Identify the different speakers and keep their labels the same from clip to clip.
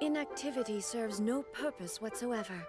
Speaker 1: Inactivity serves no purpose whatsoever.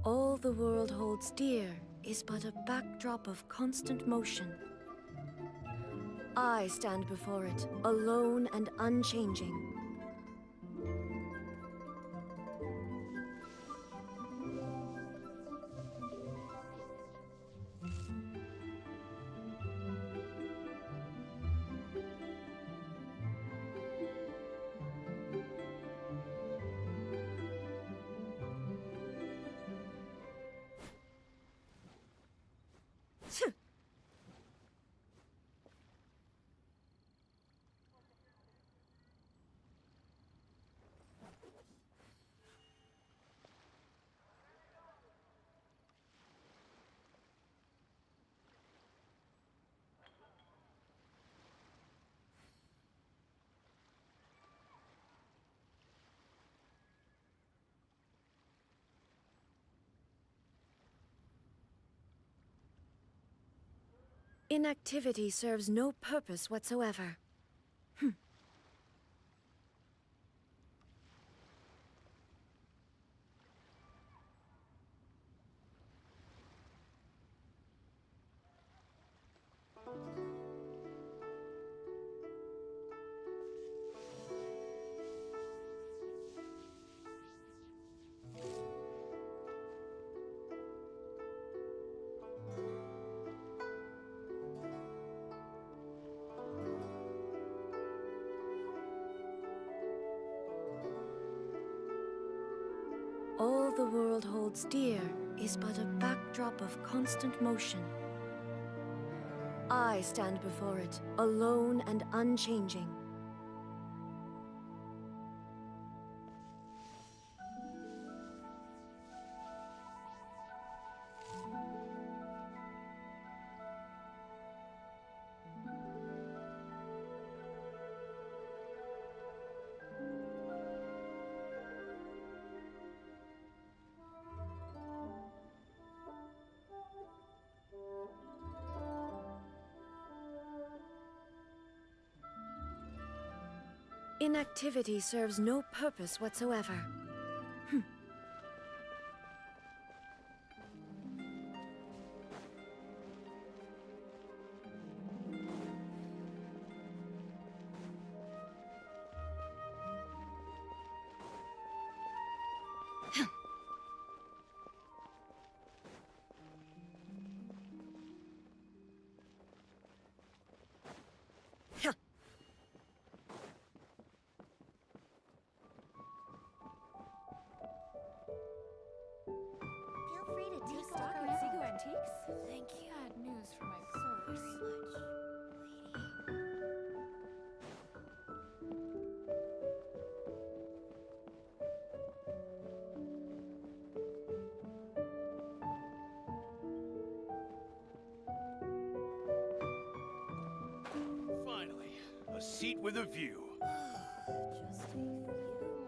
Speaker 1: All the world holds dear is but a backdrop of constant motion. I stand before it, alone and unchanging. Inactivity serves no purpose whatsoever. All the world holds dear is but a backdrop of constant motion. I stand before it, alone and unchanging. Inactivity serves no purpose whatsoever.
Speaker 2: Thank you. Bad news for my purse.
Speaker 3: Finally, a seat with a view.
Speaker 2: Just a few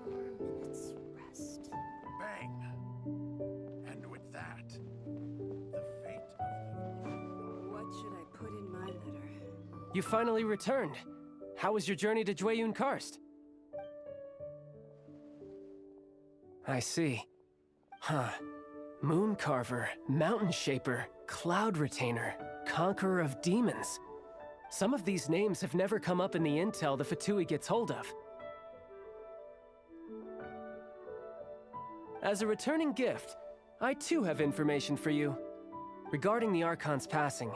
Speaker 2: more minutes rest.
Speaker 3: Bang! And with that, the fate of the...
Speaker 4: What should I put in my letter?
Speaker 5: You finally returned. How was your journey to Jueyun Karst? I see. Huh. Moon Carver, Mountain Shaper, Cloud Retainer, Conqueror of Demons. Some of these names have never come up in the intel the Fatui gets hold of. As a returning gift, I too have information for you. Regarding the Archon's passing,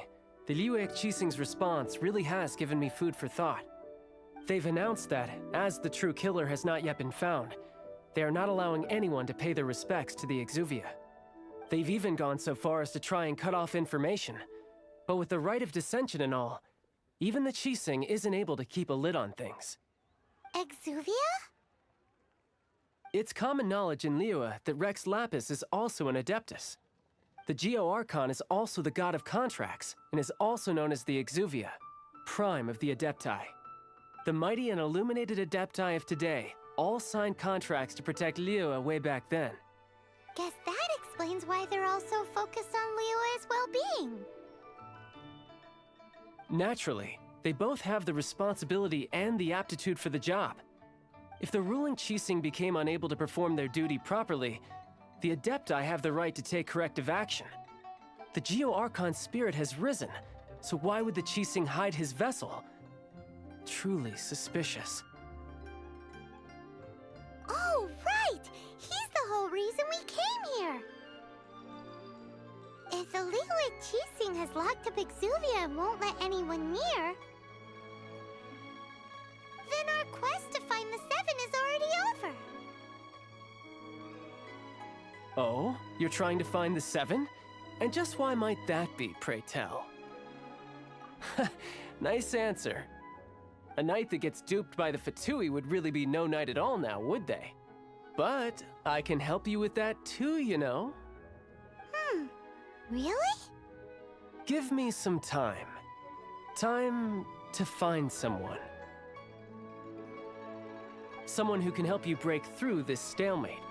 Speaker 5: the Liu Qixing's response really has given me food for thought. They've announced that, as the true killer has not yet been found, they are not allowing anyone to pay their respects to the Exuvia. They've even gone so far as to try and cut off information. But with the Rite of Dissension and all, even the Qixing isn't able to keep a lid on things.
Speaker 6: Exuvia?
Speaker 5: It's common knowledge in Liyue that Rex Lapis is also an Adeptus. The Geo-Archon is also the god of contracts, and is also known as the Exuvia, prime of the Adepti. The mighty and illuminated Adepti of today all signed contracts to protect Liyue way back then.
Speaker 6: Guess that explains why they're all so focused on Liyue's well-being.
Speaker 5: Naturally, they both have the responsibility and the aptitude for the job. If the ruling Qixing became unable to perform their duty properly, the Adepti have the right to take corrective action. The Geo-Archon's spirit has risen, so why would the Qixing hide his vessel? Truly suspicious.
Speaker 6: Oh, right! He's the whole reason we came here! If the Liyue Qixing has locked up Exuvia and won't let anyone near, then our quest to find the Seven is already over.
Speaker 5: Oh? You're trying to find the Seven? And just why might that be, pray tell? Nice answer. A knight that gets duped by the Fatui would really be no knight at all now, would they? But I can help you with that too, you know.
Speaker 6: Really?
Speaker 5: Give me some time. Time to find someone. Someone who can help you break through this stalemate.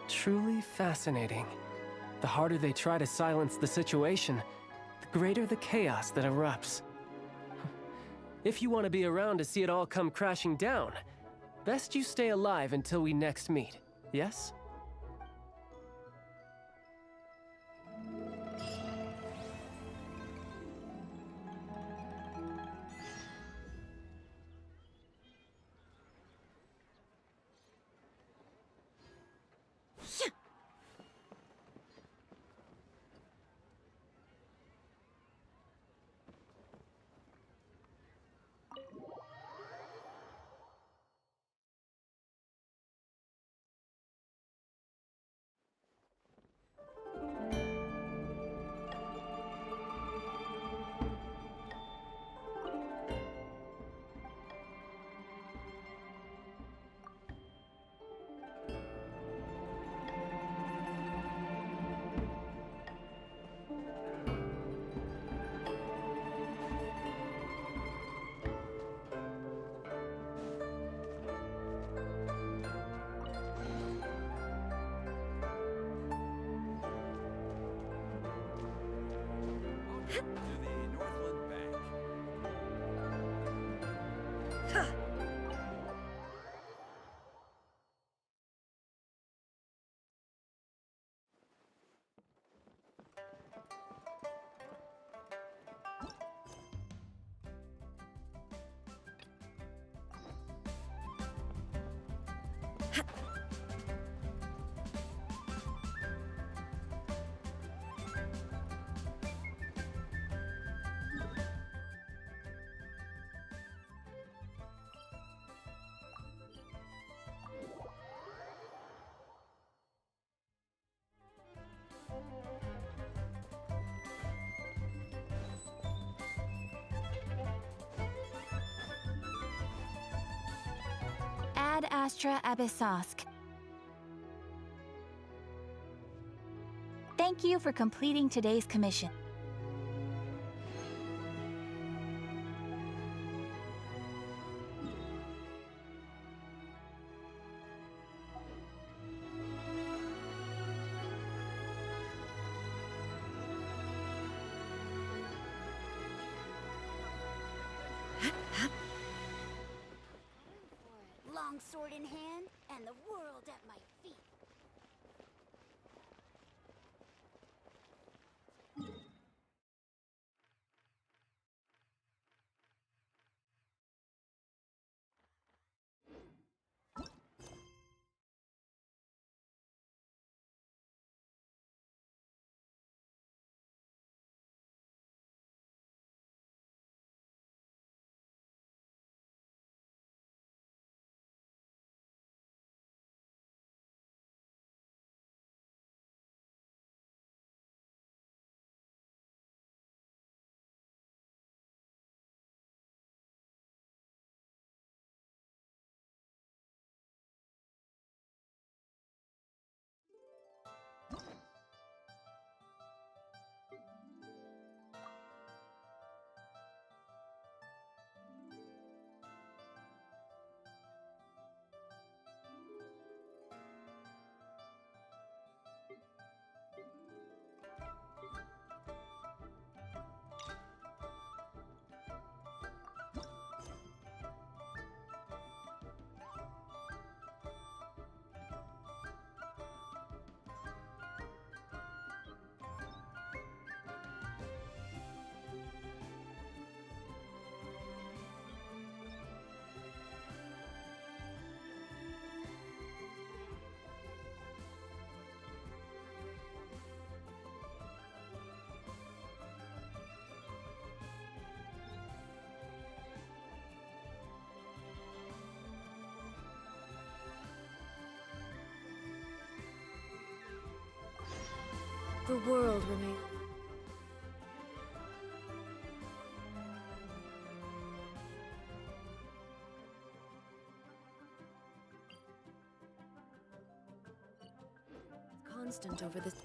Speaker 5: Truly fascinating. The harder they try to silence the situation, the greater the chaos that erupts. If you want to be around to see it all come crashing down, best you stay alive until we next meet, yes?
Speaker 3: To the Northland Bank.
Speaker 2: Ad Astra Abyssosk. Thank you for completing today's commission.
Speaker 6: Long sword in hand, and the world at my feet.
Speaker 1: The world remains. Constant over this.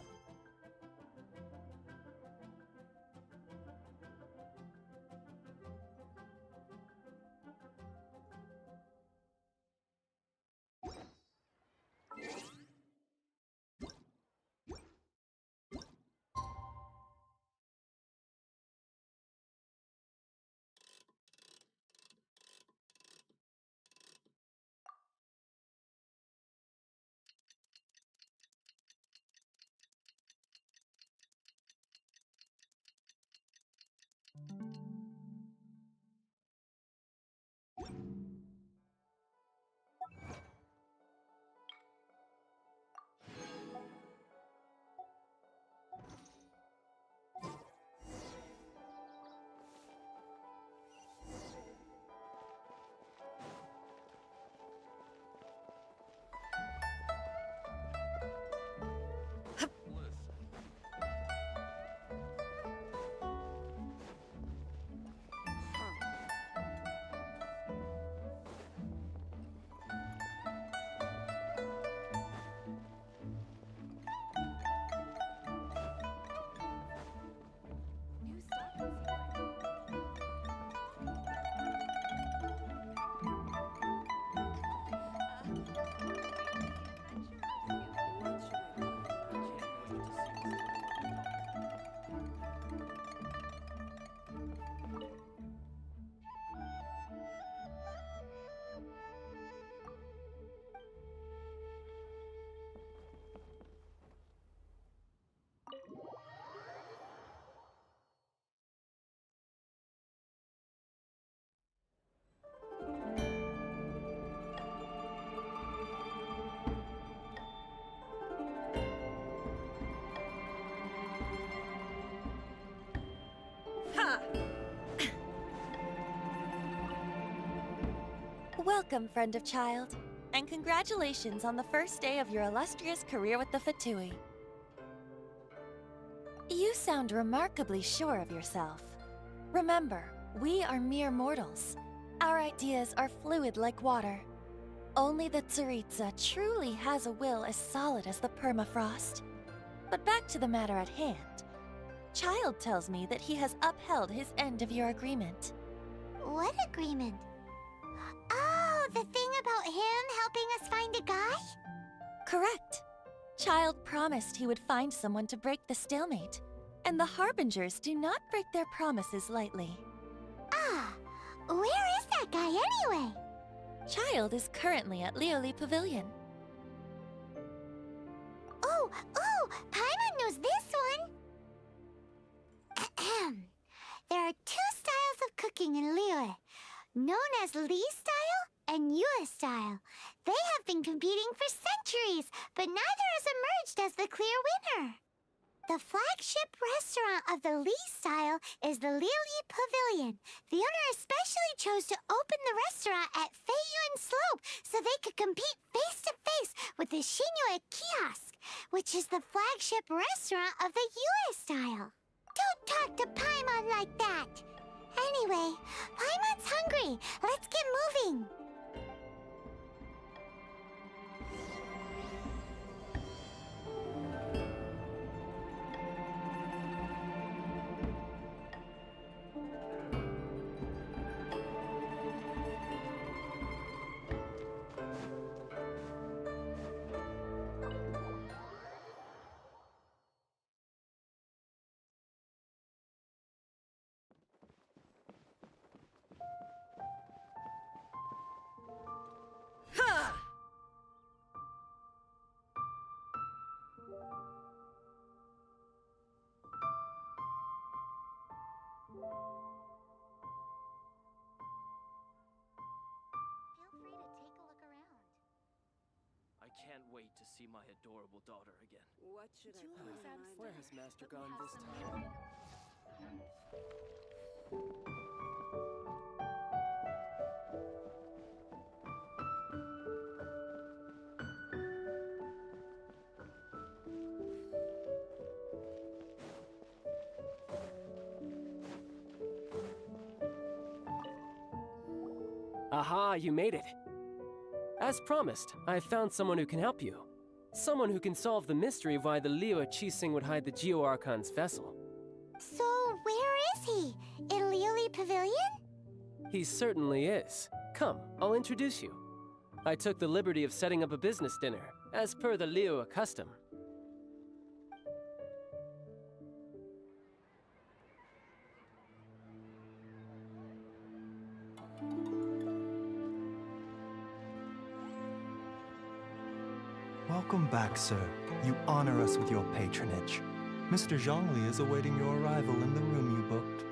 Speaker 2: New stuff is
Speaker 4: What should I put in my letter?
Speaker 7: Welcome, friend of child, and congratulations on the first day of your illustrious career with the Fatui. You sound remarkably sure of yourself. Remember, we are mere mortals. Our ideas are fluid like water. Only the Tsaritsa truly has a will as solid as the permafrost. But back to the matter at hand. Child tells me that he has upheld his end of your agreement.
Speaker 6: What agreement? Oh, the thing about him helping us find a guy?
Speaker 7: Correct. Child promised he would find someone to break the stalemate, and the Harbingers do not break their promises lightly.
Speaker 6: Ah, where is that guy anyway?
Speaker 7: Child is currently at Lioli Pavilion.
Speaker 6: Oh, Paimon knows this one. Ahem. There are two styles of cooking in Liyue, known as Li style and Yue style. They have been competing for centuries, but neither has emerged as the clear winner. The flagship restaurant of the Li style is the Lioli Pavilion. The owner especially chose to open the restaurant at Feiyuan Slope so they could compete face to face with the Shinue Kiosk, which is the flagship restaurant of the Yue style. Don't talk to Paimon like that. Anyway, Paimon's hungry. Let's get moving. Feel free to take a look around.
Speaker 5: I can't wait to see my adorable daughter again.
Speaker 4: What should I
Speaker 2: Julie
Speaker 4: put in
Speaker 2: was
Speaker 4: my
Speaker 5: Where
Speaker 4: letter?
Speaker 5: has Master
Speaker 2: But we
Speaker 5: gone
Speaker 2: have
Speaker 5: this
Speaker 2: some
Speaker 5: time? Aha, you made it. As promised, I found someone who can help you. Someone who can solve the mystery of why the Liyue Qixing would hide the Geo-Archon's vessel.
Speaker 6: So, where is he? In Liyue Pavilion?
Speaker 5: He certainly is. Come, I'll introduce you. I took the liberty of setting up a business dinner, as per the Liyue custom.
Speaker 8: Welcome back, sir. You honor us with your patronage. Mr. Zhongli is awaiting your arrival in the room you booked.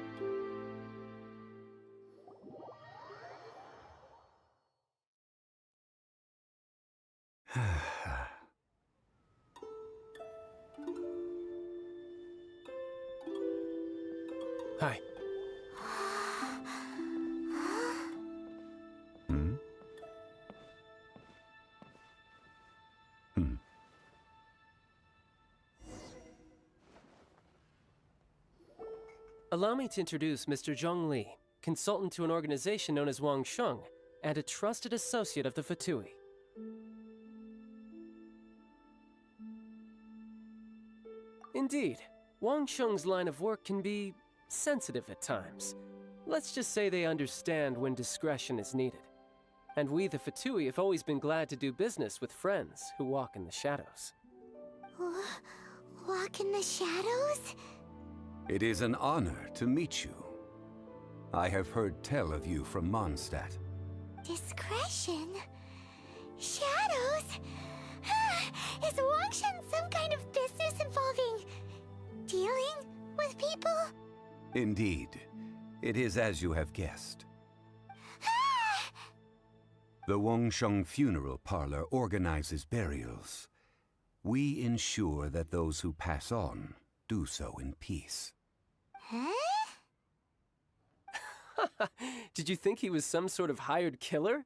Speaker 5: Hi. Allow me to introduce Mr. Zhongli, consultant to an organization known as Wangsheng, and a trusted associate of the Fatui. Indeed, Wangsheng's line of work can be sensitive at times. Let's just say they understand when discretion is needed. And we, the Fatui, have always been glad to do business with friends who walk in the shadows.
Speaker 6: Walk in the shadows?
Speaker 9: It is an honor to meet you. I have heard tell of you from Mondstadt.
Speaker 6: Discretion? Shadows? Is Wangsheng some kind of business involving dealing with people?
Speaker 9: Indeed. It is as you have guessed. The Wangsheng Funeral Parlor organizes burials. We ensure that those who pass on do so in peace.
Speaker 6: Huh?
Speaker 5: Did you think he was some sort of hired killer?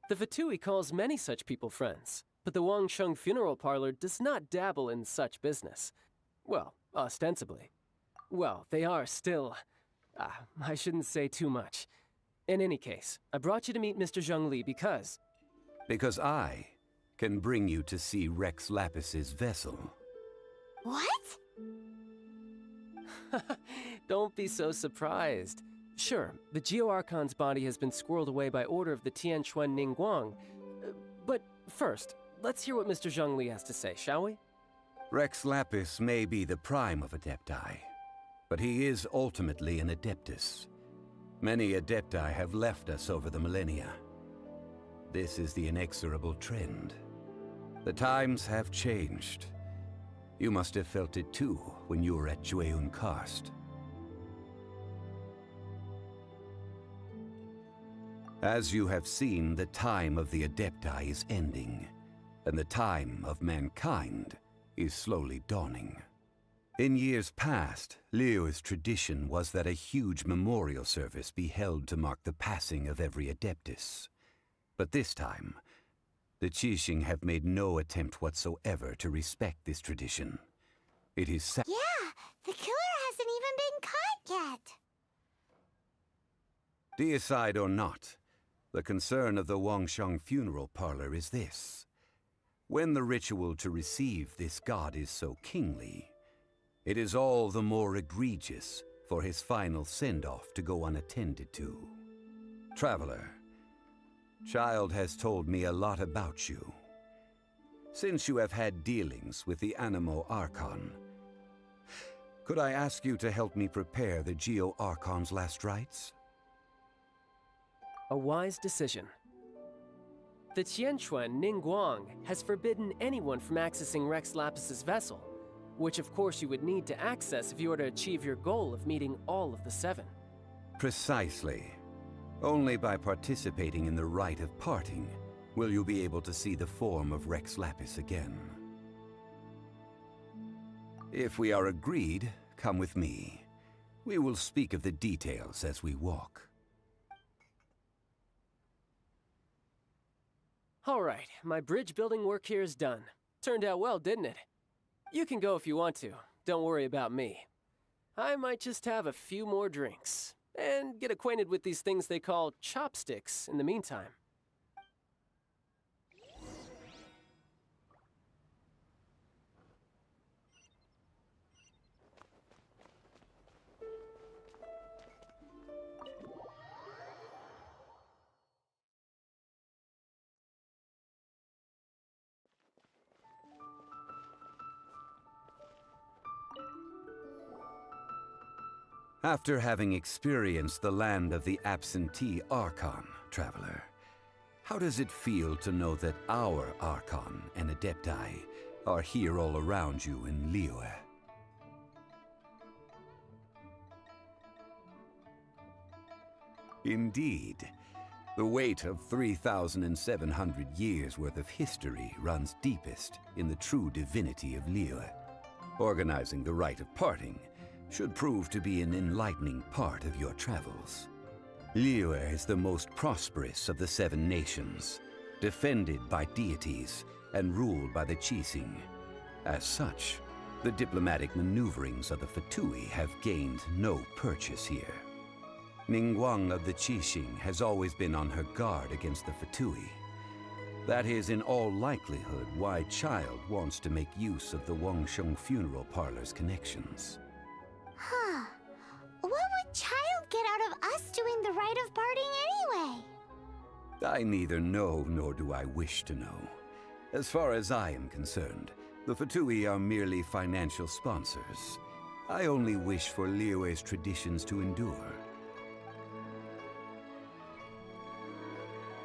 Speaker 5: The Fatui calls many such people friends, but the Wangsheng Funeral Parlor does not dabble in such business. Well, ostensibly. Well, they are still... I shouldn't say too much. In any case, I brought you to meet Mr. Zhongli because...
Speaker 9: Because I can bring you to see Rex Lapis's vessel.
Speaker 6: What?
Speaker 5: Don't be so surprised. Sure, the Geo-Archon's body has been squirreled away by order of the Tianquan Ningguang. But first, let's hear what Mr. Zhongli has to say, shall we?
Speaker 9: Rex Lapis may be the prime of Adepti, but he is ultimately an Adeptus. Many Adepti have left us over the millennia. This is the inexorable trend. The times have changed. You must have felt it too when you were at Jueyun Karst. As you have seen, the time of the Adepti is ending, and the time of mankind is slowly dawning. In years past, Liyue's tradition was that a huge memorial service be held to mark the passing of every Adeptus. But this time, the Qixing have made no attempt whatsoever to respect this tradition. It is
Speaker 6: Yeah, the killer hasn't even been caught yet.
Speaker 9: Deicide or not, the concern of the Wangsheng Funeral Parlor is this. When the ritual to receive this god is so kingly, it is all the more egregious for his final send-off to go unattended to. Traveler, Child has told me a lot about you. Since you have had dealings with the Animo Archon, could I ask you to help me prepare the Geo-Archon's last rites?
Speaker 5: A wise decision. The Tianquan Ningguang has forbidden anyone from accessing Rex Lapis's vessel, which of course you would need to access if you were to achieve your goal of meeting all of the seven.
Speaker 9: Precisely. Only by participating in the rite of parting will you be able to see the form of Rex Lapis again. If we are agreed, come with me. We will speak of the details as we walk.
Speaker 5: All right, my bridge building work here is done. Turned out well, didn't it? You can go if you want to. Don't worry about me. I might just have a few more drinks. and get acquainted with these things they call chopsticks in the meantime.
Speaker 9: After having experienced the land of the absentee Archon, traveler, how does it feel to know that our Archon and Adepti are here all around you in Liyue? Indeed, the weight of 3,700 years' worth of history runs deepest in the true divinity of Liyue. Organizing the rite of parting should prove to be an enlightening part of your travels. Liyue is the most prosperous of the 7 nations, defended by deities and ruled by the Qixing. As such, the diplomatic maneuverings of the Fatui have gained no purchase here. Ningguang of the Qixing has always been on her guard against the Fatui. That is in all likelihood why Child wants to make use of the Wangsheng funeral parlor's connections.
Speaker 6: Huh. What would Child get out of us doing the rite of parting anyway?
Speaker 9: I neither know nor do I wish to know. As far as I am concerned, the Fatui are merely financial sponsors. I only wish for Liyue's traditions to endure.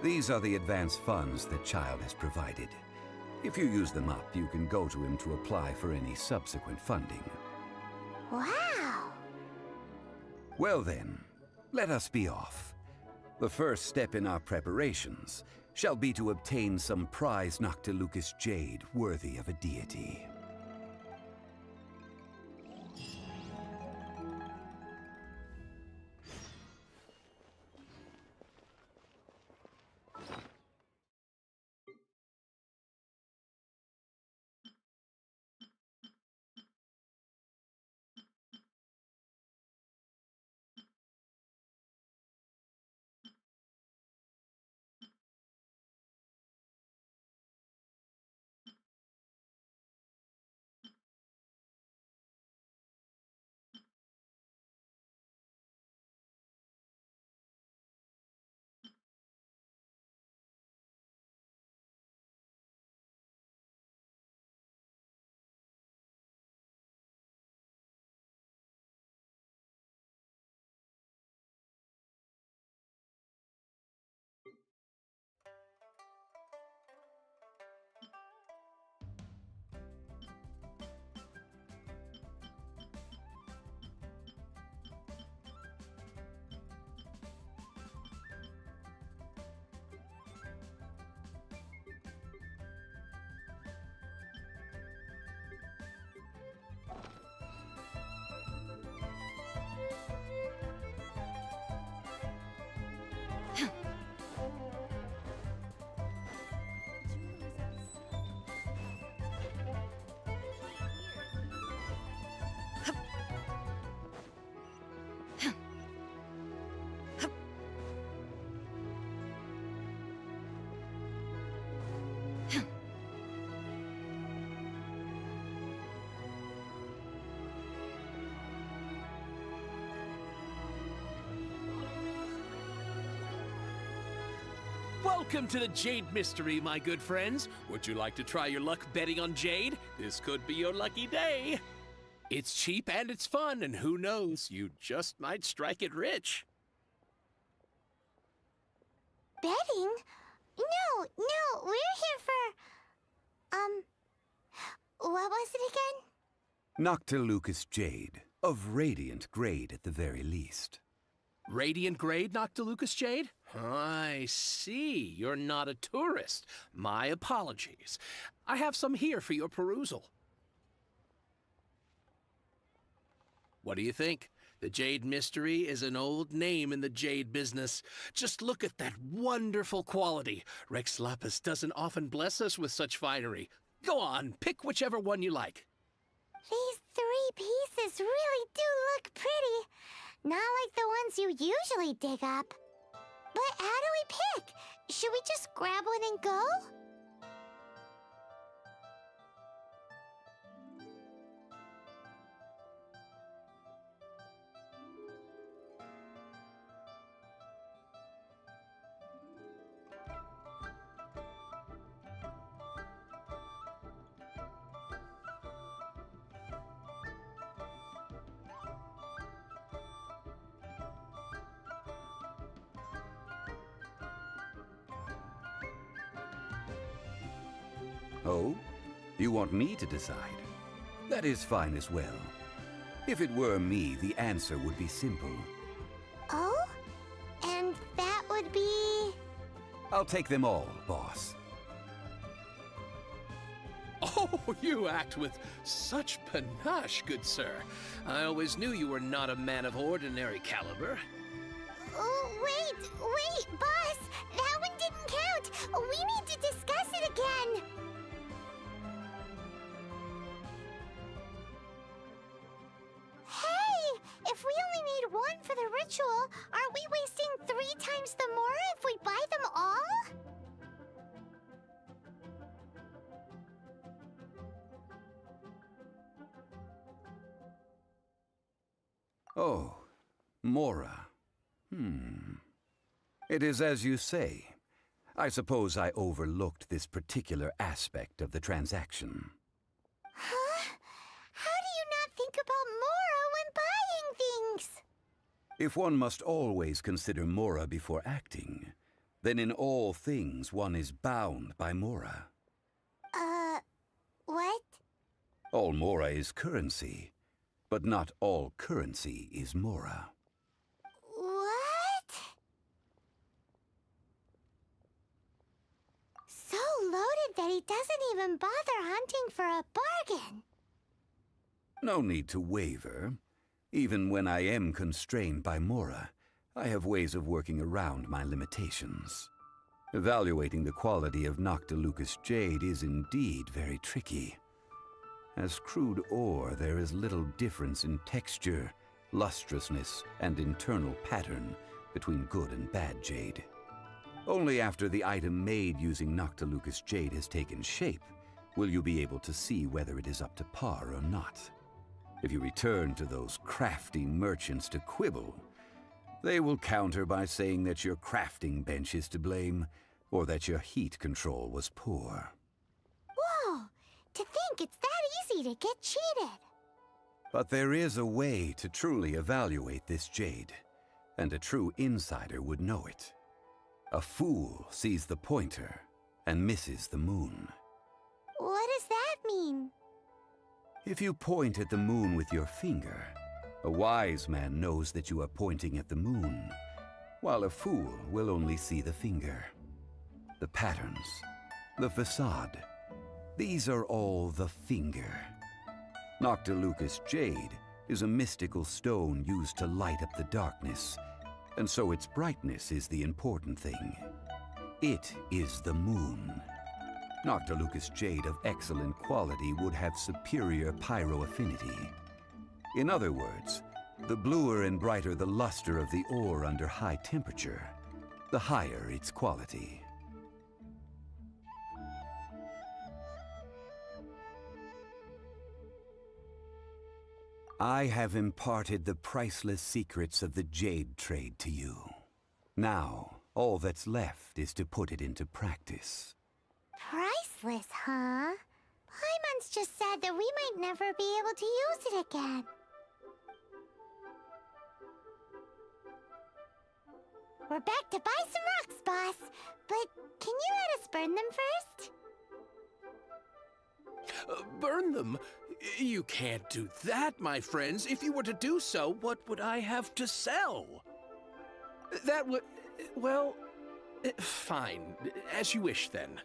Speaker 9: These are the advance funds that Child has provided. If you use them up, you can go to him to apply for any subsequent funding.
Speaker 6: Wow!
Speaker 9: Well then, let us be off. The first step in our preparations shall be to obtain some prized Noctilucous jade worthy of a deity.
Speaker 3: Welcome to the Jade Mystery, my good friends. Would you like to try your luck betting on Jade? This could be your lucky day. It's cheap and it's fun, and who knows, you just might strike it rich.
Speaker 6: Betting? No, we're here for... what was it again?
Speaker 9: Noctilucous jade, of radiant grade at the very least.
Speaker 3: Radiant grade, Noctilucous Jade? I see. You're not a tourist. My apologies. I have some here for your perusal. What do you think? The Jade Mystery is an old name in the jade business. Just look at that wonderful quality. Rex Lapis doesn't often bless us with such finery. Go on, pick whichever one you like.
Speaker 6: These 3 pieces really do look pretty. not like the ones you usually dig up. But how do we pick? Should we just grab one and go?
Speaker 9: Oh? You want me to decide? That is fine as well. If it were me, the answer would be simple.
Speaker 6: Oh? And that would be...
Speaker 9: I'll take them all, boss.
Speaker 3: Oh, you act with such panache, good sir. I always knew you were not a man of ordinary caliber.
Speaker 6: Oh, wait, boss! That one didn't count! We need to discuss it again! Hey! If we only need one for the ritual, aren't we wasting 3 times the more if we buy them all?
Speaker 9: Oh, Mora. It is as you say. I suppose I overlooked this particular aspect of the transaction.
Speaker 6: Huh? How do you not think about Mora when buying things?
Speaker 9: If one must always consider Mora before acting, then in all things one is bound by Mora.
Speaker 6: What?
Speaker 9: All Mora is currency, but not all currency is Mora.
Speaker 6: What? So loaded that he doesn't even bother hunting for a bargain.
Speaker 9: No need to waver. Even when I am constrained by Mora, I have ways of working around my limitations. Evaluating the quality of Noctilucous Jade is indeed very tricky. As crude ore, there is little difference in texture, lustrousness, and internal pattern between good and bad jade. Only after the item made using Noctilucous Jade has taken shape will you be able to see whether it is up to par or not. If you return to those crafty merchants to quibble, they will counter by saying that your crafting bench is to blame, or that your heat control was poor.
Speaker 6: Whoa! To think it's that easy to get cheated.
Speaker 9: But there is a way to truly evaluate this jade, and a true insider would know it. A fool sees the pointer and misses the moon.
Speaker 6: What does that mean?
Speaker 9: If you point at the moon with your finger, a wise man knows that you are pointing at the moon, while a fool will only see the finger. The patterns, the facade, these are all the finger. Noctilucous Jade is a mystical stone used to light up the darkness, and so its brightness is the important thing. It is the moon. Noctilucous Jade of excellent quality would have superior pyro-affinity. In other words, the bluer and brighter the luster of the ore under high temperature, the higher its quality. I have imparted the priceless secrets of the jade trade to you. Now, all that's left is to put it into practice.
Speaker 6: Priceless, huh? Paimon's just said that we might never be able to use it again. We're back to buy some rocks, boss. But can you let us burn them first?
Speaker 3: Burn them? You can't do that, my friends. If you were to do so, what would I have to sell? That would... well... fine. As you wish, then.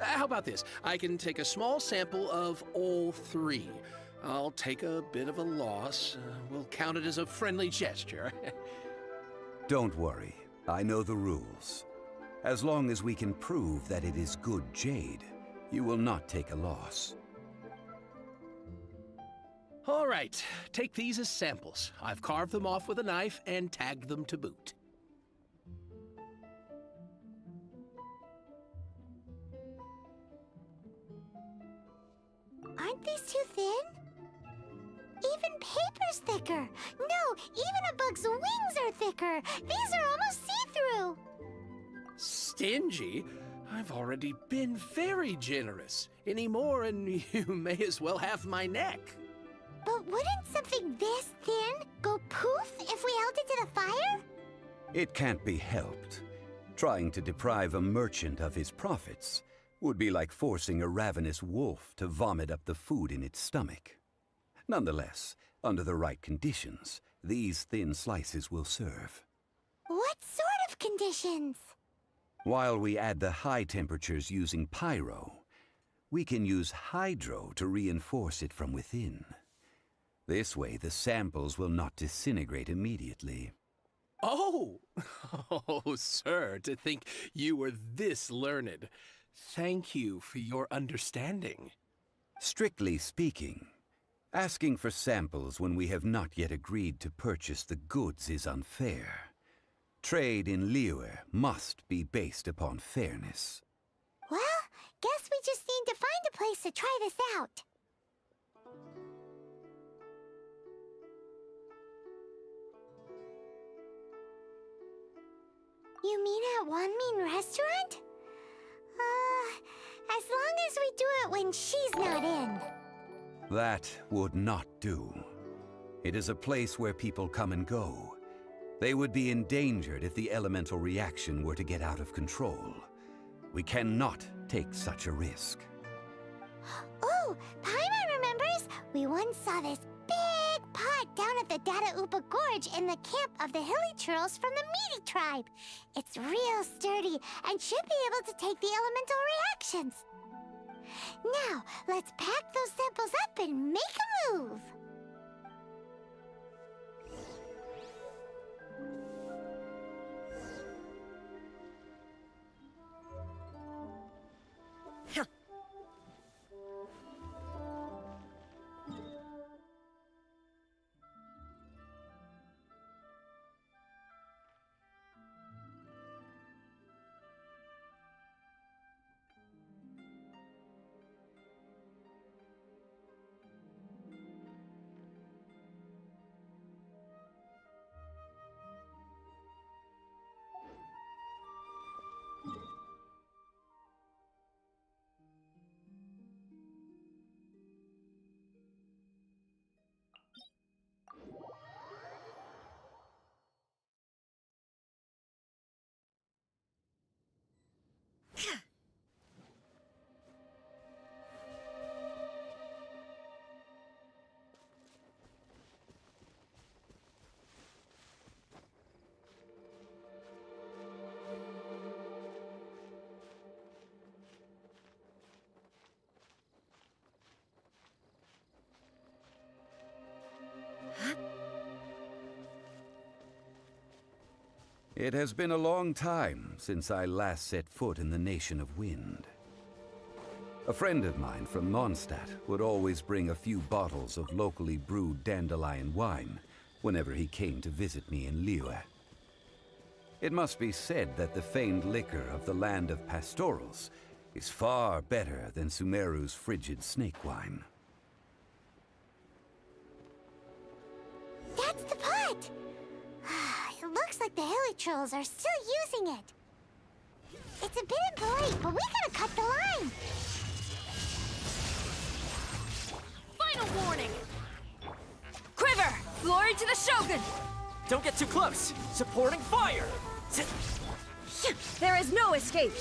Speaker 3: How about this? I can take a small sample of all 3. I'll take a bit of a loss. We'll count it as a friendly gesture.
Speaker 9: Don't worry. I know the rules. As long as we can prove that it is good jade, you will not take a loss.
Speaker 3: All right, take these as samples. I've carved them off with a knife and tagged them to boot.
Speaker 6: Aren't these too thin? Even paper's thicker. No, even a bug's wings are thicker. These are almost see-through.
Speaker 3: Stingy? I've already been very generous. Any more and you may as well have my neck.
Speaker 6: But wouldn't something this thin go poof if we held it to the fire?
Speaker 9: It can't be helped. Trying to deprive a merchant of his profits would be like forcing a ravenous wolf to vomit up the food in its stomach. Nonetheless, under the right conditions, these thin slices will serve.
Speaker 6: What sort of conditions?
Speaker 9: While we add the high temperatures using pyro, we can use hydro to reinforce it from within. This way, the samples will not disintegrate immediately.
Speaker 3: Oh! Oh, sir, to think you were this learned. Thank you for your understanding.
Speaker 9: Strictly speaking, asking for samples when we have not yet agreed to purchase the goods is unfair. Trade in Liyue must be based upon fairness.
Speaker 6: Well, guess we just need to find a place to try this out. You mean at Wanmin restaurant? As long as we do it when she's not in.
Speaker 9: That would not do. It is a place where people come and go. They would be endangered if the elemental reaction were to get out of control. We cannot take such a risk.
Speaker 6: Oh, Paimon remembers! We once saw this big pot down at the Dada Upa Gorge in the camp of the hilly churls from the Meaty tribe. It's real sturdy and should be able to take the elemental reactions. Now, let's pack those samples up and make a move.
Speaker 9: It has been a long time since I last set foot in the Nation of Wind. A friend of mine from Mondstadt would always bring a few bottles of locally brewed dandelion wine whenever he came to visit me in Liyue. It must be said that the famed liquor of the land of pastorals is far better than Sumeru's frigid snake wine.
Speaker 6: That's the pot! It looks like the hilly trolls are still using it. It's a bit impolite, but we gotta cut the line.
Speaker 2: Final warning! Quiver! Glory to the Shogun!
Speaker 5: Don't get too close! Supporting fire!
Speaker 2: There is no escape!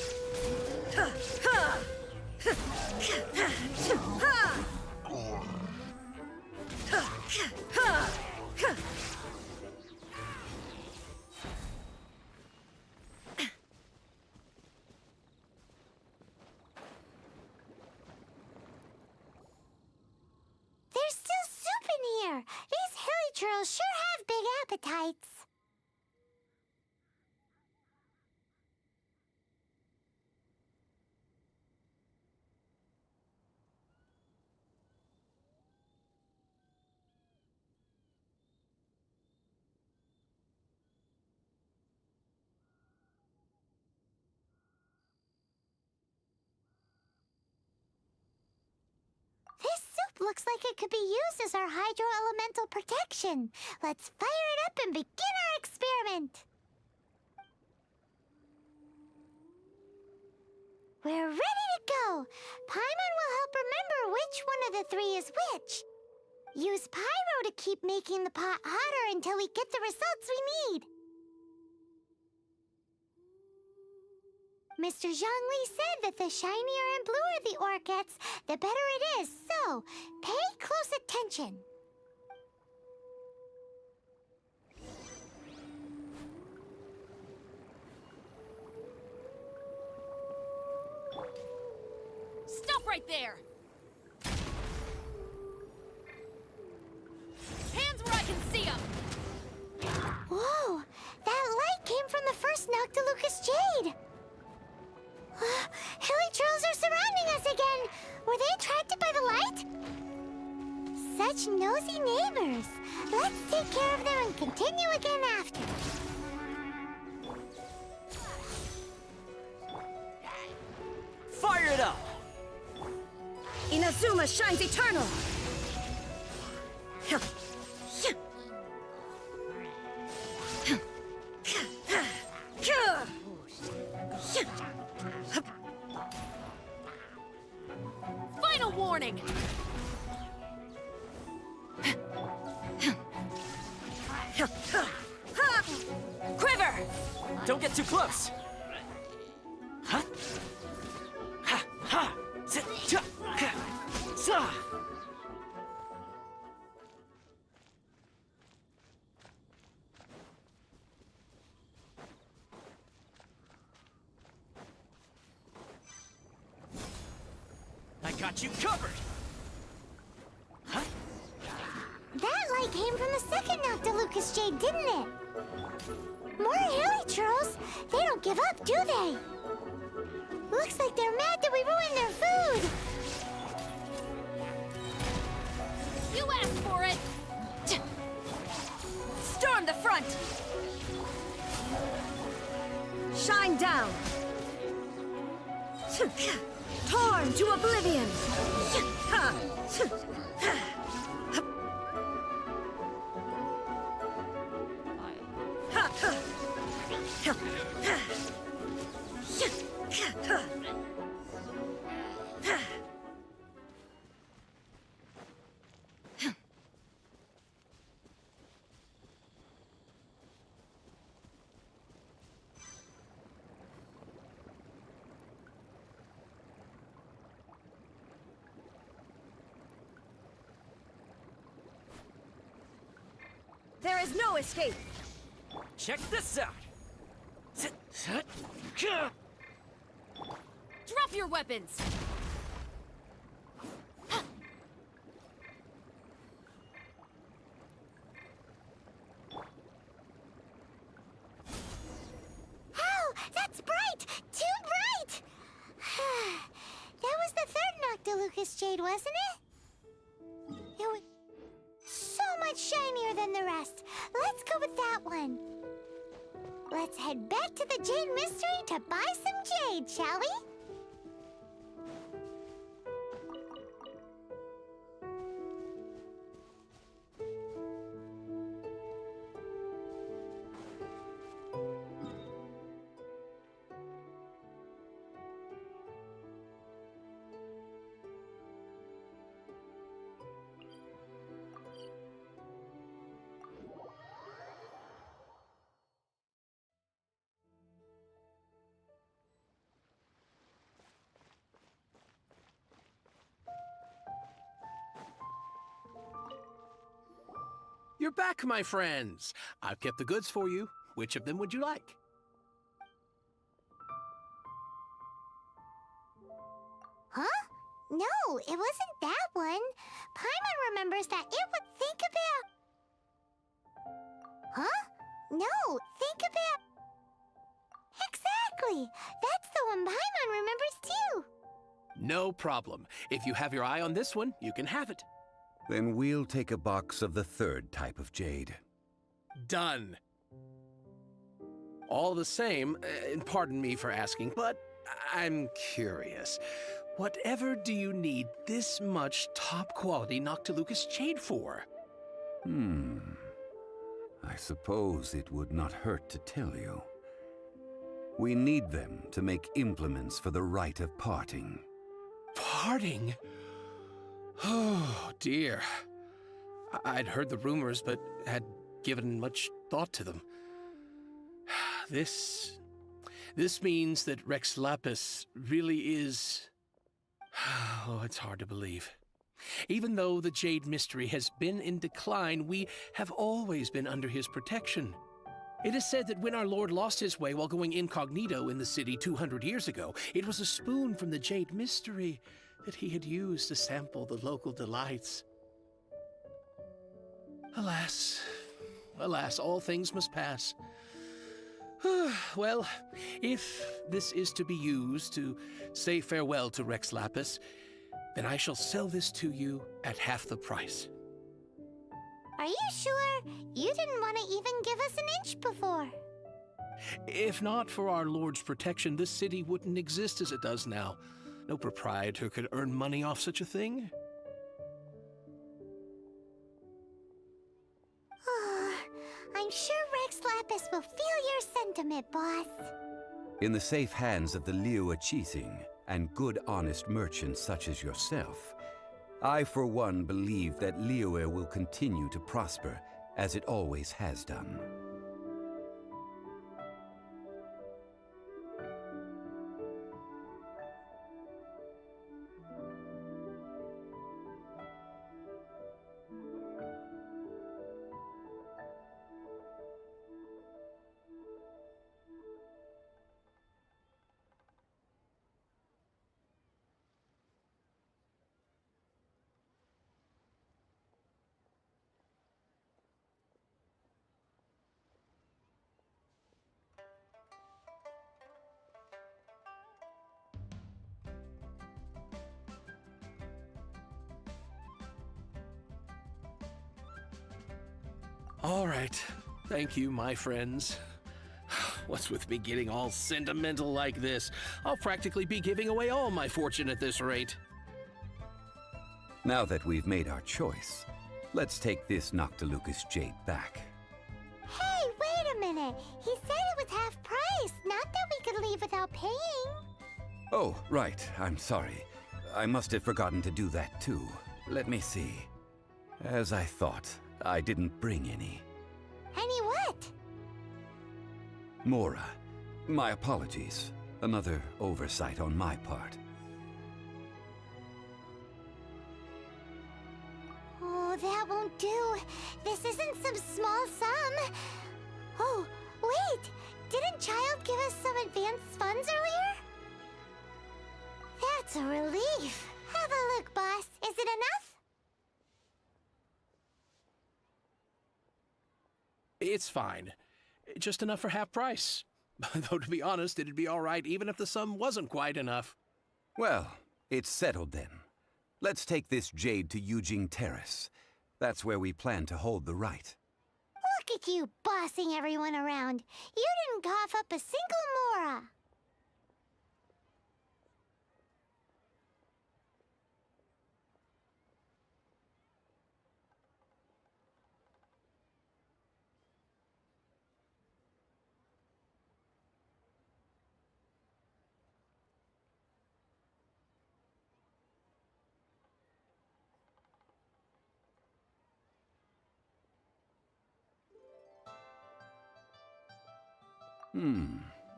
Speaker 6: There's still soup in here. These hilly trolls sure have big appetites. looks like it could be used as our hydro-elemental protection. Let's fire it up and begin our experiment. We're ready to go. Paimon will help remember which one of the three is which. Use pyro to keep making the pot hotter until we get the results we need. Mr. Zhongli said that the shinier and bluer the ore gets, the better it is, so pay close attention.
Speaker 2: Stop right there! Hands where I can see them!
Speaker 6: Whoa! That light came from the first Noctilucous Jade! Hilly trolls are surrounding us again! Were they attracted by the light? Such nosy neighbors! Let's take care of them and continue again after.
Speaker 5: Fire it up!
Speaker 1: Inazuma shines eternal!
Speaker 2: Final warning!
Speaker 5: Quiver! Don't get too close! Huh? Ha! Ha! Zit! Cha! Ha! Sa! I got you covered! Huh?
Speaker 6: That light came from the second Noctilucous Jade, didn't it? More hilly trolls! They don't give up, do they? Looks like they're mad that we ruined their food!
Speaker 2: You asked for it!
Speaker 1: Storm the front! Shine down! Torn to oblivion! There is no escape!
Speaker 5: Check this out!
Speaker 2: Drop your weapons!
Speaker 6: Ow! That's bright! Too bright! That was the third Noctilucous Jade, wasn't it? It was so much shinier than the rest. Let's go with that one. Let's head back to the Jade Mystery to buy some jade, shall we?
Speaker 3: You're back, my friends. I've kept the goods for you. Which of them would you like?
Speaker 6: Huh? No, it wasn't that one. Paimon remembers that it would think about... Huh? No, think about... Exactly! That's the one Paimon remembers too!
Speaker 3: No problem. If you have your eye on this one, you can have it.
Speaker 9: Then we'll take a box of the third type of jade.
Speaker 3: Done. All the same, and pardon me for asking, but I'm curious. Whatever do you need this much top-quality Noctilucous jade for?
Speaker 9: I suppose it would not hurt to tell you. We need them to make implements for the rite of parting.
Speaker 3: Parting? Oh, dear. I'd heard the rumors, but had given much thought to them. This means that Rex Lapis really is... Oh, it's hard to believe. Even though the Jade mystery has been in decline, we have always been under his protection. It is said that when our Lord lost his way while going incognito in the city 200 years ago, it was a spoon from the Jade mystery that he had used to sample the local delights. Alas, alas, all things must pass. Well, if this is to be used to say farewell to Rex Lapis, then I shall sell this to you at half the price.
Speaker 6: Are you sure? You didn't want to even give us an inch before.
Speaker 3: If not for our Lord's protection, this city wouldn't exist as it does now. No proprietor could earn money off such a thing.
Speaker 6: I'm sure Rex Lapis will feel your sentiment, boss.
Speaker 9: In the safe hands of the Liu Chising and good honest merchants such as yourself, I for one believe that Liyue will continue to prosper as it always has done.
Speaker 3: All right. Thank you, my friends. What's with me getting all sentimental like this? I'll practically be giving away all my fortune at this rate.
Speaker 9: Now that we've made our choice, let's take this Noctilucous jade back.
Speaker 6: Hey, wait a minute. He said it was half price, not that we could leave without paying.
Speaker 9: Oh, right. I'm sorry. I must have forgotten to do that too. Let me see. As I thought, I didn't bring any.
Speaker 6: Any what?
Speaker 9: Mora, my apologies. Another oversight on my part.
Speaker 6: Oh, that won't do. This isn't some small sum. Oh, wait! Didn't Child give us some advanced funds earlier? That's a relief. Have a look, boss. Is it enough?
Speaker 3: It's fine. Just enough for half price. Though, to be honest, it'd be all right even if the sum wasn't quite enough.
Speaker 9: Well, it's settled then. Let's take this jade to Yujing Terrace. That's where we plan to hold the rite.
Speaker 6: Look at you bossing everyone around. You didn't cough up a single mora.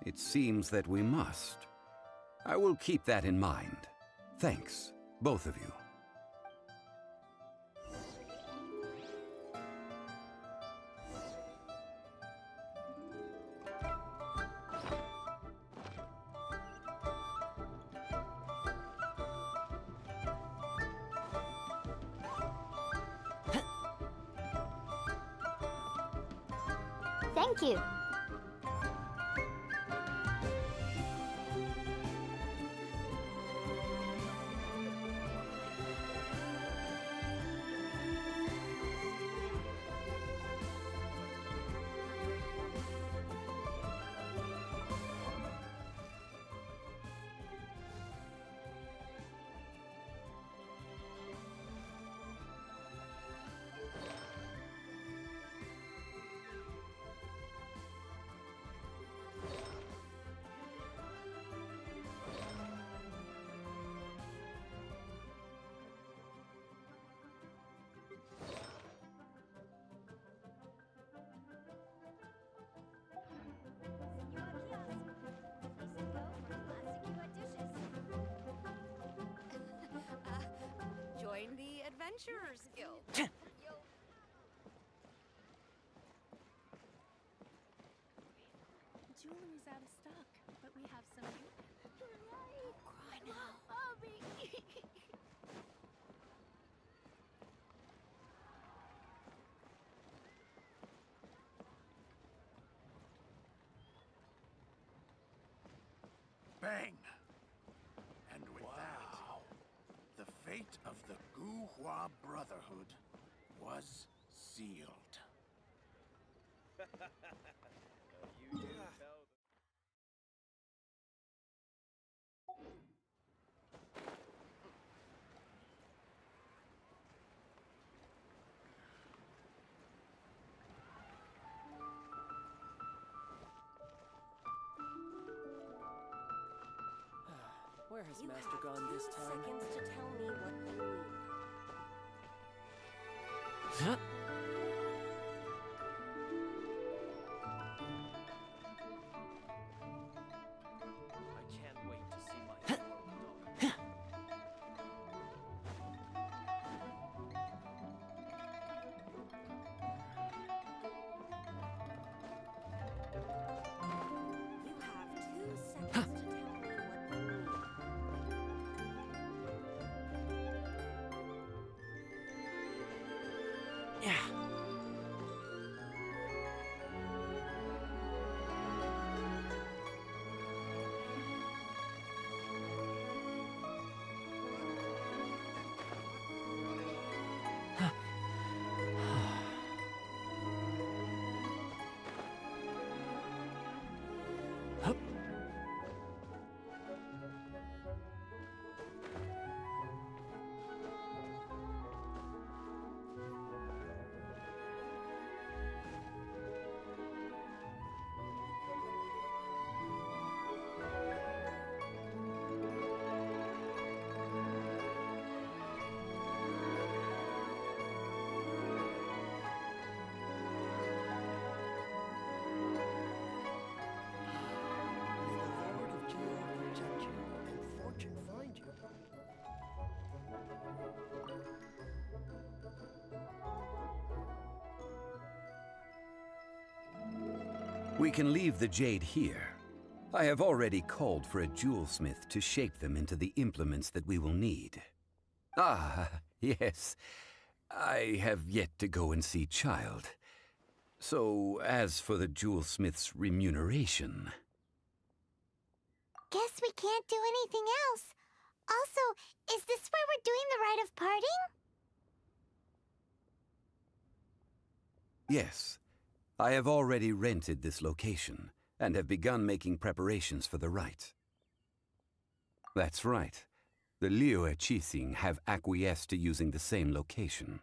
Speaker 9: It seems that we must. I will keep that in mind. Thanks, both of you.
Speaker 6: Thank you.
Speaker 2: Adventurers Guild. Jewelry's out of stock, but we have some new. Cry now. Mommy.
Speaker 10: Bang! And with that, the fate of the Guhua Brotherhood was sealed.
Speaker 4: You didn't tell
Speaker 5: Where has Master gone this time?
Speaker 1: Seconds to tell me what you need.
Speaker 5: Huh?
Speaker 4: I can't wait to see my adorable daughter.
Speaker 1: You have 2 seconds to tell me what you need.
Speaker 5: Yeah. Hup.
Speaker 11: May the Lord of Geo protect you and fortune find you.
Speaker 9: We can leave the jade here. I have already called for a jewelsmith to shape them into the implements that we will need. Ah, yes. I have yet to go and see Child. So, as for the jewelsmith's remuneration...
Speaker 6: Guess we can't do anything else. Also, is this where we're doing the rite of parting?
Speaker 9: Yes, I have already rented this location, and have begun making preparations for the rite. That's right. The Liyue Qixing have acquiesced to using the same location.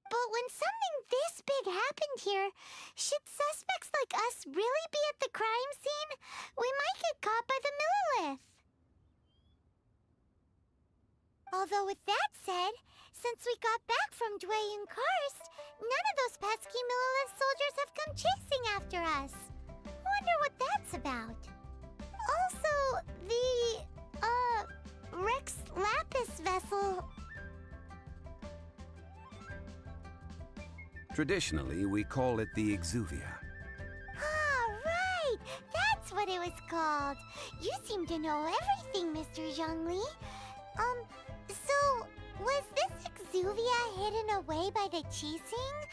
Speaker 6: But when something this big happened here, should suspects like us really be at the crime scene? We might get caught by the Millilith. Although with that said, since we got back from Dwayne Karst, none of those pesky Millilith soldiers have come chasing after us. Wonder what that's about. Also, the, Rex Lapis vessel...
Speaker 9: Traditionally, we call it the Exuvia.
Speaker 6: Ah, right! That's what it was called. You seem to know everything, Mr. Zhongli. So, was this Exuvia hidden away by the Qixing?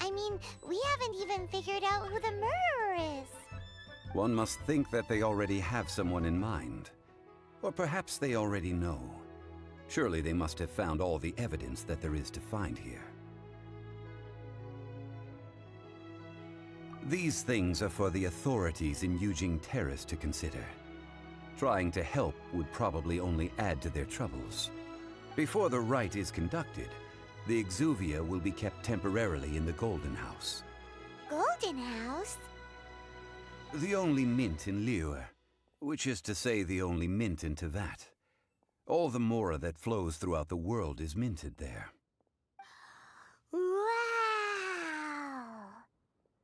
Speaker 6: I mean, we haven't even figured out who the murderer is.
Speaker 9: One must think that they already have someone in mind. Or perhaps they already know. Surely they must have found all the evidence that there is to find here. These things are for the authorities in Yujing Terrace to consider. Trying to help would probably only add to their troubles. Before the rite is conducted, the Exuvia will be kept temporarily in the Golden House.
Speaker 6: Golden House?
Speaker 9: The only mint in Liyue, which is to say the only mint in Tevat. All the mora that flows throughout the world is minted there.
Speaker 6: Wow!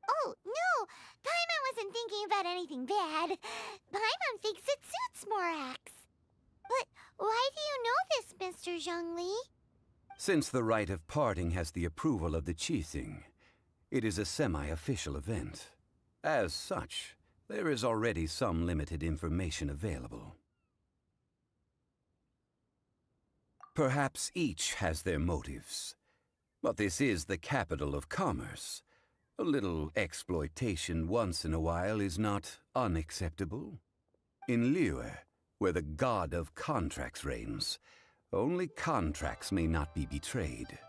Speaker 6: Oh, no! Paimon wasn't thinking about anything bad. Paimon thinks it suits Morax. But why do you know this, Mr. Zhongli?
Speaker 9: Since the rite of parting has the approval of the chillaxing, it is a semi-official event. As such, there is already some limited information available. Perhaps each has their motives, but this is the capital of commerce. A little exploitation once in a while is not unacceptable. In Liyue, where the god of contracts reigns, only contracts may not be betrayed.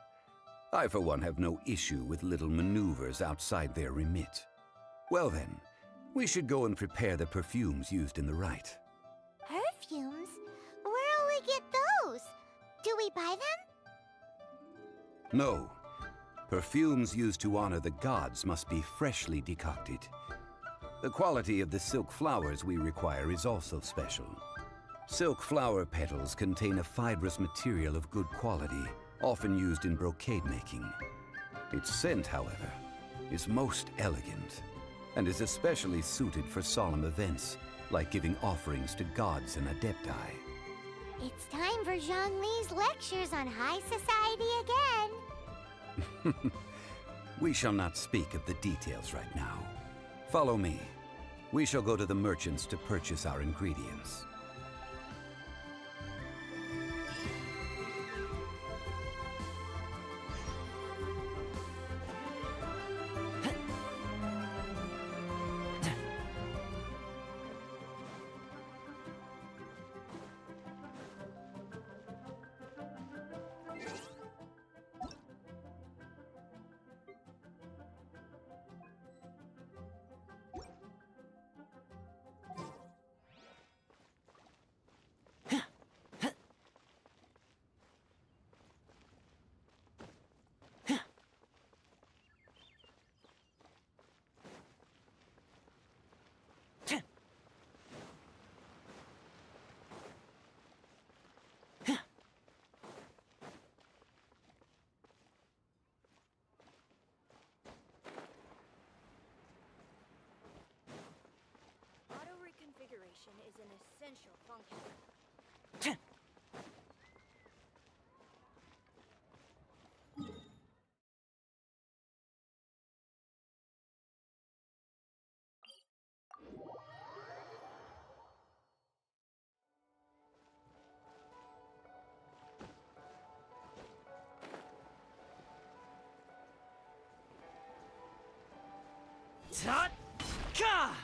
Speaker 9: I, for one, have no issue with little maneuvers outside their remit. Well then, we should go and prepare the perfumes used in the rite.
Speaker 6: Perfumes? Where'll we get those? Do we buy them?
Speaker 9: No. Perfumes used to honor the gods must be freshly decocted. The quality of the silk flowers we require is also special. Silk flower petals contain a fibrous material of good quality, often used in brocade making. Its scent, however, is most elegant, and is especially suited for solemn events, like giving offerings to gods and adepti.
Speaker 6: It's time for Zhongli's lectures on high society again.
Speaker 9: We shall not speak of the details right now. Follow me. We shall go to the merchants to purchase our ingredients.
Speaker 2: Auto-reconfiguration is an essential function.
Speaker 5: Ta-ka!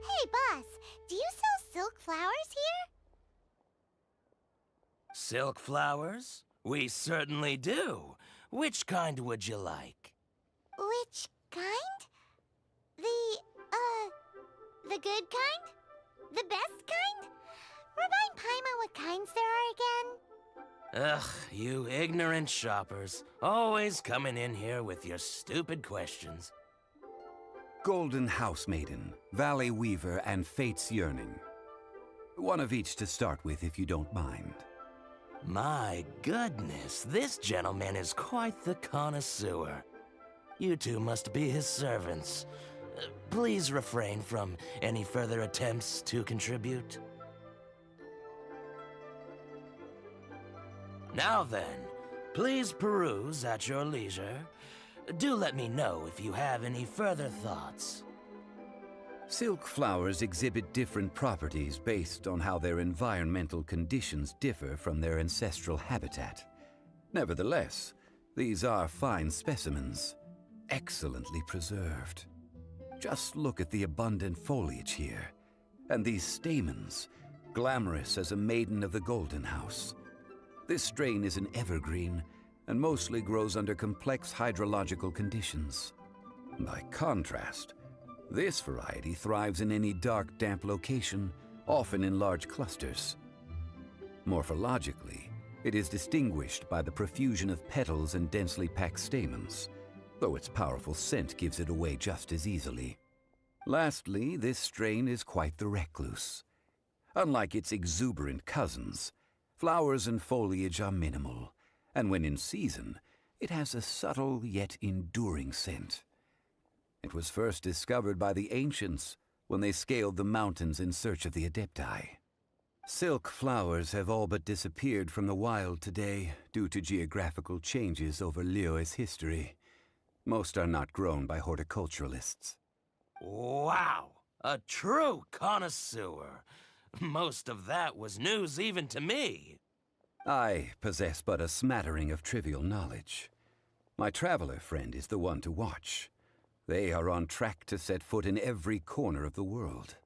Speaker 6: Hey, boss, do you sell silk flowers here?
Speaker 12: Silk flowers? We certainly do. Which kind would you like?
Speaker 6: Which kind? The good kind? The best kind? Remind Paimon what kinds there are again.
Speaker 12: Ugh, you ignorant shoppers. Always coming in here with your stupid questions.
Speaker 9: Golden Housemaiden, Valley Weaver, and Fate's Yearning. One of each to start with, if you don't mind.
Speaker 12: My goodness, this gentleman is quite the connoisseur. You two must be his servants. Please refrain from any further attempts to contribute. Now then, please peruse at your leisure. Do let me know if you have any further thoughts.
Speaker 9: Silk flowers exhibit different properties based on how their environmental conditions differ from their ancestral habitat. Nevertheless, these are fine specimens, excellently preserved. Just look at the abundant foliage here, and these stamens, glamorous as a maiden of the Golden House. This strain is an evergreen and mostly grows under complex hydrological conditions. By contrast, this variety thrives in any dark, damp location, often in large clusters. Morphologically, it is distinguished by the profusion of petals and densely packed stamens, though its powerful scent gives it away just as easily. Lastly, this strain is quite the recluse. Unlike its exuberant cousins, flowers and foliage are minimal, and when in season, it has a subtle yet enduring scent. It was first discovered by the ancients when they scaled the mountains in search of the Adepti. Silk flowers have all but disappeared from the wild today due to geographical changes over Liyue's history. Most are not grown by horticulturalists.
Speaker 12: Wow! A true connoisseur. Most of that was news even to me.
Speaker 9: I possess but a smattering of trivial knowledge. My traveler friend is the one to watch. They are on track to set foot in every corner of the world.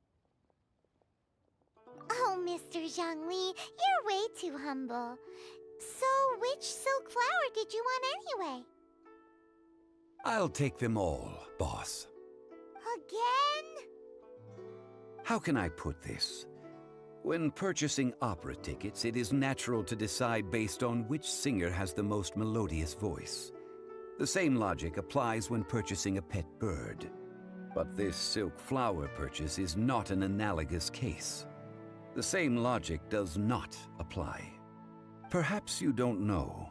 Speaker 6: Oh, Mr. Zhongli, you're way too humble. So, which silk flower did you want anyway?
Speaker 9: I'll take them all, boss.
Speaker 6: Again?
Speaker 9: How can I put this? When purchasing opera tickets, it is natural to decide based on which singer has the most melodious voice. The same logic applies when purchasing a pet bird. But this silk flower purchase is not an analogous case. The same logic does not apply. Perhaps you don't know.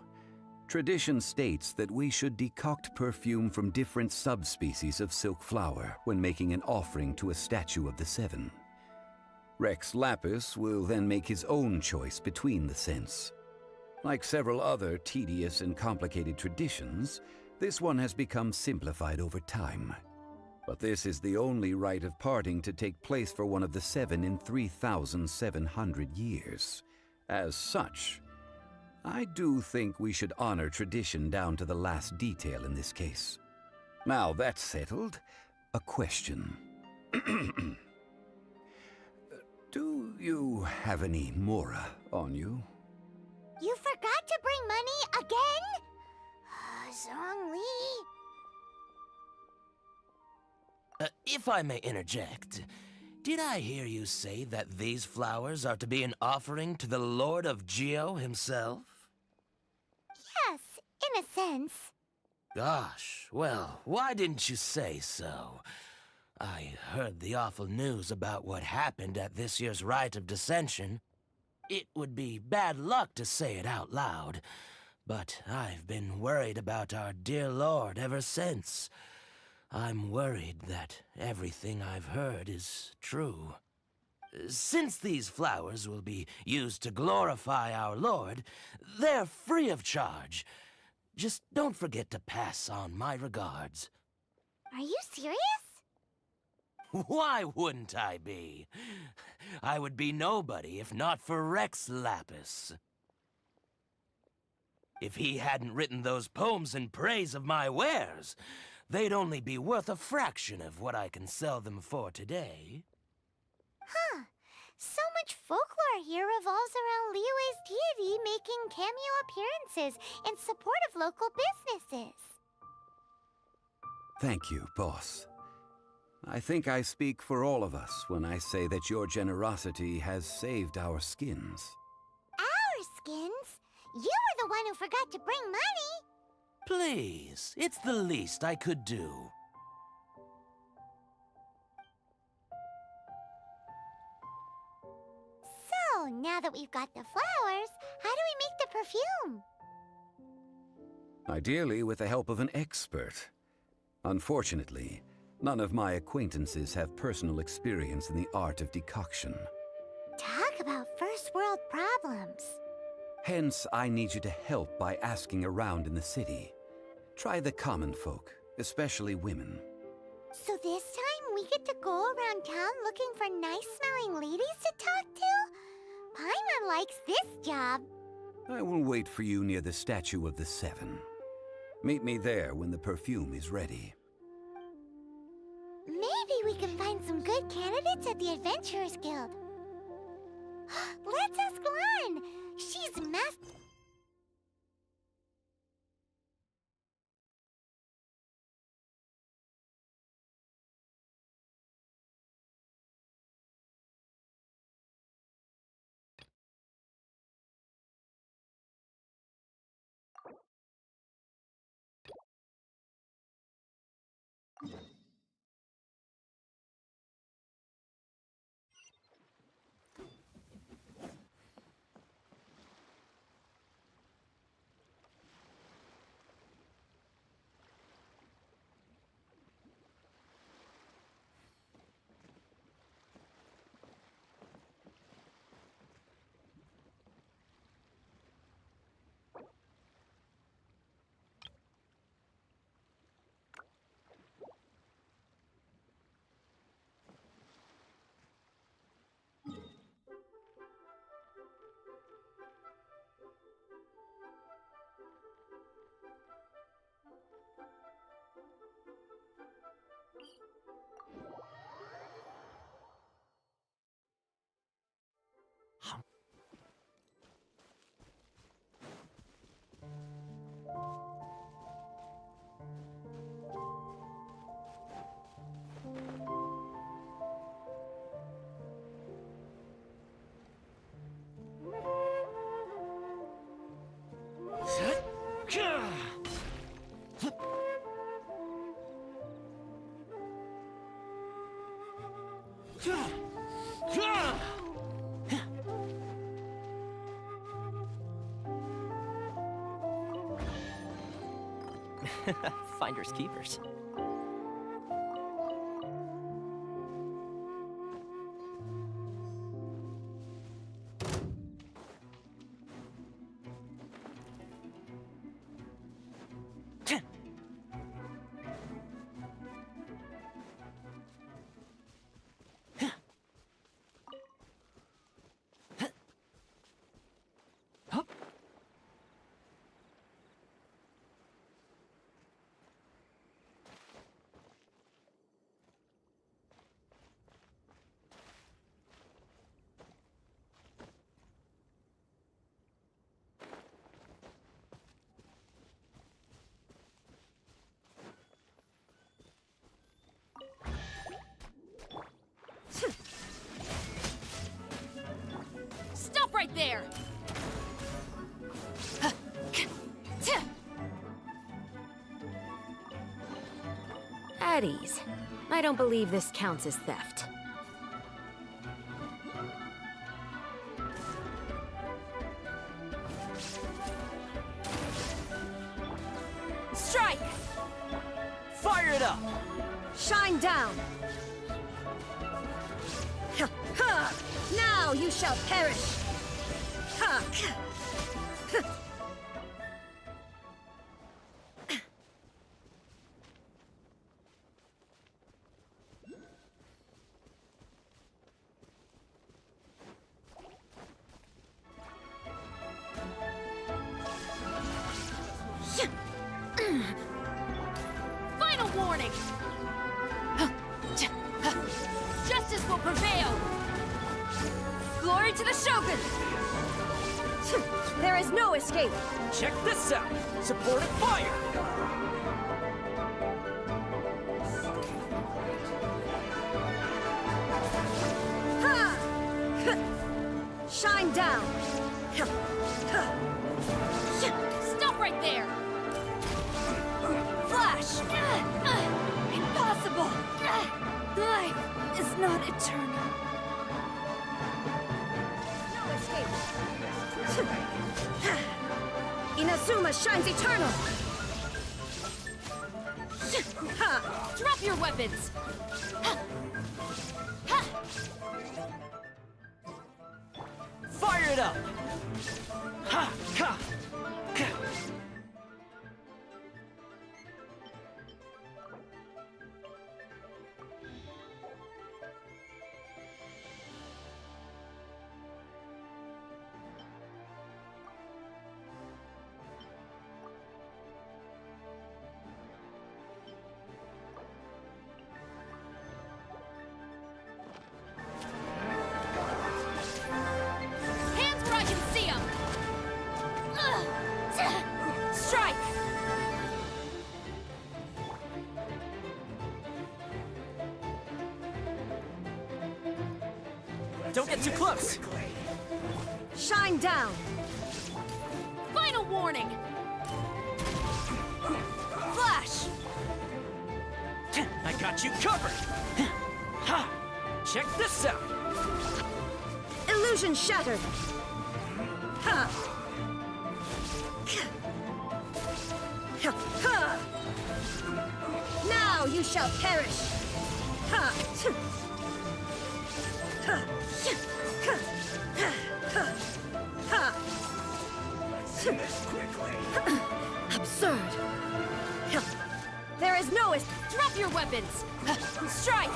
Speaker 9: Tradition states that we should decoct perfume from different subspecies of silk flower when making an offering to a statue of the Seven. Rex Lapis will then make his own choice between the scents. Like several other tedious and complicated traditions, this one has become simplified over time. But this is the only rite of parting to take place for one of the Seven in 3,700 years. As such, I do think we should honor tradition down to the last detail in this case. Now that's settled, a question. Do you have any Mora on you?
Speaker 6: You forgot to bring money again? Zhongli.
Speaker 12: If I may interject, did I hear you say that these flowers are to be an offering to the Lord of Geo himself?
Speaker 6: Yes, in a sense.
Speaker 12: Gosh, well, why didn't you say so? I heard the awful news about what happened at this year's Rite of Dissension. It would be bad luck to say it out loud, but I've been worried about our dear Lord ever since. I'm worried that everything I've heard is true. Since these flowers will be used to glorify our Lord, they're free of charge. Just don't forget to pass on my regards.
Speaker 6: Are you serious?
Speaker 12: Why wouldn't I be? I would be nobody if not for Rex Lapis. If he hadn't written those poems in praise of my wares, they'd only be worth a fraction of what I can sell them for today.
Speaker 6: Huh. So much folklore here revolves around Liyue's deity making cameo appearances in support of local businesses.
Speaker 9: Thank you, boss. I think I speak for all of us when I say that your generosity has saved our skins.
Speaker 6: Our skins? You were the one who forgot to bring money.
Speaker 12: Please, it's the least I could do.
Speaker 6: So, now that we've got the flowers, how do we make the perfume?
Speaker 9: Ideally with the help of an expert. Unfortunately, none of my acquaintances have personal experience in the art of decoction.
Speaker 6: Talk about first world problems.
Speaker 9: Hence, I need you to help by asking around in the city. Try the common folk, especially women.
Speaker 6: So this time we get to go around town looking for nice-smelling ladies to talk to? Paimon likes this job.
Speaker 9: I will wait for you near the statue of the Seven. Meet me there when the perfume is ready.
Speaker 6: Maybe we can find some good candidates at the Adventurers Guild. Let's ask Lan. She's master.
Speaker 5: Finders keepers.
Speaker 2: Stop right there!
Speaker 1: At ease. I don't believe this counts as theft.
Speaker 2: Strike!
Speaker 5: Fire it up!
Speaker 1: Shine down! Now you shall perish!
Speaker 2: Final warning! Justice will prevail! Glory to the Shogun!
Speaker 1: There is no escape!
Speaker 5: Check this out! Supportive fire!
Speaker 1: Shine down!
Speaker 2: Stop right there! Flash! Impossible! Life is not eternal.
Speaker 1: No escape! Inazuma shines eternal!
Speaker 2: Drop your weapons!
Speaker 5: Fire it up! Ha! Ha! Don't get too close!
Speaker 1: Shine down!
Speaker 2: Final warning!
Speaker 5: Flash! I got you covered! Ha! Check this out!
Speaker 1: Illusion shattered! Ha! Ha! Now you shall perish! Ha! Ha! Ha! Absurd! There is no...
Speaker 2: Drop your weapons! Strike!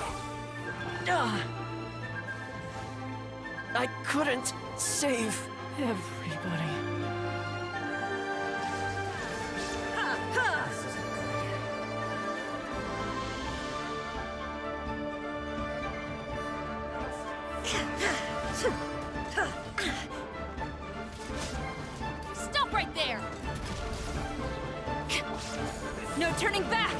Speaker 5: I couldn't save everybody.
Speaker 1: Ha! Ha!
Speaker 2: Stop right there! No turning back!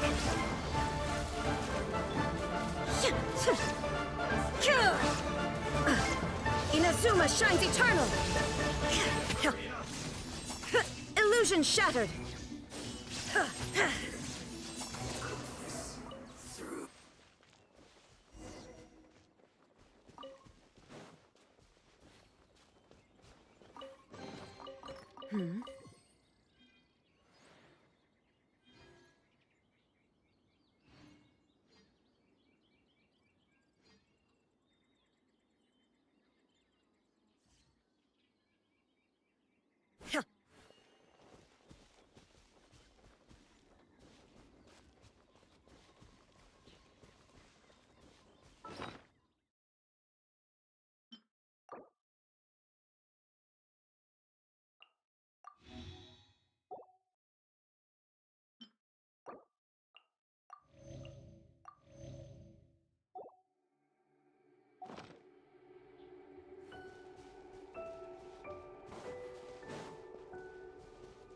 Speaker 1: Inazuma shines eternal! Illusion shattered!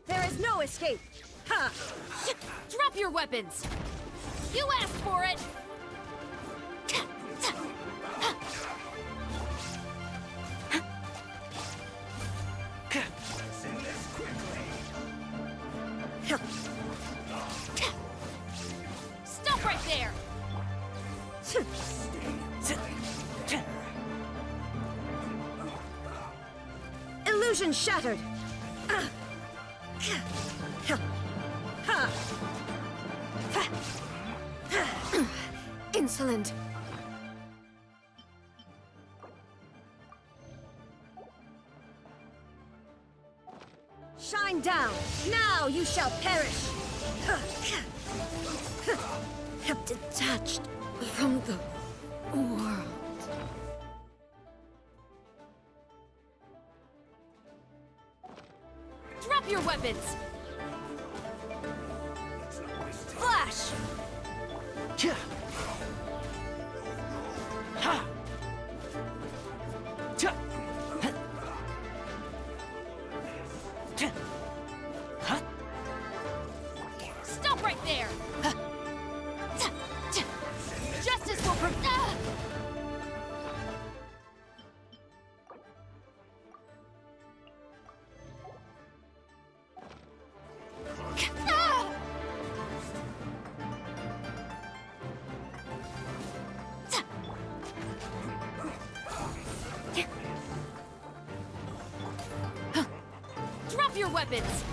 Speaker 1: There is no escape! Ha!
Speaker 2: Drop your weapons! You asked for it! Stop right there!
Speaker 1: Illusion shattered! Insolent! Shine down! Now you shall perish! Detached from the world.
Speaker 2: Drop your weapons! Flash!
Speaker 5: Ha!
Speaker 2: Stop right there! Justice will Drop your weapons!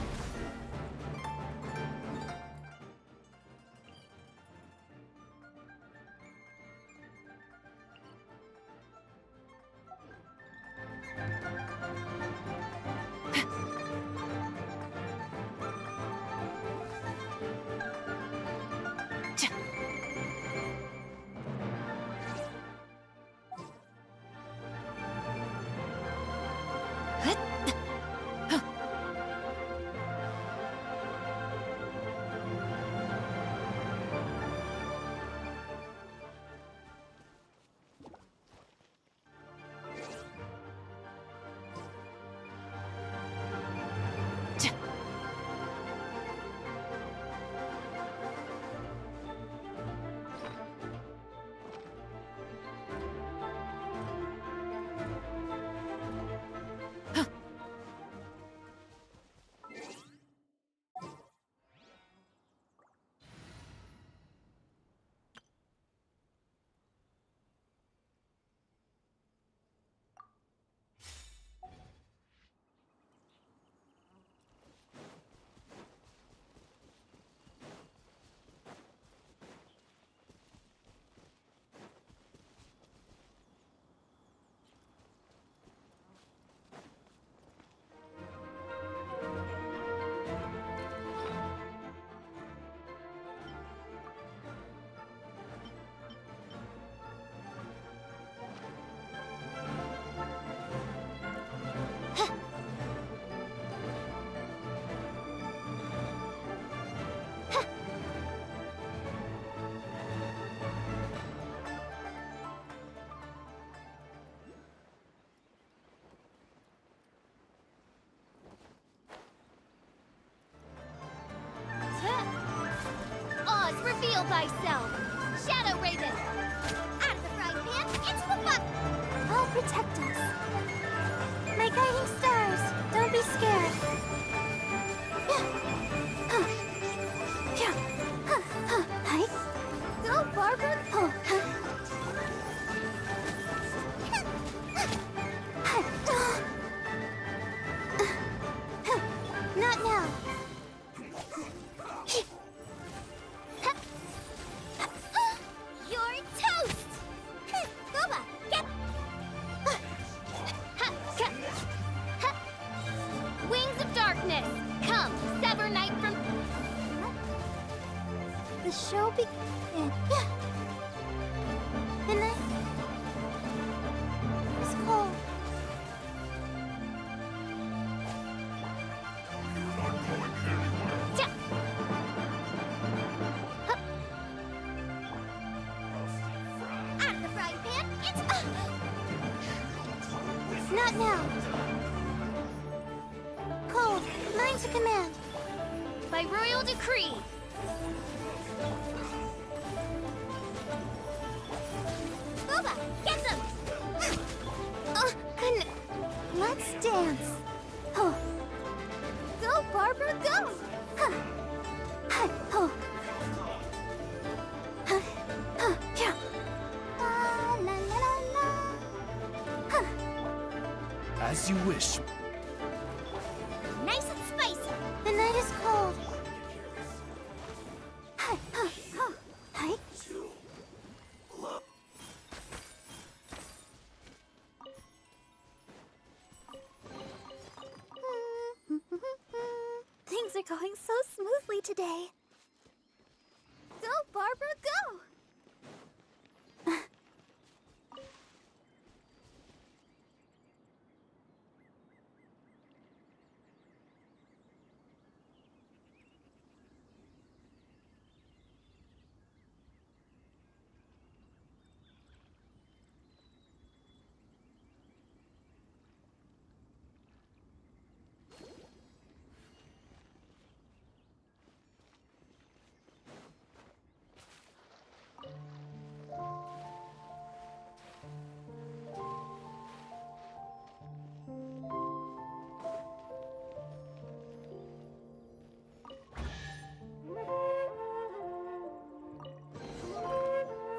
Speaker 2: Reveal thyself! Shadow Raven! Out of the frying pan, into the fire!
Speaker 6: I'll protect us. My guiding stars, don't be scared. Hi.
Speaker 2: Go, Barbara!
Speaker 6: Not now.
Speaker 2: You're toast! Boba, get... Wings of darkness, come, sever night from...
Speaker 6: The show began. The night is cold.
Speaker 2: Ja. Hup. Out of the frying pan, it's...
Speaker 6: Not now. Cold, mine to command.
Speaker 2: By royal decree. Boba, get them!
Speaker 6: Goodness. Let's dance. Oh.
Speaker 2: Go, Barbara, go!
Speaker 6: Hi. Oh. Yeah. La la la la.
Speaker 3: As you wish.
Speaker 2: Nice and spicy.
Speaker 6: The night is cold. Hi. Hi.
Speaker 2: Things are going so smoothly today. Go, Barbara, go!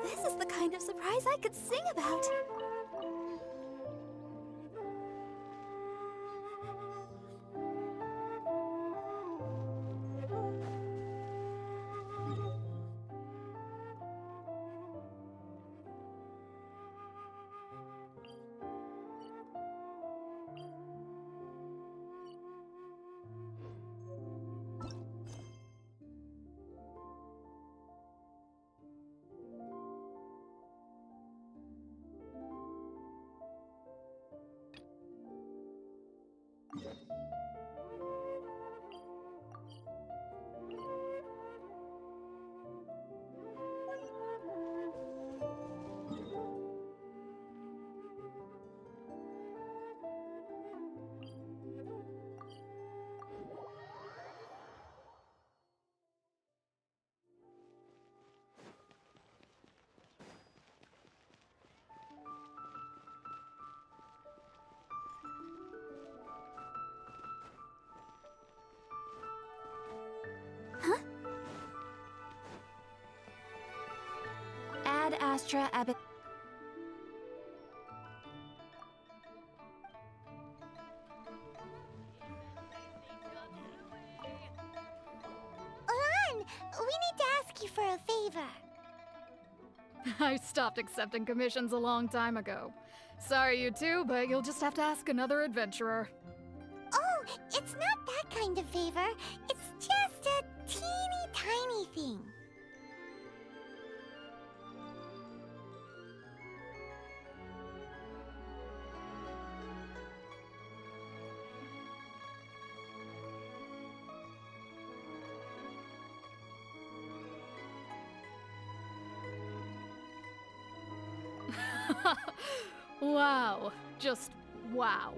Speaker 2: This is the kind of surprise I could sing about. Ad Astra Abbot.
Speaker 6: Ulan, we need to ask you for a favor.
Speaker 13: I stopped accepting commissions a long time ago. Sorry, you two, but you'll just have to ask another adventurer.
Speaker 6: Oh, it's not that kind of favor. It's just a teeny tiny thing.
Speaker 13: Wow. Just wow.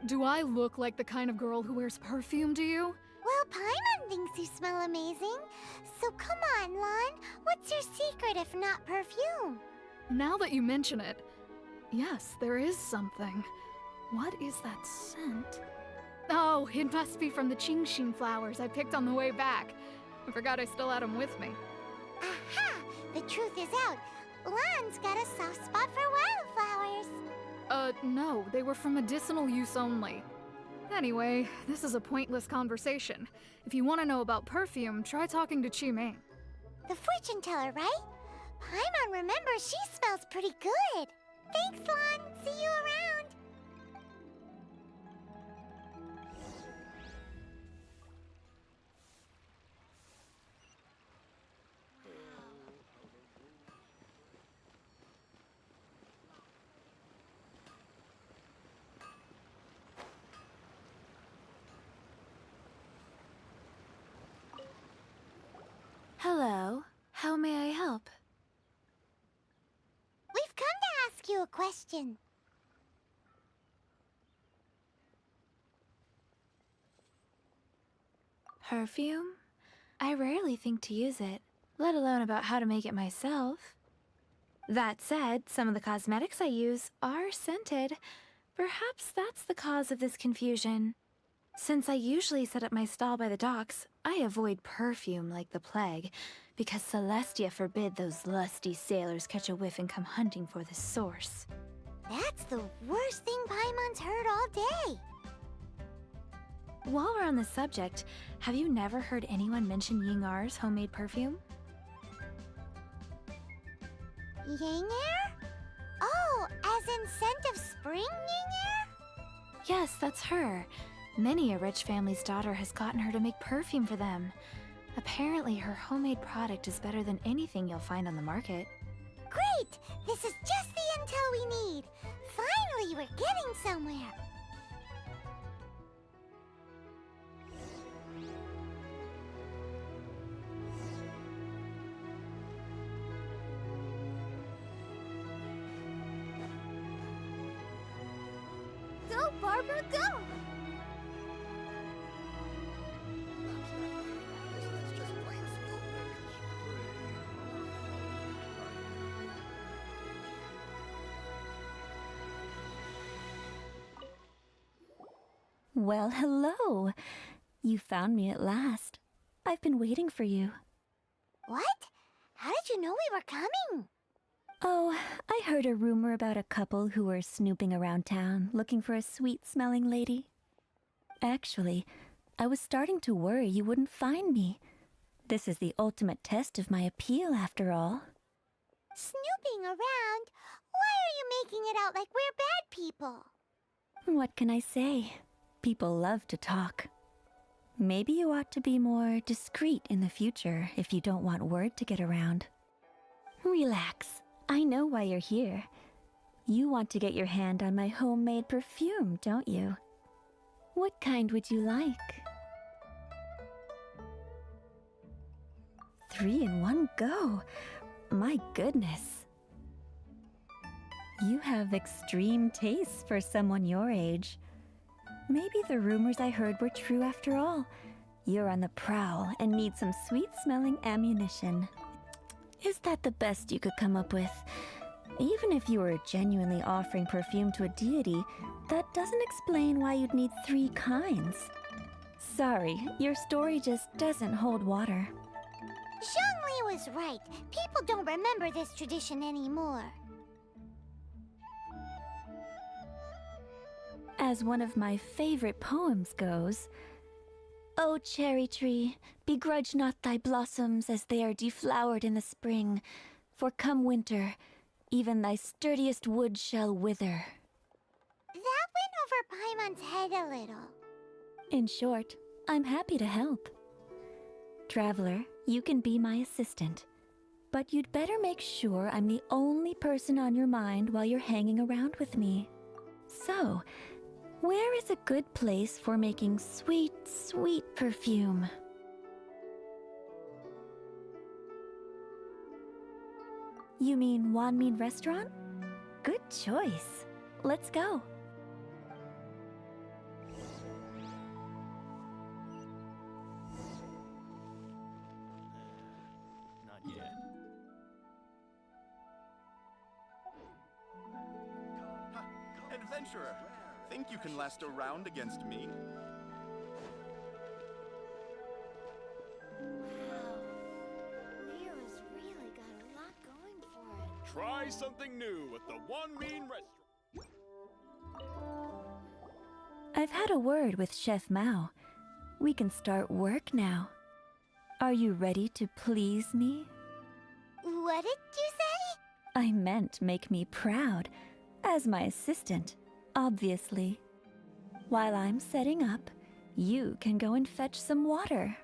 Speaker 13: Do I look like the kind of girl who wears perfume to you?
Speaker 6: Well, Paimon thinks you smell amazing. So come on, Lon. What's your secret if not perfume?
Speaker 13: Now that you mention it, yes, there is something. What is that scent? Oh, it must be from the Qingxin flowers I picked on the way back. I forgot I still had them with me.
Speaker 6: Aha! The truth is out. Lon's got a soft spot for wildflowers.
Speaker 13: No, they were for medicinal use only. Anyway, this is a pointless conversation. If you want to know about perfume, try talking to Qiming.
Speaker 6: The fortune teller, right? Paimon remembers she smells pretty good. Thanks, Lon. See you around.
Speaker 1: Hello. How may I help?
Speaker 6: We've come to ask you a question.
Speaker 1: Perfume? I rarely think to use it, let alone about how to make it myself. That said, some of the cosmetics I use are scented. Perhaps that's the cause of this confusion. Since I usually set up my stall by the docks, I avoid perfume like the plague, because Celestia forbid those lusty sailors catch a whiff and come hunting for the source.
Speaker 6: That's the worst thing Paimon's heard all day.
Speaker 1: While we're on the subject, have you never heard anyone mention Yingar's homemade perfume?
Speaker 6: Yingar? Oh, as in scent of spring, Yingar?
Speaker 1: Yes, that's her. Many a rich family's daughter has gotten her to make perfume for them. Apparently, her homemade product is better than anything you'll find on the market.
Speaker 6: Great! This is just the intel we need. Finally, we're getting somewhere. Go, Barbara, go!
Speaker 14: Well, hello. You found me at last. I've been waiting for you.
Speaker 6: What? How did you know we were coming?
Speaker 14: Oh, I heard a rumor about a couple who were snooping around town looking for a sweet-smelling lady. Actually, I was starting to worry you wouldn't find me. This is the ultimate test of my appeal, after all.
Speaker 6: Snooping around? Why are you making it out like we're bad people?
Speaker 14: What can I say? People love to talk. Maybe you ought to be more discreet in the future if you don't want word to get around. Relax. I know why you're here. You want to get your hand on my homemade perfume, don't you? What kind would you like? 3 in one go. My goodness. You have extreme tastes for someone your age. Maybe the rumors I heard were true after all. You're on the prowl and need some sweet-smelling ammunition. Is that the best you could come up with? Even if you were genuinely offering perfume to a deity, that doesn't explain why you'd need 3 kinds. Sorry, your story just doesn't hold water.
Speaker 6: Zhongli was right. People don't remember this tradition anymore.
Speaker 14: As one of my favorite poems goes, "O cherry tree, begrudge not thy blossoms as they are deflowered in the spring, for come winter, even thy sturdiest wood shall wither."
Speaker 6: That went over Paimon's head a little.
Speaker 14: In short, I'm happy to help. Traveler, you can be my assistant, but you'd better make sure I'm the only person on your mind while you're hanging around with me. So, where is a good place for making sweet, sweet perfume? You mean Wanmin Restaurant? Good choice. Let's go.
Speaker 15: adventurer. Think you can last a round against me?
Speaker 2: Leo's really got a lot going for it.
Speaker 16: Try something new at the One Mean Restaurant.
Speaker 14: I've had a word with Chef Mao. We can start work now. Are you ready to please me?
Speaker 6: What did you say?
Speaker 14: I meant make me proud. As my assistant, obviously. While I'm setting up, you can go and fetch some water.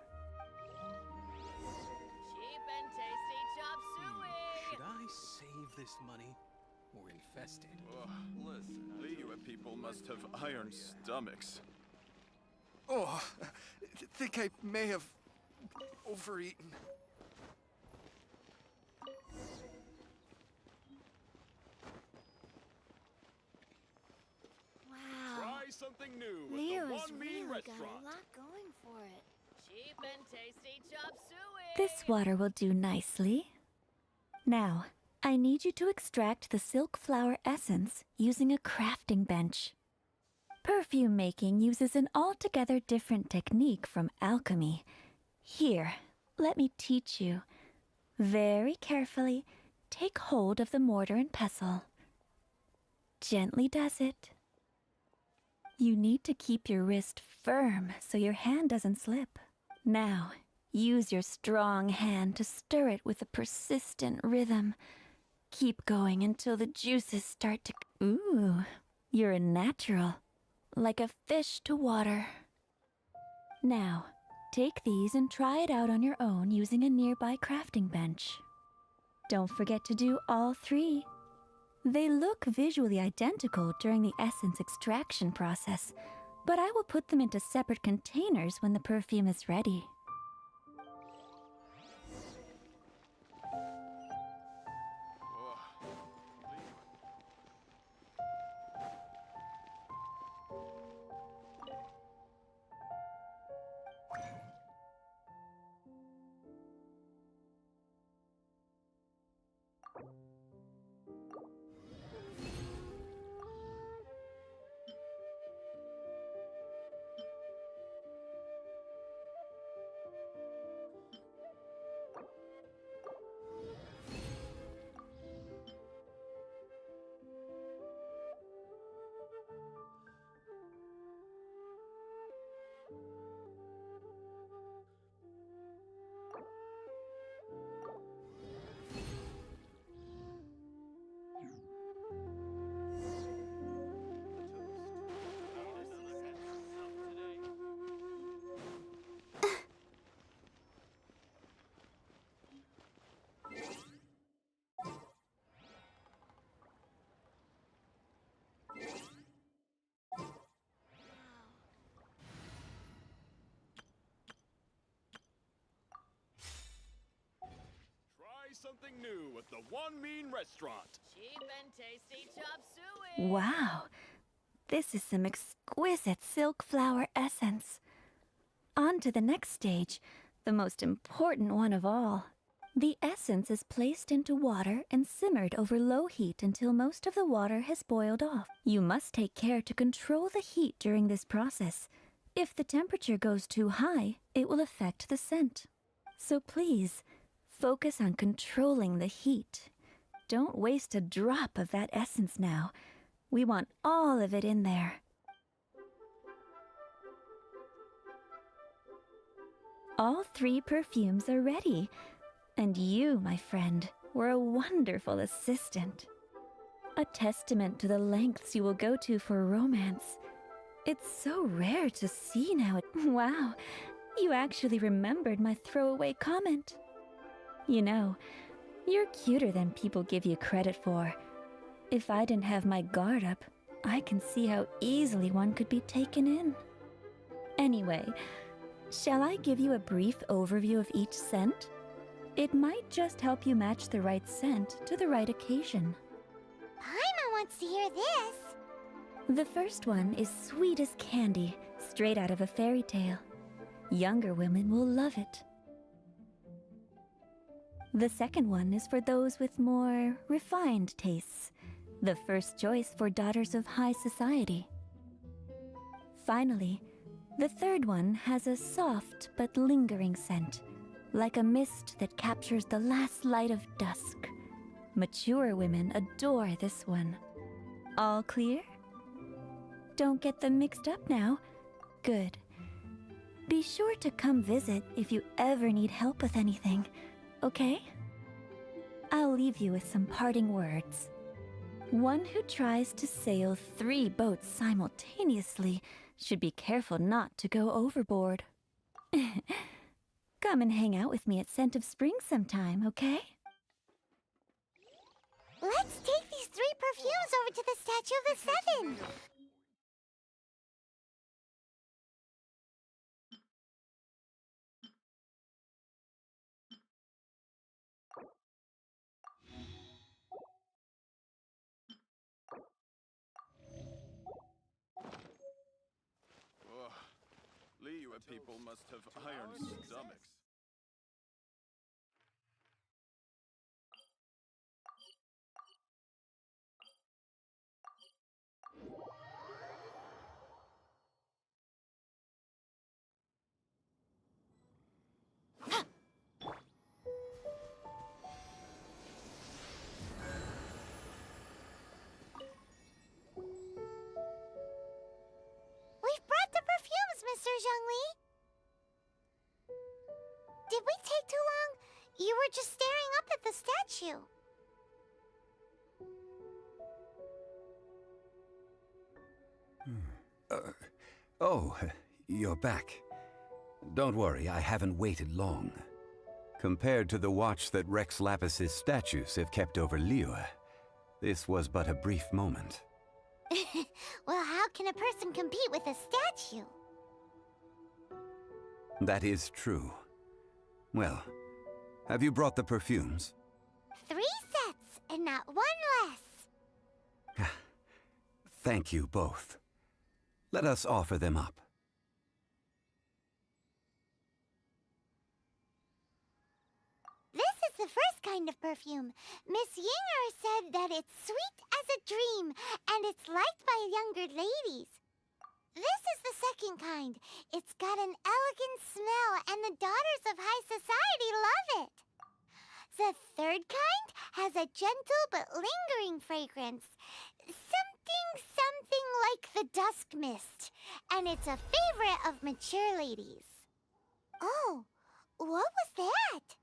Speaker 17: Cheap and tasty chop suey!
Speaker 18: Should I save this money or invest it?
Speaker 15: Listen, Liyue people must have iron stomachs.
Speaker 18: Oh, I think I may have overeaten.
Speaker 2: Wow.
Speaker 16: Try something new at
Speaker 2: Leo's
Speaker 16: the One Mean
Speaker 2: really got
Speaker 16: Restaurant.
Speaker 2: a lot going for it.
Speaker 17: Cheap and tasty chop suey!
Speaker 14: This water will do nicely. Now, I need you to extract the silk flower essence using a crafting bench. Perfume making uses an altogether different technique from alchemy. Here, let me teach you. Very carefully, take hold of the mortar and pestle. Gently does it. You need to keep your wrist firm so your hand doesn't slip. Now, use your strong hand to stir it with a persistent rhythm. Keep going until the juices start to... Ooh, you're a natural. Like a fish to water. Now, take these and try it out on your own using a nearby crafting bench. Don't forget to do all three. They look visually identical during the essence extraction process, but I will put them into separate containers when the perfume is ready.
Speaker 16: Try something new at the One Mean Restaurant.
Speaker 17: Cheap and tasty chop suey!
Speaker 14: Wow, this is some exquisite silk flower essence. On to the next stage, the most important one of all. The essence is placed into water and simmered over low heat until most of the water has boiled off. You must take care to control the heat during this process. If the temperature goes too high, it will affect the scent. So please, focus on controlling the heat. Don't waste a drop of that essence now. We want all of it in there. All three perfumes are ready. And you, my friend, were a wonderful assistant. A testament to the lengths you will go to for romance. It's so rare to see now. Wow, you actually remembered my throwaway comment. You know, you're cuter than people give you credit for. If I didn't have my guard up, I can see how easily one could be taken in. Anyway, shall I give you a brief overview of each scent? It might just help you match the right scent to the right occasion.
Speaker 6: Paimon wants to hear this.
Speaker 14: The first one is sweet as candy, straight out of a fairy tale. Younger women will love it. The second one is for those with more refined tastes. the first choice for daughters of high society. Finally, the third one has a soft but lingering scent, like a mist that captures the last light of dusk. Mature women adore this one. All clear? Don't get them mixed up now. Good. Be sure to come visit if you ever need help with anything, okay? I'll leave you with some parting words. One who tries to sail 3 boats simultaneously should be careful not to go overboard. Come and hang out with me at Scent of Spring sometime, okay?
Speaker 6: Let's take these 3 perfumes over to the Statue of the Seven.
Speaker 15: Ugh. Liyue people must have iron stomachs.
Speaker 6: We've brought the perfumes, Mr. Zhongli. Did we take too long? You were just staring up at the statue.
Speaker 9: Oh, you're back. Don't worry, I haven't waited long. Compared to the watch that Rex Lapis's statues have kept over Liyue, this was but a brief moment.
Speaker 6: Well, how can a person compete with a statue?
Speaker 9: That is true. Well, have you brought the perfumes?
Speaker 6: 3 sets, and not 1 less.
Speaker 9: Thank you both. Let us offer them up.
Speaker 6: This is the first kind of perfume. Miss Yinger said that it's sweet as a dream, and it's liked by younger ladies. This is the second kind. It's got an elegant smell, and the daughters of high society love it. The third kind has a gentle but lingering fragrance. Something like the dusk mist, and it's a favorite of mature ladies. Oh, what was that?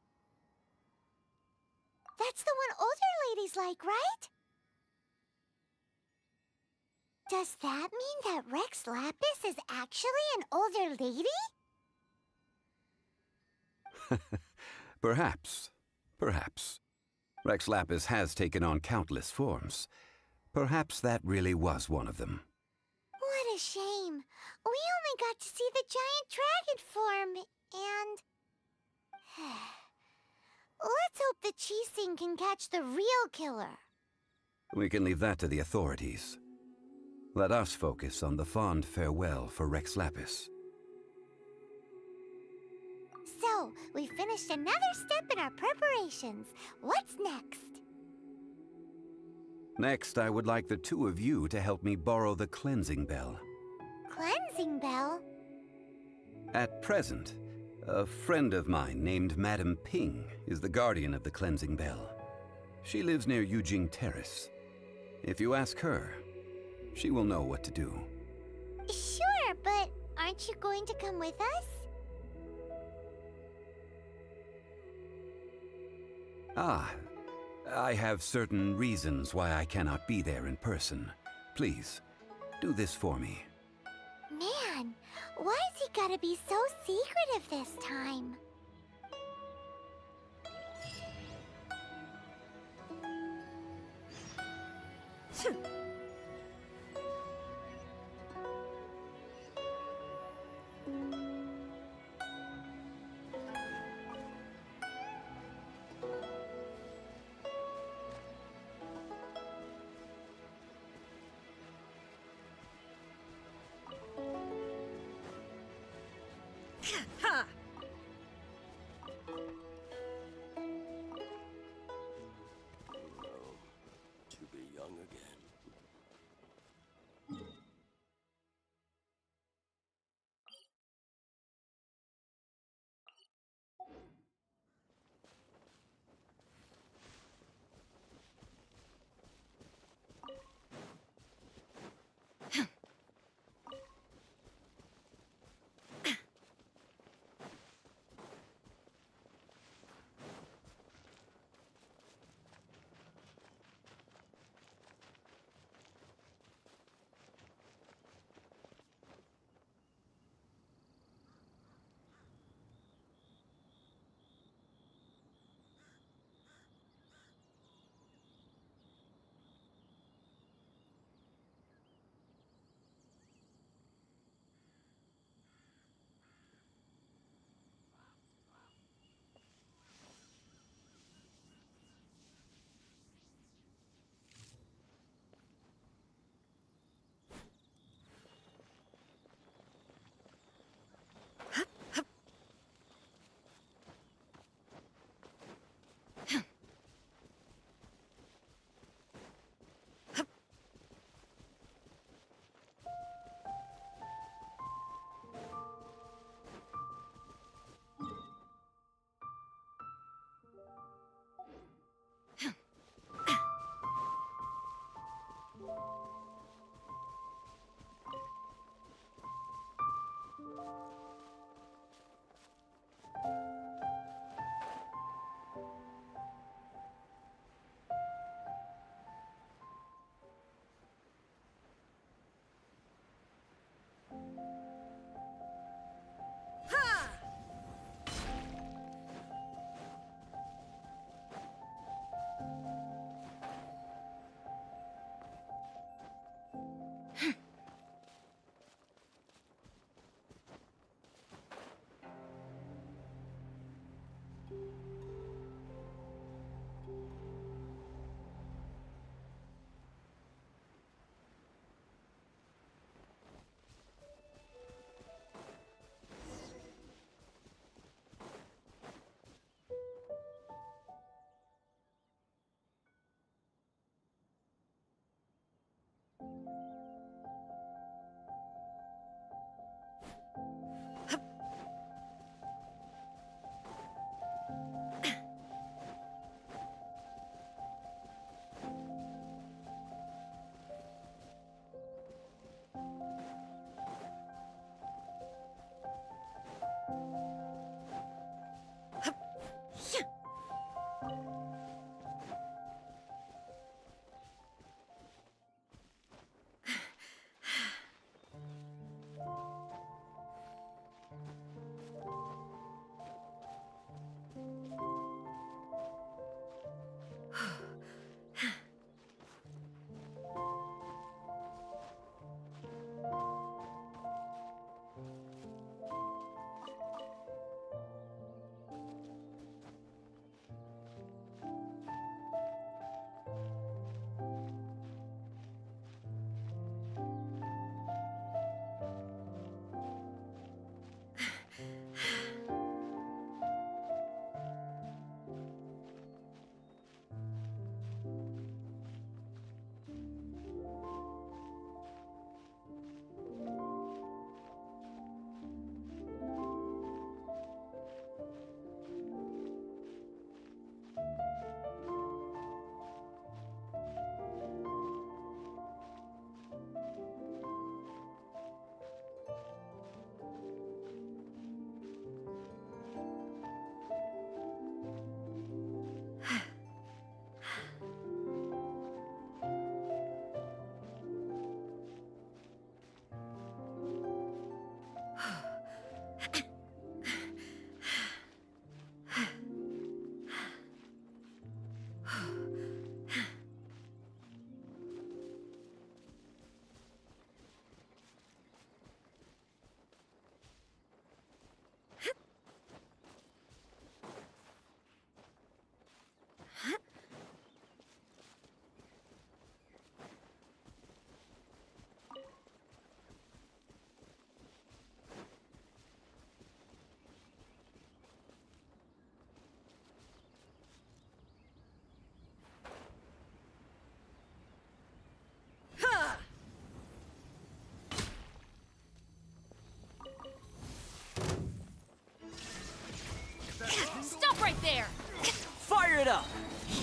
Speaker 6: That's the one older ladies like, right? Does that mean that Rex Lapis is actually an older lady?
Speaker 9: Perhaps. Perhaps. Rex Lapis has taken on countless forms. Perhaps that really was one of them.
Speaker 6: What a shame. We only got to see the giant dragon form, and... Let's hope the Qixing can catch the real killer.
Speaker 9: We can leave that to the authorities. Let us focus on the fond farewell for Rex Lapis.
Speaker 6: So, we finished another step in our preparations. What's next?
Speaker 9: Next, I would like the 2 of you to help me borrow the cleansing bell.
Speaker 6: Cleansing bell?
Speaker 9: At present, a friend of mine named Madame Ping is the guardian of the cleansing bell. She lives near Yujing Terrace. If you ask her, she will know what to do.
Speaker 6: Sure, but aren't you going to come with us?
Speaker 9: Ah, I have certain reasons why I cannot be there in person. Please, do this for me.
Speaker 6: Man, why's he gotta be so secretive this time?
Speaker 11: To be young again.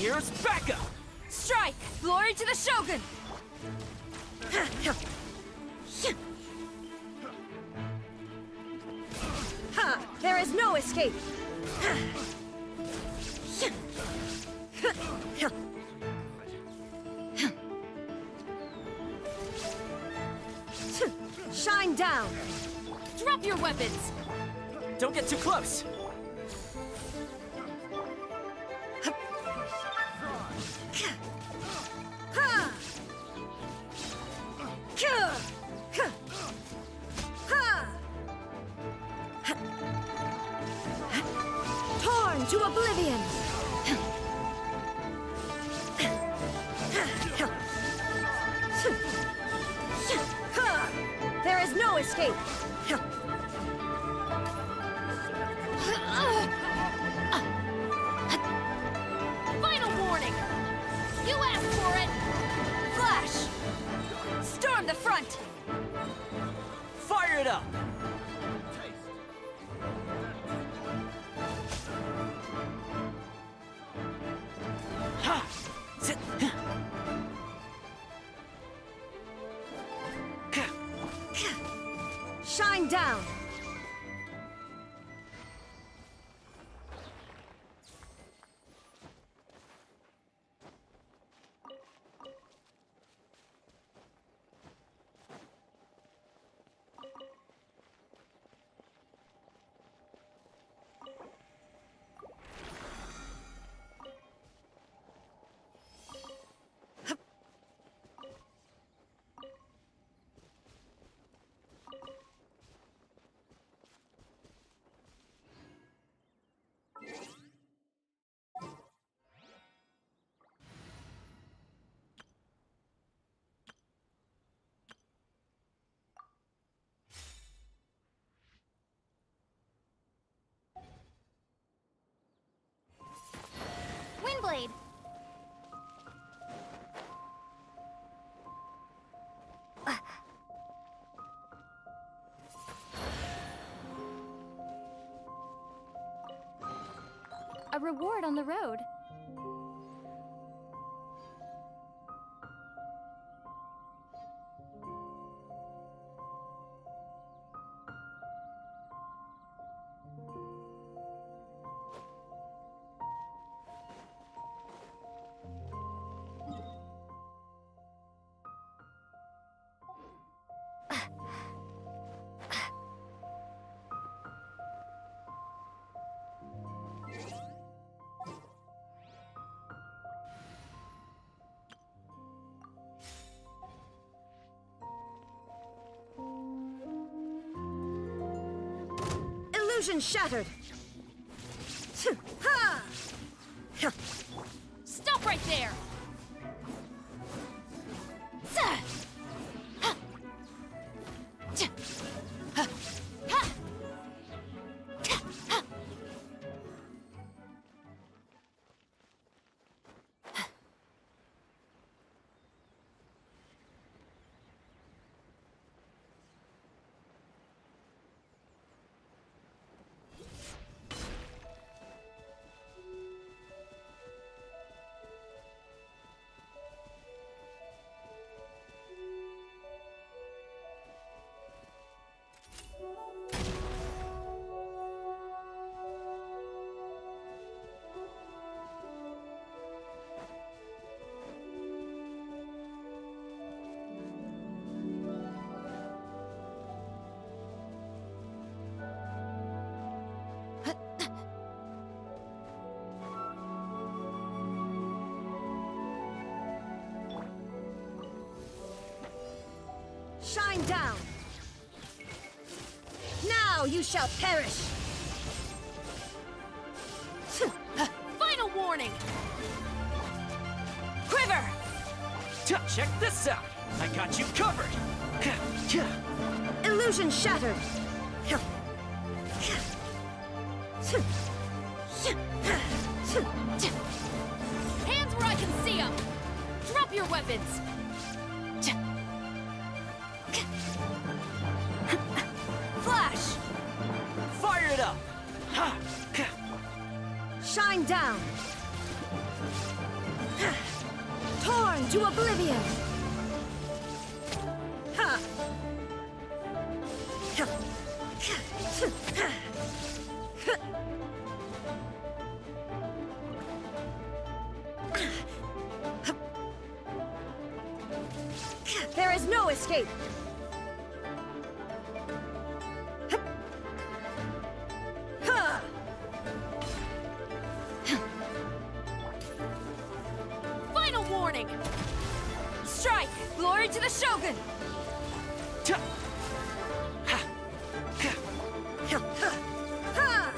Speaker 19: Here's backup!
Speaker 20: Strike! Glory to the Shogun! Ha! There is no escape! Shine down! Drop your weapons!
Speaker 19: Don't get too close!
Speaker 20: Torn to oblivion! There is no escape! Final warning! You asked for it! Flash! Storm the front!
Speaker 19: Fire it up! Ha! Sit.
Speaker 20: Shine down!
Speaker 2: Windblade! A reward on the road.
Speaker 20: Illusion shattered! Ha!
Speaker 17: Stop right there!
Speaker 20: Shine down! Now you shall perish!
Speaker 17: Final warning!
Speaker 20: Quiver!
Speaker 19: Check this out! I got you covered!
Speaker 20: Illusion shattered!
Speaker 17: Hands where I can see them! Drop your weapons!
Speaker 20: Flash!
Speaker 19: Fire it up!
Speaker 20: Shine down!
Speaker 17: Burn to oblivion! Ha! There is no escape! Final warning! Strike! Glory to the Shogun!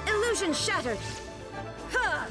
Speaker 17: Illusion shattered! Ha!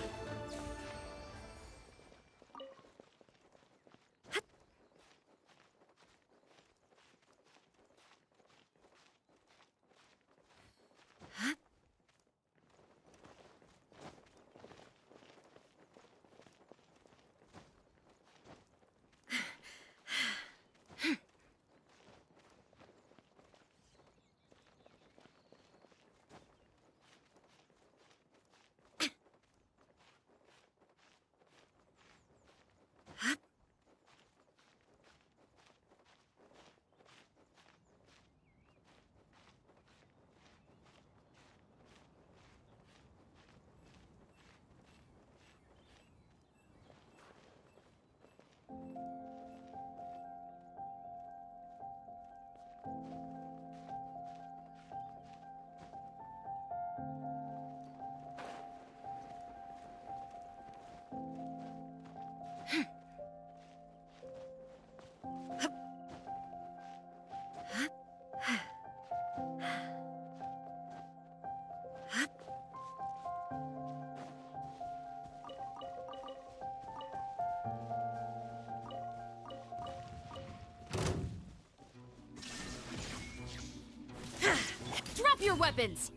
Speaker 17: Drop your weapons!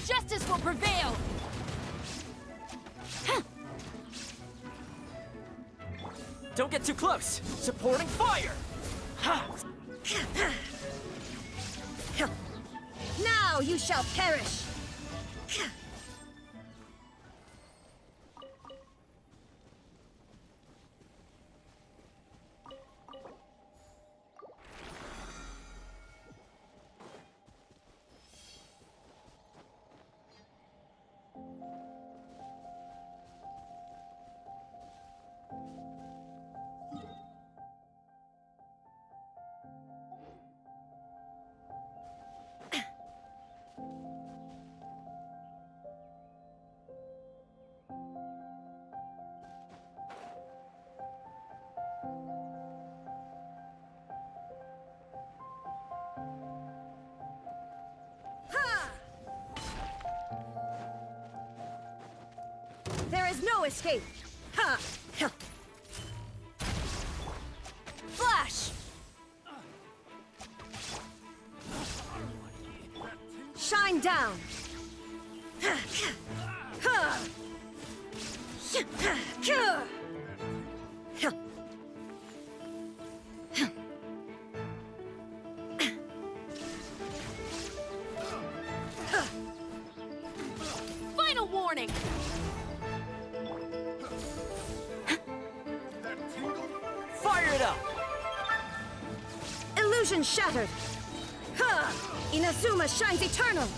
Speaker 17: Justice will prevail!
Speaker 19: Don't get too close! Supporting fire!
Speaker 17: Now you shall perish! There is no escape! Ha! Flash! Shine down! Final warning!
Speaker 19: Fire it up!
Speaker 17: Illusion shattered! Ha! Inazuma shines eternal!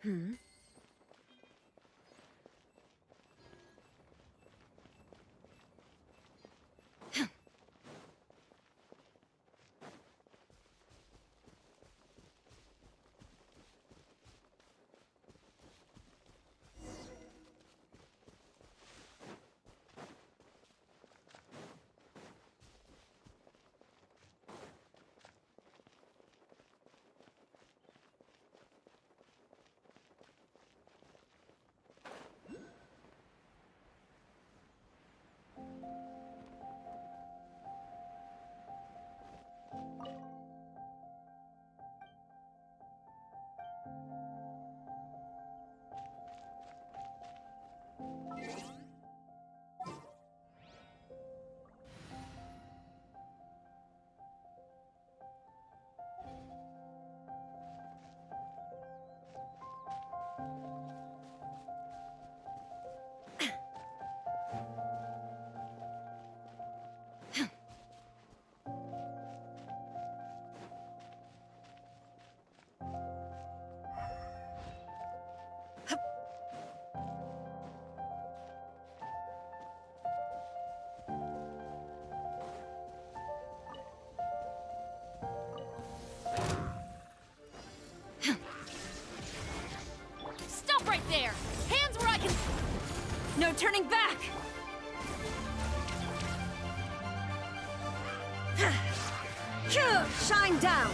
Speaker 17: Hmm?
Speaker 20: Shine down!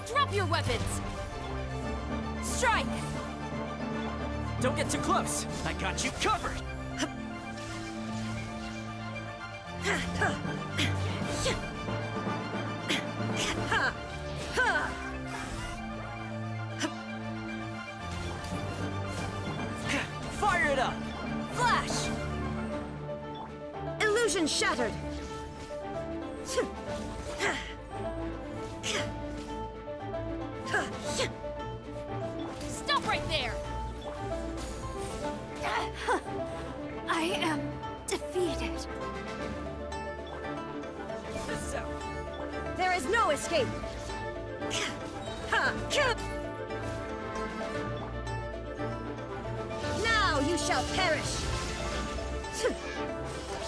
Speaker 20: Drop your weapons! Strike!
Speaker 19: Don't get too close. I got you covered. Fire it up!
Speaker 20: Flash! Illusion shattered! Stop right there!
Speaker 1: I am defeated.
Speaker 19: This out.
Speaker 20: There is no escape! Now you shall perish!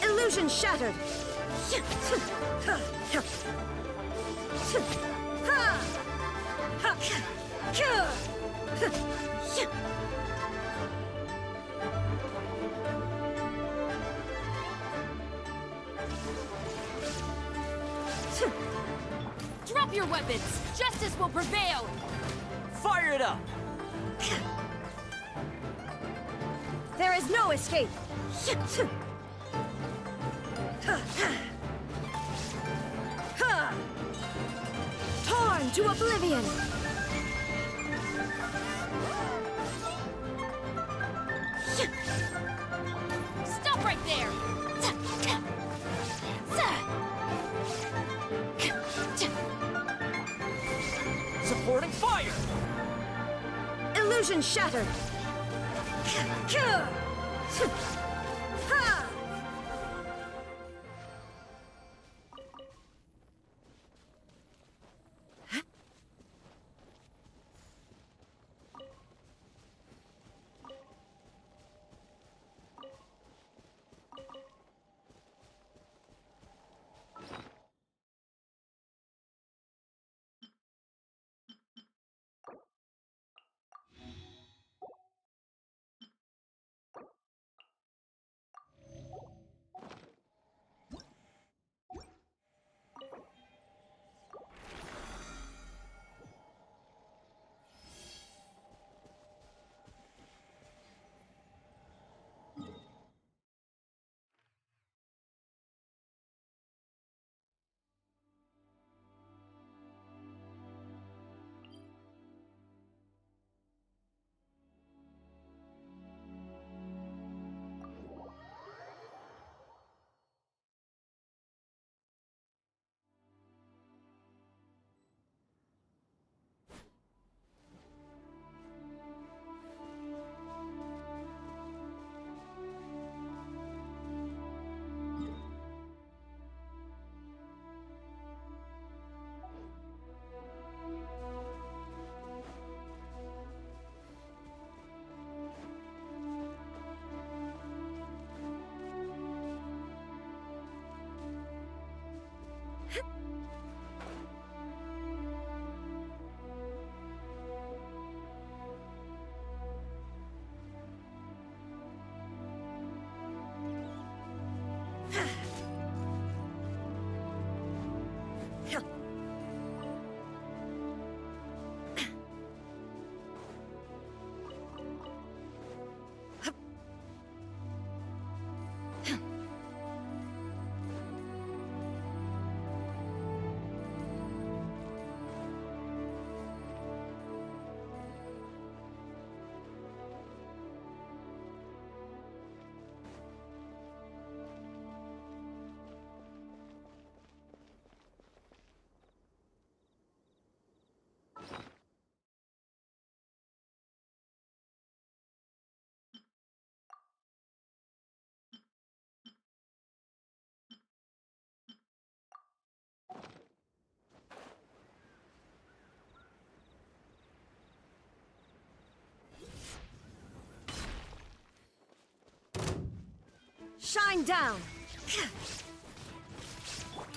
Speaker 20: Illusion shattered!
Speaker 17: Drop your weapons! Justice will prevail!
Speaker 19: Fire it up!
Speaker 20: There is no escape! Torn to oblivion!
Speaker 17: Stop right there!
Speaker 19: Supporting fire!
Speaker 20: Illusion shattered! Shine down!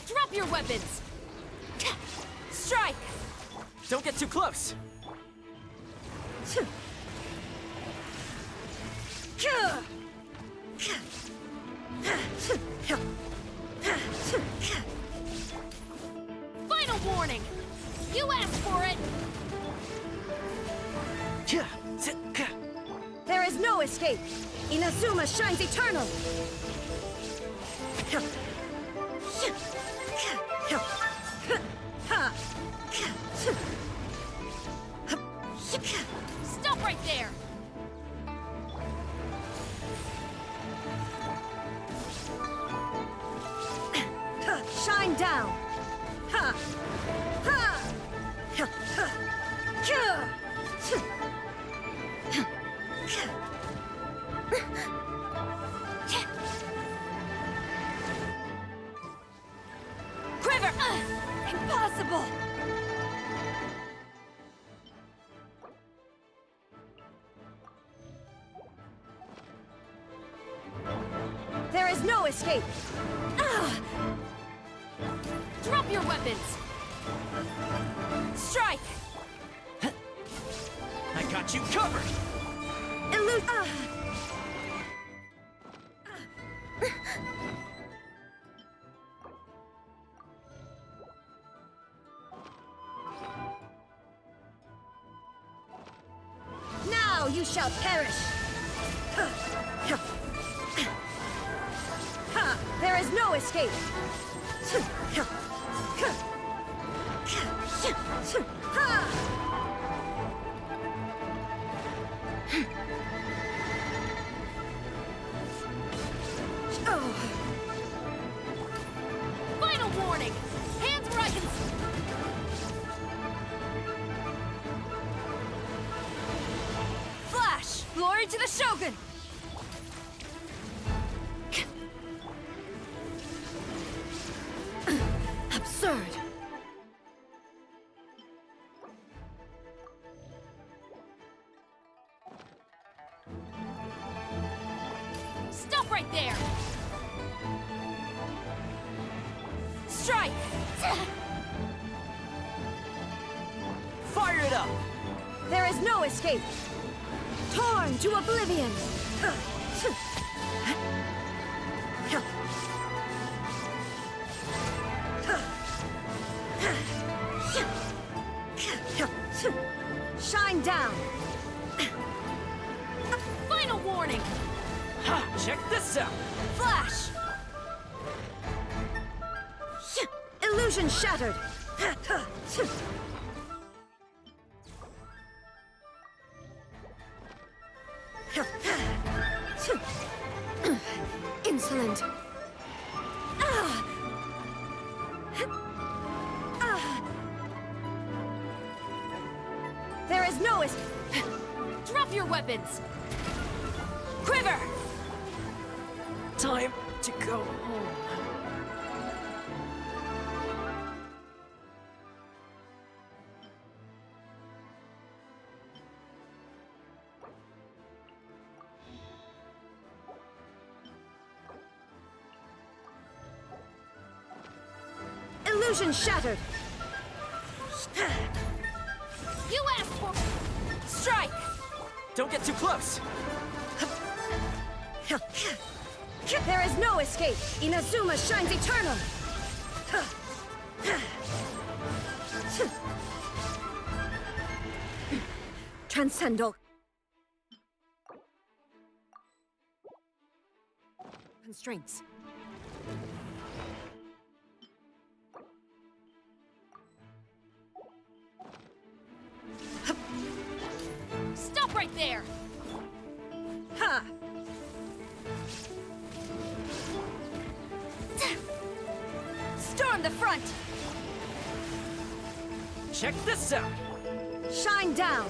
Speaker 17: Drop your weapons! Strike!
Speaker 19: Don't get too close!
Speaker 20: is no escape! Inazuma shines eternal!
Speaker 17: Stop right there!
Speaker 20: Shine down! Ha! Ha! Ha! Ha!
Speaker 17: Quiver!
Speaker 20: Impossible! There is no escape!
Speaker 17: Drop your weapons! Strike!
Speaker 19: I got you covered!
Speaker 20: Now you shall perish! There is no escape!
Speaker 17: Final warning! Hands where I can... Flash! Glory to the Shogun! Absurd! Stop right there! Strike!
Speaker 19: Fire it up!
Speaker 20: There is no escape! Torn to oblivion! Shine down!
Speaker 17: Final warning!
Speaker 19: Ha! Check this out!
Speaker 17: Flash!
Speaker 20: Illusion shattered! Insolent! There is no
Speaker 17: Drop your weapons! Quiver!
Speaker 19: Time to go home.
Speaker 20: Illusion shattered!
Speaker 17: You asked for... Strike!
Speaker 19: Don't get too close!
Speaker 20: There is no escape! Inazuma shines eternal! Transcendental constraints.
Speaker 17: Stop right there!
Speaker 20: Ha! Storm the front!
Speaker 19: Check this out!
Speaker 20: Shine down!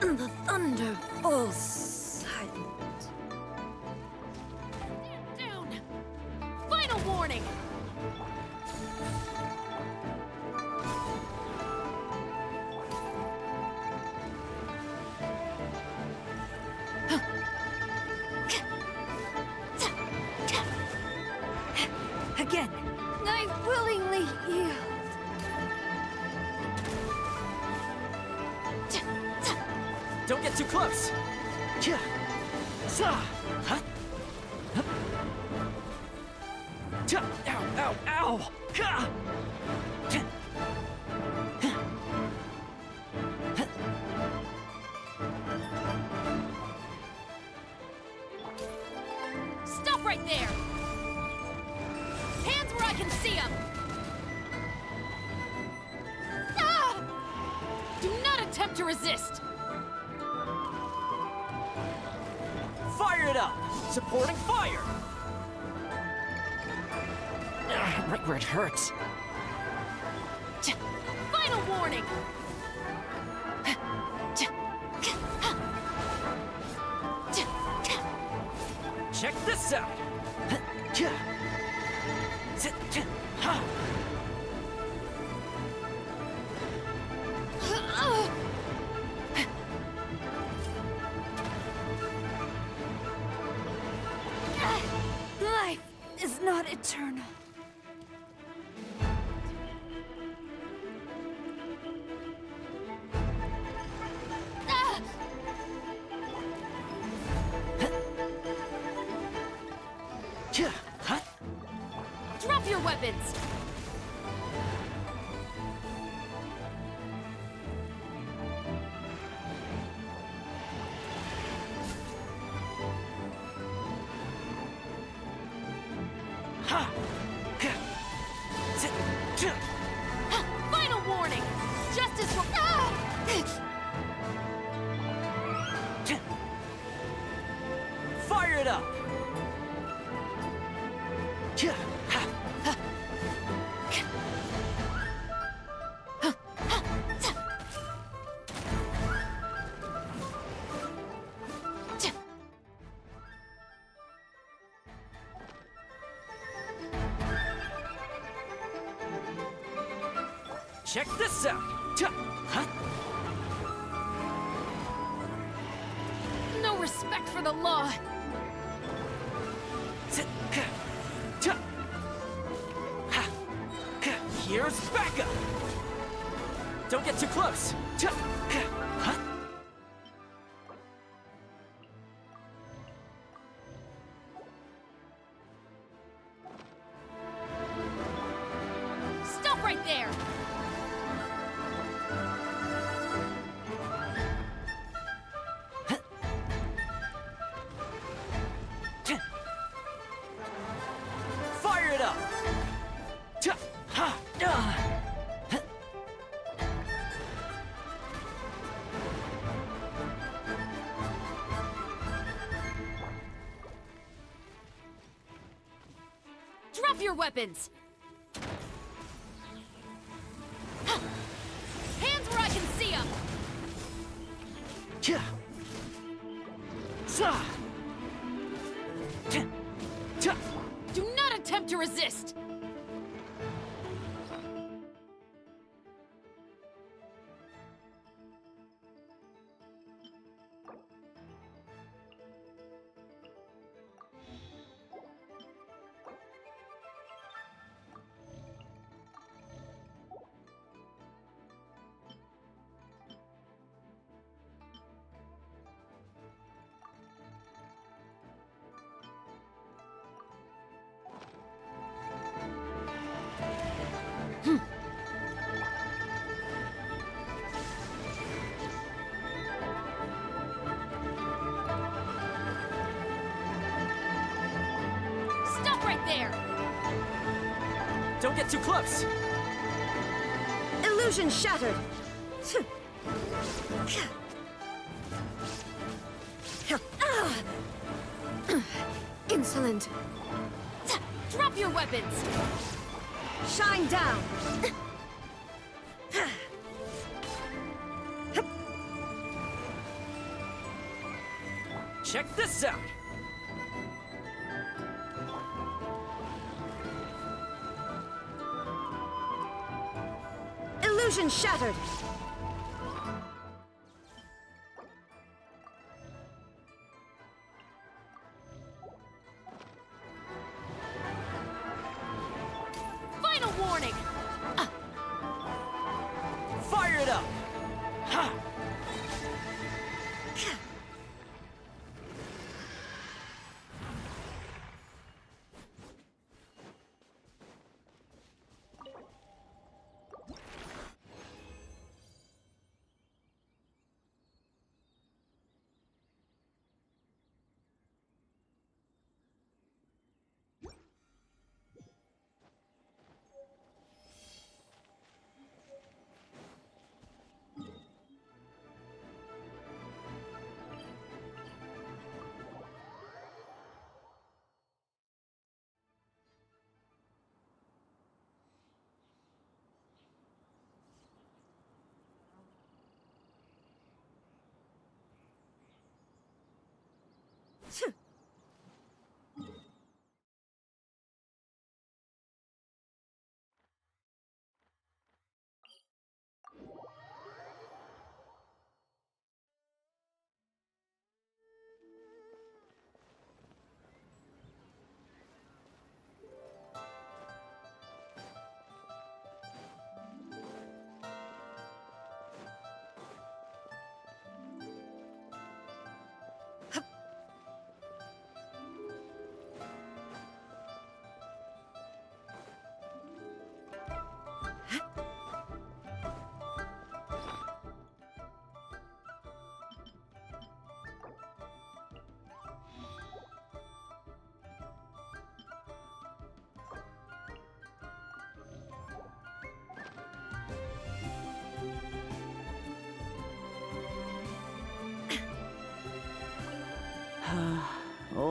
Speaker 20: The thunder falls silent.
Speaker 17: Down! Final warning!
Speaker 20: Again! I willingly yield.
Speaker 19: Don't get too close! Ow, ow, ow!
Speaker 17: right there! Hands where I can see them! Ah! Do not attempt to resist!
Speaker 19: Fire it up! Supporting fire! Right where it hurts.
Speaker 17: Final warning!
Speaker 19: Check this out!
Speaker 1: Life is not eternal.
Speaker 17: Drop your weapons! Final warning! Justice will...
Speaker 19: Fire it up! Check this out!
Speaker 17: No respect for the law!
Speaker 19: Here's backup! Don't get too close!
Speaker 17: Stop right there!
Speaker 19: Fire it up!
Speaker 17: Drop your weapons! Hands where I can see them! Do not attempt to resist! Stop right there!
Speaker 19: Don't get too close!
Speaker 20: Illusion shattered! Insolent!
Speaker 17: Drop your weapons!
Speaker 20: Shine down!
Speaker 19: Check this out!
Speaker 20: Illusion shattered!
Speaker 17: Final warning!
Speaker 19: Fire it up!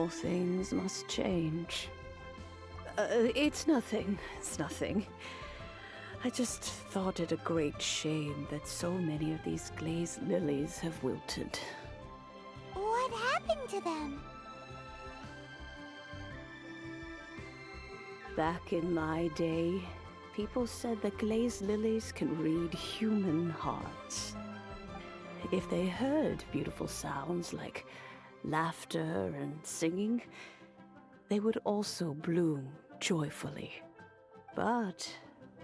Speaker 21: All things must change. It's nothing. It's nothing. I just thought it a great shame that so many of these glazed lilies have wilted.
Speaker 6: What happened to them?
Speaker 21: Back in my day, people said that glazed lilies can read human hearts. If they heard beautiful sounds like laughter and singing, they would also bloom joyfully. But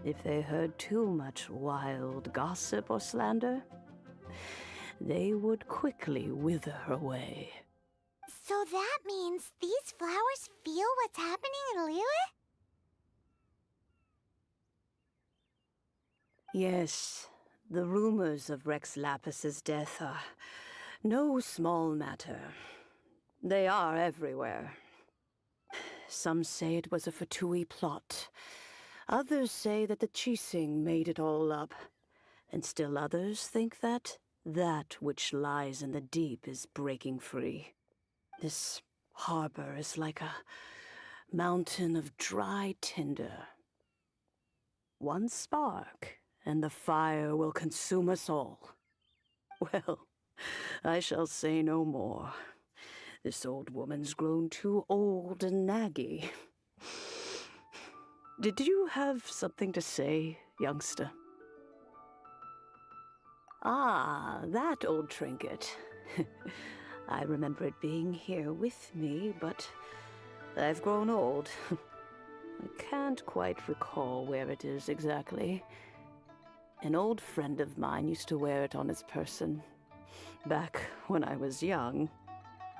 Speaker 21: if they heard too much wild gossip or slander, they would quickly wither away.
Speaker 6: So that means these flowers feel what's happening in Liyue?
Speaker 21: Yes, the rumors of Rex Lapis's death are no small matter. They are everywhere. Some say it was a Fatui plot. Others say that the Chising made it all up. And still others think that that which lies in the deep is breaking free. This harbor is like a mountain of dry tinder. One spark, and the fire will consume us all. Well, I shall say no more. This old woman's grown too old and naggy. Did you have something to say, youngster? Ah, that old trinket. I remember it being here with me, but I've grown old. I can't quite recall where it is exactly. An old friend of mine used to wear it on his person. Back when I was young,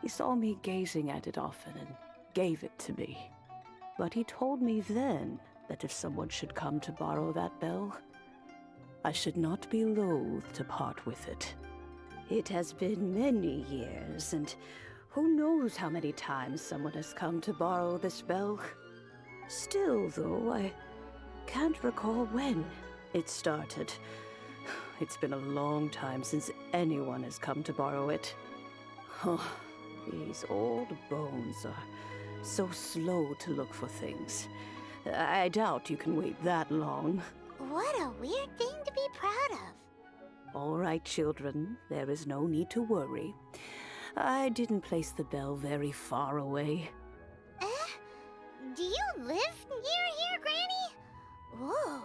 Speaker 21: he saw me gazing at it often and gave it to me. But he told me then that if someone should come to borrow that bell, I should not be loath to part with it. It has been many years, and who knows how many times someone has come to borrow this bell. Still, though, I can't recall when it started. It's been a long time since anyone has come to borrow it. Oh, these old bones are so slow to look for things. I doubt you can wait that long.
Speaker 6: What a weird thing to be proud of.
Speaker 21: All right, children, there is no need to worry. I didn't place the bell very far away.
Speaker 6: Do you live near here, Granny? Whoa,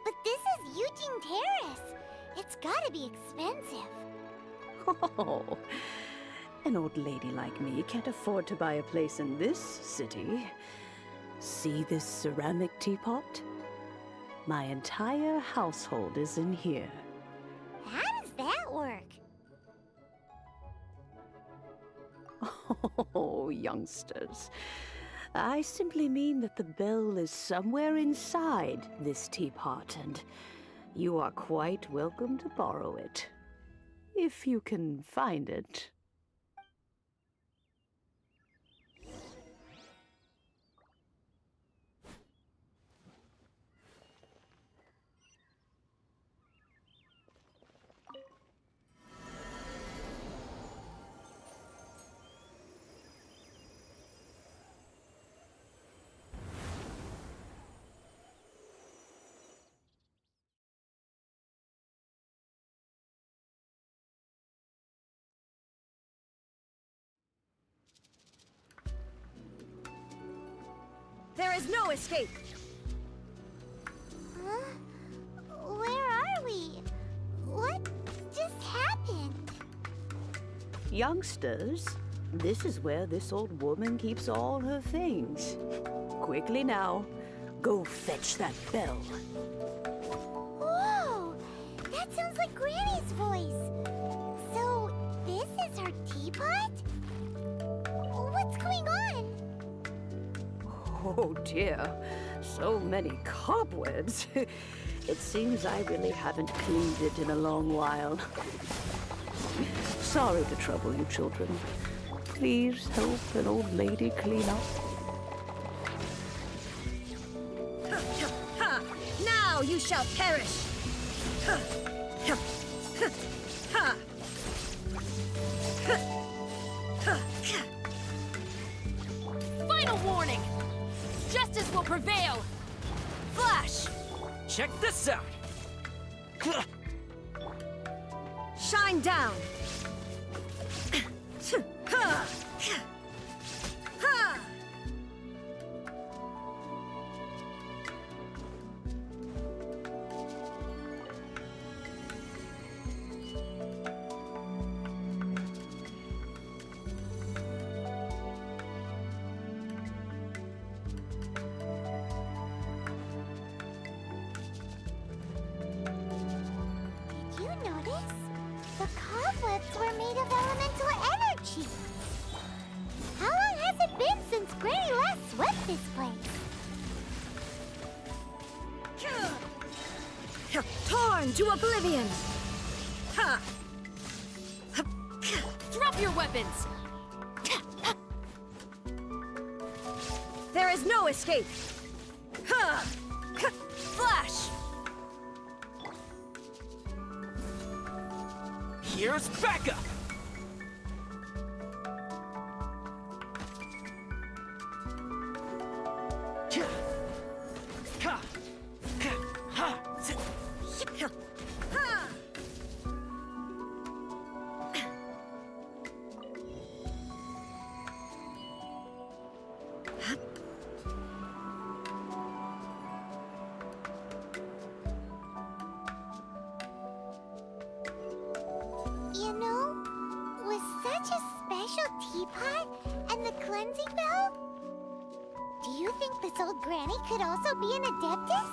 Speaker 6: but this is Eugene Terrace. It's gotta be expensive.
Speaker 21: Oh, an old lady like me can't afford to buy a place in this city. See this ceramic teapot? My entire household is in here.
Speaker 6: How does that work?
Speaker 21: Oh, youngsters. I simply mean that the bell is somewhere inside this teapot, and you are quite welcome to borrow it. If you can find it.
Speaker 20: There is no escape!
Speaker 6: Where are we? What just happened?
Speaker 21: Youngsters, this is where this old woman keeps all her things. Quickly now, go fetch that bell.
Speaker 6: Whoa! That sounds like Granny's voice. So, this is her teapot? What's going on?
Speaker 21: Oh dear, so many cobwebs. It seems I really haven't cleaned it in a long while. Sorry to trouble you, children. Please help an old lady clean up.
Speaker 20: Ha! Now you shall perish! Ha! Ha! Ha! Ha!
Speaker 19: Check this out!
Speaker 20: Shine down! Ha! Ha!
Speaker 6: Did you notice? The cobwebs were made of elemental energy. How long has it been since Granny last swept this place?
Speaker 20: Torn to oblivion! Ha!
Speaker 17: Drop your weapons!
Speaker 20: There is no escape! Ha!
Speaker 17: Flash!
Speaker 19: Here's backup!
Speaker 6: You know, with such a special teapot and the cleansing bell, do you think this old granny could also be an adeptus?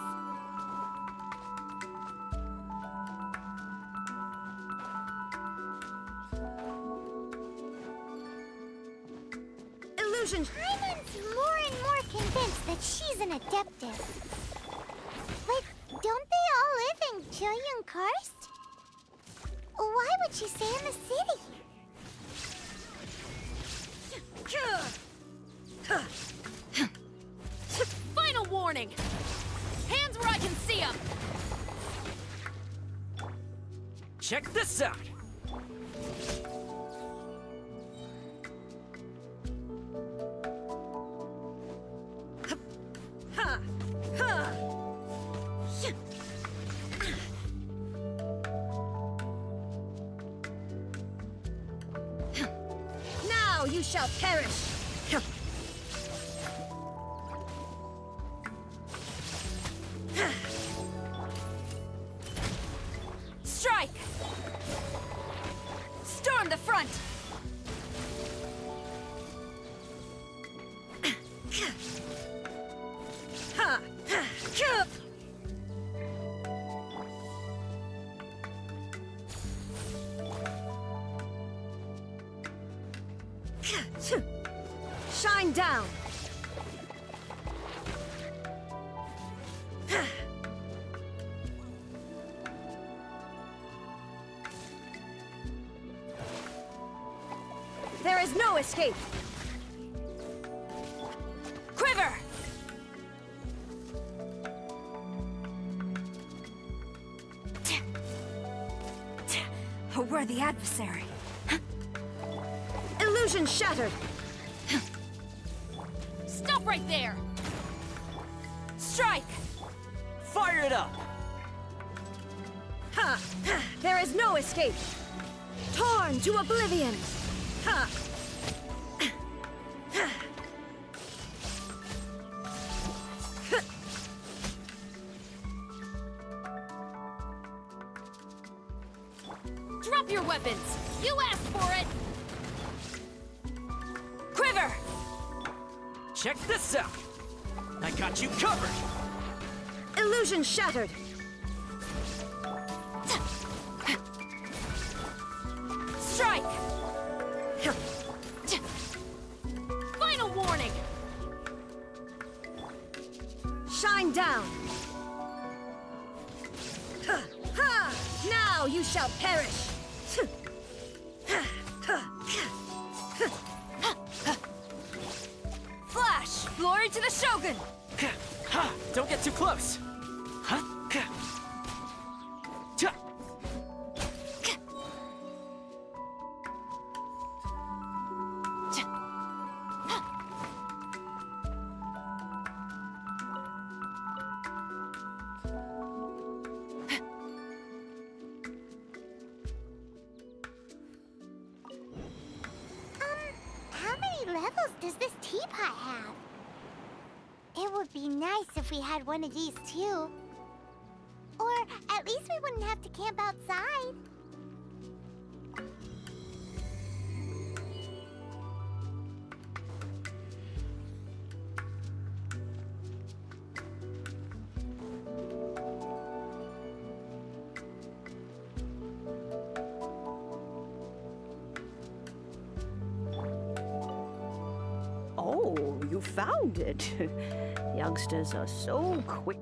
Speaker 20: Illusion!
Speaker 6: Paimon's more and more convinced that she's an adeptus. But don't they all live in Chillaxing Karst? Why would she stay in the city?
Speaker 17: Final warning! Hands where I can see them!
Speaker 19: Check this out!
Speaker 20: Ha! Ha! Now you shall perish!
Speaker 17: Strike! Storm the front!
Speaker 20: Ha! Shine down! There is no escape!
Speaker 17: Quiver!
Speaker 20: A worthy adversary. Illusion shattered!
Speaker 17: Stop right there! Strike!
Speaker 19: Fire it up!
Speaker 20: Ha! There is no escape! Torn to oblivion! Ha!
Speaker 17: Drop your weapons! You asked for it! Quiver!
Speaker 19: Check this out! I got you covered!
Speaker 20: Illusion shattered!
Speaker 17: Strike! Final warning!
Speaker 20: Shine down! Ha! Ha! Now you shall perish!
Speaker 17: Flash! Glory to the Shogun!
Speaker 19: Don't get too close! Huh?
Speaker 6: levels does this teapot have? It would be nice if we had one of these too. Or at least we wouldn't have to camp outside.
Speaker 21: Oh, you found it. Youngsters are so quick.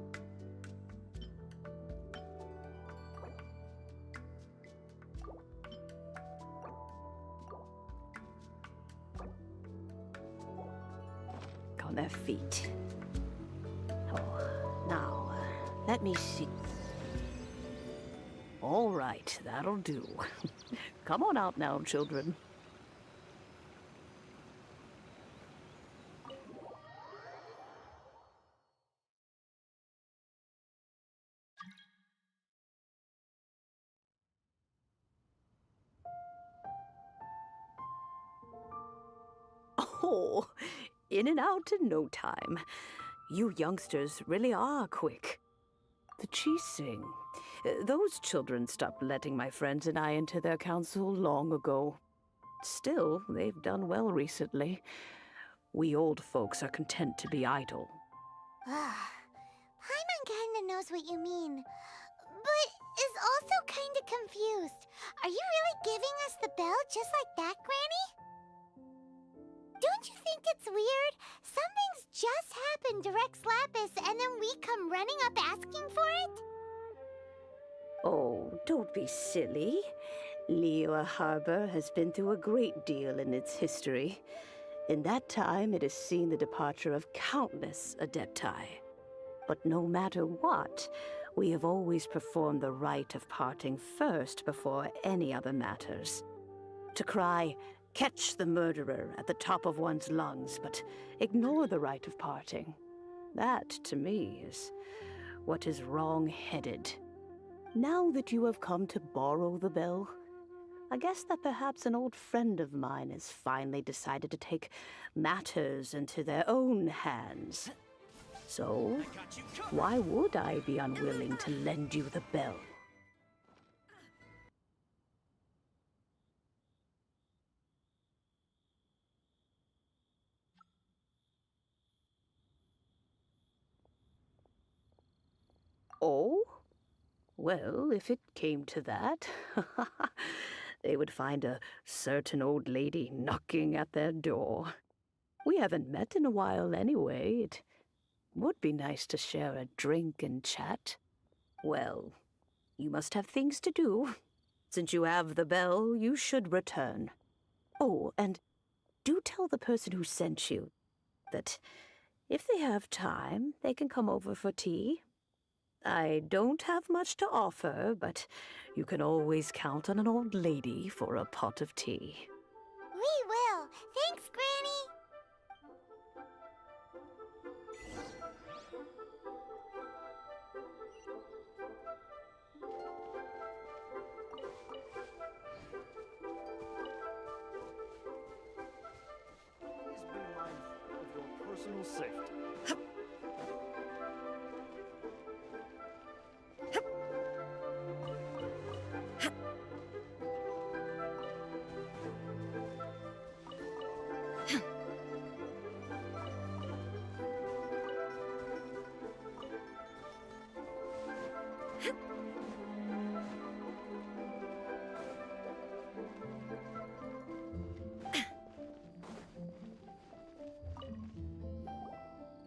Speaker 21: On their feet. Oh, now, let me see. All right, that'll do. Come on out now, children. Oh, in and out in no time. You youngsters really are quick. The chillaxing. Those children stopped letting my friends and I into their council long ago. Still, they've done well recently. We old folks are content to be idle.
Speaker 6: Paimon kinda knows what you mean, but is also kinda confused. Are you really giving us the bell just like that, Granny? Don't you think it's weird? Something's just happened to Rex Lapis and then we come running up asking for it?
Speaker 21: Oh, don't be silly. Liyue Harbor has been through a great deal in its history. In that time, it has seen the departure of countless Adepti. But no matter what, we have always performed the rite of parting first before any other matters. To cry, "Catch the murderer," at the top of one's lungs, but ignore the rite of parting. That, to me, is what is wrong-headed. Now that you have come to borrow the bell, I guess that perhaps an old friend of mine has finally decided to take matters into their own hands. So, why would I be unwilling to lend you the bell? Oh? Well, if it came to that, they would find a certain old lady knocking at their door. We haven't met in a while anyway. It would be nice to share a drink and chat. Well, you must have things to do. Since you have the bell, you should return. Oh, and do tell the person who sent you that if they have time, they can come over for tea. I don't have much to offer, but you can always count on an old lady for a pot of tea.
Speaker 6: We will. Thanks, Granny.
Speaker 4: Please be mindful of your personal safety.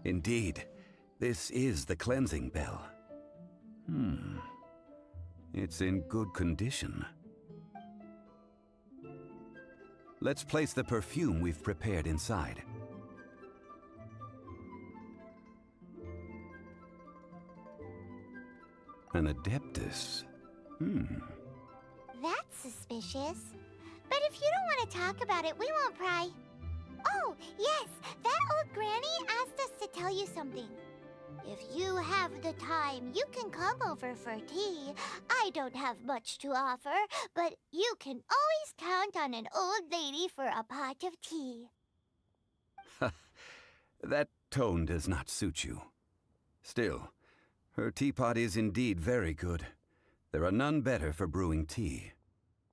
Speaker 9: Indeed, this is the cleansing bell. It's in good condition. Let's place the perfume we've prepared inside. An Adeptus.
Speaker 6: That's suspicious. But if you don't want to talk about it, we won't pry. Oh, yes, that old granny asked us to tell you something. If you have the time, you can come over for tea. I don't have much to offer, but you can always count on an old lady for a pot of tea.
Speaker 9: That tone does not suit you. Still, her teapot is indeed very good. There are none better for brewing tea.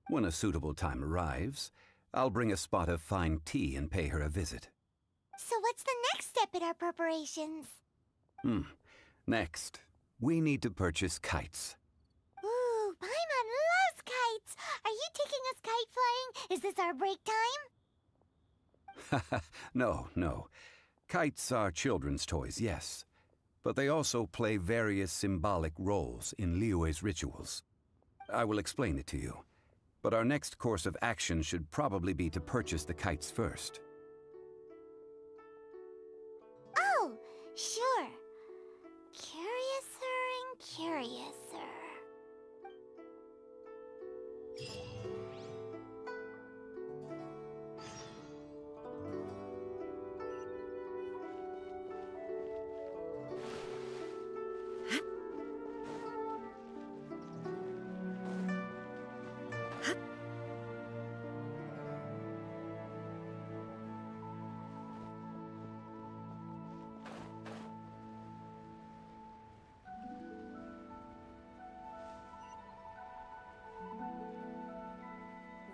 Speaker 9: When a suitable time arrives, I'll bring a spot of fine tea and pay her a visit.
Speaker 6: So what's the next step in our preparations?
Speaker 9: Next, we need to purchase kites.
Speaker 6: Ooh, Paimon loves kites! Are you taking us kite flying? Is this our break time?
Speaker 9: No. Kites are children's toys, yes. But they also play various symbolic roles in Liyue's rituals. I will explain it to you. But our next course of action should probably be to purchase the kites first.
Speaker 6: Oh, sure. Curiouser and curiouser.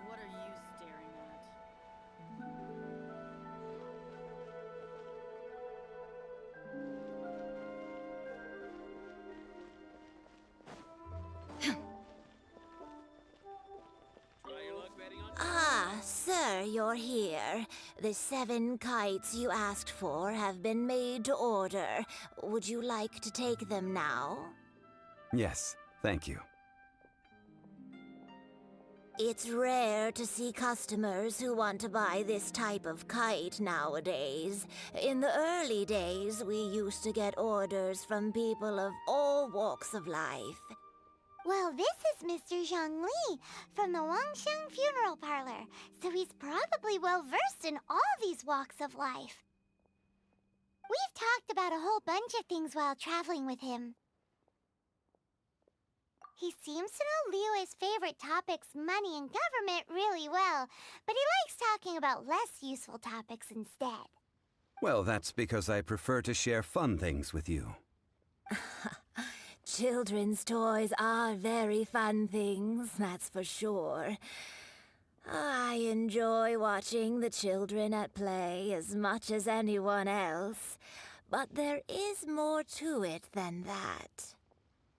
Speaker 17: What are you staring at?
Speaker 7: Ah, sir, you're here. The 7 kites you asked for have been made to order. Would you like to take them now?
Speaker 9: Yes, thank you.
Speaker 7: It's rare to see customers who want to buy this type of kite nowadays. In the early days, we used to get orders from people of all walks of life.
Speaker 6: Well, this is Mr. Zhongli from the Wangsheng Funeral Parlor, so he's probably well-versed in all these walks of life. We've talked about a whole bunch of things while traveling with him. He seems to know Liyue's favorite topics, money and government, really well, but he likes talking about less useful topics instead.
Speaker 9: Well, that's because I prefer to share fun things with you.
Speaker 7: Children's toys are very fun things, that's for sure. I enjoy watching the children at play as much as anyone else, but there is more to it than that.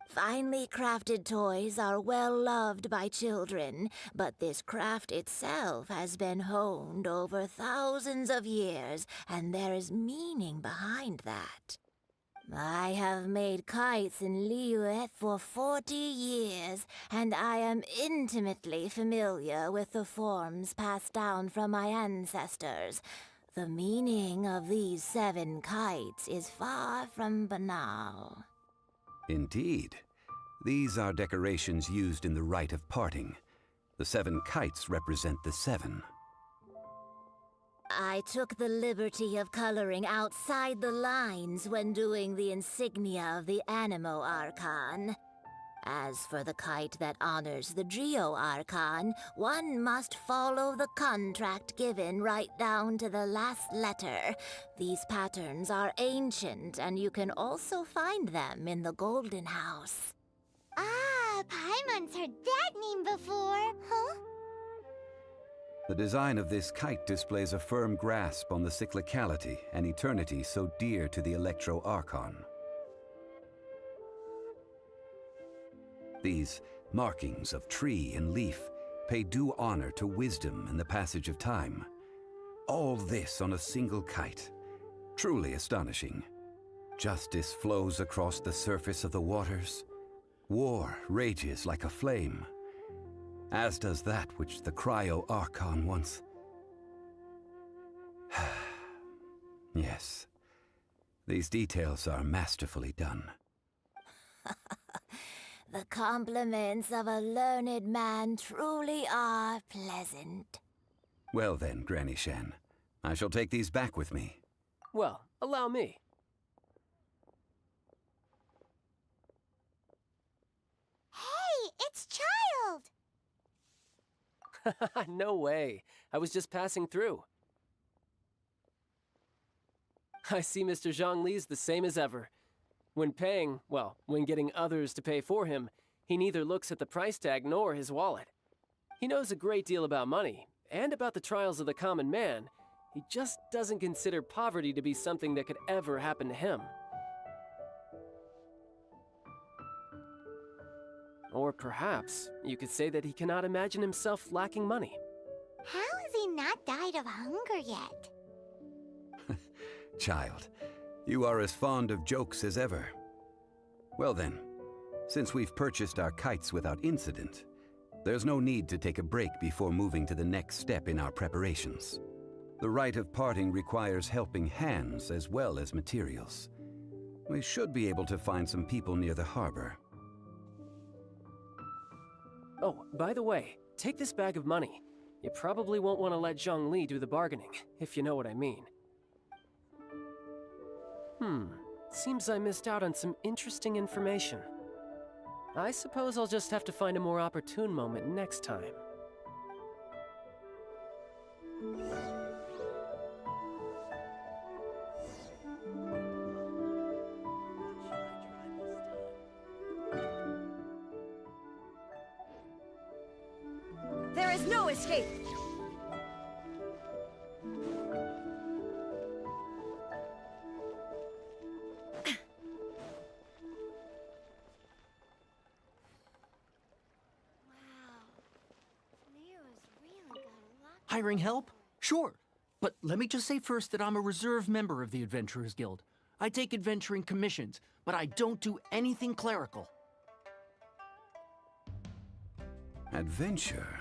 Speaker 7: Finely crafted toys are well loved by children, but this craft itself has been honed over thousands of years, and there is meaning behind that. I have made kites in Liyue for 40 years, and I am intimately familiar with the forms passed down from my ancestors. The meaning of these 7 kites is far from banal.
Speaker 9: Indeed. These are decorations used in the rite of parting. The 7 kites represent the 7.
Speaker 7: I took the liberty of coloring outside the lines when doing the insignia of the Animo Archon. As for the kite that honors the Geo Archon, one must follow the contract given right down to the last letter. These patterns are ancient, and you can also find them in the Golden House.
Speaker 6: Ah, Paimon's heard that name before, huh?
Speaker 9: The design of this kite displays a firm grasp on the cyclicality and eternity so dear to the Electro Archon. These markings of tree and leaf pay due honor to wisdom and the passage of time. All this on a single kite. Truly astonishing. Justice flows across the surface of the waters. War rages like a flame, as does that which the Cryo Archon once... Yes, these details are masterfully done.
Speaker 7: The compliments of a learned man truly are pleasant.
Speaker 9: Well then, Granny Shen, I shall take these back with me.
Speaker 5: Well, allow me.
Speaker 6: Hey, it's Child!
Speaker 5: No way. I was just passing through. I see Mr. Zhongli's the same as ever. When paying, well, when getting others to pay for him, he neither looks at the price tag nor his wallet. He knows a great deal about money, and about the trials of the common man. He just doesn't consider poverty to be something that could ever happen to him. Or perhaps you could say that he cannot imagine himself lacking money.
Speaker 6: How has he not died of hunger yet?
Speaker 9: Child, you are as fond of jokes as ever. Well then, since we've purchased our kites without incident, there's no need to take a break before moving to the next step in our preparations. The rite of parting requires helping hands as well as materials. We should be able to find some people near the harbor.
Speaker 5: Oh, by the way, take this bag of money. You probably won't want to let Zhongli do the bargaining, if you know what I mean. Seems I missed out on some interesting information. I suppose I'll just have to find a more opportune moment next time.
Speaker 20: There is no escape!
Speaker 8: Hiring help? Sure. But let me just say first that I'm a reserve member of the Adventurers Guild. I take adventuring commissions, but I don't do anything clerical.
Speaker 9: Adventure?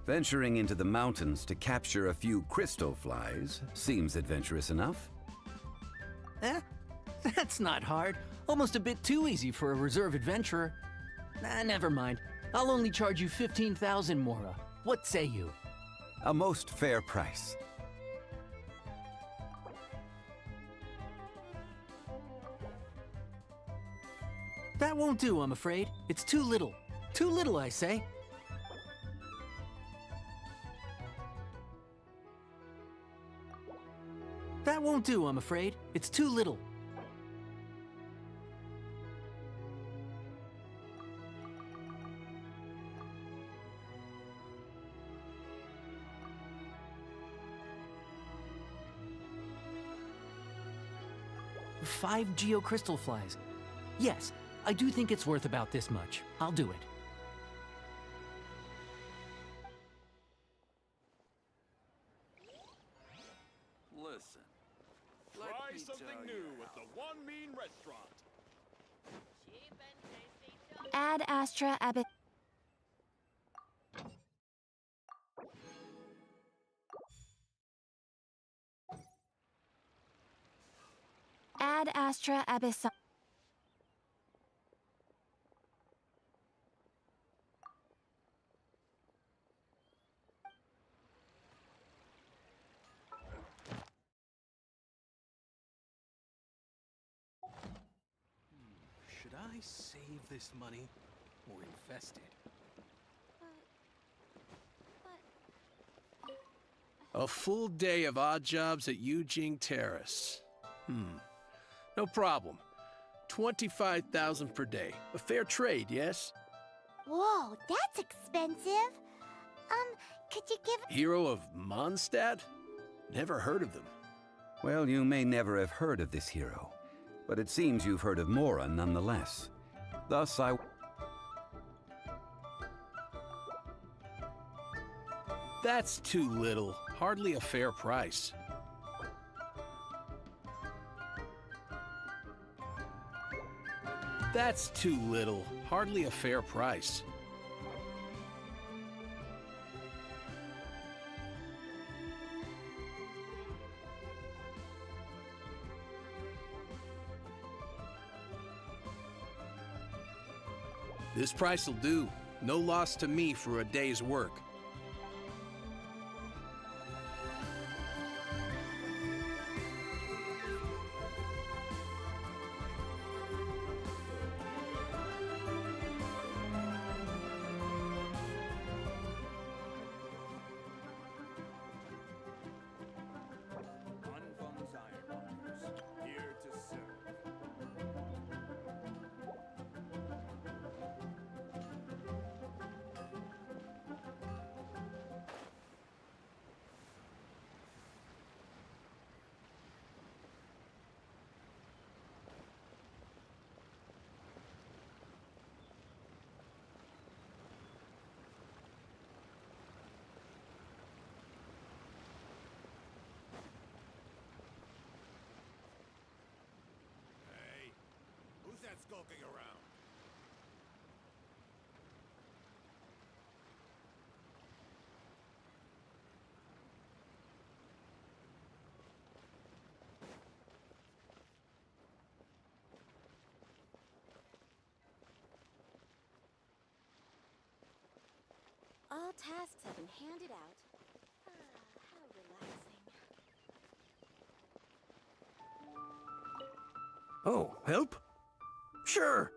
Speaker 9: Venturing into the mountains to capture a few crystal flies seems adventurous enough.
Speaker 8: That's not hard. Almost a bit too easy for a reserve adventurer. Never mind. I'll only charge you 15,000 Mora. What say you?
Speaker 9: A most fair price.
Speaker 8: That won't do, I'm afraid. It's too little. Too little, I say. That won't do, I'm afraid. It's too little. Five geocrystal flies. Yes, I do think it's worth about this much. I'll do it.
Speaker 16: Listen. Try something new with the One Mean Restaurant.
Speaker 1: Ad Astra Abyss. Ad Astra Abyss.
Speaker 18: Should I save this money or invest it?
Speaker 3: A full day of odd jobs at Yujing Terrace. No problem. 25,000 per day. A fair trade, yes?
Speaker 6: Whoa, that's expensive. Could you give...
Speaker 3: Hero of Mondstadt? Never heard of them.
Speaker 9: Well, you may never have heard of this hero, but it seems you've heard of Mora nonetheless. Thus,
Speaker 3: That's too little. Hardly a fair price. That's too little. Hardly a fair price. This price will do. No loss to me for a day's work.
Speaker 15: skulking around.
Speaker 7: All tasks have been handed out. How relaxing.
Speaker 19: Oh, help? Sure.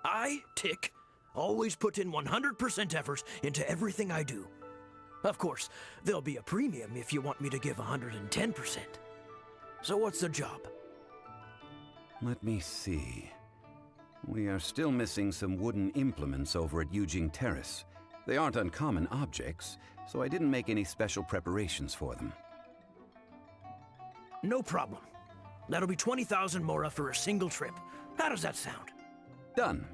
Speaker 19: I, Tick, always put in 100% effort into everything I do. Of course, there'll be a premium if you want me to give 110%. So what's the job?
Speaker 9: Let me see. We are still missing some wooden implements over at Yujing Terrace. They aren't uncommon objects, so I didn't make any special preparations for them.
Speaker 19: No problem. That'll be 20,000 mora for a single trip. How does that sound?
Speaker 9: Done.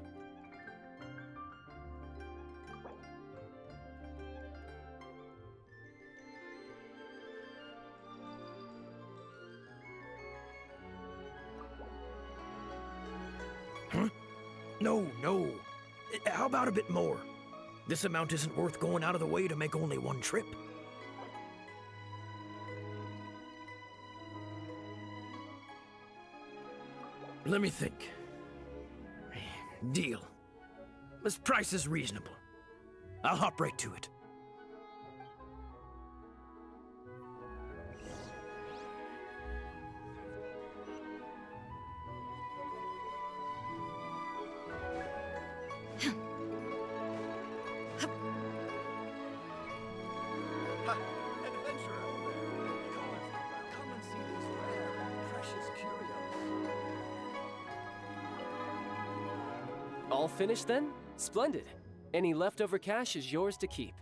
Speaker 19: Huh? No. How about a bit more? This amount isn't worth going out of the way to make only one trip. Let me think. Deal. This price is reasonable. I'll hop right to it.
Speaker 15: An adventurer. Come and see these rare and precious curios.
Speaker 5: All finished then? Splendid. Any leftover cash is yours to keep.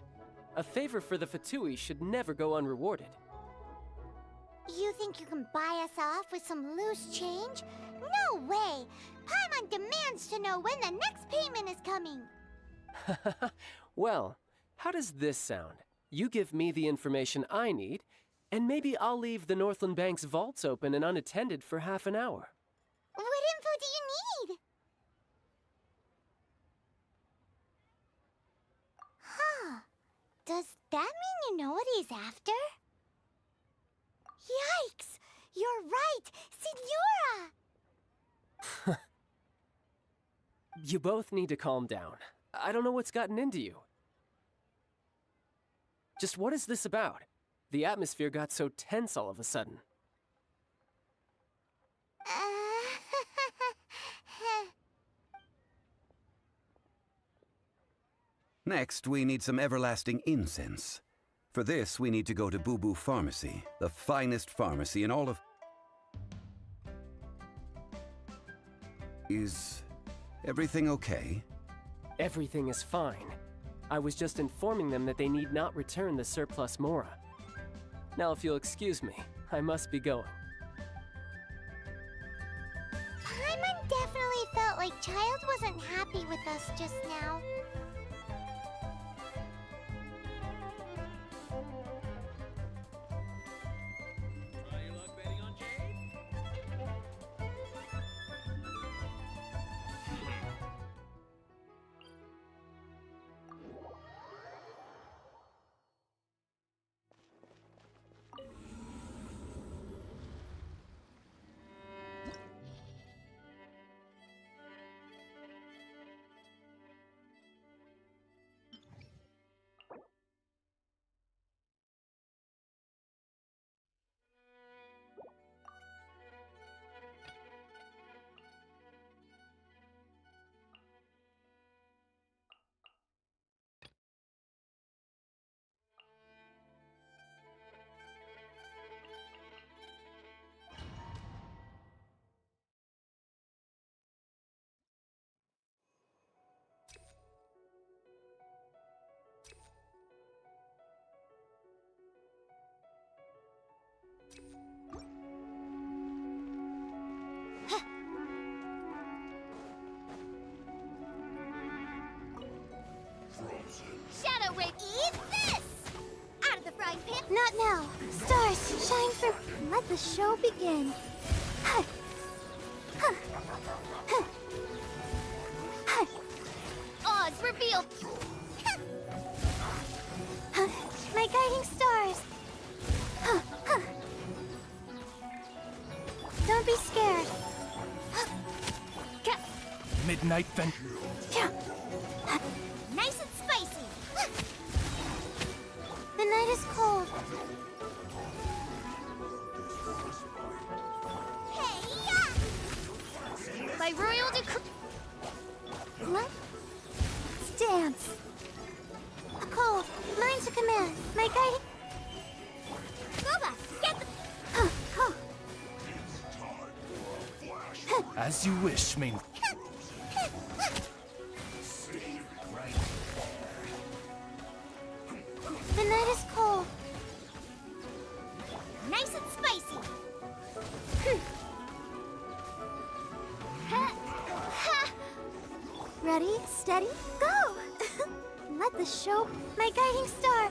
Speaker 5: A favor for the Fatui should never go unrewarded.
Speaker 6: You think you can buy us off with some loose change? No way! Paimon demands to know when the next payment is coming!
Speaker 5: Well, how does this sound? You give me the information I need, and maybe I'll leave the Northland Bank's vaults open and unattended for half an hour.
Speaker 6: What info do you need? Huh. Does that mean you know what he's after? Yikes! You're right! Signora!
Speaker 5: You both need to calm down. I don't know what's gotten into you. Just what is this about? The atmosphere got so tense all of a sudden.
Speaker 9: Next, we need some everlasting incense. For this, we need to go to Boo Boo Pharmacy, the finest pharmacy in all of... Is everything okay?
Speaker 5: Everything is fine. I was just informing them that they need not return the surplus mora. Now, if you'll excuse me, I must be going.
Speaker 6: Paimon definitely felt like Child wasn't happy with us just now.
Speaker 16: Try your luck betting on Jade?
Speaker 2: Shadow Ray, eat this! Out of the frying pan!
Speaker 6: Not now. Stars, shine through. Let the show begin. revealed! My guiding stars! Don't be scared.
Speaker 18: Midnight vent.
Speaker 6: Nice and spicy! The night is cold.
Speaker 2: By royal decree.
Speaker 6: Let's dance. A cold, mine to command. My guiding. Goba, get the.
Speaker 18: As you wish, main.
Speaker 6: The night is cold. Nice and spicy. Ready, steady, go! Let the show. My guiding star.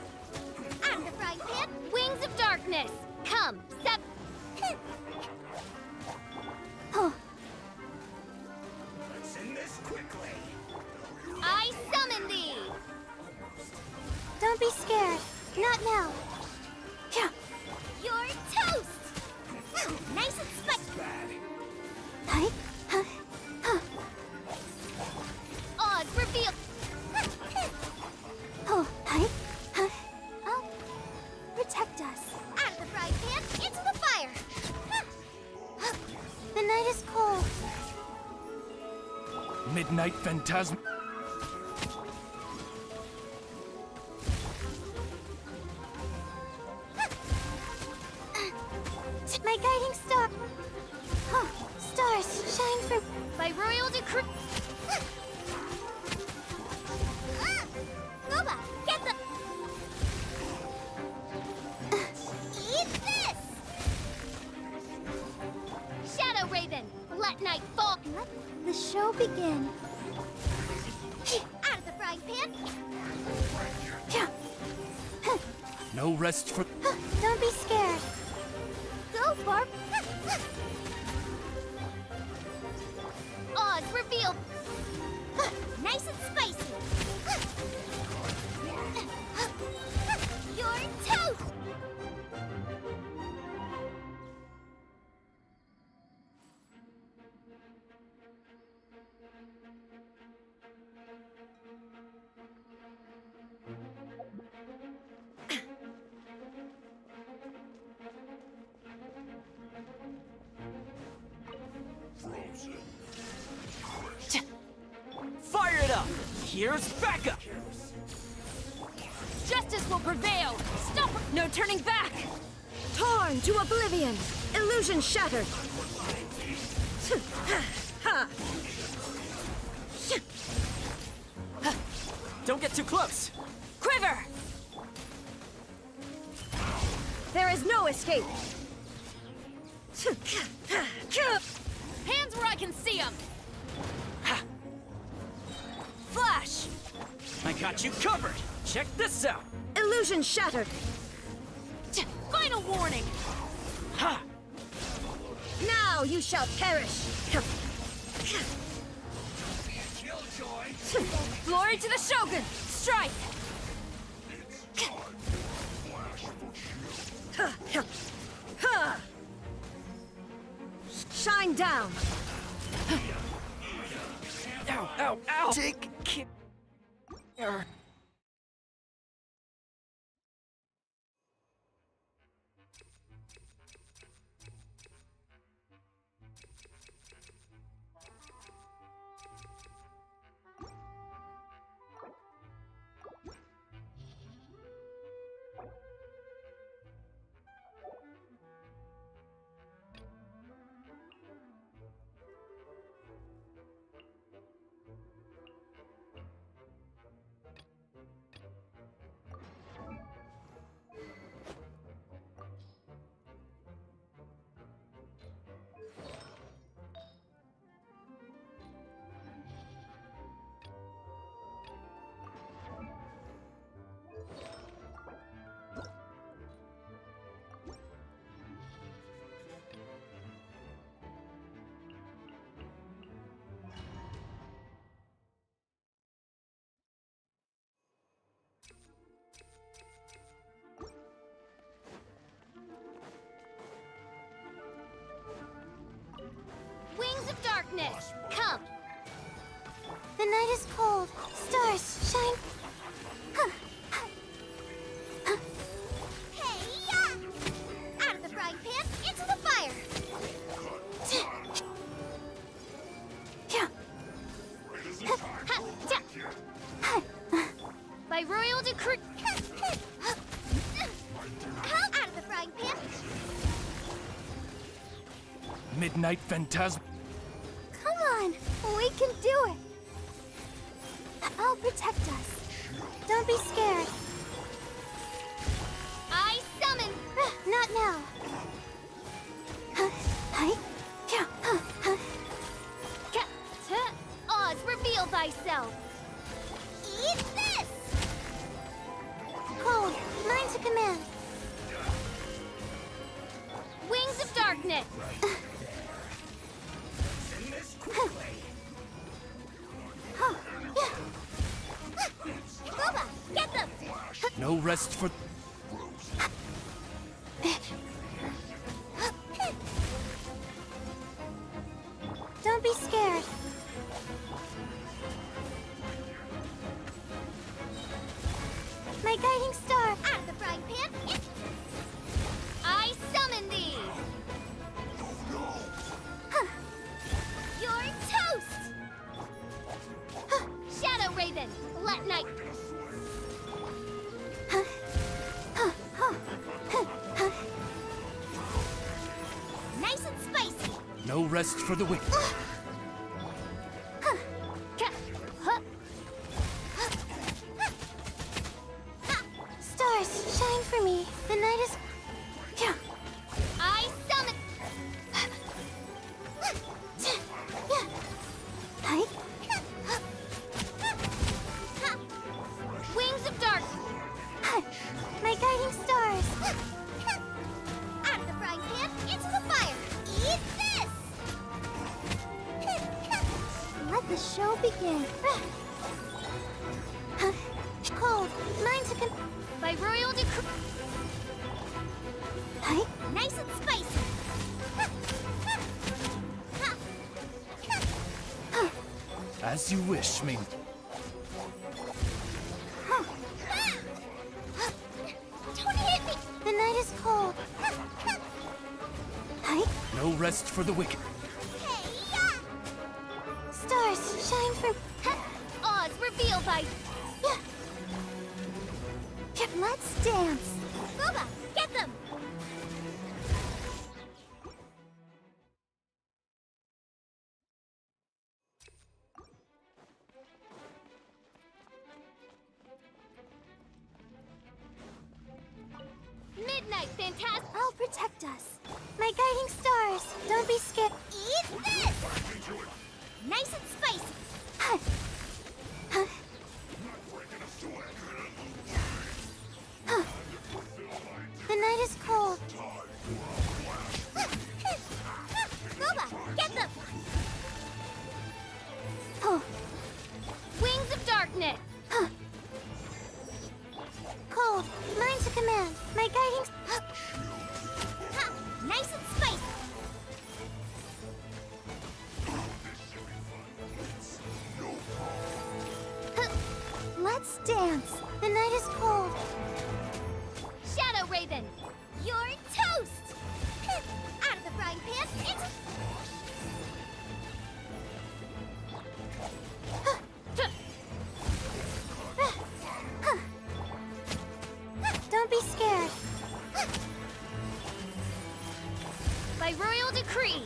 Speaker 2: I'm the frying pan. Wings of darkness. Come, step.
Speaker 15: Let's end this quickly.
Speaker 2: I summon thee.
Speaker 6: Don't be scared. Not now.
Speaker 2: You're toast.
Speaker 6: Nice and spicy.
Speaker 15: Bad.
Speaker 2: Oz revealed.
Speaker 6: Oh, protect us.
Speaker 2: Out of the frying pan, into the fire.
Speaker 6: The night is cold.
Speaker 18: Midnight phantasm.
Speaker 6: My guiding star. Stars shine for.
Speaker 2: By royal decree.
Speaker 6: Goba, get the.
Speaker 2: Eat this. Shadow Raven, let night fall.
Speaker 6: Let the show begin.
Speaker 2: Out of the frying pan.
Speaker 18: No rest for.
Speaker 6: Don't be scared. Go, Barb.
Speaker 2: Oz revealed.
Speaker 6: Nice and spicy.
Speaker 2: You're toast.
Speaker 8: Fire it up! Here's backup!
Speaker 17: Justice will prevail! Stop! No turning back!
Speaker 20: Torn to oblivion! Illusion shattered!
Speaker 8: Don't get too close!
Speaker 17: Quiver!
Speaker 20: There is no escape!
Speaker 17: Hands where I can see them! Flash!
Speaker 8: I got you covered! Check this out!
Speaker 20: Illusion shattered!
Speaker 17: Final warning!
Speaker 8: Ha!
Speaker 20: Now you shall perish!
Speaker 17: Glory to the Shogun! Strike!
Speaker 20: Shine down!
Speaker 8: Ow, ow, ow! Take care.
Speaker 6: darkness! Come! The night is cold. Stars shine. Hey-ya! Out of the frying pan, into the fire!
Speaker 2: By royal decree. Out of the frying pan.
Speaker 5: Midnight Phantasm.
Speaker 2: Come on, we can do it. I'll protect us. Don't be scared. I summon. Not now. Oz, reveal thyself. Eat this. Cold, mine to command. Wings of darkness. Boba, get them.
Speaker 5: No rest for...
Speaker 2: Don't be scared. My guiding star. Out of the frying pan. I summon thee. You're toast. Shadow Raven, let night. Nice and spicy.
Speaker 5: No rest for the wicked.
Speaker 2: Stars, shine for me. The night is... I summon... Wings of dark. My guiding stars. Out of the frying pan, into the fire. Eat this. Let the show begin. Cold, mine to by royal decree. Nice and spicy.
Speaker 5: As you wish, Ming.
Speaker 2: Don't hit me. The night is cold.
Speaker 5: No rest for the wicked.
Speaker 2: Stars, shine for... Oz, reveal thy... Let's dance. Boba, get them. Midnight Phantasm. I'll protect us. My guiding stars. Don't be scared. Eat this. Nice and spicy. The night is cold. Boba, get them. Wings of darkness. Cold, mine to command. My guiding... Nice and spicy. Let's dance. The night is cold. Shadow Raven, you're toast. Out of the frying pan, into... Don't be scared. By royal decree.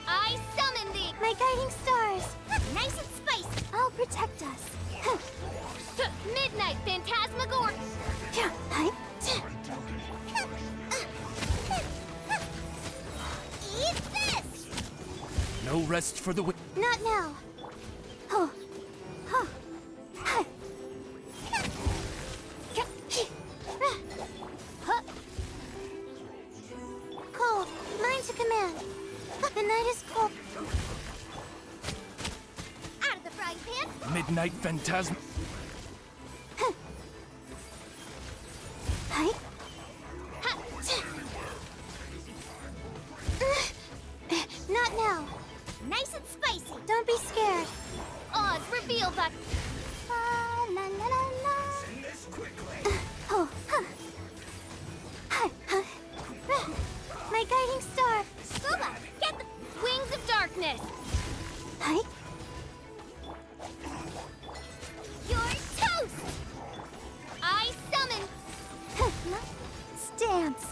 Speaker 2: I summon thee. My guiding stars. Nice and spicy. I'll protect us. Midnight Phantasmagor. Eat this.
Speaker 5: No rest for the wicked.
Speaker 2: Not now. Cold, mine to command. The night is cold. Out of the frying pan.
Speaker 5: Midnight Phantasm.
Speaker 2: feel that. La la la la.
Speaker 15: Send this quickly.
Speaker 2: Oh, my guiding star. Scuba, get the wings of darkness. Hi. You're toast. I summon. Stance.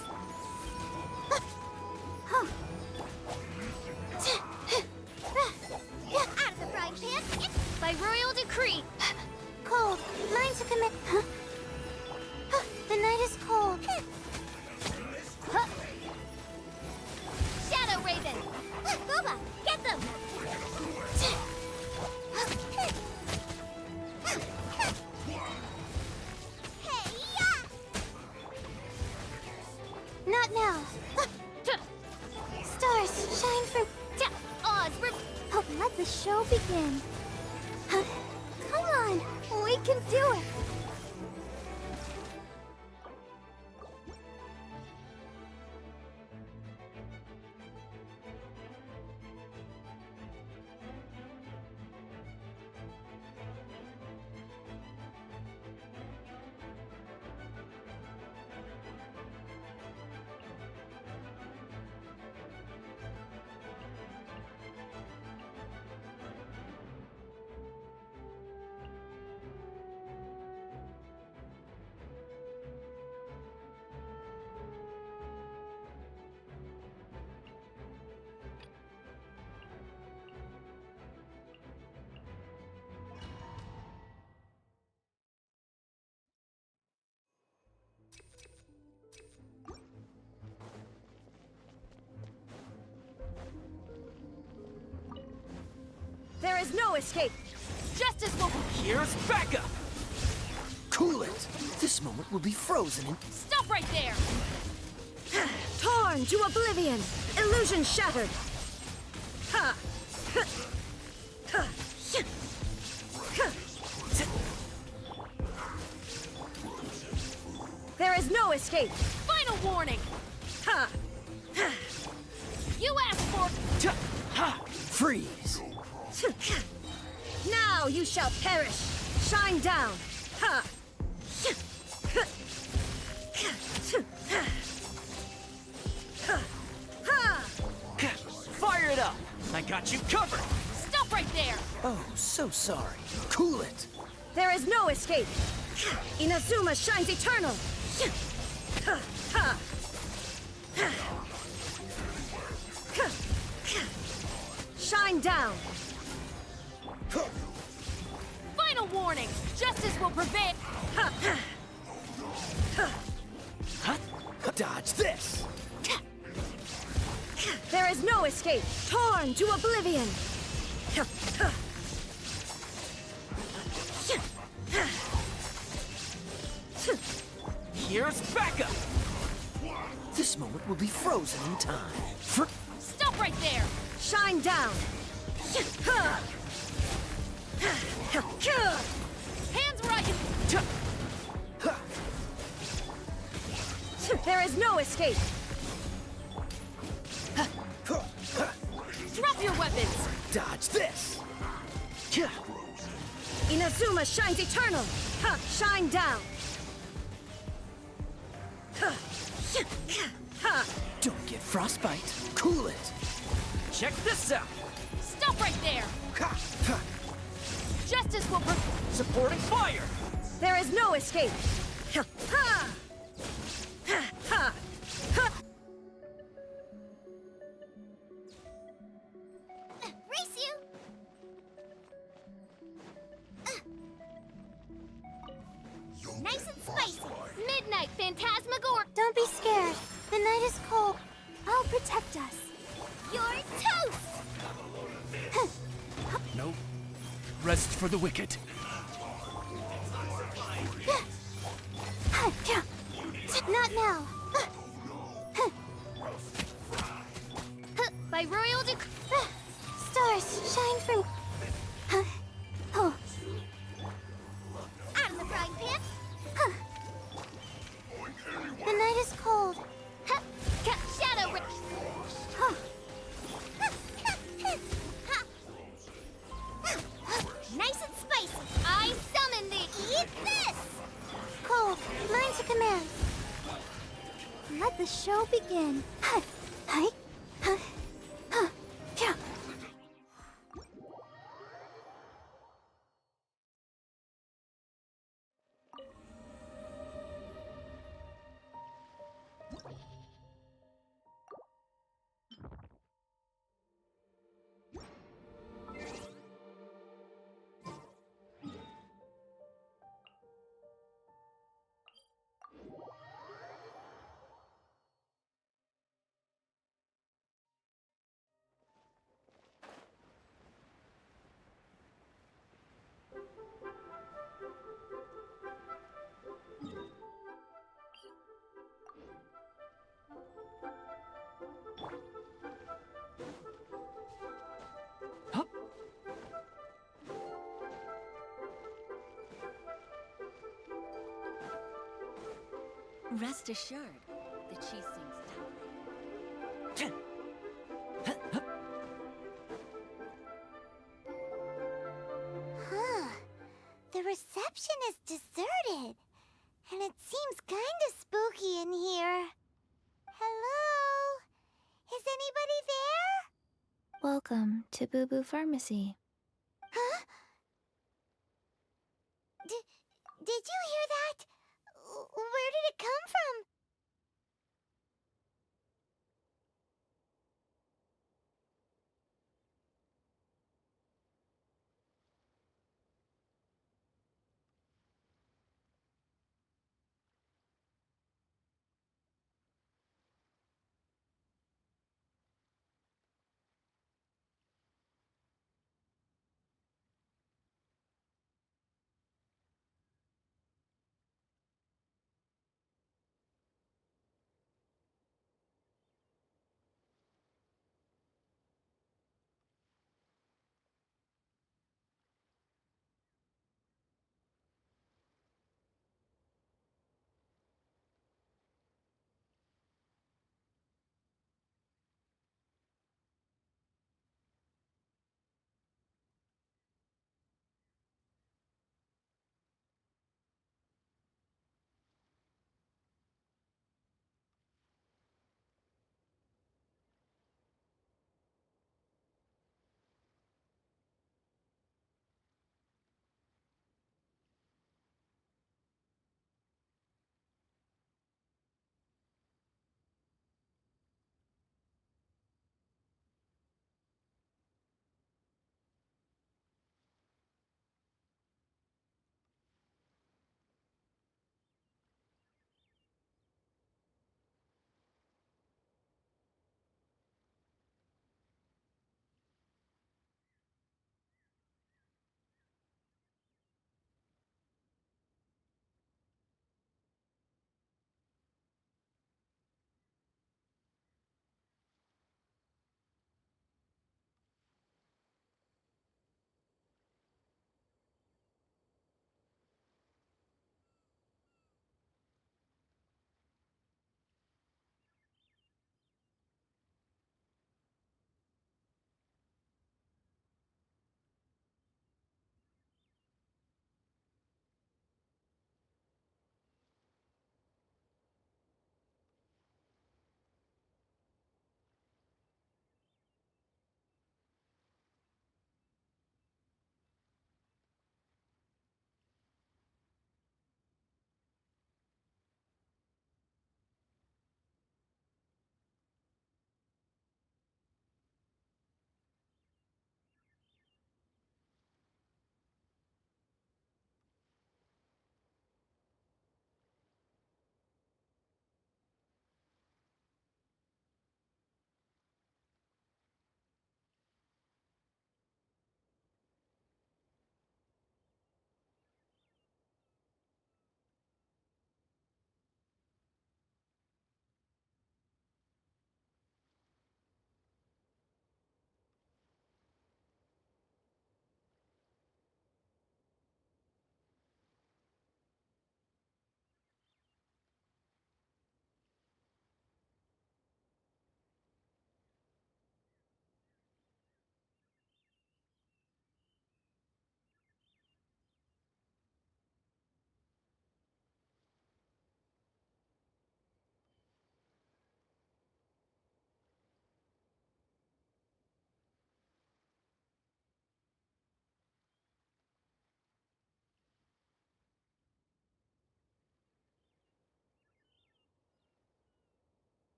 Speaker 2: Out of the frying pan. By royal decree. Cold. Mine to commit. The night is cold. Shadow Raven. Boba, get them. Not now. Stars, shine from Oz. Oh, let the show begin. Come on, we can do it.
Speaker 20: There is no escape.
Speaker 17: Justice will...
Speaker 19: Here's backup! Cool it! This moment will be frozen in...
Speaker 17: Stop right there!
Speaker 20: Torn to oblivion! Illusion shattered! Ha! There is no escape!
Speaker 17: Final warning!
Speaker 20: Ha!
Speaker 17: You asked for...
Speaker 19: Ha! Freeze!
Speaker 20: Now you shall perish! Shine down! Ha!
Speaker 19: Fire it up! I got you covered!
Speaker 17: Stop right there!
Speaker 19: Oh, so sorry. Cool it!
Speaker 20: There is no escape! Inazuma shines eternal! Shine down!
Speaker 17: Final warning! Justice will prevail!
Speaker 19: Dodge this!
Speaker 20: There is no escape! Torn to oblivion!
Speaker 19: Here's backup! This moment will be frozen in time.
Speaker 17: Stop right there!
Speaker 20: Shine down!
Speaker 17: Hands where I can...
Speaker 20: There is no escape!
Speaker 17: Drop your weapons!
Speaker 19: Dodge this!
Speaker 20: Inazuma shines eternal! Shine down!
Speaker 19: Don't get frostbite. Cool it! Check this out!
Speaker 17: Stop right there! Justice will
Speaker 19: supporting fire!
Speaker 20: There is no escape!
Speaker 2: Race you! Nice and spicy! Midnight Phantasmagor! Don't be scared. The night is cold. I'll protect us. You're toast!
Speaker 18: No rest for the wicked.
Speaker 2: Not now. By royal decree. Stars shine from. Oh. Out of the frying pan. The night is cold. Shadow. Nice and spicy. let the show begin.
Speaker 20: Rest assured, the chi sings
Speaker 6: Huh. The reception is deserted. And it seems kinda spooky in here. Hello? Is anybody there?
Speaker 1: Welcome to Boo Boo Pharmacy.
Speaker 6: Huh? Did you hear that? Where did it come from?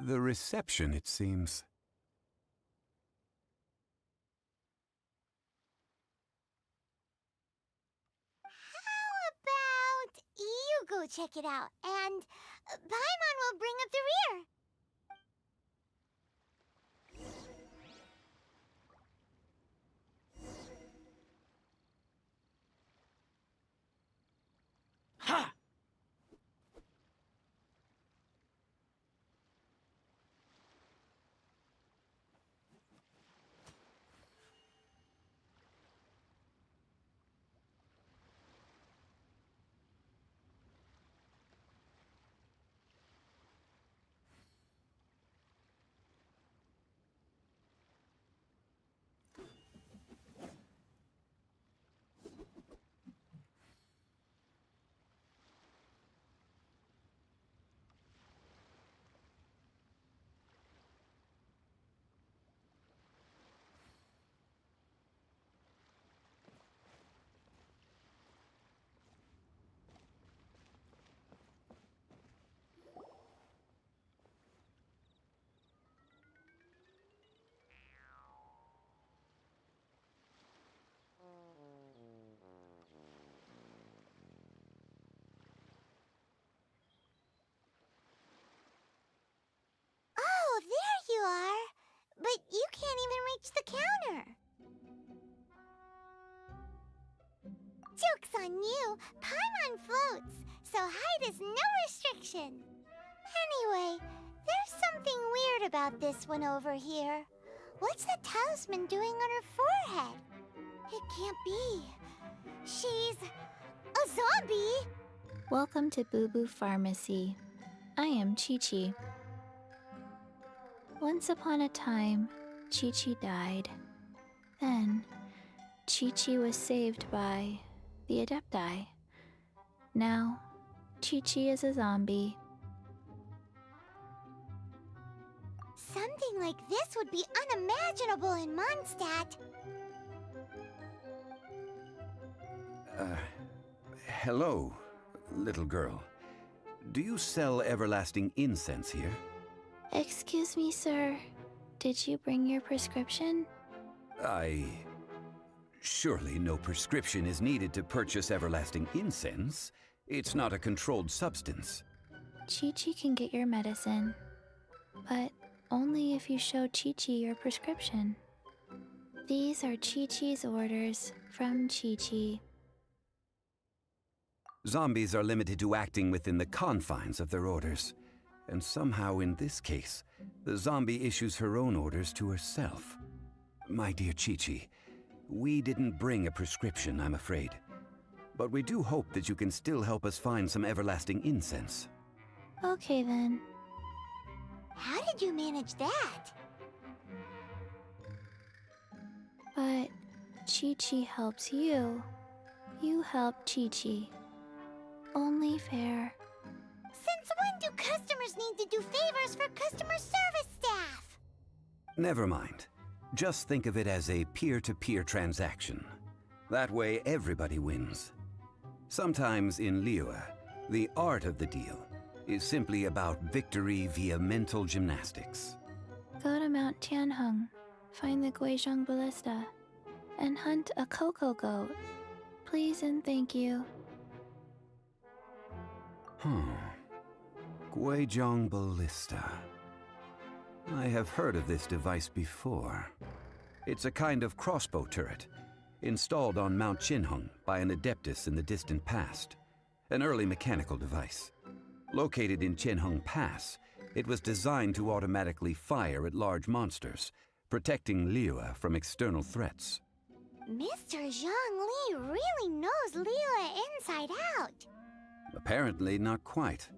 Speaker 9: The reception, it seems.
Speaker 6: How about you go check it out, and Paimon will bring up the rear.
Speaker 8: Ha!
Speaker 6: Oh, there you are. But you can't even reach the counter. Joke's on you. Paimon floats, so height is no restriction. Anyway, there's something weird about this one over here. What's the talisman doing on her forehead? It can't be. She's a zombie.
Speaker 1: Welcome to Boo Boo Pharmacy. I am Chi-Chi. Once upon a time, Chi-Chi died. Then, Chi-Chi was saved by the Adepti. Now, Chi-Chi is a zombie.
Speaker 6: Something like this would be unimaginable in Mondstadt.
Speaker 9: Hello, little girl. Do you sell everlasting incense here?
Speaker 1: Excuse me, sir. Did you bring your prescription?
Speaker 9: Surely no prescription is needed to purchase everlasting incense. It's not a controlled substance.
Speaker 1: Chi-Chi can get your medicine, but only if you show Chi-Chi your prescription. These are Chi-Chi's orders from Chi-Chi.
Speaker 9: Zombies are limited to acting within the confines of their orders. And somehow in this case, the zombie issues her own orders to herself. My dear Chi-Chi, we didn't bring a prescription, I'm afraid. But we do hope that you can still help us find some everlasting incense.
Speaker 1: Okay then.
Speaker 6: How did you manage that?
Speaker 1: But Chi-Chi helps you. You help Chi-Chi. Only fair.
Speaker 6: Since when do customers need to do favors for customer service staff?
Speaker 9: Never mind. Just think of it as a peer-to-peer transaction. That way everybody wins. Sometimes in Liyue, the art of the deal is simply about victory via mental gymnastics.
Speaker 1: Go to Mount Tianheng, find the Guizhong Ballista, and hunt a cocoa goat. Please and thank you.
Speaker 9: Guizhong Ballista. I have heard of this device before. It's a kind of crossbow turret, installed on Mount Qinheng by an adeptus in the distant past. An early mechanical device. Located in Qinheng Pass, it was designed to automatically fire at large monsters, protecting Liyue from external threats.
Speaker 6: Mr. Zhongli really knows Liyue inside out.
Speaker 9: Apparently not quite.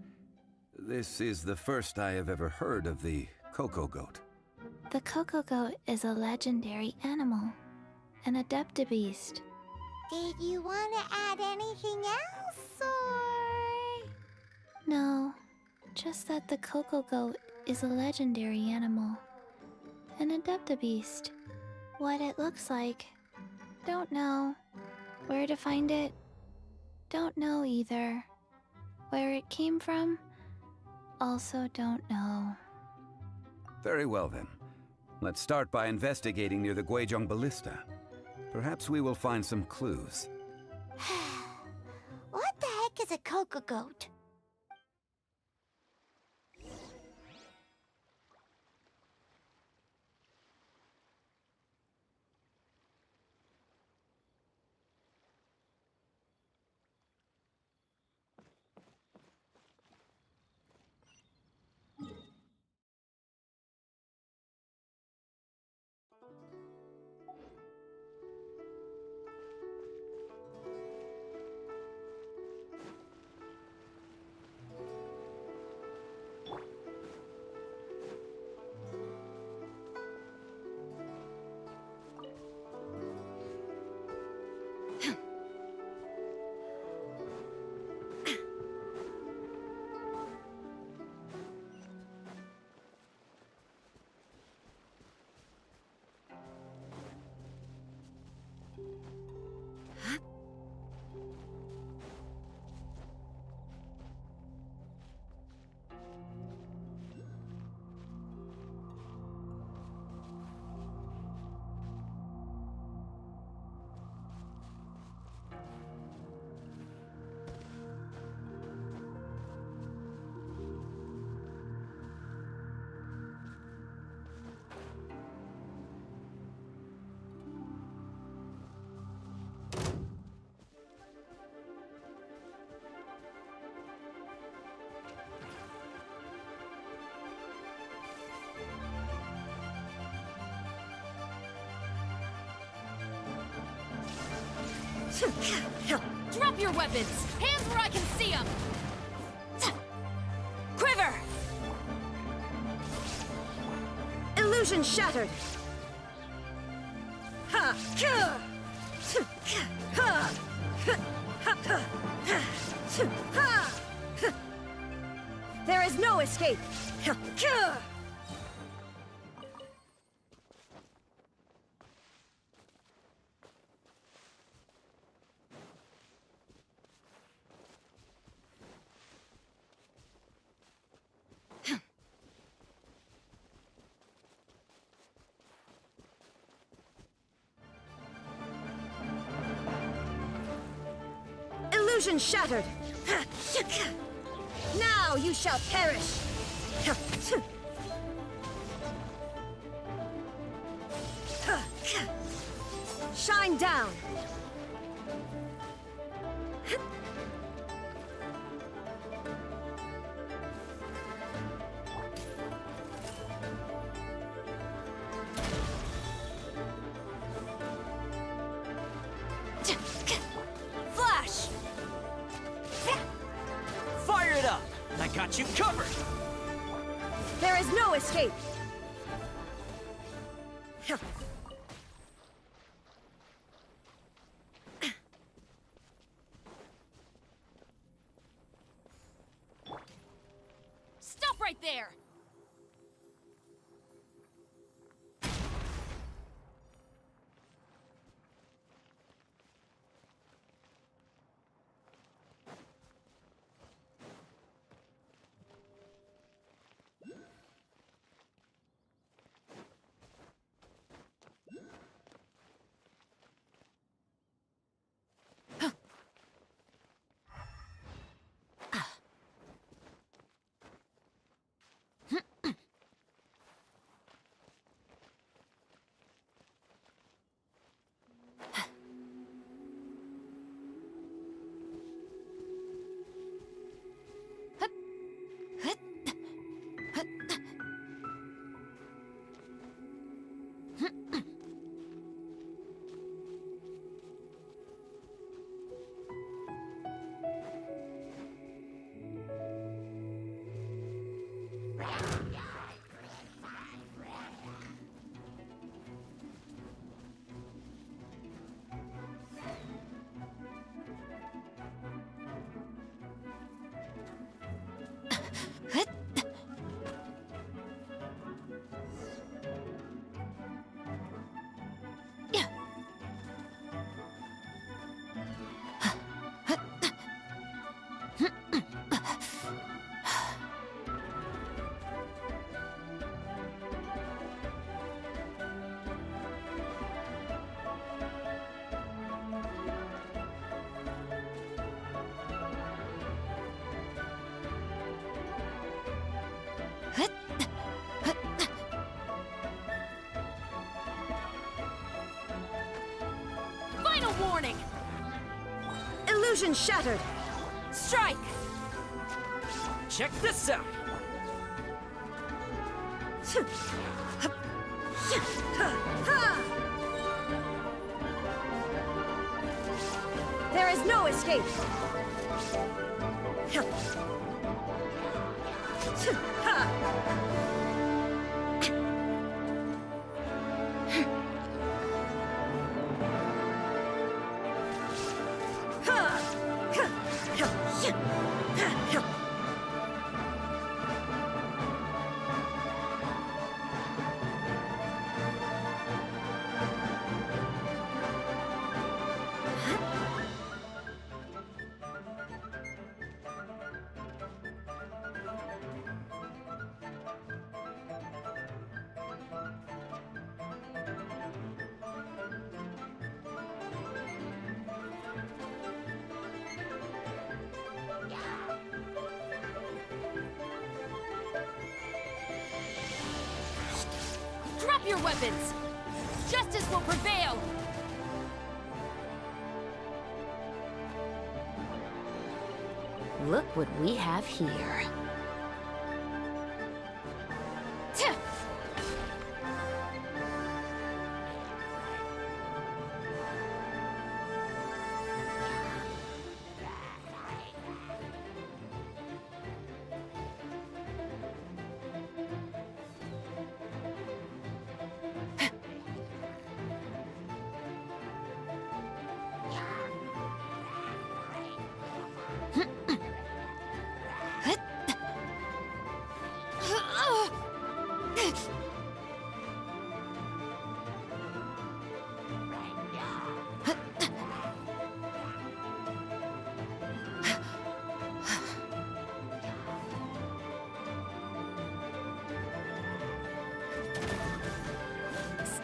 Speaker 9: This is the first I have ever heard of the cocoa goat.
Speaker 1: The cocoa goat is a legendary animal, an adeptabeast.
Speaker 6: Did you want to add anything else, or...?
Speaker 1: No, just that the cocoa goat is a legendary animal, an adeptabeast. What it looks like, don't know. Where to find it, don't know either. Where it came from, also don't know.
Speaker 9: Very well then. Let's start by investigating near the Guizhong Ballista. Perhaps we will find some clues.
Speaker 6: What the heck is a cocoa goat?
Speaker 17: Drop your weapons! Hands where I can see them! Quiver!
Speaker 20: Illusion shattered! Ha! Ha! Ha! Ha! There is no escape! Illusion shattered! Now you shall perish! Shine down!
Speaker 17: Flash!
Speaker 8: Fire it up! I got you covered!
Speaker 20: There is no escape!
Speaker 17: Stop right there!
Speaker 20: Illusion shattered!
Speaker 17: Strike!
Speaker 8: Check this out!
Speaker 20: There is no escape!
Speaker 17: Drop your weapons! Justice will prevail!
Speaker 7: Look what we have here.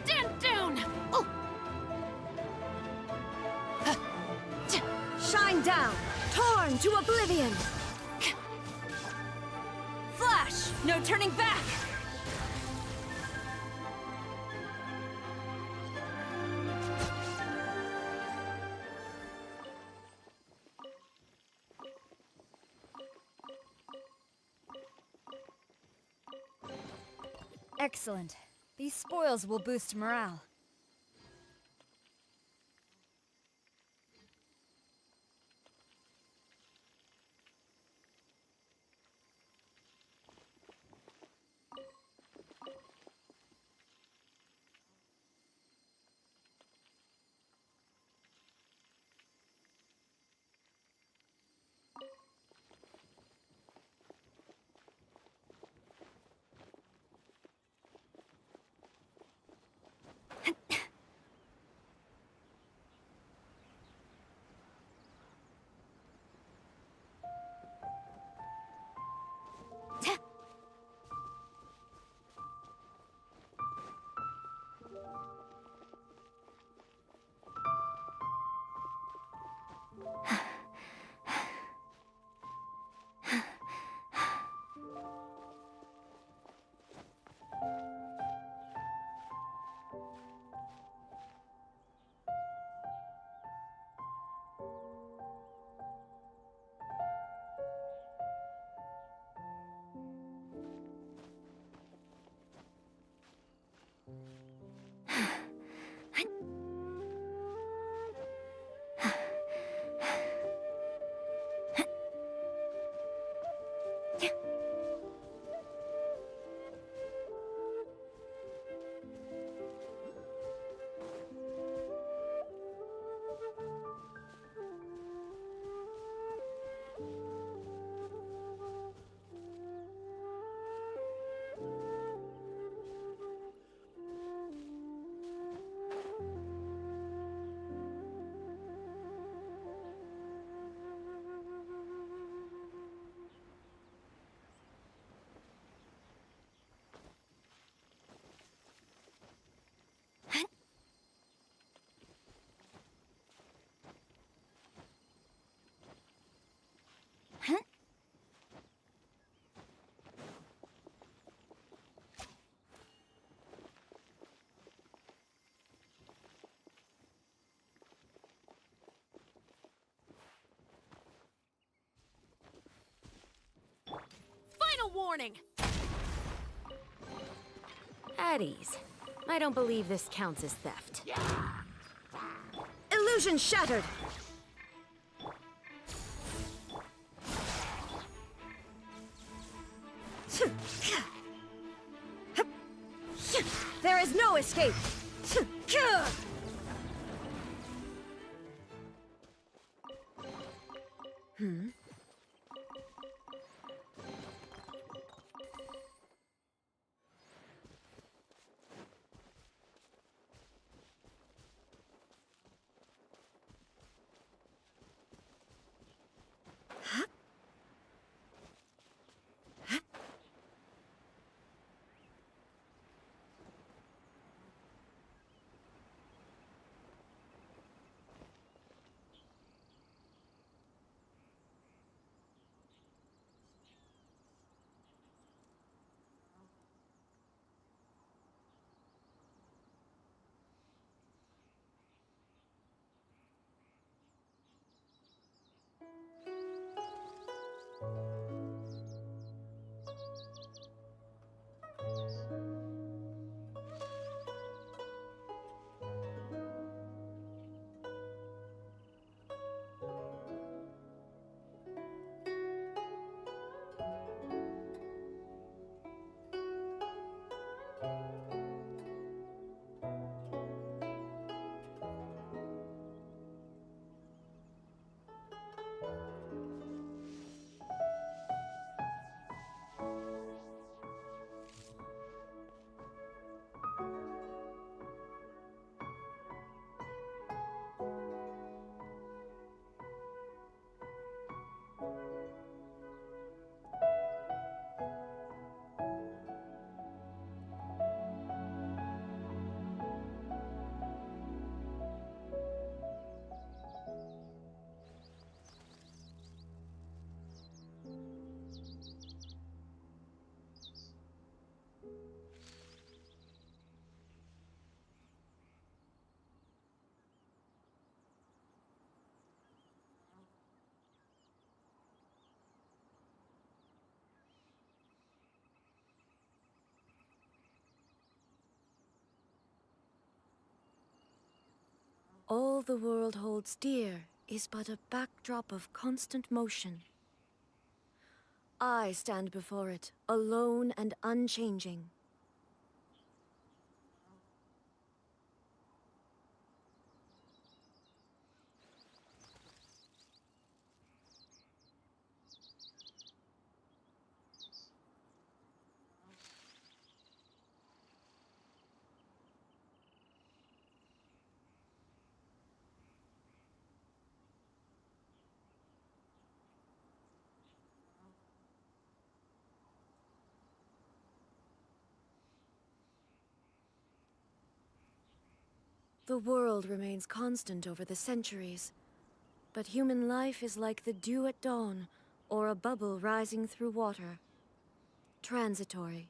Speaker 17: Stand down!
Speaker 20: Shine down! Torn to oblivion!
Speaker 17: Flash! No turning back!
Speaker 20: Excellent. These spoils will boost morale.
Speaker 17: warning.
Speaker 10: At ease. I don't believe this counts as theft.
Speaker 20: Illusion shattered! There is no escape!
Speaker 10: Hmm? All the world holds dear is but a backdrop of constant motion. I stand before it, alone and unchanging. The world remains constant over the centuries, but human life is like the dew at dawn, or a bubble rising through water. Transitory.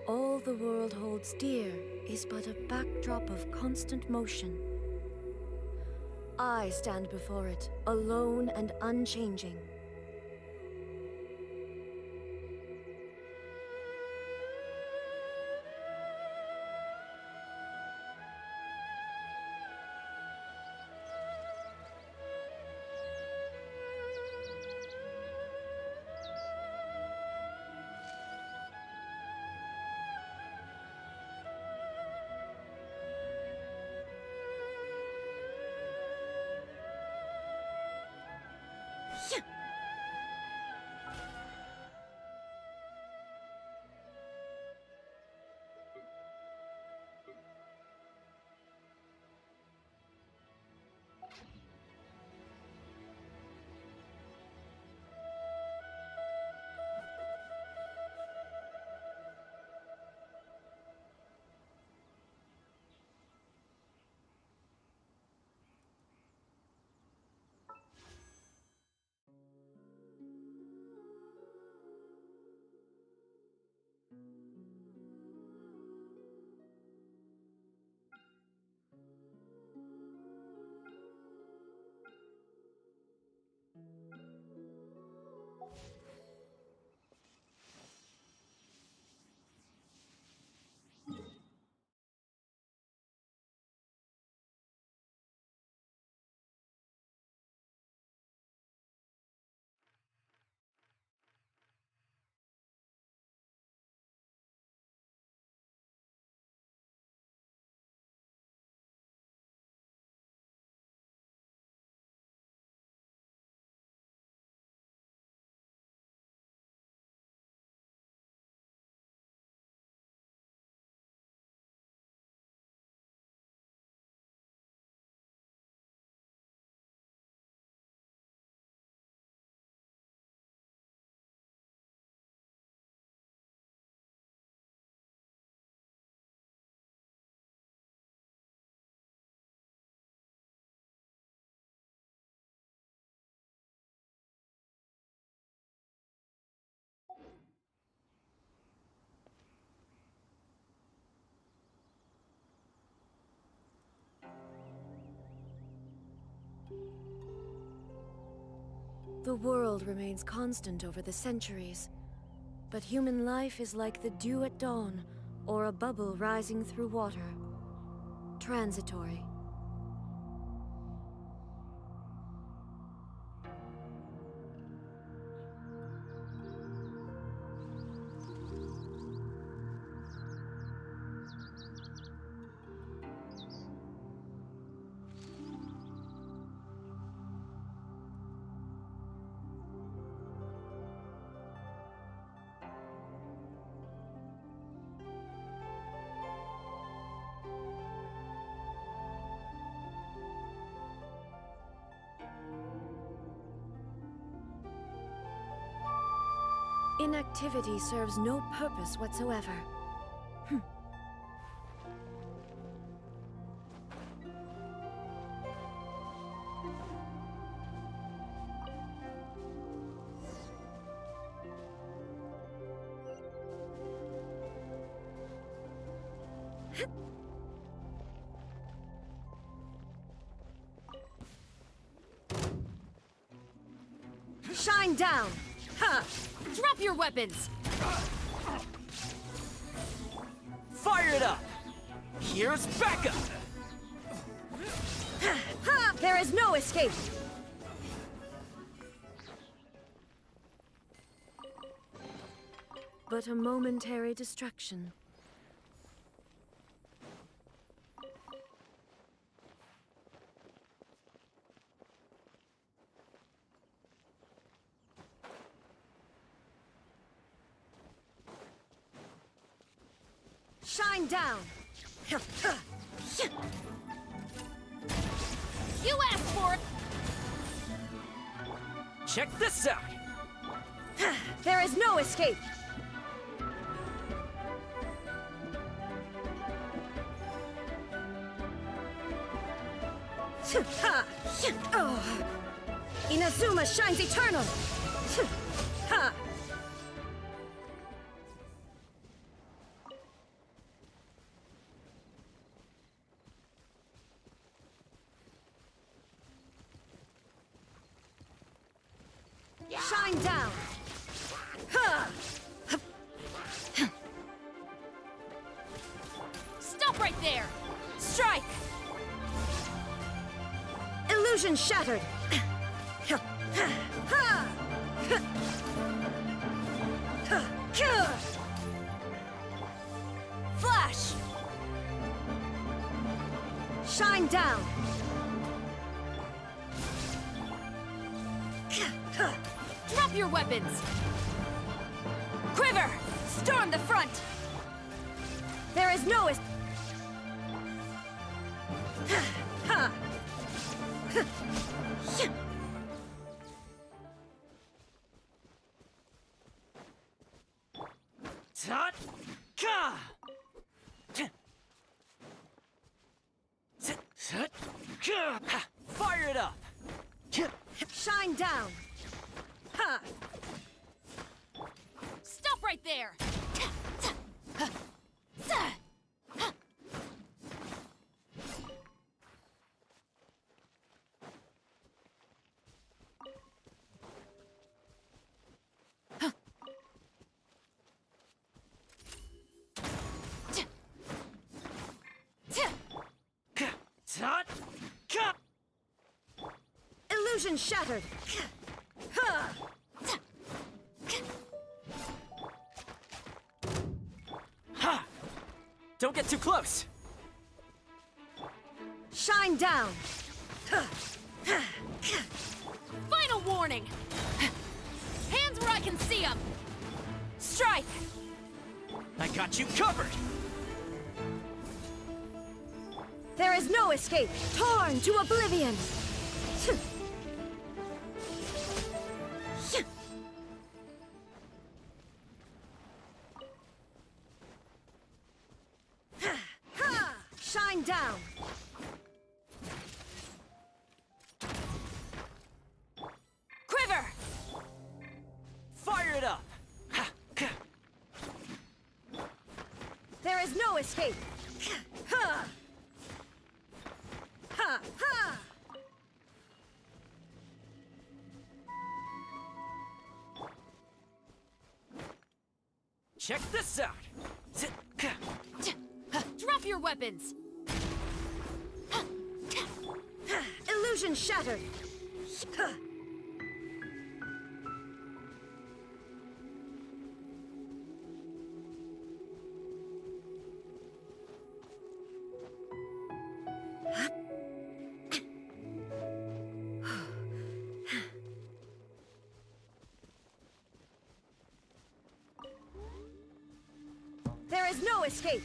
Speaker 10: All the world holds dear is but a backdrop of constant motion. I stand before it, alone and unchanging. The world remains constant over the centuries, but human life is like the dew at dawn, or a bubble rising through water. Transitory. Inactivity serves no purpose whatsoever.
Speaker 17: Shine down! Ha! Drop your weapons!
Speaker 8: Fire it up! Here's backup!
Speaker 10: Ha! There is no escape! But a momentary distraction.
Speaker 17: Shine down! You asked for it!
Speaker 8: Check this out!
Speaker 10: There is no escape! Inazuma shines eternal! Ha! Shine down!
Speaker 17: Stop right there! Strike!
Speaker 10: Illusion shattered!
Speaker 17: Flash!
Speaker 10: Shine down!
Speaker 17: Drop your weapons! Quiver! Storm the front!
Speaker 10: There is no
Speaker 8: Tut! Ka! Fire it up!
Speaker 10: Shine down! Ha!
Speaker 17: Stop right there!
Speaker 8: Tut! Ka!
Speaker 10: Illusion shattered! Ha!
Speaker 8: Ha! Don't get too close!
Speaker 10: Shine down!
Speaker 17: Final warning! Hands where I can see them! Strike!
Speaker 8: I got you covered!
Speaker 10: There is no escape! Torn to oblivion! Shine down!
Speaker 17: Quiver!
Speaker 8: Fire it up!
Speaker 10: There is no escape! Ha! Ha! Ha!
Speaker 8: check this out!
Speaker 17: Drop your weapons!
Speaker 20: Illusion shattered! There is no escape!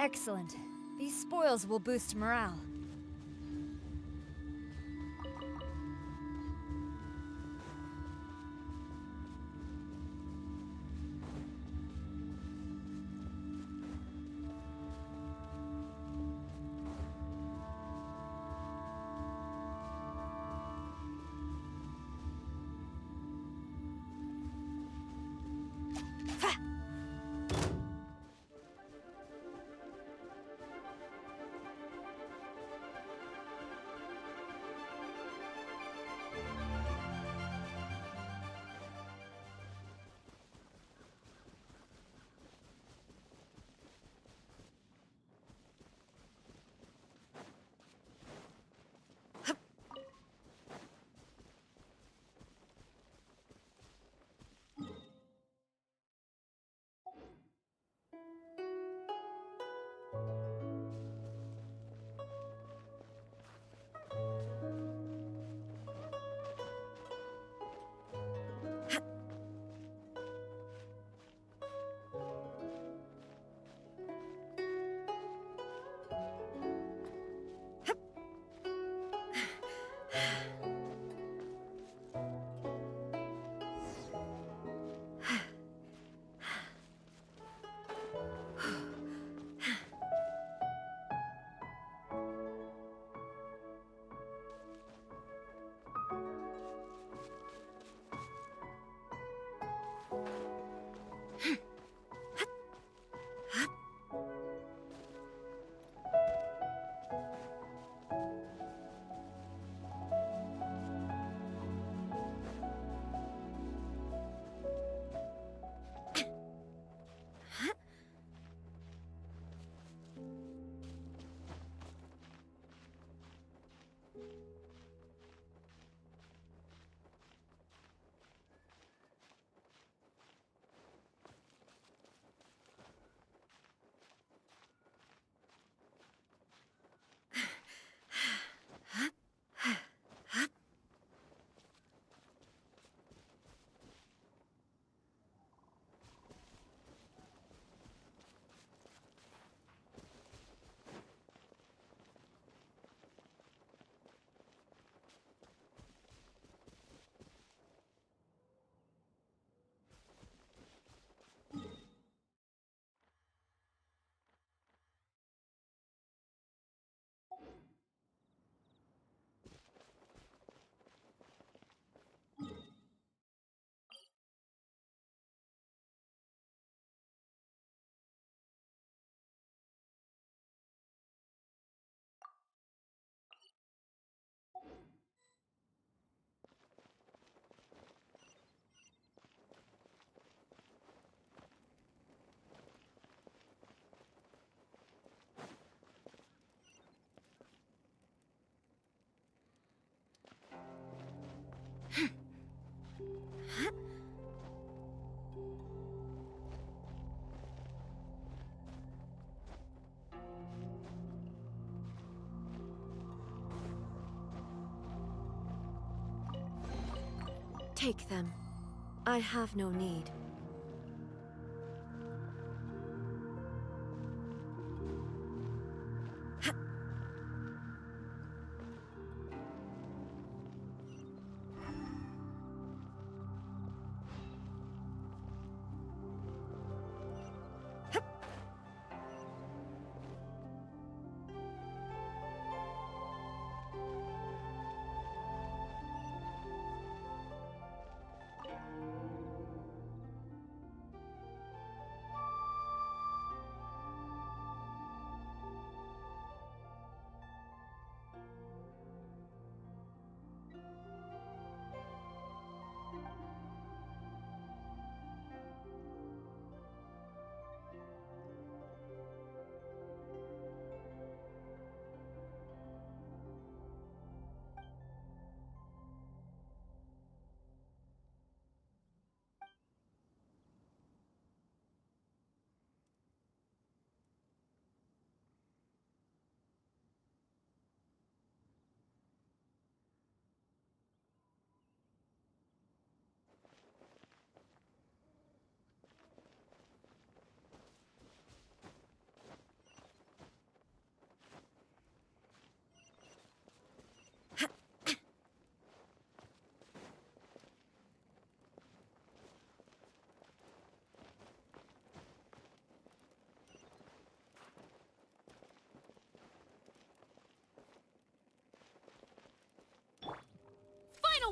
Speaker 12: Excellent. These spoils will boost morale.
Speaker 10: Take them. I have no need.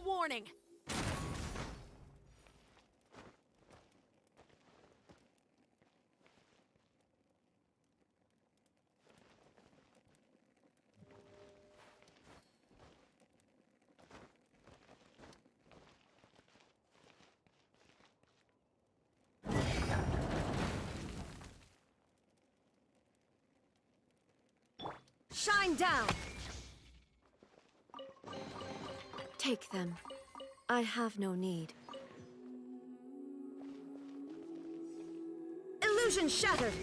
Speaker 17: a warning!
Speaker 10: Shine down! Take them. I have no need. Illusion shattered!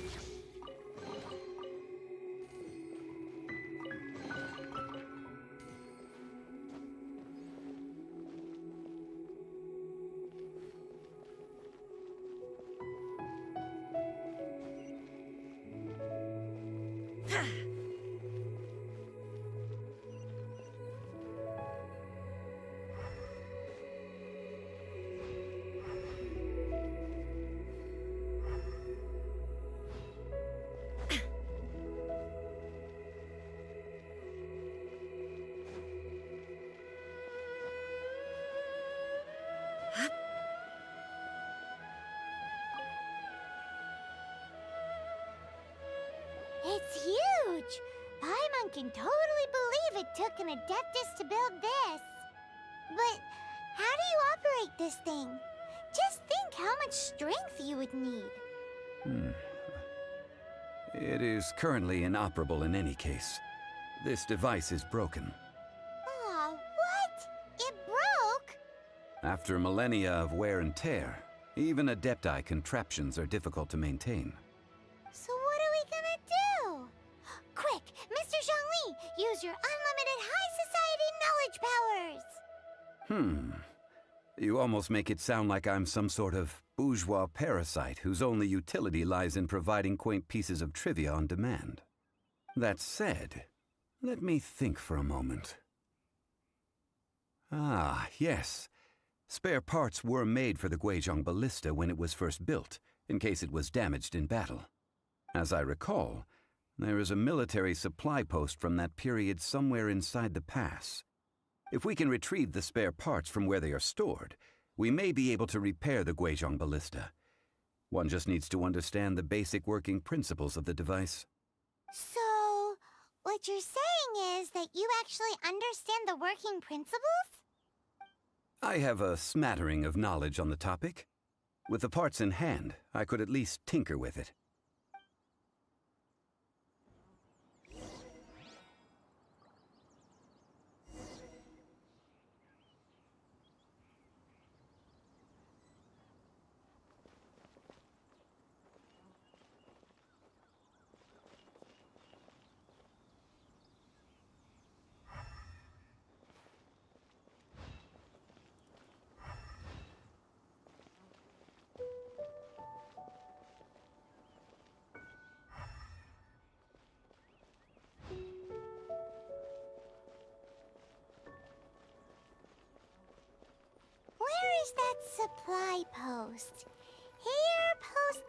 Speaker 6: It's huge! Paimon can totally believe it took an Adeptus to build this. But how do you operate this thing? Just think how much strength you would need.
Speaker 9: It is currently inoperable in any case. This device is broken.
Speaker 6: Aw, what? It broke?
Speaker 9: After millennia of wear and tear, even Adepti contraptions are difficult to maintain.
Speaker 6: So what are we gonna do? Quick, Mr. Zhongli, use your unlimited high society knowledge powers!
Speaker 9: You almost make it sound like I'm some sort of bourgeois parasite whose only utility lies in providing quaint pieces of trivia on demand. That said, let me think for a moment. Ah, yes. Spare parts were made for the Guizhong Ballista when it was first built, in case it was damaged in battle. As I recall, there is a military supply post from that period somewhere inside the pass. If we can retrieve the spare parts from where they are stored, we may be able to repair the Guizhong Ballista. One just needs to understand the basic working principles of the device.
Speaker 6: So, what you're saying is that you actually understand the working principles?
Speaker 9: I have a smattering of knowledge on the topic. With the parts in hand, I could at least tinker with it.
Speaker 6: Where is that supply post? Here, post...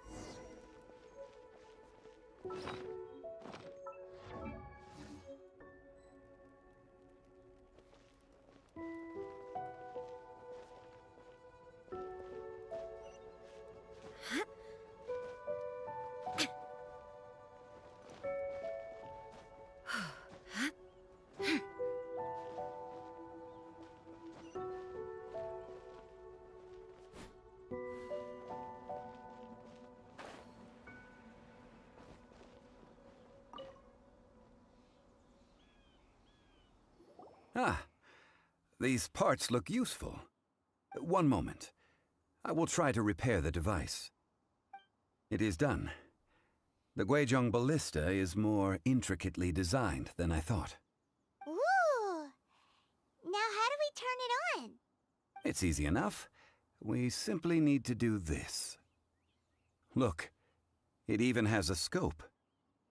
Speaker 9: Ah, these parts look useful. One moment. I will try to repair the device. It is done. The Guizhong Ballista is more intricately designed than I thought.
Speaker 6: Ooh! Now how do we turn it on?
Speaker 9: It's easy enough. We simply need to do this. Look, it even has a scope.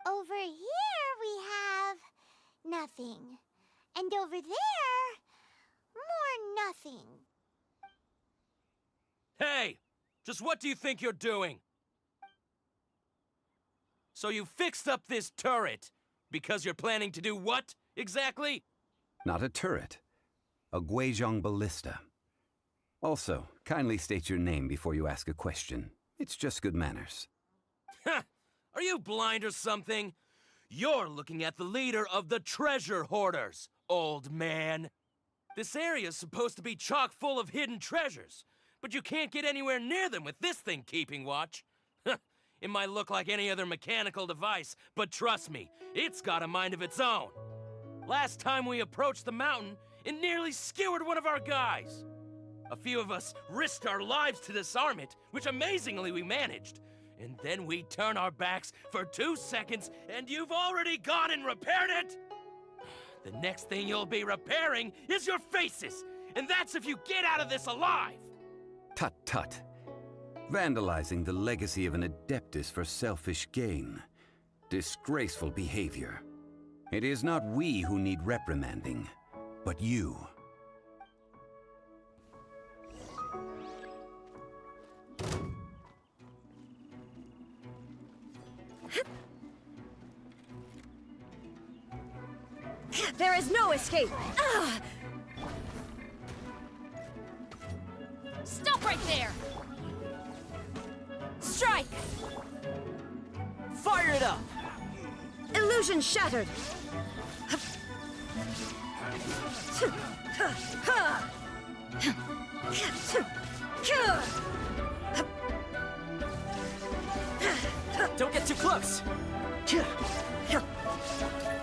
Speaker 6: Over here we have... nothing. And over there... more nothing.
Speaker 8: Hey! Just what do you think you're doing? So you fixed up this turret because you're planning to do what, exactly?
Speaker 9: Not a turret. a Guizhong ballista. Also, kindly state your name before you ask a question. It's just good manners.
Speaker 13: Ha! Are you blind or something? You're looking at the leader of the treasure hoarders, old man. This area's supposed to be chock full of hidden treasures, but you can't get anywhere near them with this thing keeping watch. It might look like any other mechanical device, but trust me, it's got a mind of its own. Last time we approached the mountain, it nearly skewered one of our guys. A few of us risked our lives to disarm it, which amazingly we managed. And then we turn our backs for 2 seconds, and you've already gone and repaired it? The next thing you'll be repairing is your faces, and that's if you get out of this alive!
Speaker 9: Tut tut. Vandalizing the legacy of an adeptus for selfish gain. Disgraceful behavior. It is not we who need reprimanding, but you.
Speaker 20: There is no escape!
Speaker 17: Stop right there!
Speaker 20: Strike!
Speaker 8: Fire it up!
Speaker 20: Illusion shattered!
Speaker 8: Don't get too close!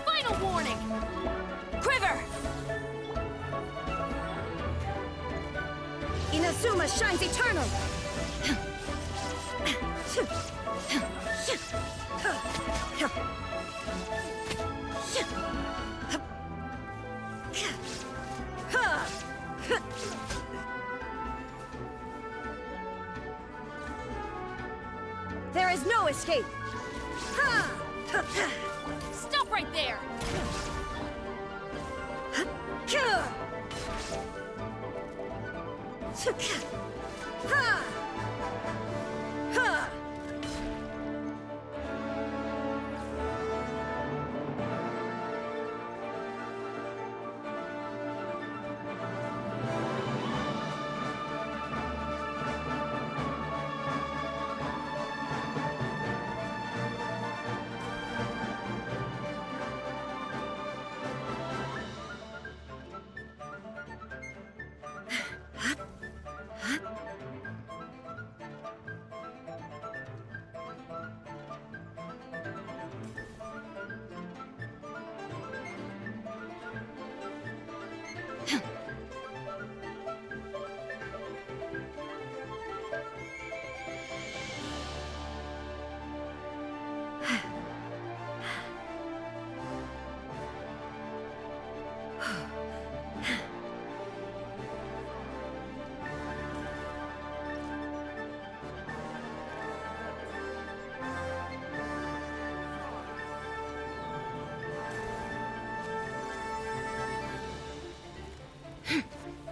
Speaker 17: Final warning!
Speaker 20: Quiver! Inazuma shines eternal! There is no escape!
Speaker 17: Stop right there!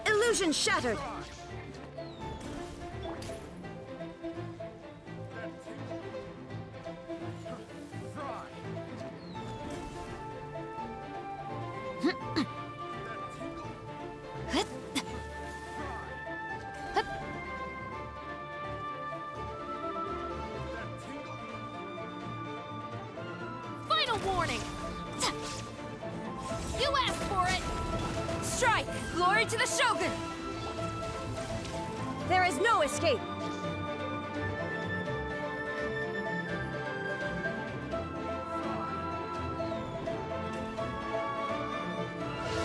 Speaker 20: Illusion shattered!
Speaker 17: Final warning! You asked for it!
Speaker 20: Strike! Glory to the Shogun! There is no escape!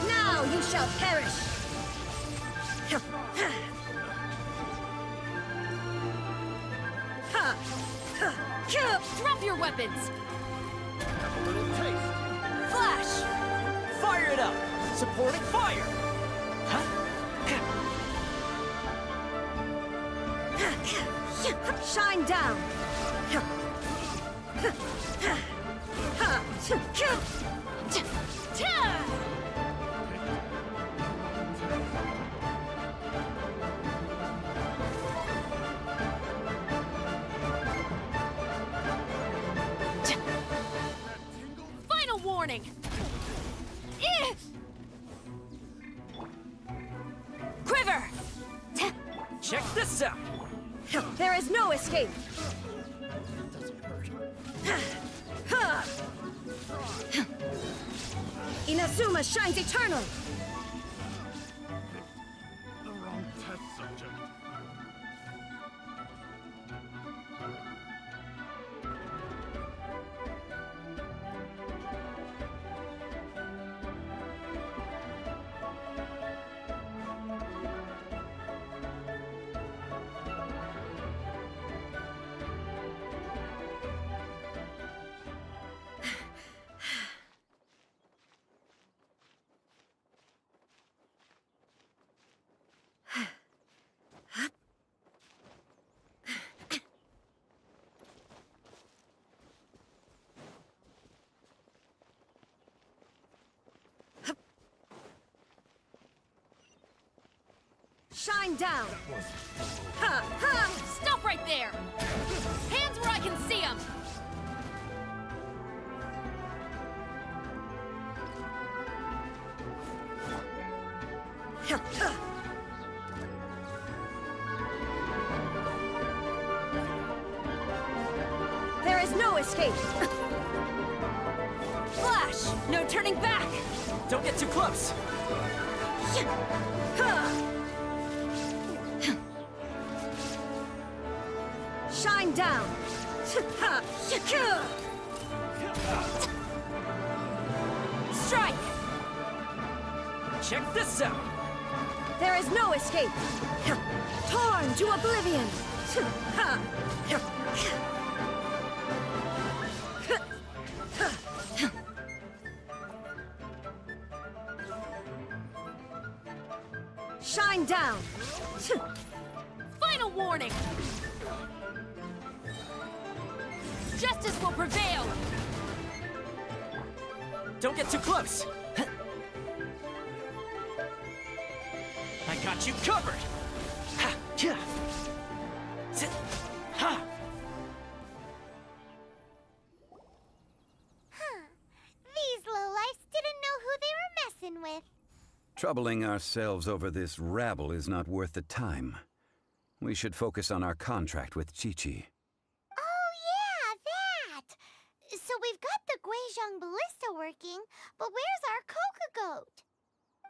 Speaker 20: Now you shall perish!
Speaker 17: Drop your weapons!
Speaker 15: Have a little taste.
Speaker 20: Flash!
Speaker 8: Fire it up! Supporting fire!
Speaker 20: Shine down!
Speaker 17: Final warning!
Speaker 8: this out!
Speaker 20: There is no escape! Inazuma shines eternal!
Speaker 16: The wrong test subject.
Speaker 20: Shine down!
Speaker 17: Ha! Ha! Stop right there! Hands where I can see them!
Speaker 20: There is no escape!
Speaker 17: Flash! No turning back!
Speaker 8: Don't get too close!
Speaker 20: Shine down!
Speaker 17: Strike!
Speaker 8: Check this out!
Speaker 20: There is no escape! Torn to oblivion! Shine down!
Speaker 17: Final warning! Justice will prevail!
Speaker 8: Don't get too close! I got you covered! Ha! Yeah! Ha!
Speaker 6: These lowlifes didn't know who they were messing with.
Speaker 9: Troubling ourselves over this rabble is not worth the time. We should focus on our contract with Chi-Chi.
Speaker 6: Oh yeah, that! So we've got the Guizhong Ballista working, but where's our Coca Goat?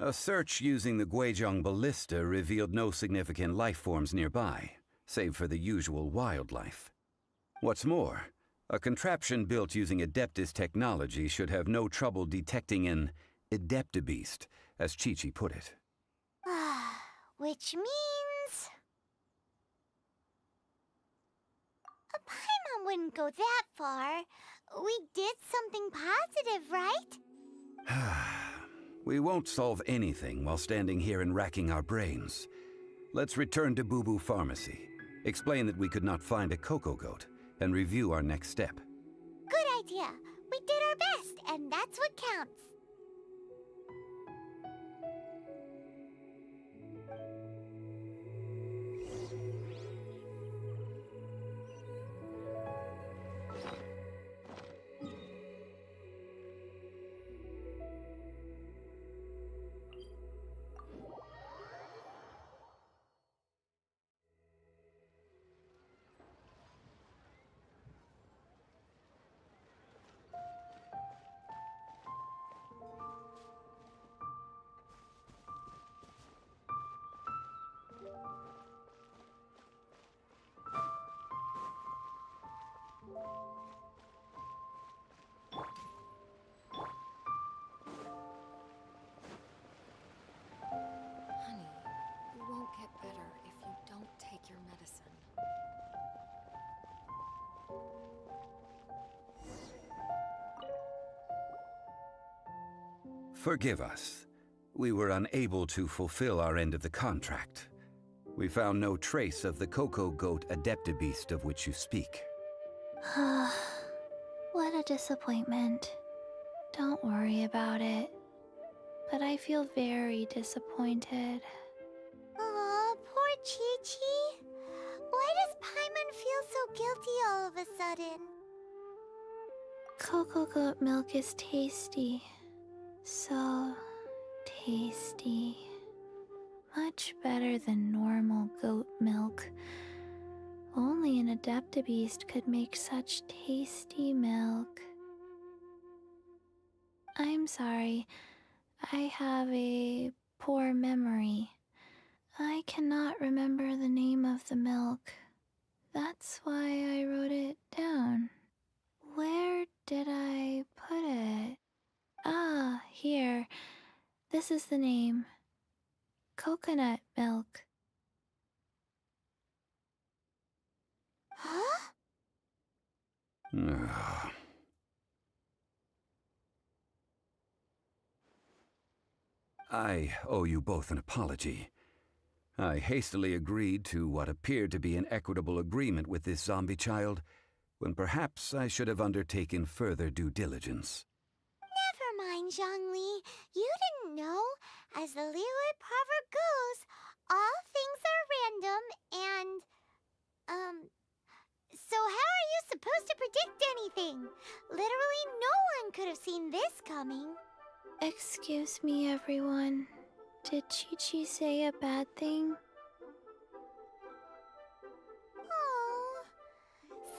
Speaker 9: A search using the Guizhong Ballista revealed no significant life forms nearby, save for the usual wildlife. What's more, a contraption built using Adeptus technology should have no trouble detecting an Adeptibeast, as Chi-Chi put it.
Speaker 6: Which means... a Paimon wouldn't go that far. We did something positive, right?
Speaker 9: We won't solve anything while standing here and racking our brains. Let's return to Boo Boo Pharmacy, explain that we could not find a Coco Goat, and review our next step.
Speaker 6: Good idea. We did our best, and that's what counts.
Speaker 10: Honey, you won't get better if you don't take your medicine.
Speaker 9: Forgive us. We were unable to fulfill our end of the contract. We found no trace of the Coco Goat Adeptibeast of which you speak.
Speaker 1: What a disappointment. Don't worry about it. But I feel very disappointed.
Speaker 6: Aw, poor Chi-Chi. Why does Paimon feel so guilty all of a sudden?
Speaker 1: Coco Goat milk is tasty. So tasty. Much better than normal goat milk. Only an Adeptabeast could make such tasty milk. I'm sorry. I have a poor memory. I cannot remember the name of the milk. That's why I wrote it down. Where did I put it? Ah, here. This is the name. Coconut milk.
Speaker 6: Huh?
Speaker 9: I owe you both an apology. I hastily agreed to what appeared to be an equitable agreement with this zombie child, when perhaps I should have undertaken further due diligence.
Speaker 6: Never mind, Zhongli. You didn't know. As the Liyue proverb goes, all things are random and... So how are you supposed to predict anything? Literally no one could have seen this coming.
Speaker 1: Excuse me, everyone. Did Chi-Chi say a bad thing?
Speaker 6: Oh,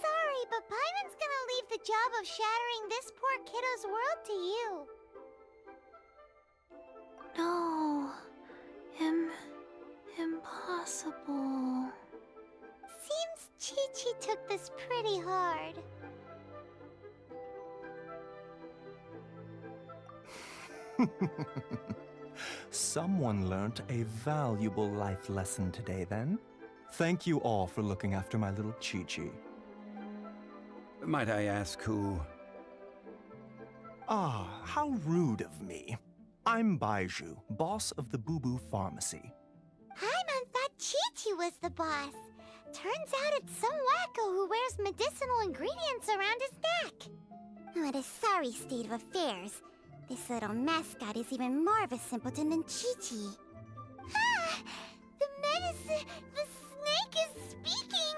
Speaker 6: sorry, but Paimon's gonna leave the job of shattering this poor kiddo's world to you.
Speaker 1: No. Impossible.
Speaker 6: Seems Chi-Chi took this pretty hard.
Speaker 14: Someone learnt a valuable life lesson today, then. Thank you all for looking after my little Chi-Chi.
Speaker 9: Might I ask who...
Speaker 14: Ah, how rude of me. I'm Baiju, boss of the Boo Boo Pharmacy.
Speaker 6: Paimon thought Chi-Chi was the boss. Turns out it's some wacko who wears medicinal ingredients around his neck.
Speaker 2: What a sorry state of affairs. This little mascot is even more of a simpleton than Chi-Chi.
Speaker 6: Ah! The snake is speaking!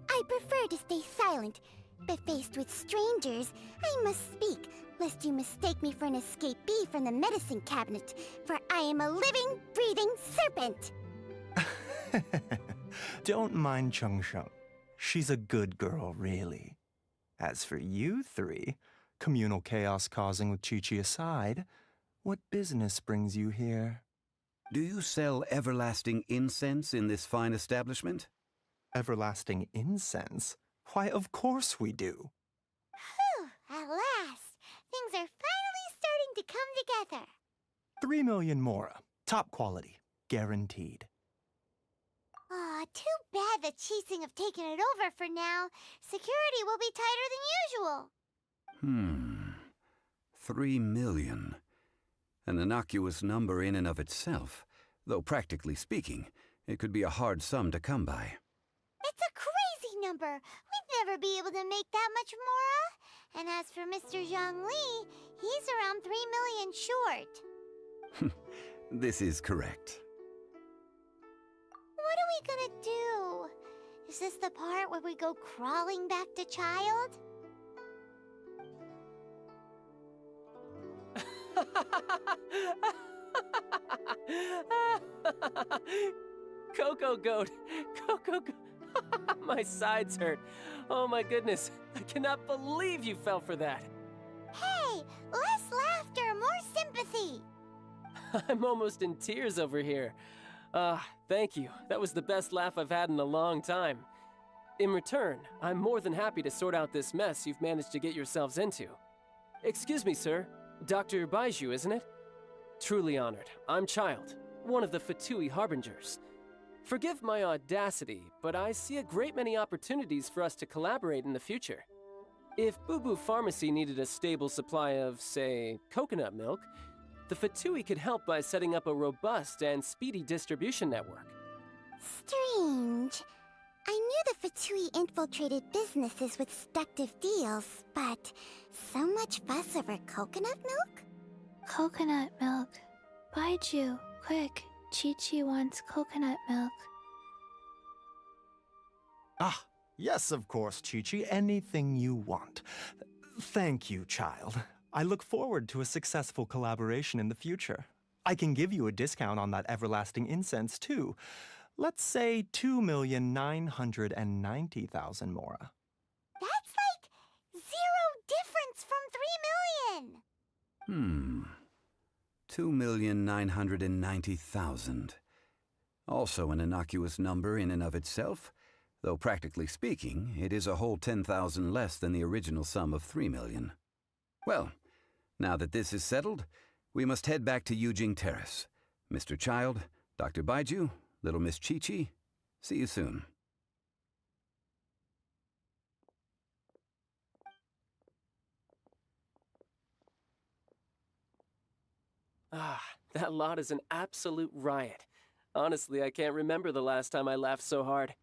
Speaker 2: I prefer to stay silent, but faced with strangers, I must speak, lest you mistake me for an escapee from the medicine cabinet, for I am a living, breathing serpent!
Speaker 14: Don't mind Chengsheng. She's a good girl, really. As for you three, communal chaos causing with Chi-Chi aside, what business brings you here?
Speaker 9: Do you sell everlasting incense in this fine establishment?
Speaker 14: Everlasting incense? Why, of course we do.
Speaker 6: Whew, at last. Things are finally starting to come together.
Speaker 14: 3 million mora. Top quality. Guaranteed.
Speaker 6: Aw, too bad the Chising have taken it over for now. Security will be tighter than usual.
Speaker 9: 3 million. An innocuous number in and of itself, though practically speaking, it could be a hard sum to come by.
Speaker 6: It's a crazy number. We'd never be able to make that much mora. And as for Mr. Zhongli, he's around 3 million short.
Speaker 9: This is correct.
Speaker 6: What are we gonna do? Is this the part where we go crawling back to child?
Speaker 5: Coco Goat! Coco Goat! My sides hurt. Oh my goodness. I cannot believe you fell for that.
Speaker 6: Hey, less laughter, more sympathy.
Speaker 5: I'm almost in tears over here. Thank you. That was the best laugh I've had in a long time. In return, I'm more than happy to sort out this mess you've managed to get yourselves into. Excuse me, sir. Dr. Baiju, isn't it? Truly honored. I'm Child, one of the Fatui Harbingers. Forgive my audacity, but I see a great many opportunities for us to collaborate in the future. If Boo Boo Pharmacy needed a stable supply of, say, coconut milk, the Fatui could help by setting up a robust and speedy distribution network.
Speaker 2: Strange. I knew the Fatui infiltrated businesses with seductive deals, but so much fuss over coconut milk?
Speaker 1: Coconut milk. Baiju, quick. Chi-Chi wants coconut milk.
Speaker 14: Ah, yes, of course, Chi-Chi. Anything you want. Thank you, child. I look forward to a successful collaboration in the future. I can give you a discount on that everlasting incense, too. Let's say 2,990,000 mora.
Speaker 6: That's like 0 difference from 3 million!
Speaker 9: 2,990,000. Also an innocuous number in and of itself, though practically speaking, it is a whole 10,000 less than the original sum of 3 million. Well, now that this is settled, we must head back to Yujing Terrace. Mr. Child, Dr. Baiju, Little Miss Chi-Chi, see you soon.
Speaker 5: Ah, that lot is an absolute riot. Honestly, I can't remember the last time I laughed so hard.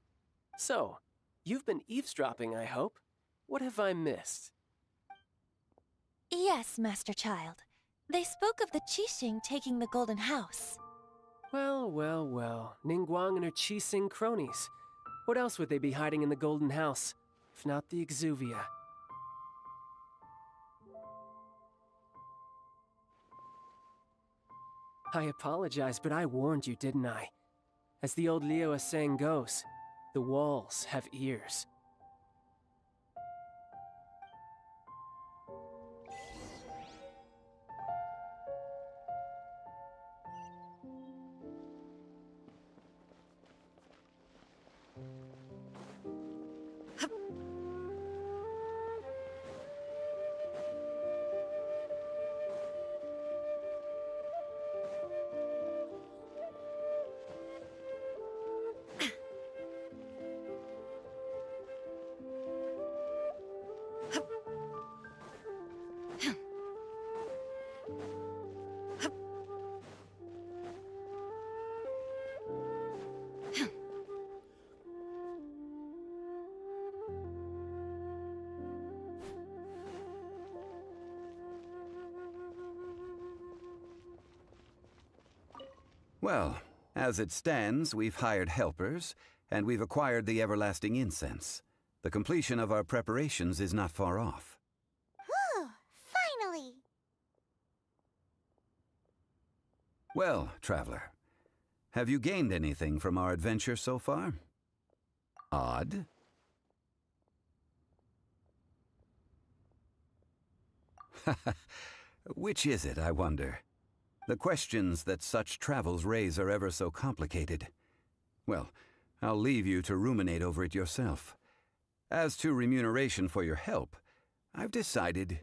Speaker 5: So, you've been eavesdropping, I hope? What have I missed?
Speaker 1: Yes, Master Child. They spoke of the Qixing taking the Golden House.
Speaker 5: Well, well, well. Ningguang and her Qixing cronies. What else would they be hiding in the Golden House, if not the Exuvia? I apologize, but I warned you, didn't I? As the old Liyue saying goes, the walls have ears.
Speaker 9: Well, as it stands, we've hired helpers, and we've acquired the everlasting incense. The completion of our preparations is not far off.
Speaker 6: Whew, finally!
Speaker 9: Well, traveler, have you gained anything from our adventure so far? Odd? Which is it, I wonder? The questions that such travels raise are ever so complicated. Well, I'll leave you to ruminate over it yourself. As to remuneration for your help, I've decided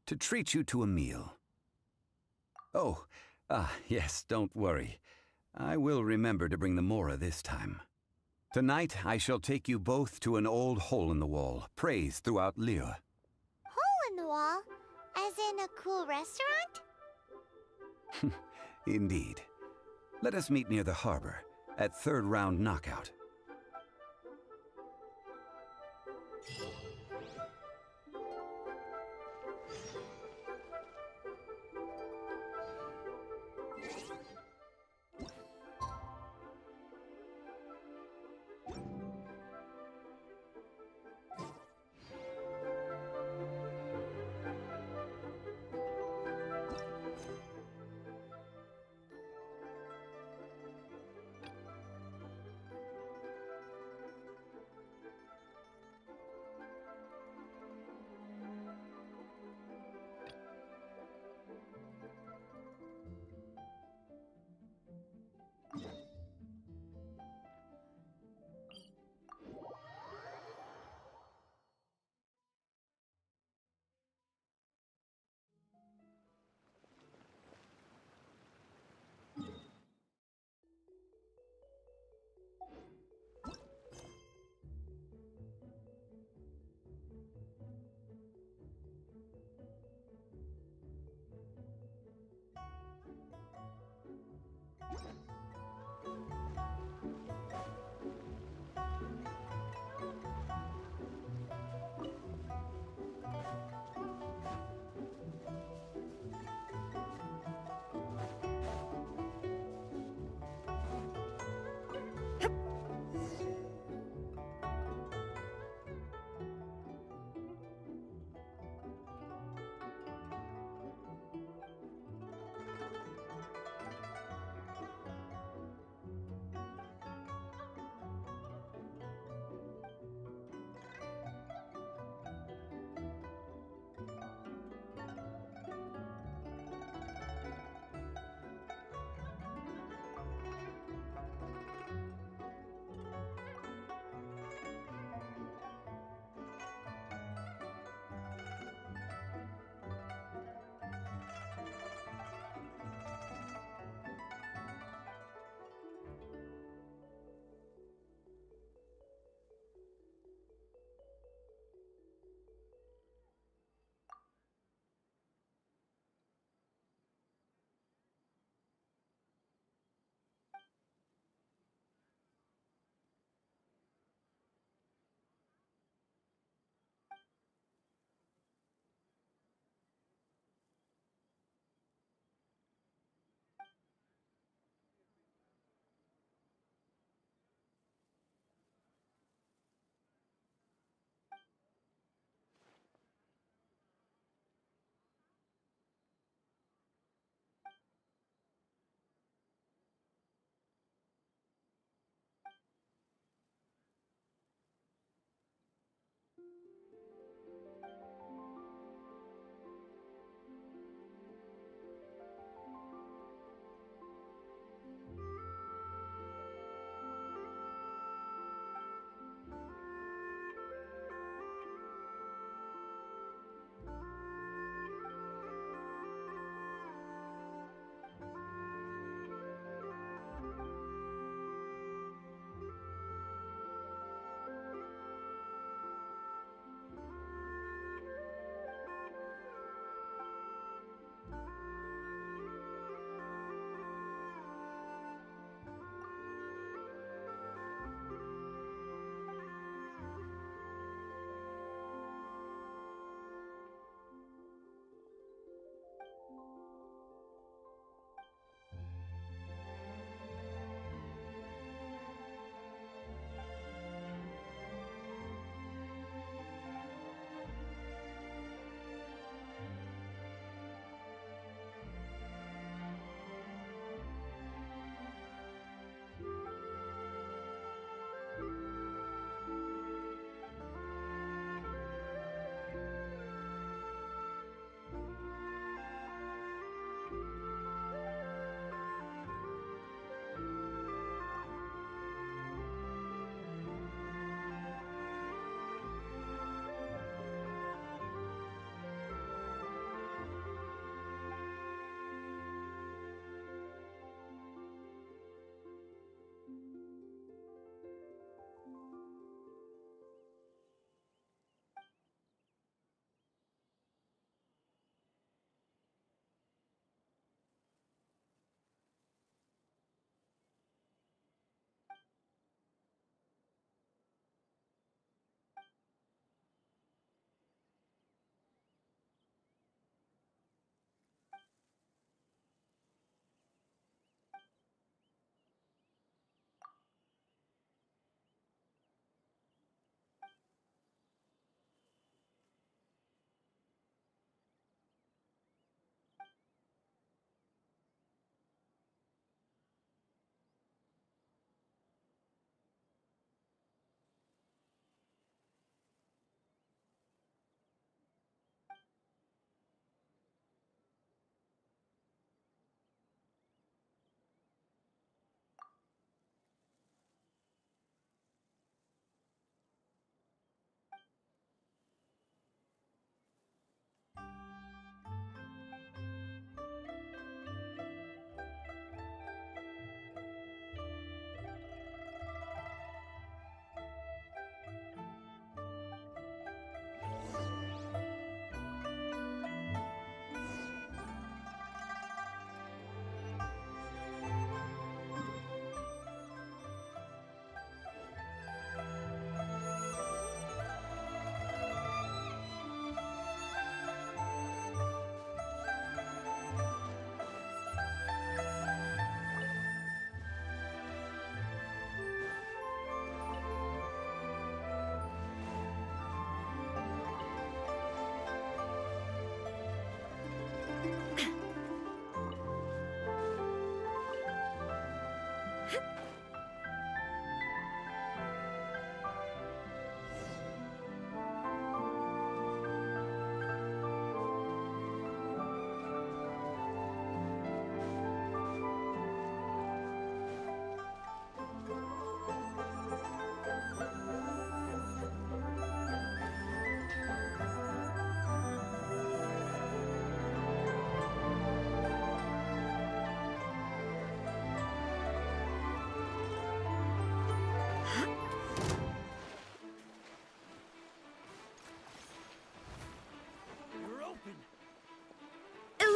Speaker 9: to treat you to a meal. Oh, yes, don't worry. I will remember to bring the mora this time. Tonight, I shall take you both to an old hole-in-the-wall, praised throughout Liyue.
Speaker 6: Hole in the wall? As in a cool restaurant?
Speaker 9: Indeed. Let us meet near the harbor, at third round knockout.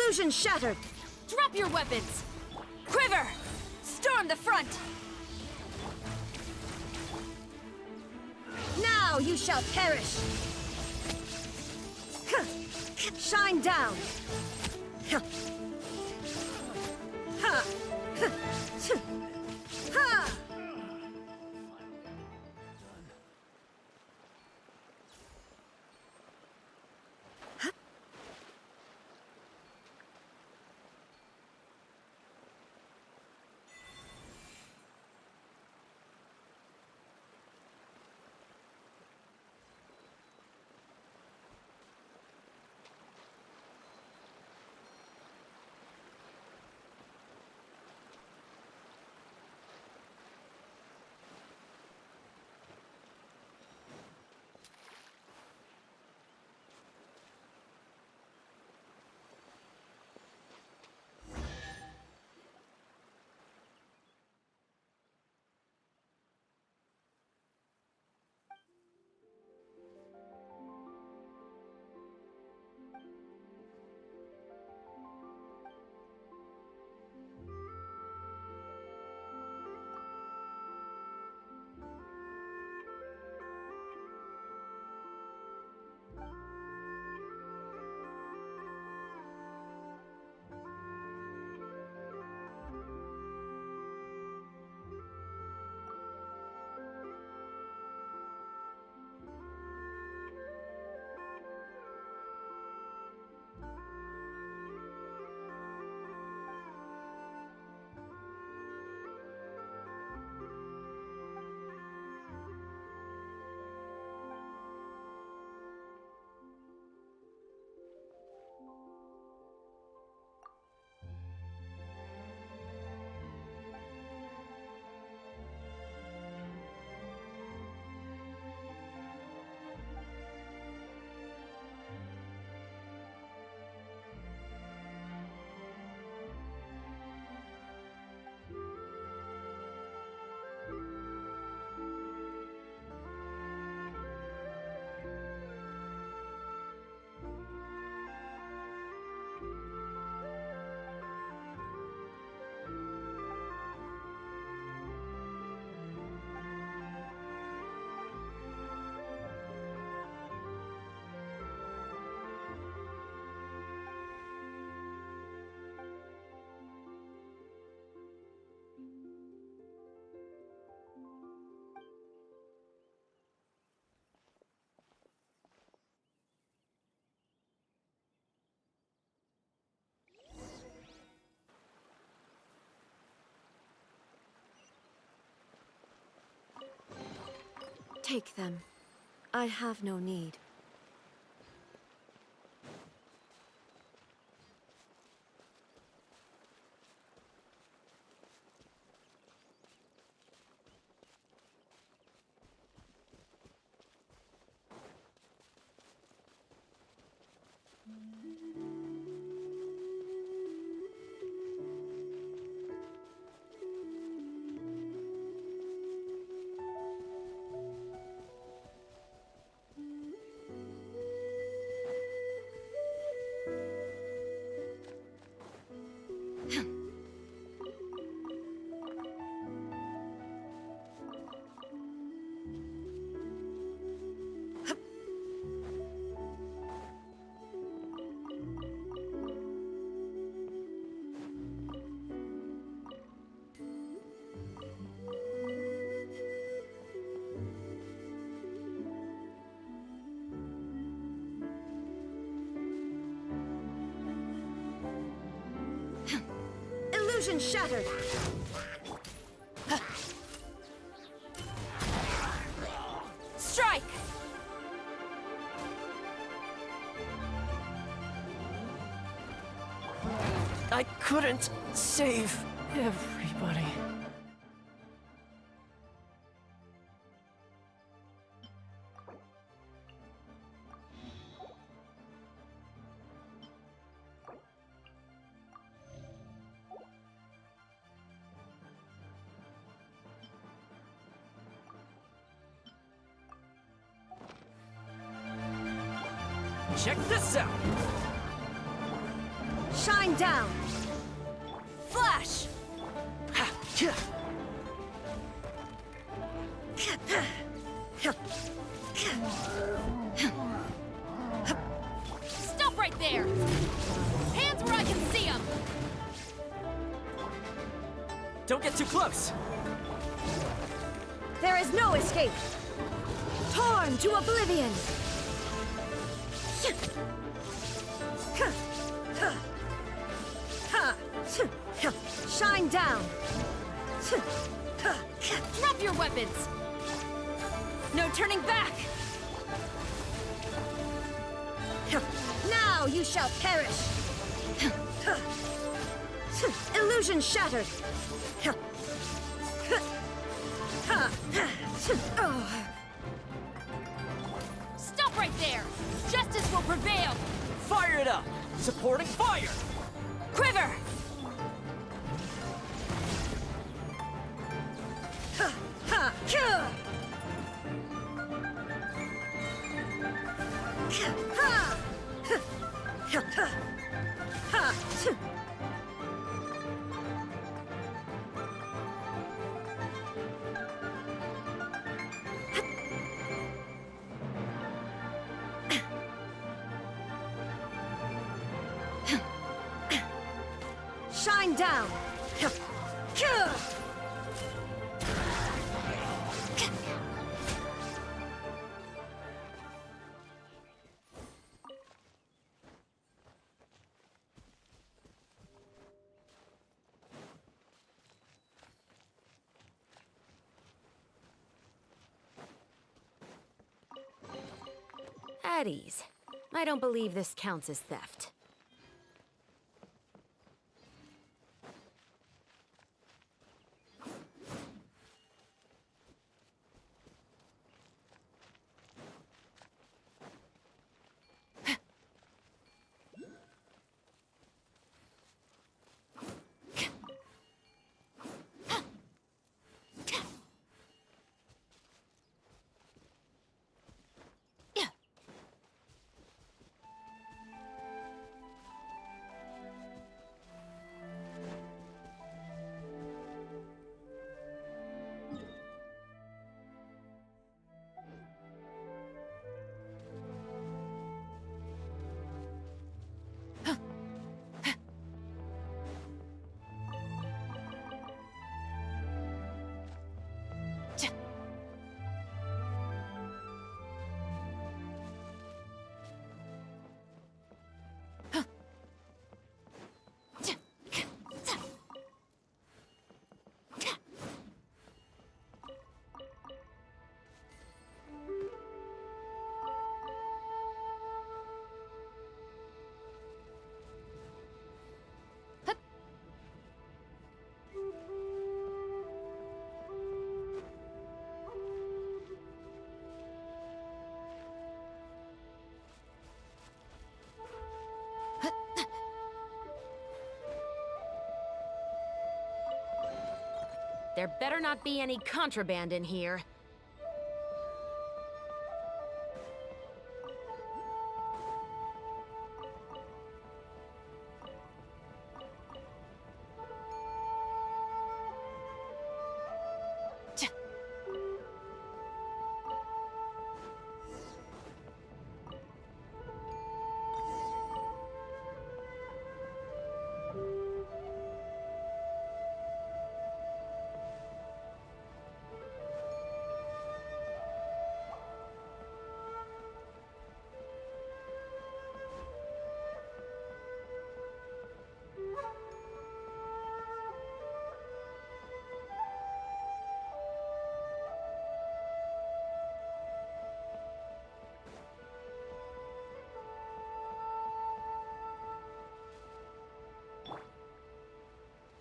Speaker 20: Illusion shattered!
Speaker 17: Drop your weapons! Quiver! Storm the front!
Speaker 20: Now you shall perish! Shine down! Ha! Ha!
Speaker 10: Take them. I have no need.
Speaker 20: Illusion shattered!
Speaker 17: Strike!
Speaker 5: I couldn't save everybody.
Speaker 13: Check this out!
Speaker 20: Shine down! Flash!
Speaker 17: Stop right there! Hands where I can see them!
Speaker 8: Don't get too close!
Speaker 20: There is no escape! Torn to oblivion! Shine down!
Speaker 17: Drop your weapons! No turning back!
Speaker 20: Now you shall perish! Illusion shattered!
Speaker 17: Stop right there! Justice will prevail!
Speaker 8: Fire it up! Supporting fire!
Speaker 20: Quiver! Shine down!
Speaker 10: At ease. I don't believe this counts as theft. There better not be any contraband in here.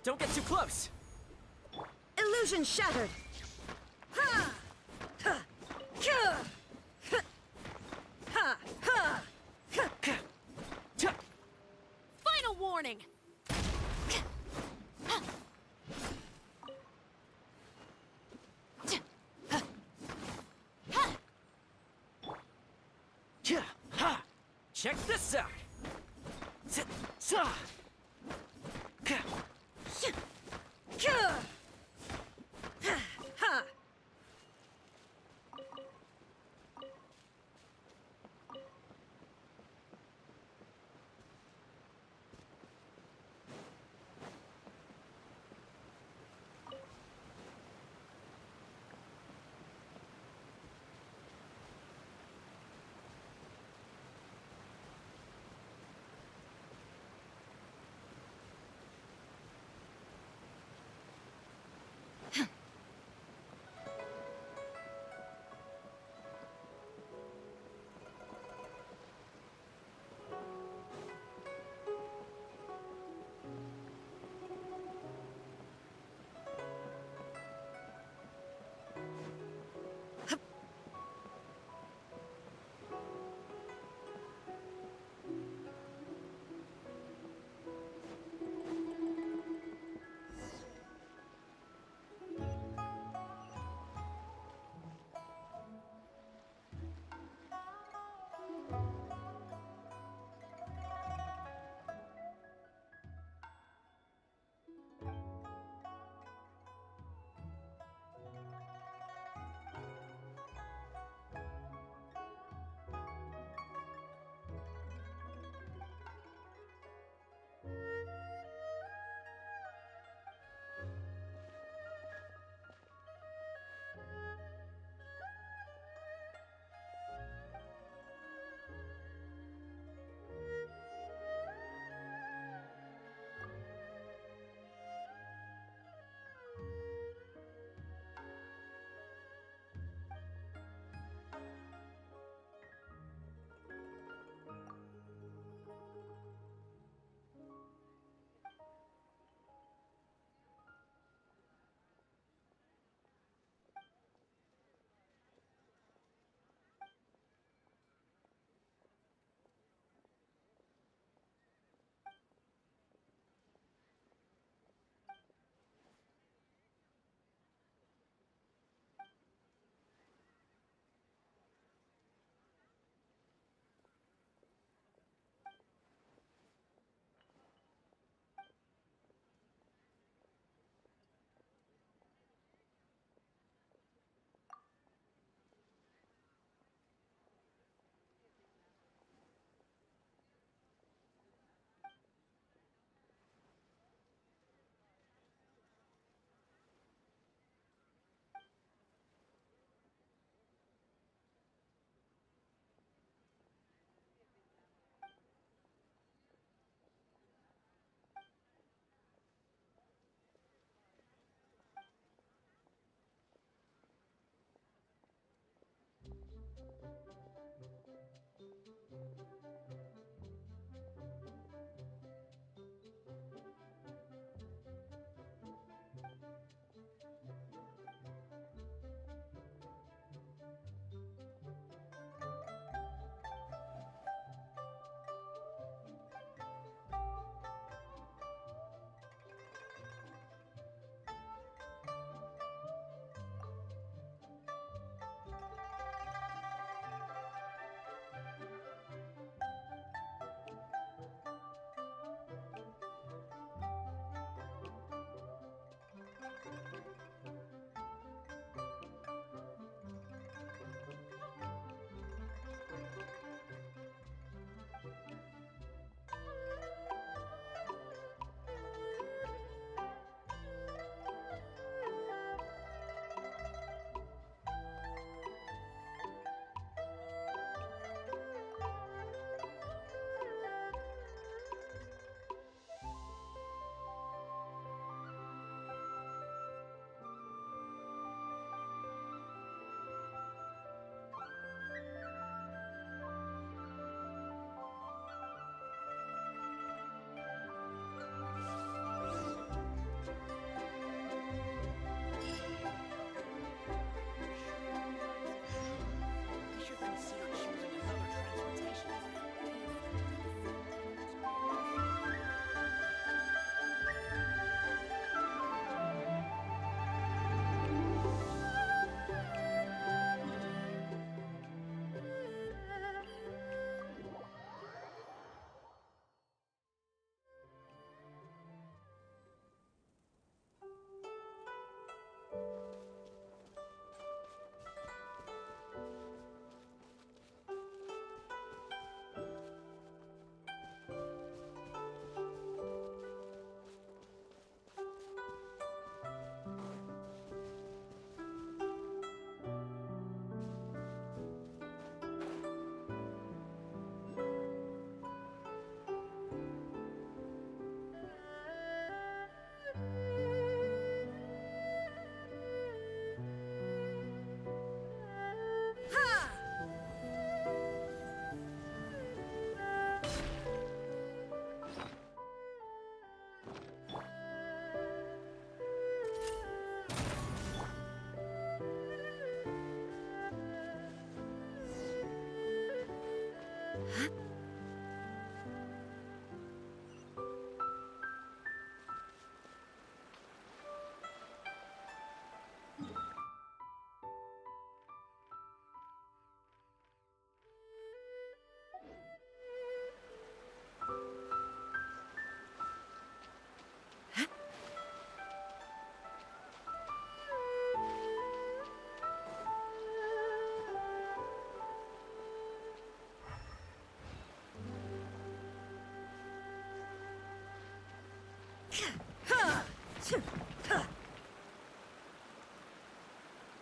Speaker 8: Don't get too close!
Speaker 20: Illusion shattered! Ha! Ha! Ha! Ha! Ha! Ha!
Speaker 17: Final warning!
Speaker 8: Check this out!
Speaker 20: Ha!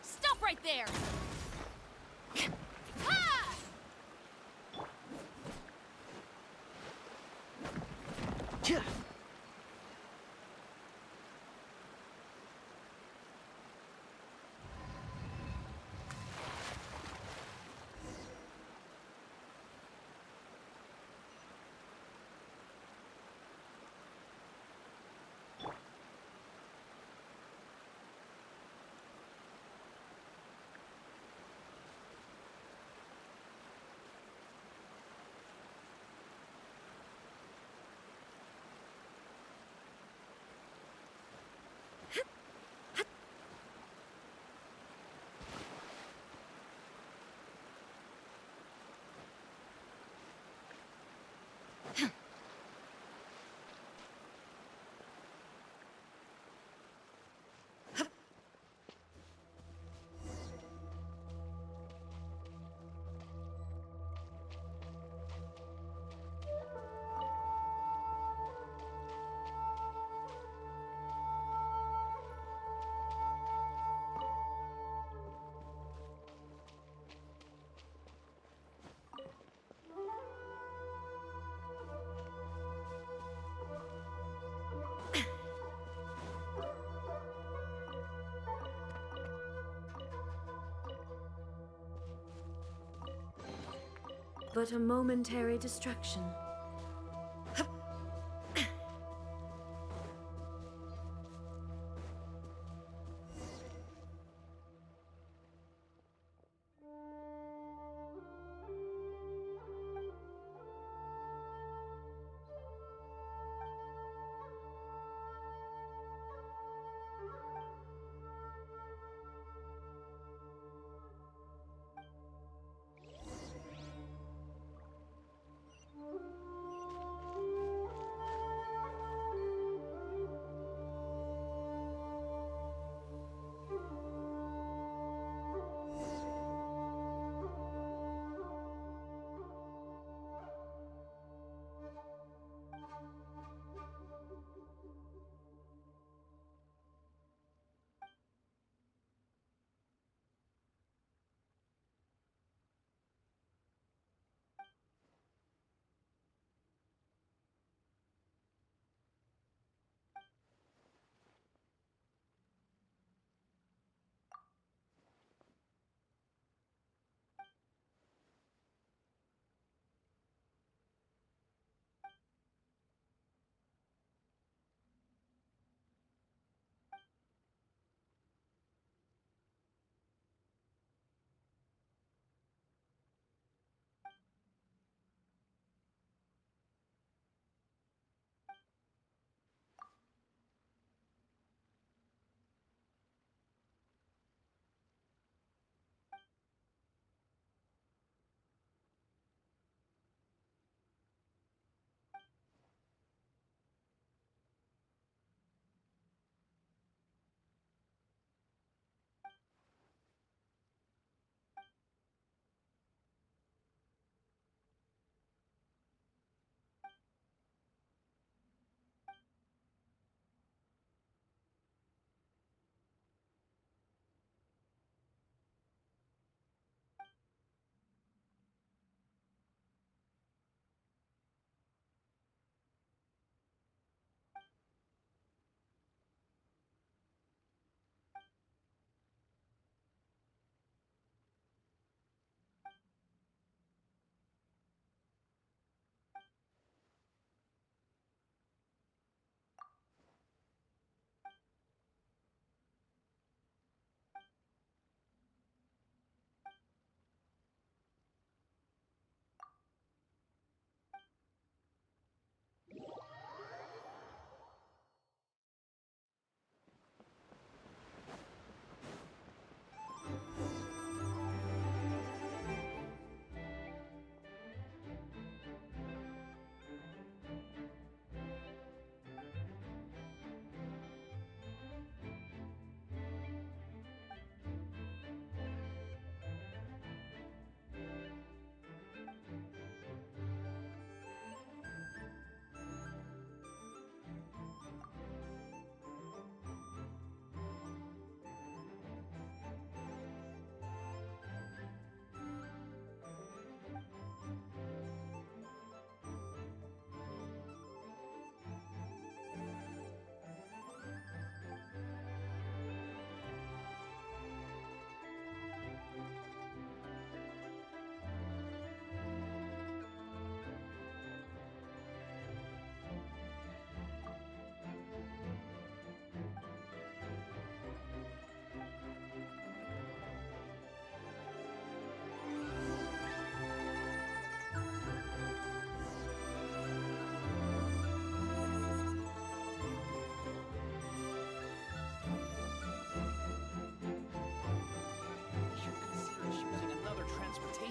Speaker 17: Stop right there! Ah!
Speaker 10: But a momentary distraction.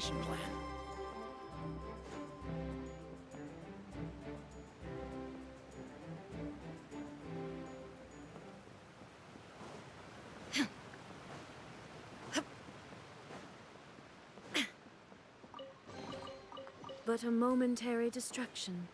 Speaker 5: evacuation plan.
Speaker 10: But a momentary distraction.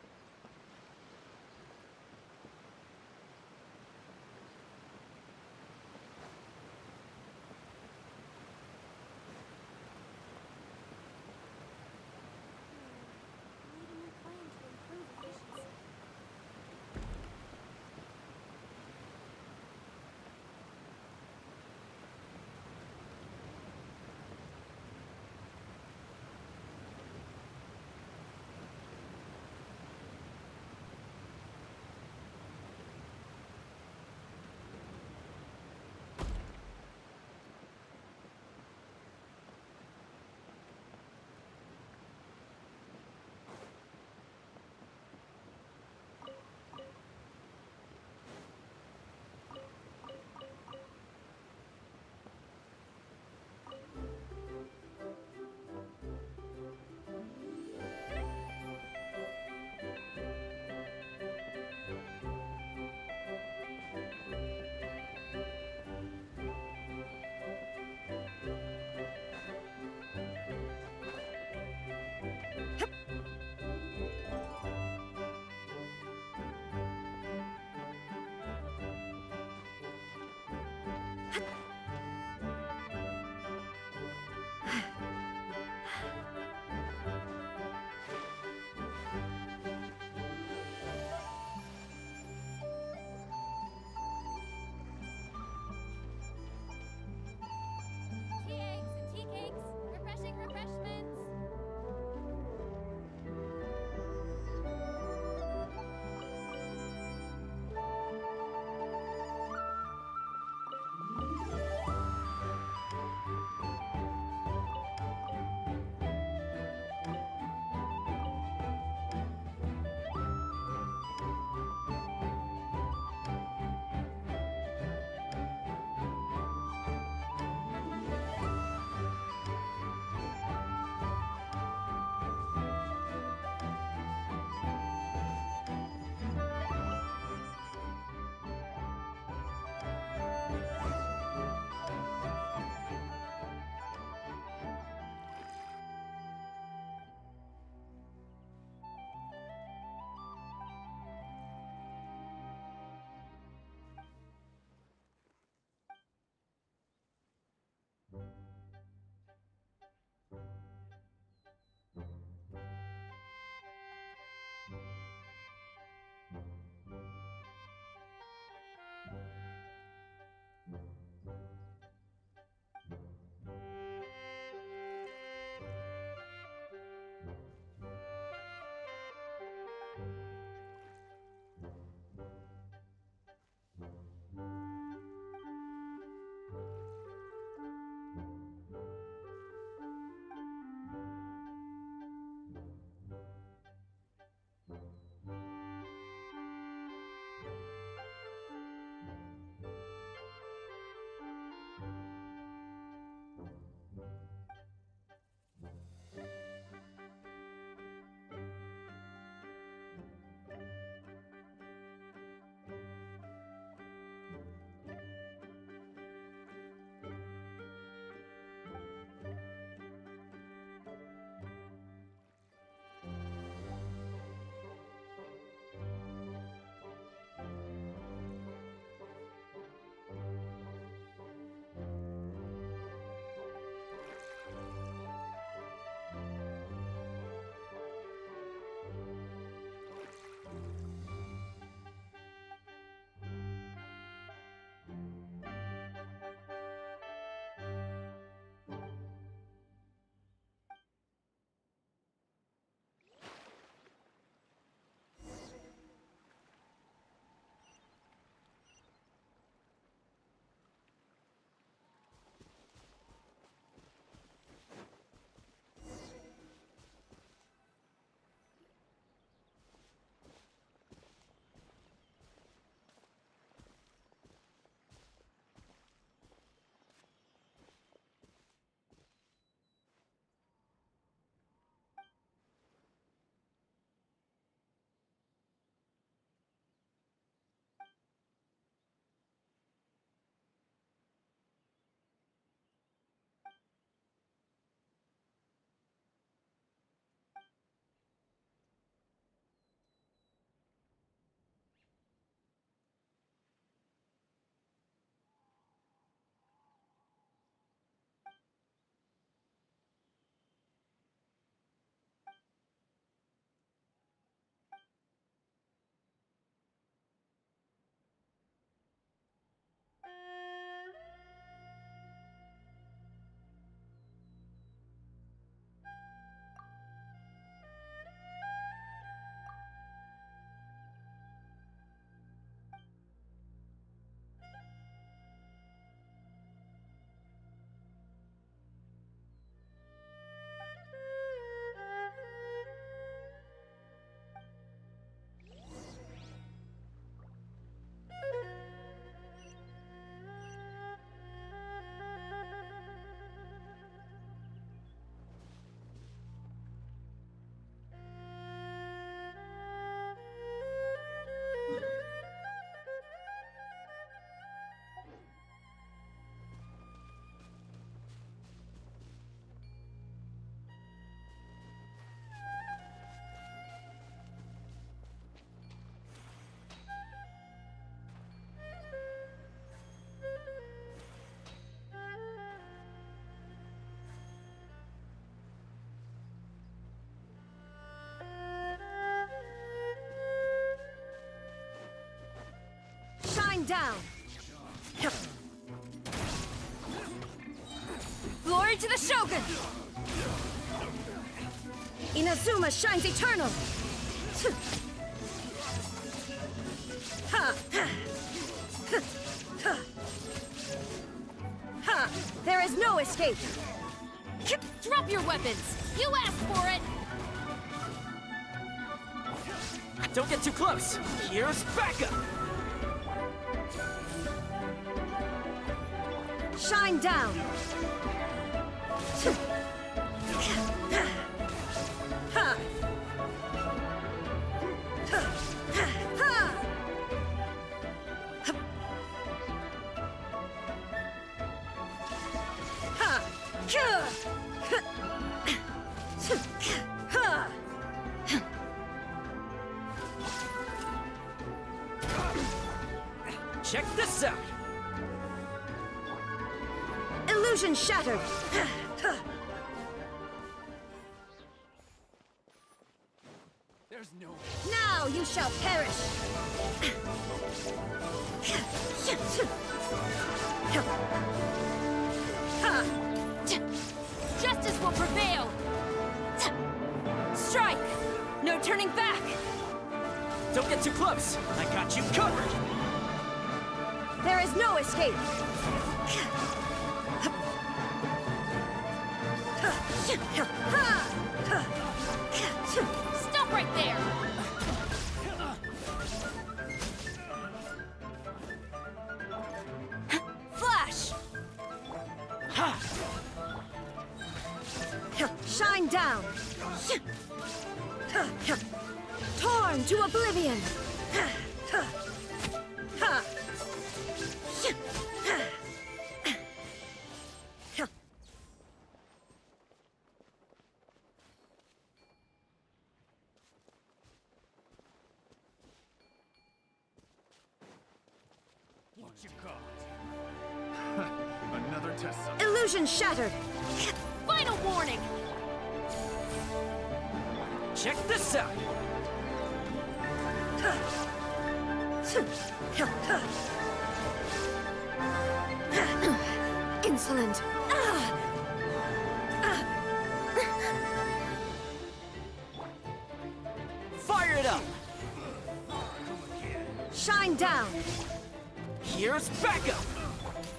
Speaker 20: Shine down! Glory to the Shogun! Inazuma shines eternal! Ha! Ha! There is no escape!
Speaker 17: Drop your weapons! You asked for it!
Speaker 8: Don't get too close. Here's backup.
Speaker 20: Shine down! Ha!
Speaker 8: Check this out.
Speaker 20: Illusion shattered!
Speaker 18: There's no...
Speaker 20: Now you shall perish!
Speaker 17: Justice will prevail! Strike! No turning back!
Speaker 8: Don't get too close. I got you covered.
Speaker 20: There is no escape!
Speaker 17: Stop right there!
Speaker 20: Flash! Shine down! Torn to oblivion!
Speaker 16: What you got? Another test subject.
Speaker 20: Illusion shattered!
Speaker 17: Final warning!
Speaker 8: Check this out.
Speaker 20: Insolent!
Speaker 8: Fire it up.
Speaker 20: Shine down!
Speaker 8: Here's backup.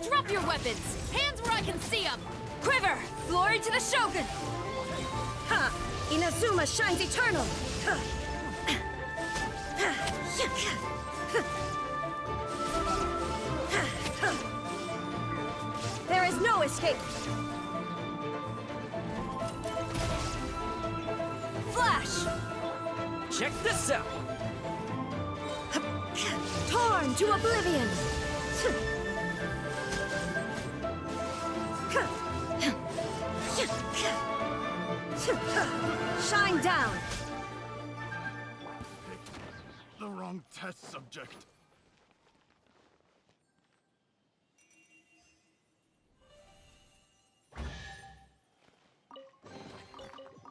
Speaker 17: Drop your weapons! Hands where I can see them!
Speaker 20: Quiver! Glory to the Shogun! Ha! Inazuma shines eternal! There is no escape! Flash!
Speaker 8: Check this out.
Speaker 20: Torn to oblivion! Shine down!
Speaker 16: The wrong test subject.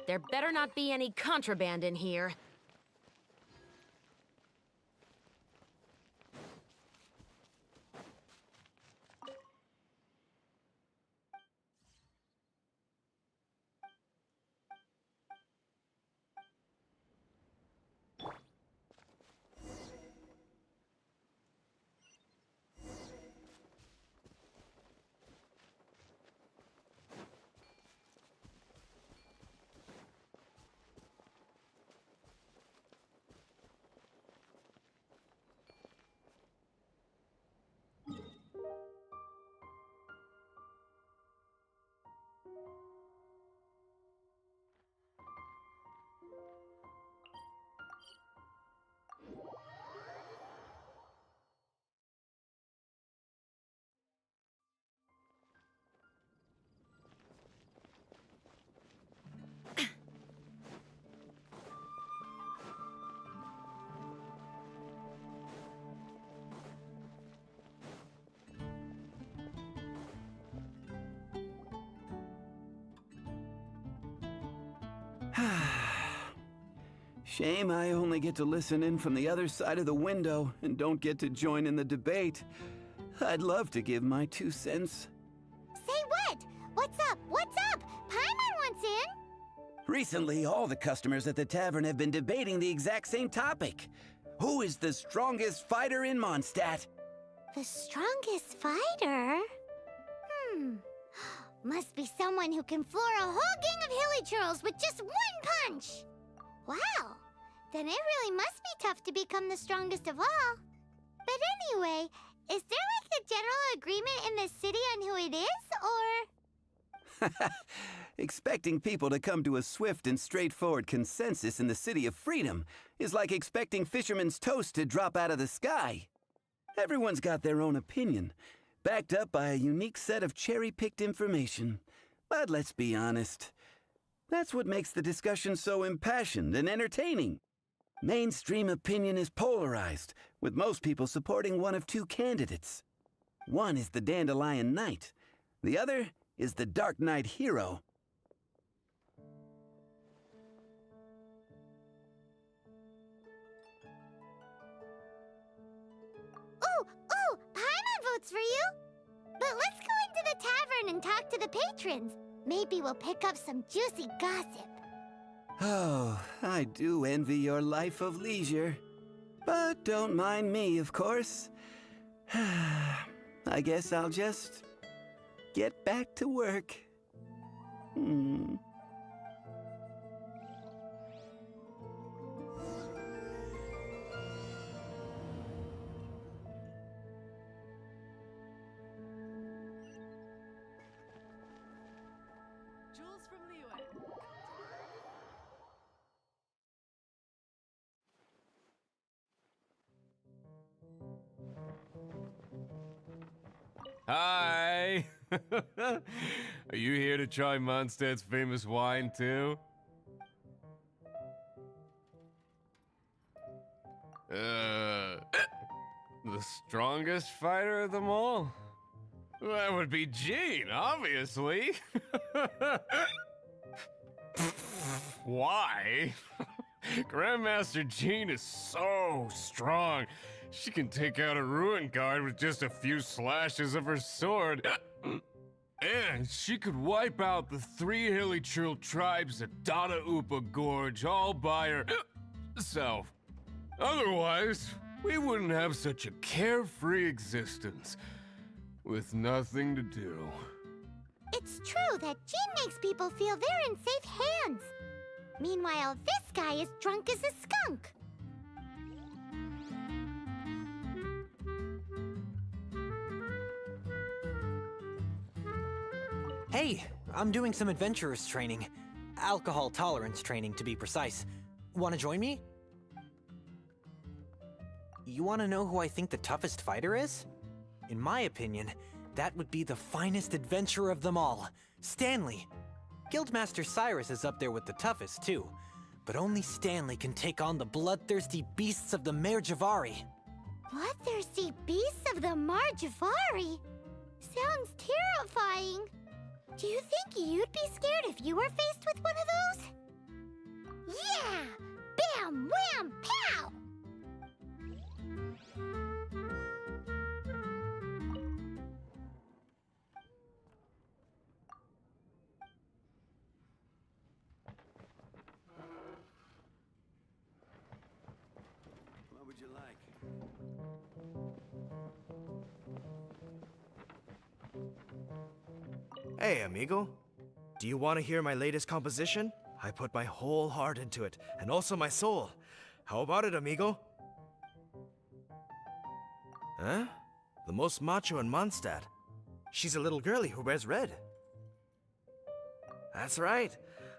Speaker 17: There better not be any contraband in here.
Speaker 9: Shame I only get to listen in from the other side of the window and don't get to join in the debate. I'd love to give my 2 cents.
Speaker 6: Say what? What's up? What's up? Paimon wants in.
Speaker 9: Recently, all the customers at the tavern have been debating the exact same topic. Who is the strongest fighter in Mondstadt?
Speaker 6: The strongest fighter? Must be someone who can floor a whole gang of hilly churls with just one punch. Wow, then it really must be tough to become the strongest of all. But anyway, is there like a general agreement in the city on who it is, or?
Speaker 9: Expecting people to come to a swift and straightforward consensus in the City of Freedom is like expecting fisherman's toast to drop out of the sky. Everyone's got their own opinion, backed up by a unique set of cherry-picked information. But let's be honest, that's what makes the discussion so impassioned and entertaining. Mainstream opinion is polarized, with most people supporting one of 2 candidates. One is the Dandelion Knight, the other is the Dark Knight Hero.
Speaker 6: Oh, Paimon votes for you. But let's go into the tavern and talk to the patrons. Maybe we'll pick up some juicy gossip.
Speaker 9: Oh, I do envy your life of leisure. But don't mind me, of course. I guess I'll just get back to work.
Speaker 11: Hi! Are you here to try Mondstadt's famous wine, too? The strongest fighter of them all? That would be Jean, obviously. Why? Grandmaster Jean is so strong. She can take out a ruin guard with just a few slashes of her sword. And she could wipe out the 3 hilly churl tribes at Dada Upa Gorge all by herself. Otherwise, we wouldn't have such a carefree existence with nothing to do.
Speaker 6: It's true that Jean makes people feel they're in safe hands. Meanwhile, this guy is drunk as a skunk.
Speaker 22: Hey, I'm doing some adventurers training. Alcohol tolerance training, to be precise. Want to join me? You want to know who I think the toughest fighter is? In my opinion, that would be the finest adventurer of them all, Stanley. Guildmaster Cyrus is up there with the toughest, too. But only Stanley can take on the bloodthirsty beasts of the Mare Javari.
Speaker 6: Bloodthirsty beasts of the Mare Javari? Sounds terrifying. Do you think you'd be scared if you were faced with one of those? Yeah! Bam! Wham! Pow!
Speaker 15: What would you like?
Speaker 23: Hey, amigo. Do you want to hear my latest composition? I put my whole heart into it, and also my soul. How about it, amigo? Huh? The most macho in Mondstadt. She's a little girlie who wears red. That's right.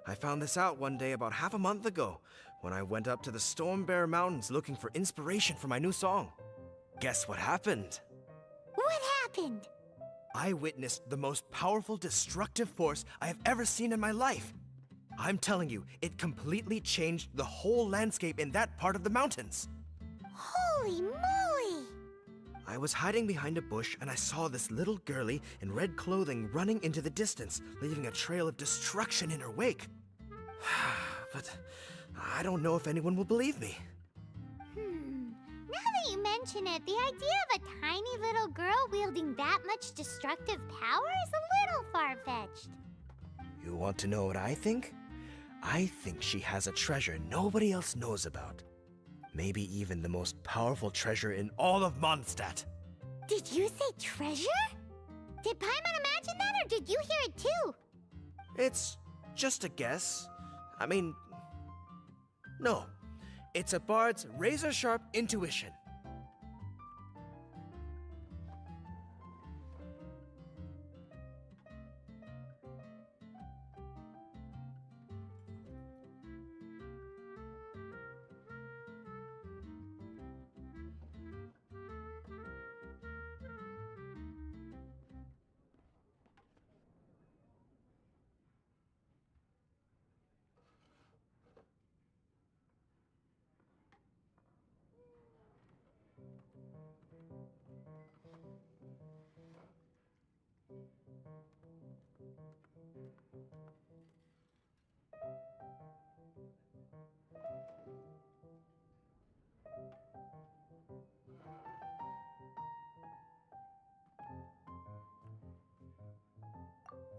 Speaker 23: I found this out one day about half a month ago, when I went up to the Stormbear Mountains looking for inspiration for my new song. Guess what happened?
Speaker 6: What happened?
Speaker 23: I witnessed the most powerful destructive force I have ever seen in my life. I'm telling you, it completely changed the whole landscape in that part of the mountains.
Speaker 6: Holy moly!
Speaker 23: I was hiding behind a bush and I saw this little girlie in red clothing running into the distance, leaving a trail of destruction in her wake. But I don't know if anyone will believe me.
Speaker 6: Now that you mention it, the idea of a tiny little girl wielding that much destructive power is a little far-fetched.
Speaker 23: You want to know what I think? I think she has a treasure nobody else knows about. Maybe even the most powerful treasure in all of Mondstadt.
Speaker 6: Did you say treasure? Did Paimon imagine that, or did you hear it too?
Speaker 23: It's just a guess. I mean, no. It's a bard's razor-sharp intuition.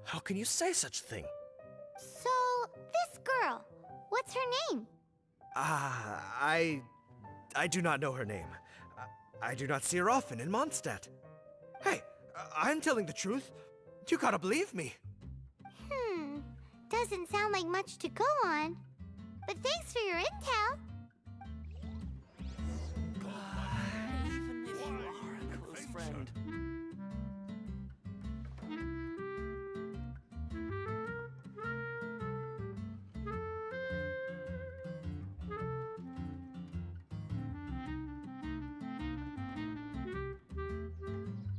Speaker 23: How can you say such a thing?
Speaker 6: So, this girl, what's her name?
Speaker 23: I do not know her name. I do not see her often in Mondstadt. Hey, I'm telling the truth. You gotta believe me.
Speaker 6: Doesn't sound like much to go on. But thanks for your intel.
Speaker 5: Even if you are a close friend.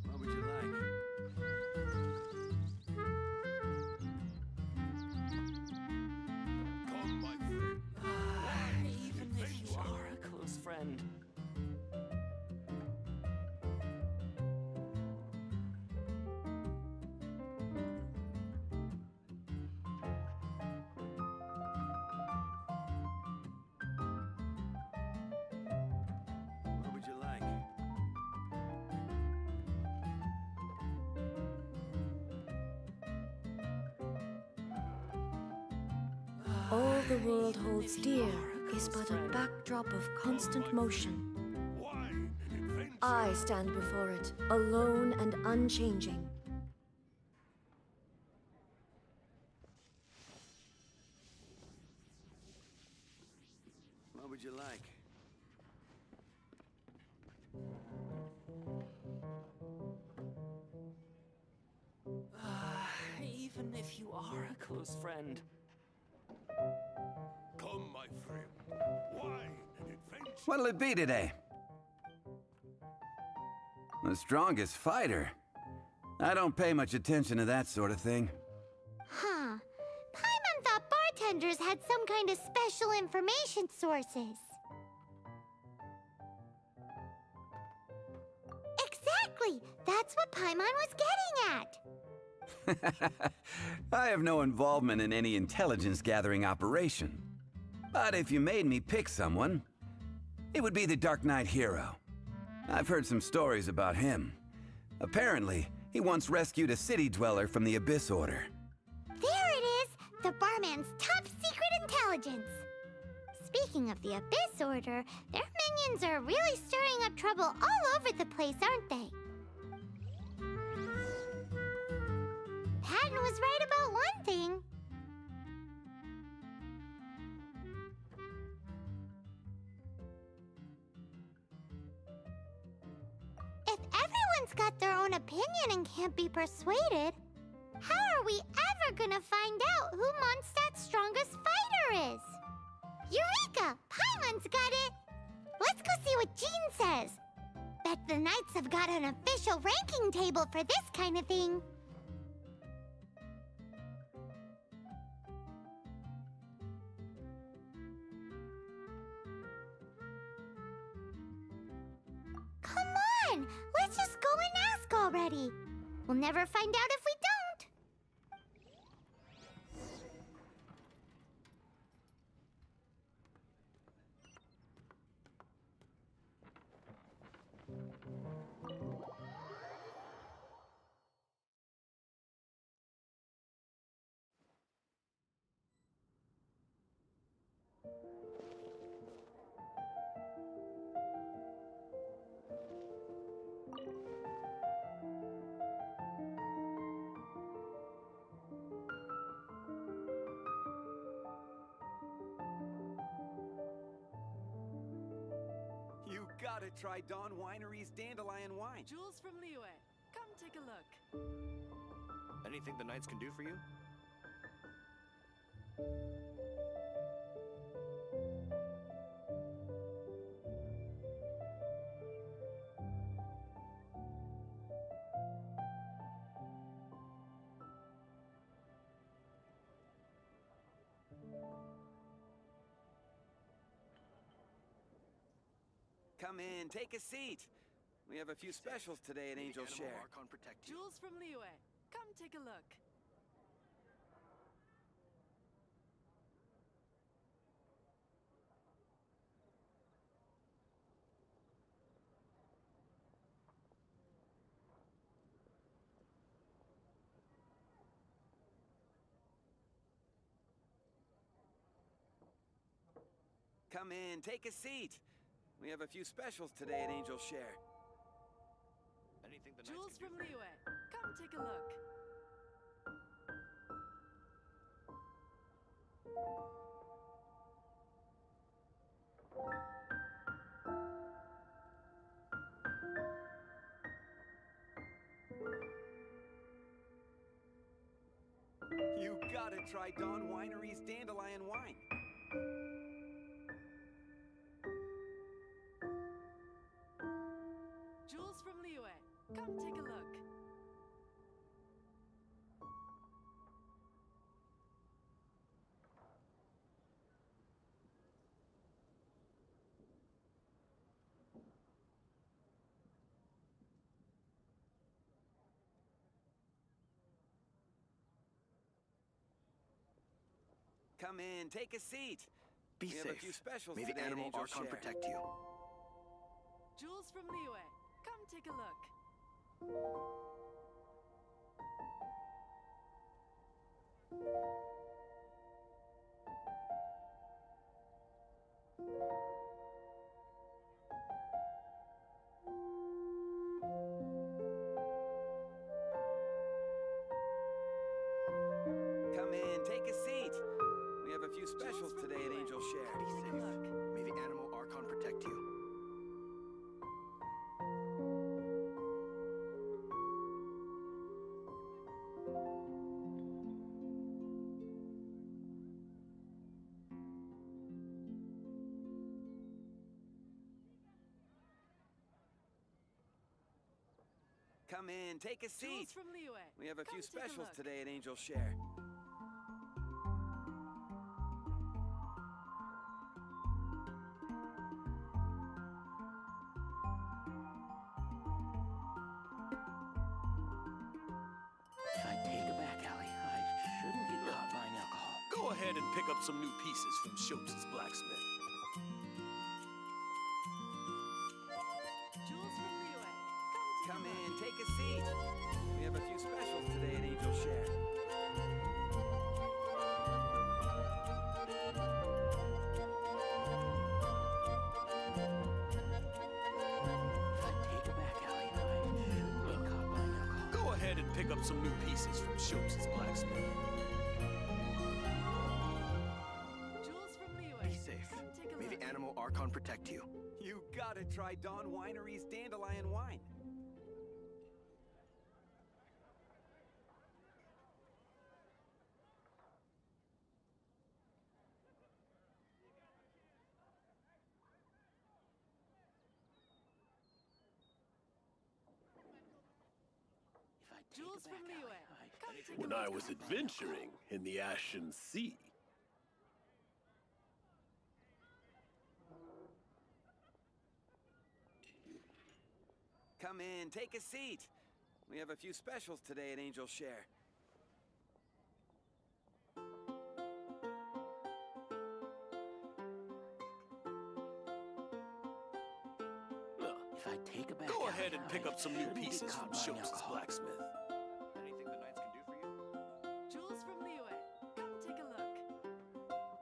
Speaker 16: What would you like? Come, my friend.
Speaker 5: Even if you are a close friend.
Speaker 16: What would you like?
Speaker 10: All the world holds dear is but a backdrop of constant motion. I stand before it, alone and unchanging.
Speaker 16: What would you like?
Speaker 5: Even if you are a close friend.
Speaker 16: Come, my friend. Wine and adventure.
Speaker 9: What'll it be today? The strongest fighter? I don't pay much attention to that sort of thing.
Speaker 6: Huh. Paimon thought bartenders had some kind of special information sources. Exactly! That's what Paimon was getting at!
Speaker 9: I have no involvement in any intelligence-gathering operation. But if you made me pick someone, it would be the Dark Knight hero. I've heard some stories about him. Apparently, he once rescued a city dweller from the Abyss Order.
Speaker 6: There it is! The barman's top secret intelligence! Speaking of the Abyss Order, their minions are really stirring up trouble all over the place, aren't they? Patton was right about one thing. If everyone's got their own opinion and can't be persuaded, how are we ever gonna find out who Mondstadt's strongest fighter is? Eureka! Paimon's got it! Let's go see what Jean says. Bet the Knights have got an official ranking table for this kind of thing. Come on! Let's just go and ask already. We'll never find out if we don't.
Speaker 15: gotta try Dawn Winery's Dandelion Wine.
Speaker 3: Jules from Liyue, come take a look.
Speaker 23: Anything the Knights can do for you?
Speaker 15: Come in, take a seat. We have a few specials today at Angel Share.
Speaker 23: Archon protect you.
Speaker 3: Jules from Liyue, come take a look.
Speaker 15: Come in, take a seat. We have a few specials today at Angel Share.
Speaker 23: Anything the
Speaker 3: Jules
Speaker 23: Knights can
Speaker 3: from
Speaker 23: do for you?
Speaker 3: Liyue, come take a look.
Speaker 15: You gotta try Dawn Winery's Dandelion Wine.
Speaker 3: Jules from Liyue, come take a look.
Speaker 15: Come in, take a seat.
Speaker 23: Be
Speaker 15: we
Speaker 23: safe.
Speaker 15: have a few specials
Speaker 23: May
Speaker 15: today
Speaker 23: the
Speaker 15: at
Speaker 23: Animal
Speaker 15: Angel
Speaker 23: Archon
Speaker 15: Share.
Speaker 23: protect you.
Speaker 3: Jules from Liyue, come take a look.
Speaker 15: Come in, take a seat. We have a few specials today at Angel Share.
Speaker 23: Be safe. May the Animal Archon protect you.
Speaker 15: Come in, take a seat.
Speaker 3: Jules from Liyue,
Speaker 15: We have a
Speaker 3: come
Speaker 15: few
Speaker 3: take a
Speaker 15: specials
Speaker 3: look.
Speaker 15: today at Angel Share.
Speaker 13: If I take a back alley, I shouldn't get caught buying alcohol. Go ahead and pick up some new pieces from Schultz's blacksmith.
Speaker 3: Jules from Liyue,
Speaker 15: Come in, take a seat. We have a few specials today at Angel Share.
Speaker 13: Go ahead and pick up some new pieces from Schultz's blacksmith.
Speaker 3: Jules from Liyue,
Speaker 23: Be safe.
Speaker 3: come take a
Speaker 23: May
Speaker 3: look.
Speaker 23: the Animal Archon protect you.
Speaker 15: You gotta try Dawn Winery's Dandelion Wine.
Speaker 3: Jules from Liyue, come take a
Speaker 11: When
Speaker 3: look.
Speaker 11: I was adventuring in the Ashen Sea.
Speaker 15: Come in, take a seat. We have a few specials today at Angel Share.
Speaker 13: If I take a back Go ahead and pick up some new pieces from Schultz's blacksmith.
Speaker 23: Anything the Knights can do for you?
Speaker 3: Jules from Liyue, come take a look.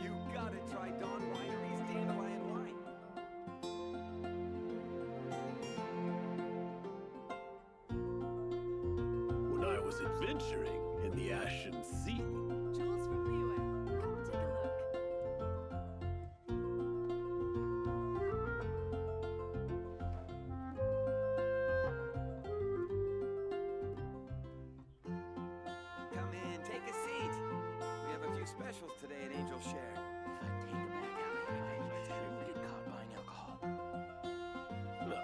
Speaker 15: You gotta try Dawn Winery's Dandelion Wine.
Speaker 11: When I I was adventuring in the Ashen Sea.
Speaker 3: Jules from Liyue, come take a look.
Speaker 15: Come in, take a seat. We have a few specials today at Angel Share.
Speaker 13: If I take a back alley, I shouldn't get caught buying alcohol.
Speaker 11: No.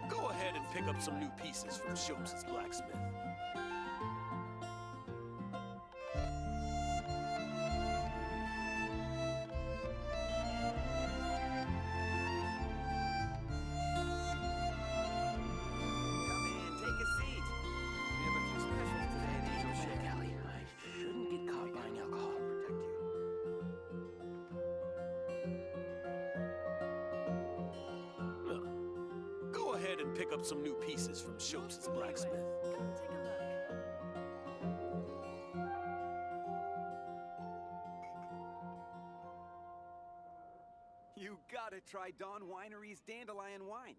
Speaker 11: Go ahead and pick up some new pieces from Shopes' blacksmith.
Speaker 15: Come in, take a seat. We have a few specials today at Angel Share.
Speaker 13: Back alley, I shouldn't get caught buying alcohol.
Speaker 11: No. Go ahead and pick up some new pieces from Shopes' blacksmith.
Speaker 3: Come take a look.
Speaker 15: You gotta try Dawn Winery's Dandelion Wine.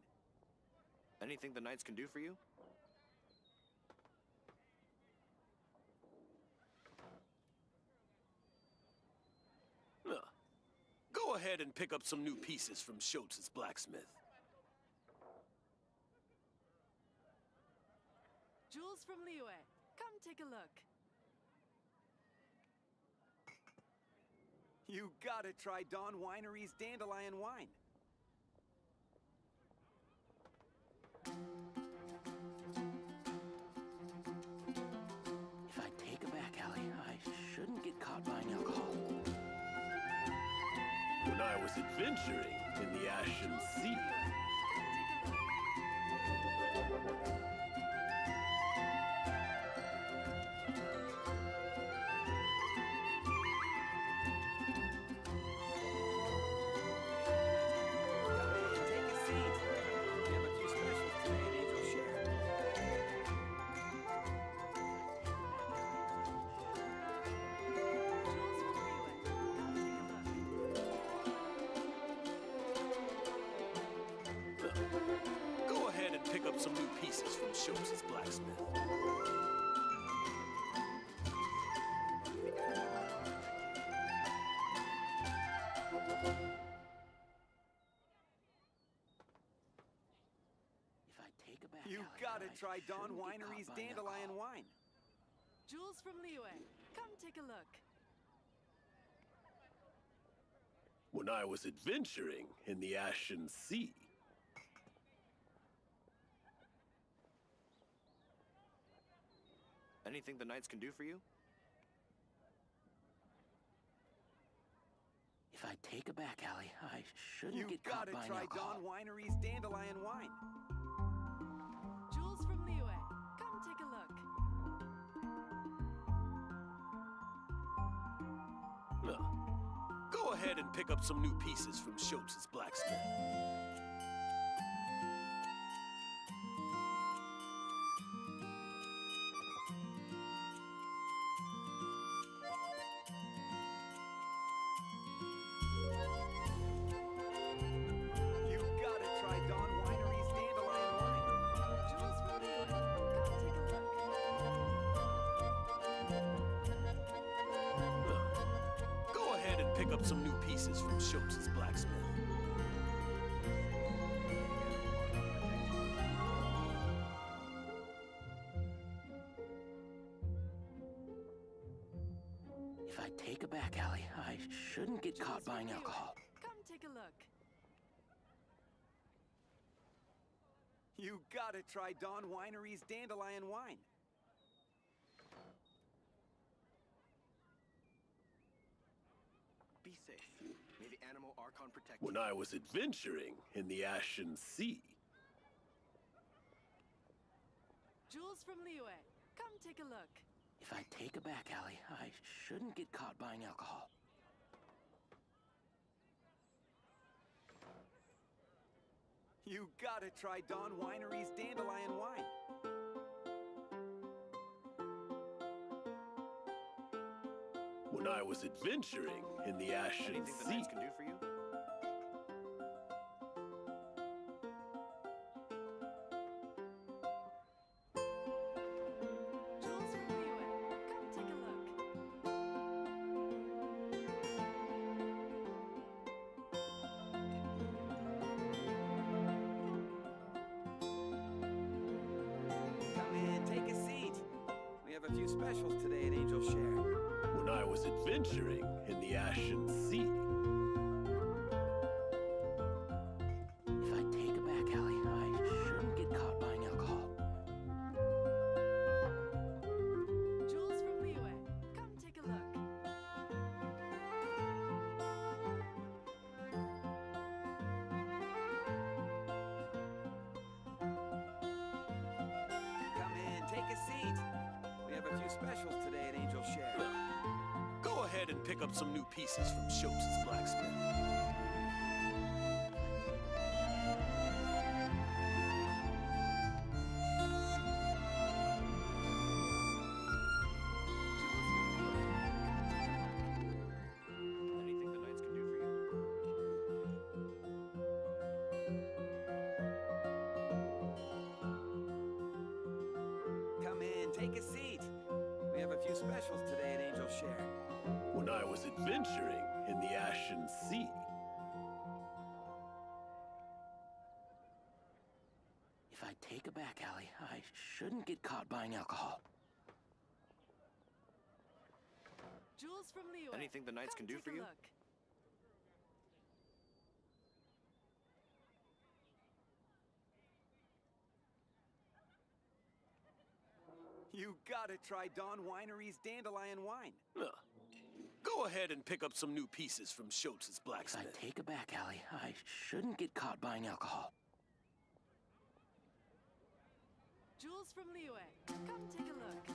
Speaker 15: Anything the Knights can do for you?
Speaker 11: No. Go ahead and pick up some new pieces from Shopes' blacksmith.
Speaker 3: Jules from Liyue, come take a look.
Speaker 15: You gotta try Dawn Winery's Dandelion Wine.
Speaker 13: If I take a back alley, I shouldn't get caught buying alcohol.
Speaker 11: When I was adventuring in the Ashen Sea.
Speaker 15: Take a seat. We have a few specials today at Angel Share.
Speaker 11: Go ahead and pick up some new pieces from Shopes' blacksmith.
Speaker 13: If I take a back
Speaker 15: You
Speaker 13: alley,
Speaker 15: gotta
Speaker 13: I
Speaker 15: try Dawn
Speaker 13: shouldn't get
Speaker 15: Winery's
Speaker 13: caught buying
Speaker 15: Dandelion
Speaker 13: alcohol.
Speaker 15: Wine.
Speaker 3: Jules from Liyue, come take a look.
Speaker 11: When I was adventuring in the Ashen Sea.
Speaker 15: Anything the Knights can do for you?
Speaker 13: If I take a back alley, I shouldn't
Speaker 15: You
Speaker 13: get caught
Speaker 15: gotta
Speaker 13: buying
Speaker 15: try
Speaker 13: alcohol.
Speaker 15: Dawn Winery's Dandelion Wine.
Speaker 3: Jules from Liyue, come take a look.
Speaker 11: No. Go ahead and pick up some new pieces from Shopes' blacksmith.
Speaker 15: You gotta try Dawn Winery's Dandelion Wine.
Speaker 3: Jules from Liyue, come take a look.
Speaker 11: Go ahead and pick up some new pieces from Shopes' blacksmith.
Speaker 13: If I take a back alley, I shouldn't get
Speaker 3: Jules
Speaker 13: caught
Speaker 3: from
Speaker 13: buying
Speaker 3: Liyue,
Speaker 13: alcohol.
Speaker 3: come take a look.
Speaker 15: You gotta try Dawn Winery's Dandelion Wine.
Speaker 23: Be safe. May the animal Archon protect
Speaker 11: When I was adventuring in the Ashen Sea.
Speaker 3: Jules from Liyue, come take a look.
Speaker 13: If I take a back alley, I shouldn't get caught buying alcohol.
Speaker 15: You gotta try Dawn Winery's Dandelion Wine.
Speaker 11: When I was adventuring in the Ashen
Speaker 15: Anything the
Speaker 11: Sea.
Speaker 15: Knights can do for you?
Speaker 3: Jules
Speaker 15: share.
Speaker 16: When I was adventuring in the Ashen Sea.
Speaker 13: If I take a back alley, I shouldn't get caught buying alcohol.
Speaker 3: Jewels from Liyue. Come take a look.
Speaker 15: Come in, take a seat. We have a few specials today at Angel Share.
Speaker 16: Go ahead and pick up some new pieces from Schultz's blacksmith.
Speaker 15: Anything the Knights can do for you? Come in, take a seat. We have a few specials today at Angel Share.
Speaker 16: When I was adventuring in the Ashen Sea.
Speaker 13: If I take a back alley, I shouldn't get caught buying alcohol.
Speaker 3: Jewels from Liyue.
Speaker 15: Anything the Knights can do
Speaker 3: Take
Speaker 15: for
Speaker 3: a
Speaker 15: you?
Speaker 3: look.
Speaker 15: You gotta try Dawn Winery's Dandelion Wine.
Speaker 16: Go ahead and pick up some new pieces from Schultz's
Speaker 13: If
Speaker 16: blacksmith.
Speaker 13: I take a back alley, I shouldn't get caught buying alcohol.
Speaker 3: Jewels from Liyue. Come take a look.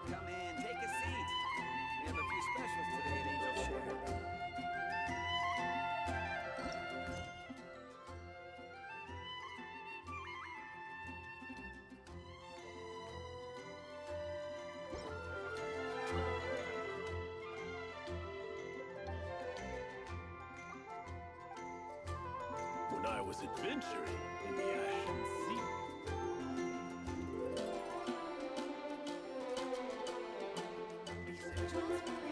Speaker 15: Come in, take a seat. We have a few specials today at Angel Share.
Speaker 16: When I was adventuring in the Ashen Sea.
Speaker 12: Something awful happen again?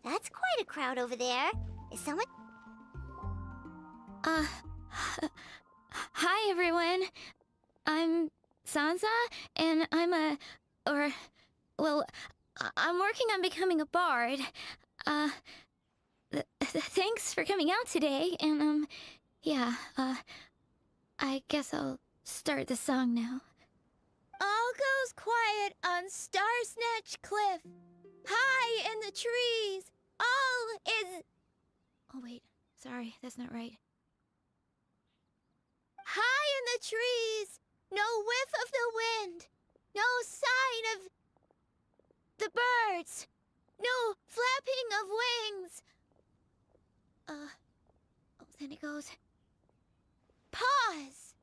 Speaker 6: That's quite a crowd over there. Is someone...
Speaker 1: Hi everyone. I'm Sansa, and I'm I'm working on becoming a bard. Thanks for coming out today, and I guess I'll start the song now.
Speaker 7: All goes quiet on Star Snatch Cliff. High in the trees, all is...
Speaker 1: Oh wait, sorry, that's not right.
Speaker 7: High in the trees, no whiff of the wind, no sign of the birds, no flapping of wings.
Speaker 1: Then it goes.
Speaker 7: Pause.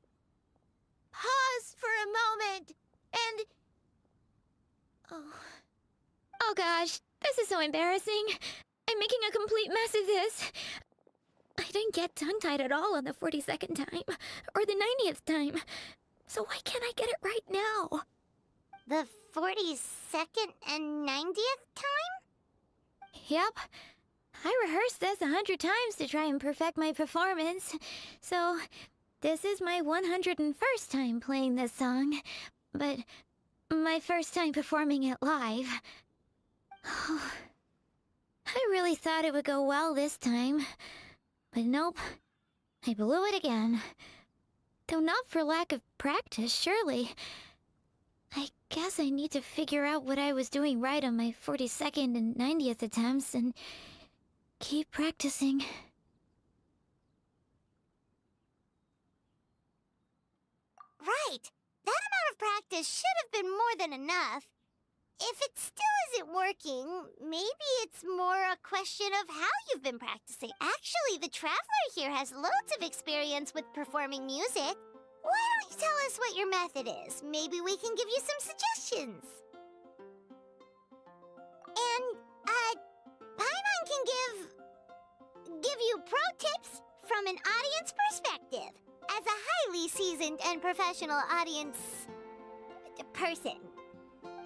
Speaker 7: Pause for a moment, and...
Speaker 1: Oh gosh, this is so embarrassing. I'm making a complete mess of this. I didn't get tongue-tied at all on the 42nd time, or the 90th time. So why can't I get it right now?
Speaker 6: The 42nd and 90th time?
Speaker 1: Yep. I rehearsed this 100 times to try and perfect my performance. So, this is my 101st time playing this song. But my first time performing it live. I really thought it would go well this time. But nope. I blew it again. Though not for lack of practice, surely. I guess I need to figure out what I was doing right on my 42nd and 90th attempts and keep practicing.
Speaker 6: Right. That amount of practice should have been more than enough. If it still isn't working, maybe it's more a question of how you've been practicing. Actually, the Traveler here has loads of experience with performing music. Why don't you tell us what your method is? Maybe we can give you some suggestions. And, Paimon can give you pro tips from an audience perspective, as a highly seasoned and professional audience person.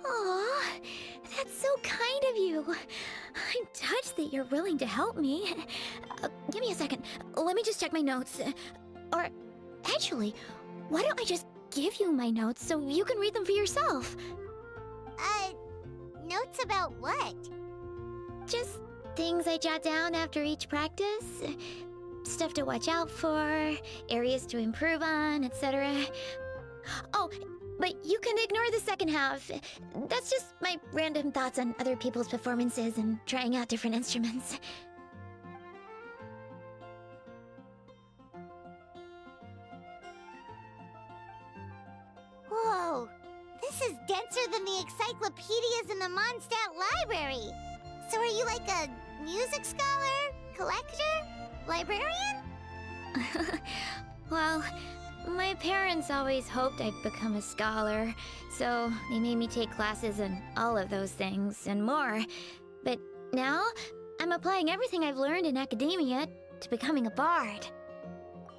Speaker 1: Aw, that's so kind of you. I'm touched that you're willing to help me. Give me a second. Let me just check my notes. Or, actually, why don't I just give you my notes so you can read them for yourself?
Speaker 6: Notes about what?
Speaker 1: Just things I jot down after each practice. Stuff to watch out for, areas to improve on, etc. Oh, but you can ignore the second half. That's just my random thoughts on other people's performances and trying out different instruments.
Speaker 6: Whoa, this is denser than the encyclopedias in the Mondstadt library. So are you like a music scholar, collector, librarian?
Speaker 1: Well, my parents always hoped I'd become a scholar, so they made me take classes in all of those things and more. But now, I'm applying everything I've learned in academia to becoming a bard.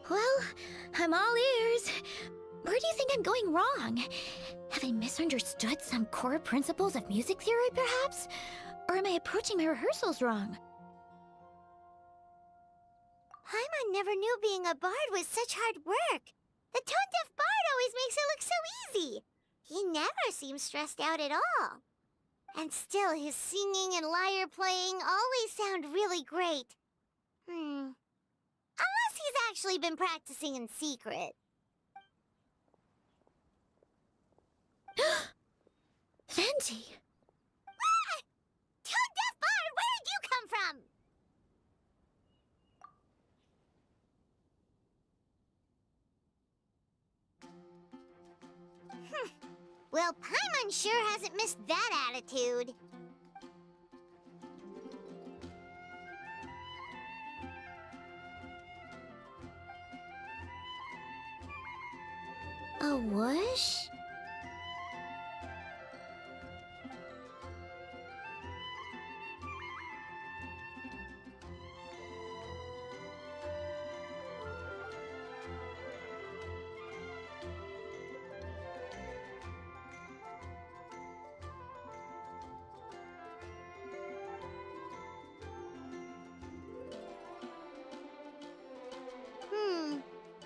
Speaker 1: Well, I'm all ears. Where do you think I'm going wrong? Have I misunderstood some core principles of music theory, perhaps? Or am I approaching my rehearsals wrong?
Speaker 6: Paimon never knew being a bard was such hard work. The tone-deaf bard always makes it look so easy. He never seems stressed out at all. And still, his singing and lyre playing always sound really great. Unless he's actually been practicing in secret.
Speaker 1: Venti!
Speaker 6: Ah! Tone-deaf bard, where did you come from? Well, Paimon sure hasn't missed that attitude.
Speaker 1: A whoosh?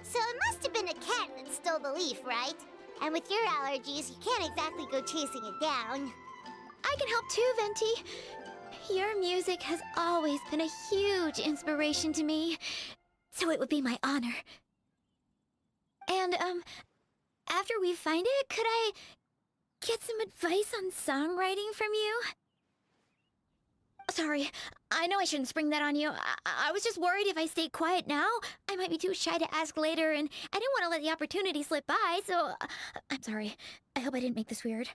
Speaker 6: So it must have been a cat that stole the leaf, right? And with your allergies, you can't exactly go chasing it down.
Speaker 1: I can help too, Venti. Your music has always been a huge inspiration to me, so it would be my honor. And, after we find it, could I get some advice on songwriting from you? Sorry, I know I shouldn't spring that on you. I was just worried if I stayed quiet now, I might be too shy to ask later, and I didn't want to let the opportunity slip by, so I'm sorry. I hope I didn't make this weird.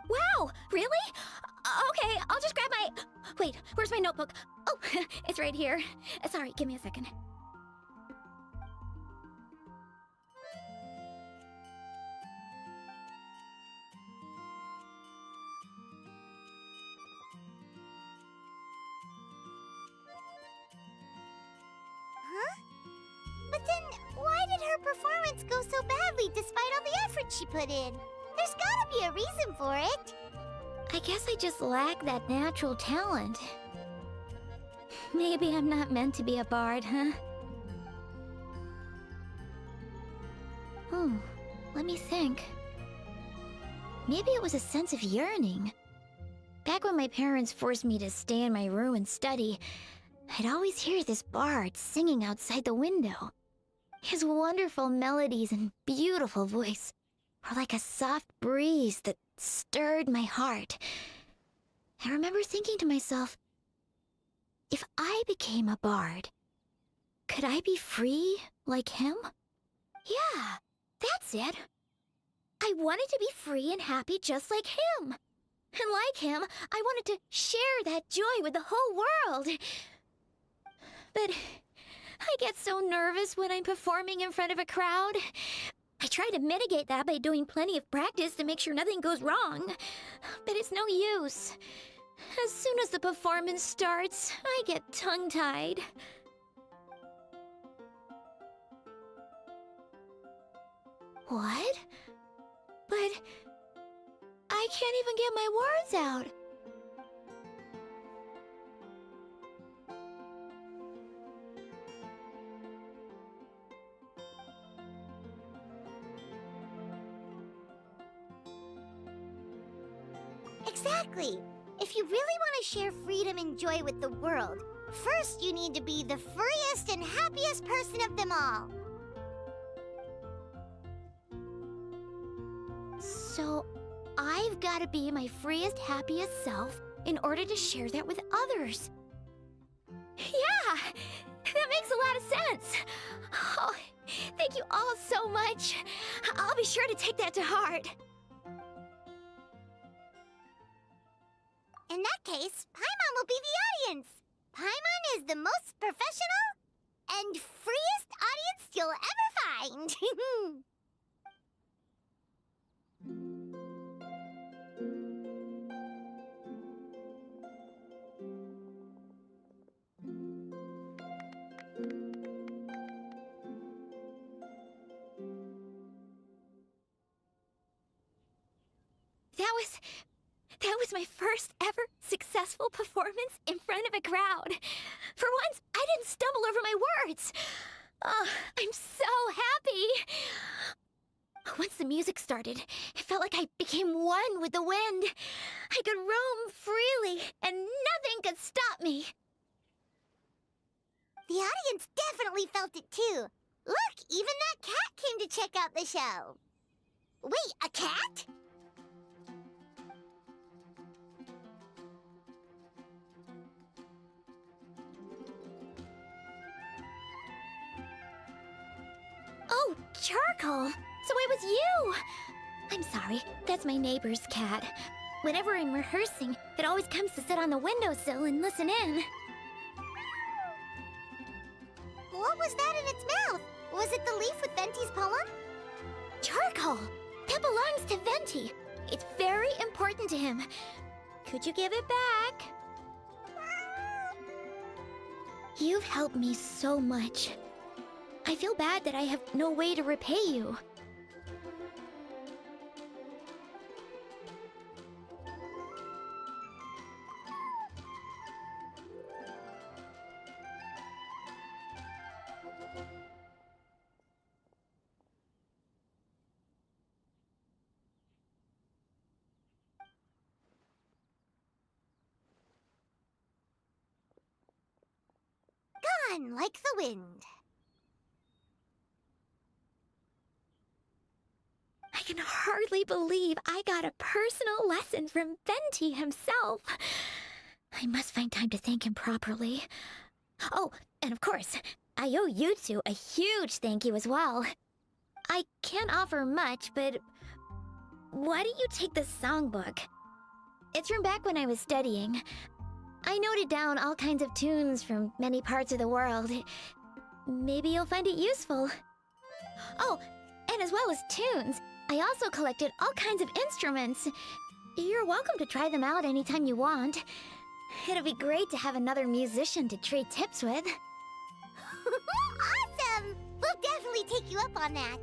Speaker 1: Wow, really? Okay, I'll just grab my... Wait, where's my notebook? Oh, it's right here. Sorry, give me a second.
Speaker 6: Huh? But then, why did her performance go so badly despite all the effort she put in? There's gotta be a reason for it.
Speaker 1: I guess I just lack that natural talent. Maybe I'm not meant to be a bard, huh? Let me think. Maybe it was a sense of yearning. Back when my parents forced me to stay in my room and study, I'd always hear this bard singing outside the window. His wonderful melodies and beautiful voice were like a soft breeze that
Speaker 6: stirred my heart. I remember thinking to myself, if I became a bard, could I be free like him? Yeah, that's it. I wanted to be free and happy just like him. And like him, I wanted to share that joy with the whole world. But I get so nervous when I'm performing in front of a crowd. I try to mitigate that by doing plenty of practice to make sure nothing goes wrong. But it's no use. As soon as the performance starts, I get tongue-tied. What? But I can't even get my words out.
Speaker 2: Exactly. If you really want to share freedom and joy with the world, first you need to be the freest and happiest person of them all.
Speaker 6: So, I've got to be my freest, happiest self in order to share that with others. Yeah! That makes a lot of sense! Oh, thank you all so much. I'll be sure to take that to heart.
Speaker 2: In that case, Paimon will be the audience. Paimon is the most professional and freest audience you'll ever find.
Speaker 6: That was my first ever successful performance in front of a crowd. For once, I didn't stumble over my words. Oh, I'm so happy. Once the music started, it felt like I became one with the wind. I could roam freely, and nothing could stop me.
Speaker 2: The audience definitely felt it too. Look, even that cat came to check out the show. Wait, a cat?
Speaker 6: Oh, Charcoal! So it was you! I'm sorry, that's my neighbor's cat. Whenever I'm rehearsing, it always comes to sit on the windowsill and listen in.
Speaker 2: What was that in its mouth? Was it the leaf with Venti's poem?
Speaker 6: Charcoal! That belongs to Venti. It's very important to him. Could you give it back? You've helped me so much. I feel bad that I have no way to repay you.
Speaker 2: Gone like the wind.
Speaker 6: I can hardly believe I got a personal lesson from Venti himself. I must find time to thank him properly. Oh, and of course, I owe you two a huge thank you as well. I can't offer much, but why don't you take this songbook? It's from back when I was studying. I noted down all kinds of tunes from many parts of the world. Maybe you'll find it useful. Oh, and as well as tunes, I also collected all kinds of instruments. You're welcome to try them out anytime you want. It'll be great to have another musician to trade tips with.
Speaker 2: Awesome! We'll definitely take you up on that.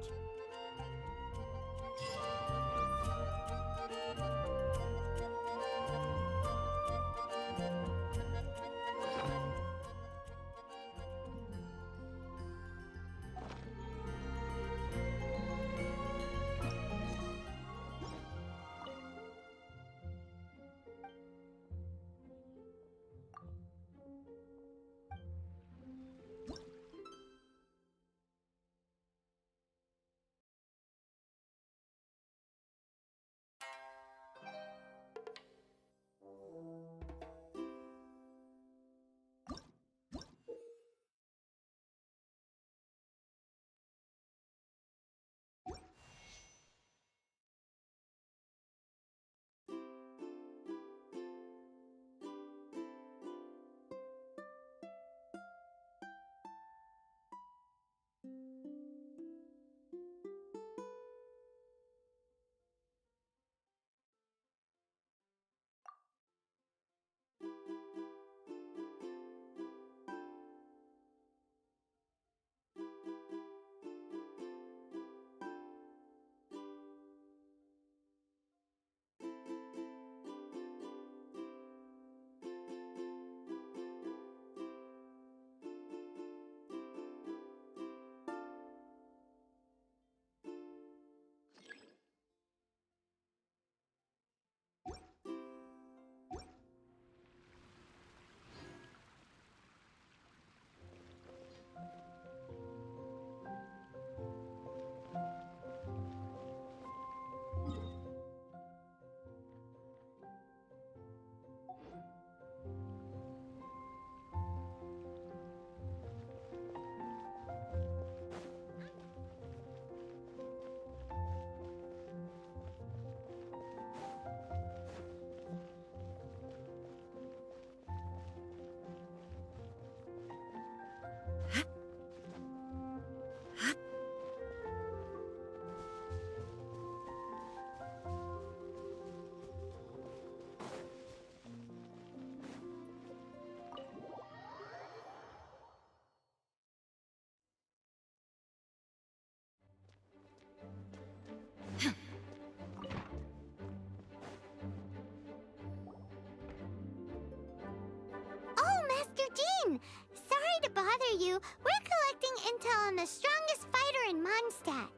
Speaker 6: bother you. We're collecting intel on the strongest fighter in Mondstadt.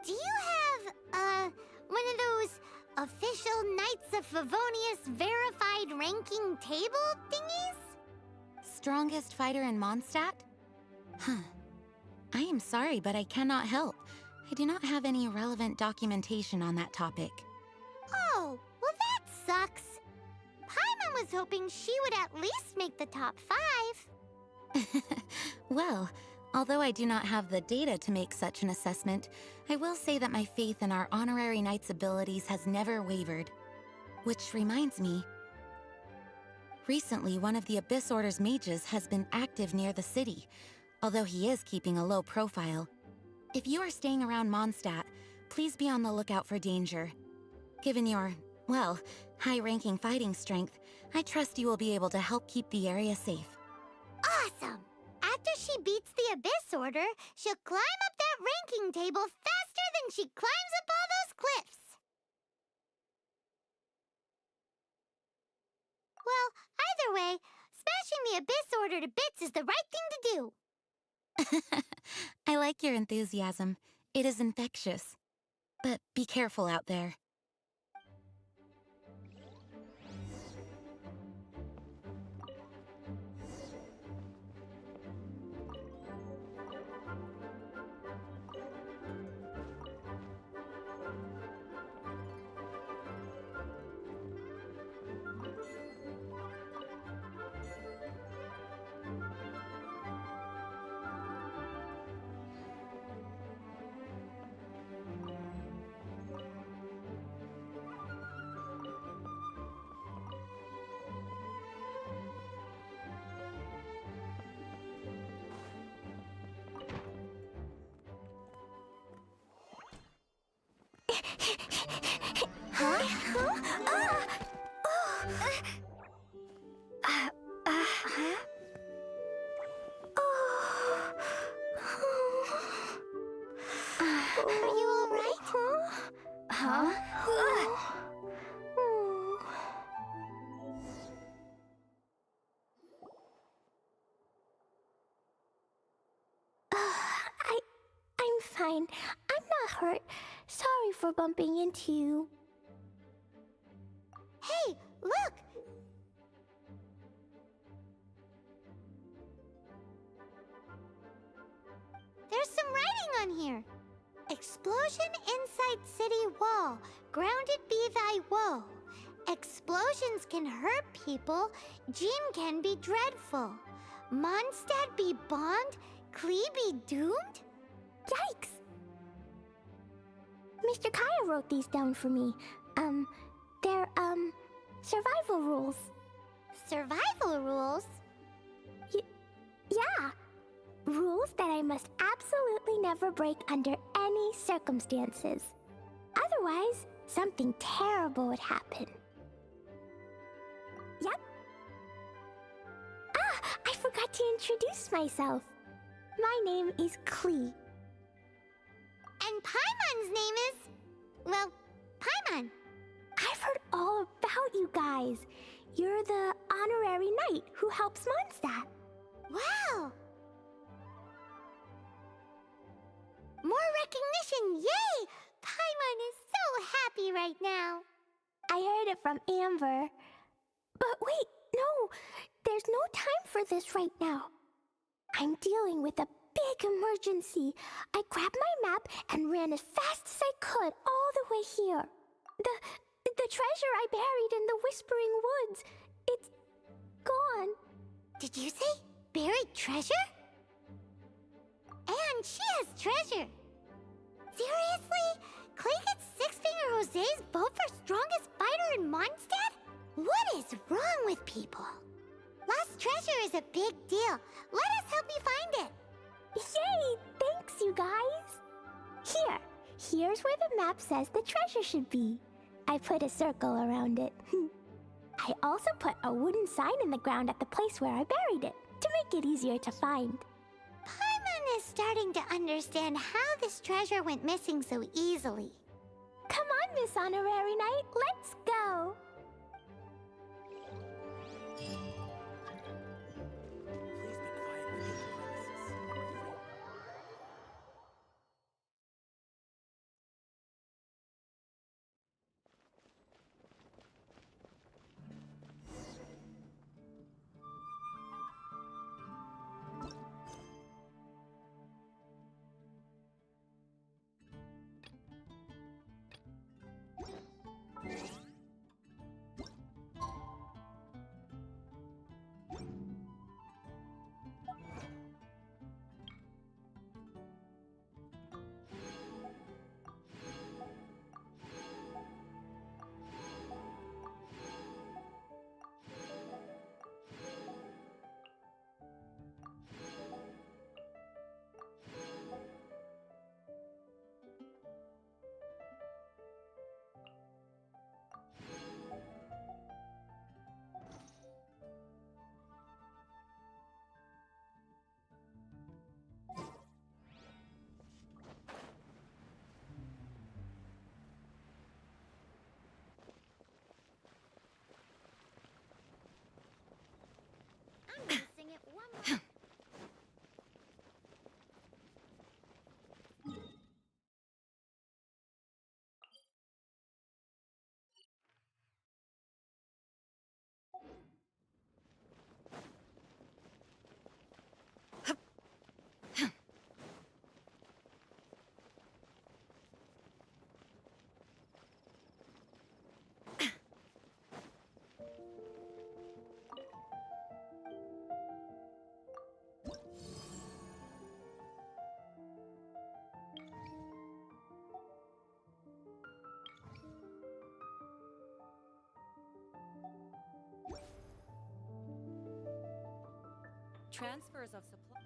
Speaker 6: Do you have, one of those official Knights of Favonius verified ranking table thingies?
Speaker 4: Strongest fighter in Mondstadt? Huh. I am sorry, but I cannot help. I do not have any relevant documentation on that topic.
Speaker 6: Oh, well that sucks. Paimon was hoping she would at least make the top 5.
Speaker 4: Well, although I do not have the data to make such an assessment, I will say that my faith in our honorary knight's abilities has never wavered. Which reminds me, recently one of the Abyss Order's mages has been active near the city, although he is keeping a low profile. If you are staying around Mondstadt, please be on the lookout for danger. Given your, well, high-ranking fighting strength, I trust you will be able to help keep the area safe.
Speaker 6: Awesome! After she beats the Abyss Order, she'll climb up that ranking table faster than she climbs up all those cliffs! Well, either way, smashing the Abyss Order to bits is the right thing to do!
Speaker 4: I like your enthusiasm. It is infectious. But be careful out there.
Speaker 2: I'm fine. I'm not hurt. Sorry for bumping into you.
Speaker 6: Hey, look! There's some writing on here. Explosion inside city wall. Grounded be thy woe. Explosions can hurt people. Jean can be dreadful. Mondstadt be bombed. Klee be doomed?
Speaker 2: Yikes! Mr. Kaya wrote these down for me. They're, survival rules.
Speaker 6: Survival rules?
Speaker 2: Yeah. Rules that I must absolutely never break under any circumstances. Otherwise, something terrible would happen. Yep. Ah, I forgot to introduce myself. My name is Klee.
Speaker 6: And Paimon's name is... well, Paimon.
Speaker 2: I've heard all about you guys. You're the honorary knight who helps Mondstadt.
Speaker 6: Wow! More recognition, yay! Paimon is so happy right now.
Speaker 2: I heard it from Amber. But wait, no, there's no time for this right now. I'm dealing with a big emergency. I grabbed my map and ran as fast as I could all the way here. The treasure I buried in the Whispering Woods, it's gone.
Speaker 6: Did you say buried treasure? And she has treasure. Seriously? Clay gets Six-Finger Jose's vote for strongest fighter in Mondstadt? What is wrong with people? Lost treasure is a big deal. Let us help you find it.
Speaker 2: Yay! Thanks, you guys. Here's where the map says the treasure should be. I put a circle around it. I also put a wooden sign in the ground at the place where I buried it, to make it easier to find.
Speaker 6: Paimon is starting to understand how this treasure went missing so easily.
Speaker 2: Come on, Miss Honorary Knight, let's go!
Speaker 22: Please be quiet.
Speaker 12: Transfers of supply.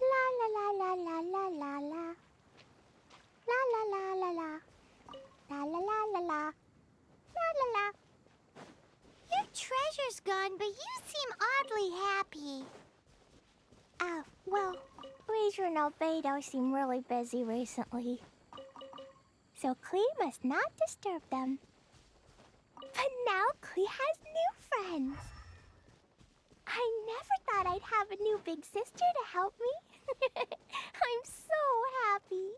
Speaker 2: La la la la la la. La la la la la. La la la la la. La la la. Your treasure's gone, but you seem oddly happy. Oh, well, Leisure and Albedo seem really busy recently. So Klee must not disturb them. But now Klee has new friends. I never thought I'd have a new big sister to help me. I'm so happy.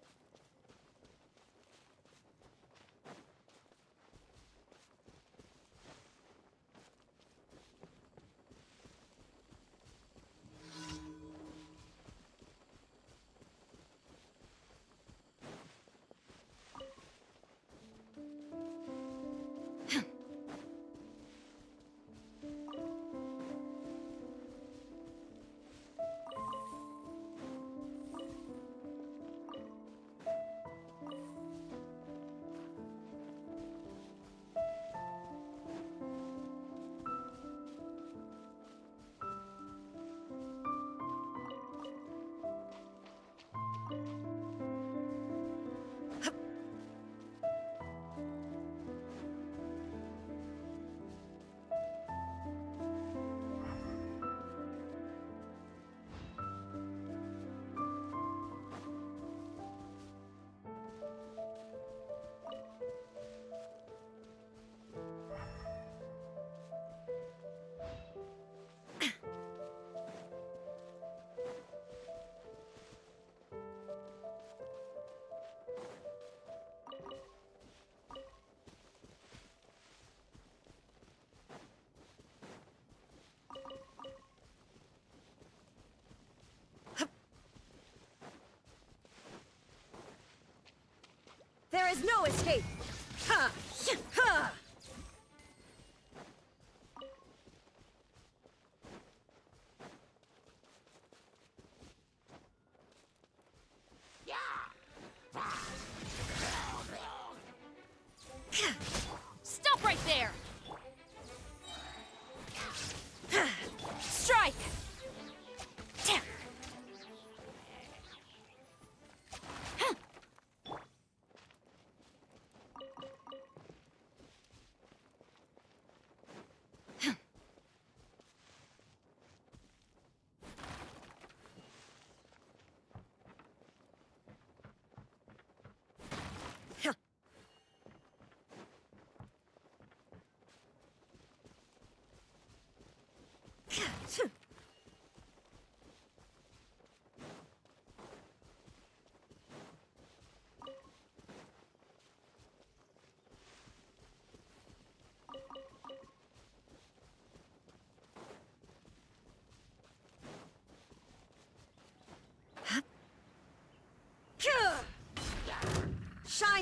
Speaker 20: There is no escape! Ha! Ha!
Speaker 17: Stop right there! Strike!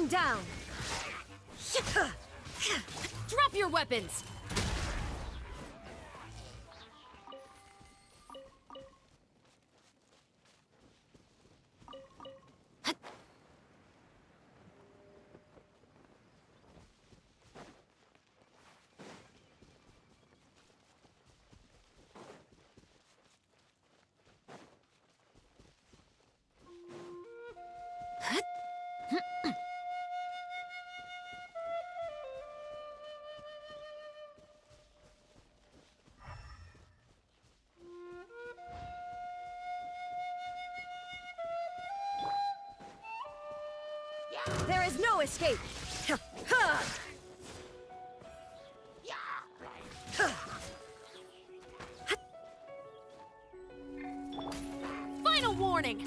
Speaker 20: Shine down!
Speaker 17: Drop your weapons!
Speaker 20: There is no escape!
Speaker 17: Final warning!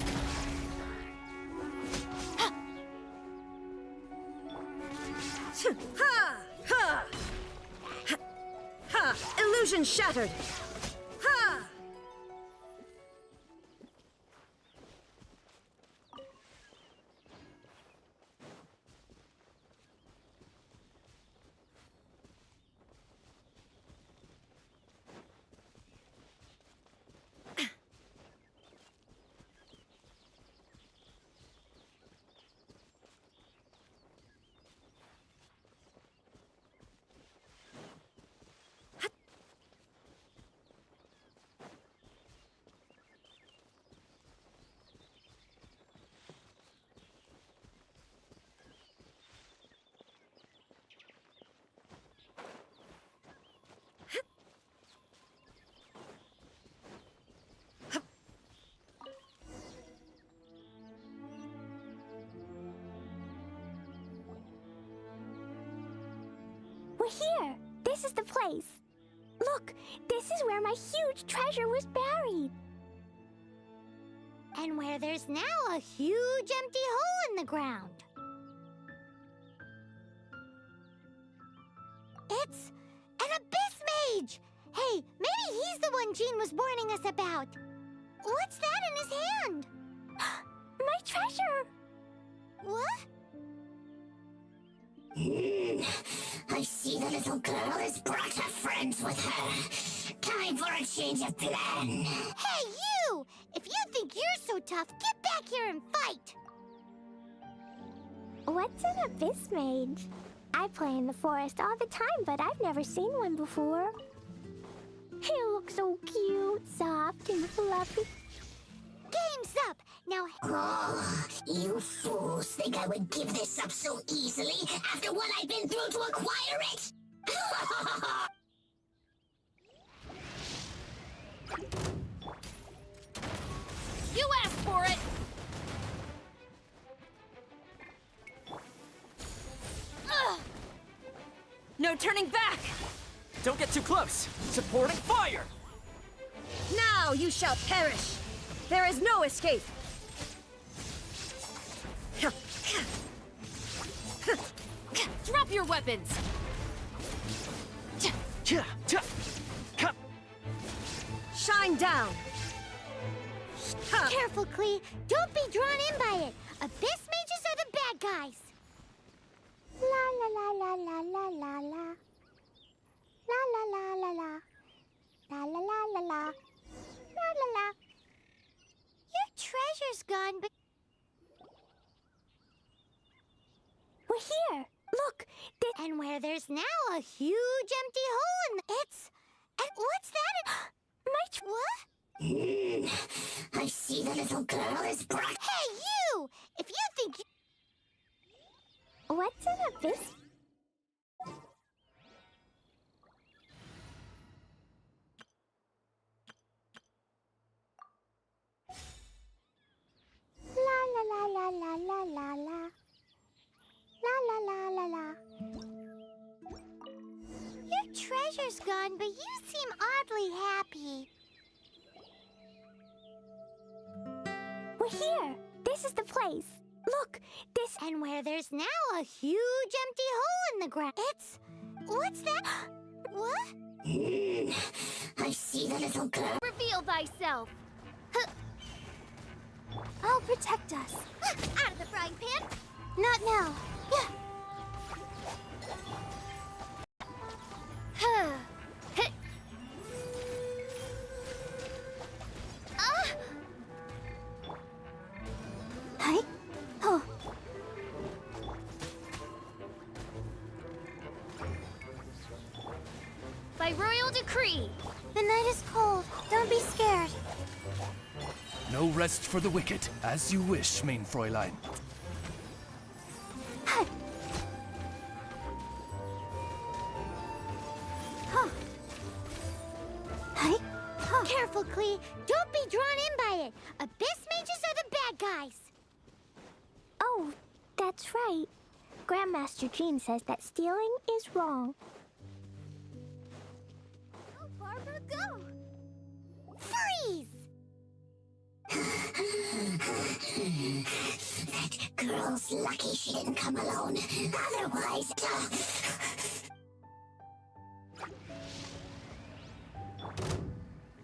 Speaker 20: Illusion shattered! Ha!
Speaker 2: We're here! This is the place! Look, this is where my huge treasure was buried!
Speaker 6: And where there's now a huge empty hole in the ground. It's an abyss mage! Hey, maybe he's the one Jean was warning us about. What's that in his hand?
Speaker 2: My treasure!
Speaker 6: What?
Speaker 14: I see the little girl has brought her friends with her. Time for a change of plan.
Speaker 6: Hey, you! If you think you're so tough, get back here and fight!
Speaker 2: What's an abyss mage? I play in the forest all the time, but I've never seen one before. He looks so cute, soft, and fluffy.
Speaker 6: Game's up! Now...
Speaker 14: Oh, you fools think I would give this up so easily after what I've been through to acquire it?
Speaker 17: You asked for it! Ugh.
Speaker 20: No turning back!
Speaker 13: Don't get too close! Supporting fire!
Speaker 20: Now you shall perish! There is no escape!
Speaker 17: Drop your weapons!
Speaker 20: Shine down!
Speaker 6: Careful, Klee. Don't be drawn in by it. Abyss mages are the bad guys.
Speaker 2: La la la la la la la la. La la la la la. La la la la la. La la la.
Speaker 6: Your treasure's gone, but...
Speaker 2: We're here! Look!
Speaker 6: And where there's now a huge empty hole in the... It's... And what's that?
Speaker 2: My
Speaker 14: I see the little girl has brought...
Speaker 6: Hey, you! If you think you...
Speaker 2: What's an abyss? La la la la la la la la. La la la la la.
Speaker 6: Your treasure's gone, but you seem oddly happy.
Speaker 2: We're here! This is the place! Look! This...
Speaker 6: And where there's now a huge empty hole in the ground. It's... What's that? What?
Speaker 14: I see the little girl.
Speaker 6: Reveal thyself.
Speaker 2: I'll protect us.
Speaker 6: Out of the frying pan. Not now. By royal decree. The night is cold. Don't be scared.
Speaker 18: No rest for the wicked. As you wish, mein Fräulein.
Speaker 6: Careful, Klee. Don't be drawn in by it. Abyss mages are the bad guys.
Speaker 2: Oh, that's right. Grandmaster Jean says that stealing is wrong.
Speaker 6: Go, Barbara, go! Freeze!
Speaker 14: That girl's lucky she didn't come alone. Otherwise,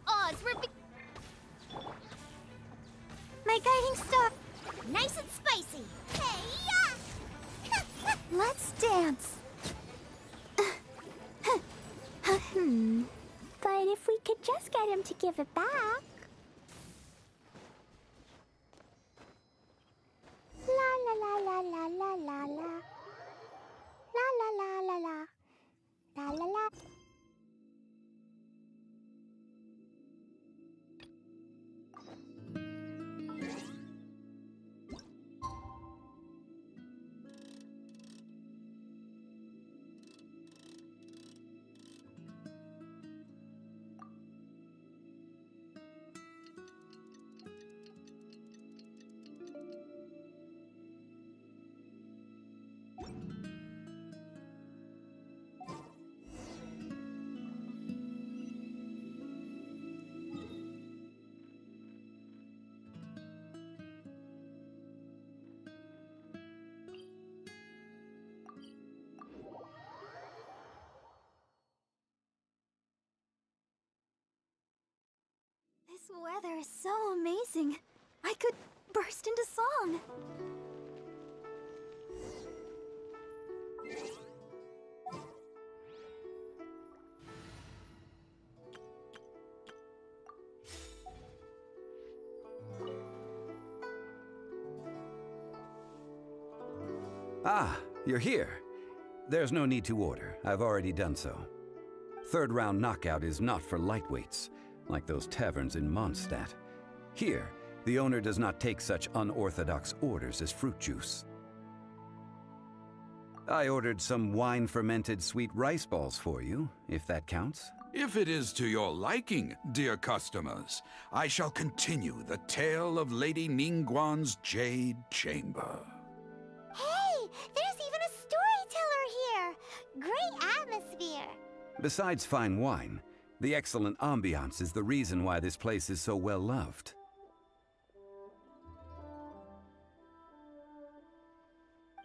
Speaker 6: Oz, my guiding star. Nice and spicy. Hey, yeah!
Speaker 2: Let's dance. But if we could just get him to give it back. La la la la la la la la. La la la la la. La la la.
Speaker 1: This weather is so amazing. I could burst into song.
Speaker 9: Ah, you're here. There's no need to order. I've already done so. Third round knockout is not for lightweights, like those taverns in Mondstadt. Here, the owner does not take such unorthodox orders as fruit juice. I ordered some wine-fermented sweet rice balls for you, if that counts.
Speaker 19: If it is to your liking, dear customers, I shall continue the tale of Lady Ningguang's Jade Chamber.
Speaker 6: Hey, there's even a storyteller here. Great atmosphere.
Speaker 9: Besides fine wine, the excellent ambiance is the reason why this place is so well loved.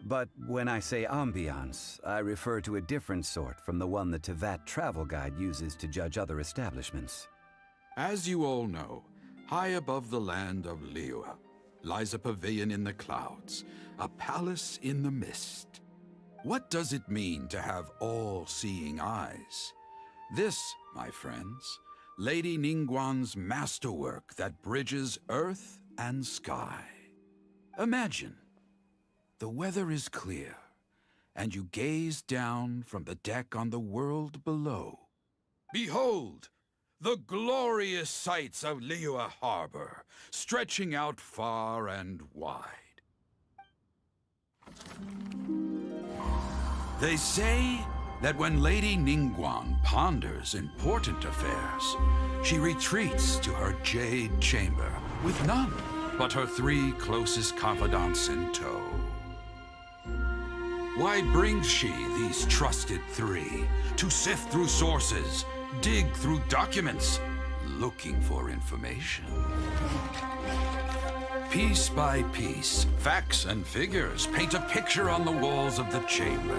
Speaker 9: But when I say ambiance, I refer to a different sort from the one the Tevat travel guide uses to judge other establishments.
Speaker 19: As you all know, high above the land of Liyue lies a pavilion in the clouds, a palace in the mist. What does it mean to have all-seeing eyes? This, my friends, Lady Ningguang's masterwork that bridges earth and sky. Imagine, the weather is clear, and you gaze down from the deck on the world below. Behold, the glorious sights of Liyue Harbor, stretching out far and wide. They say that when Lady Ningguang ponders important affairs, she retreats to her Jade Chamber with none but her 3 closest confidants in tow. Why brings she these trusted 3 to sift through sources, dig through documents, looking for information? Piece by piece, facts and figures paint a picture on the walls of the chamber.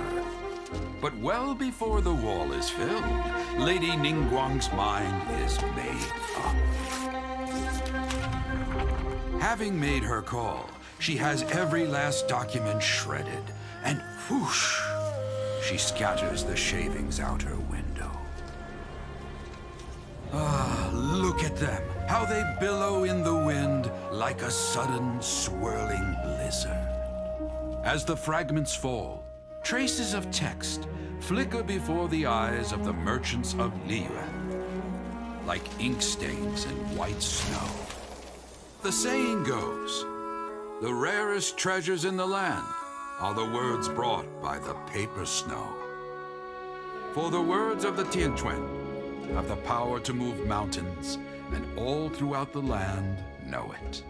Speaker 19: But well before the wall is filled, Lady Ningguang's mind is made up. Having made her call, she has every last document shredded and whoosh, she scatters the shavings out her window. Ah, look at them, how they billow in the wind like a sudden swirling blizzard. As the fragments fall, traces of text flicker before the eyes of the merchants of Liyue, like ink stains in white snow. The saying goes, the rarest treasures in the land are the words brought by the paper snow. For the words of the Tianquan have the power to move mountains, and all throughout the land know it.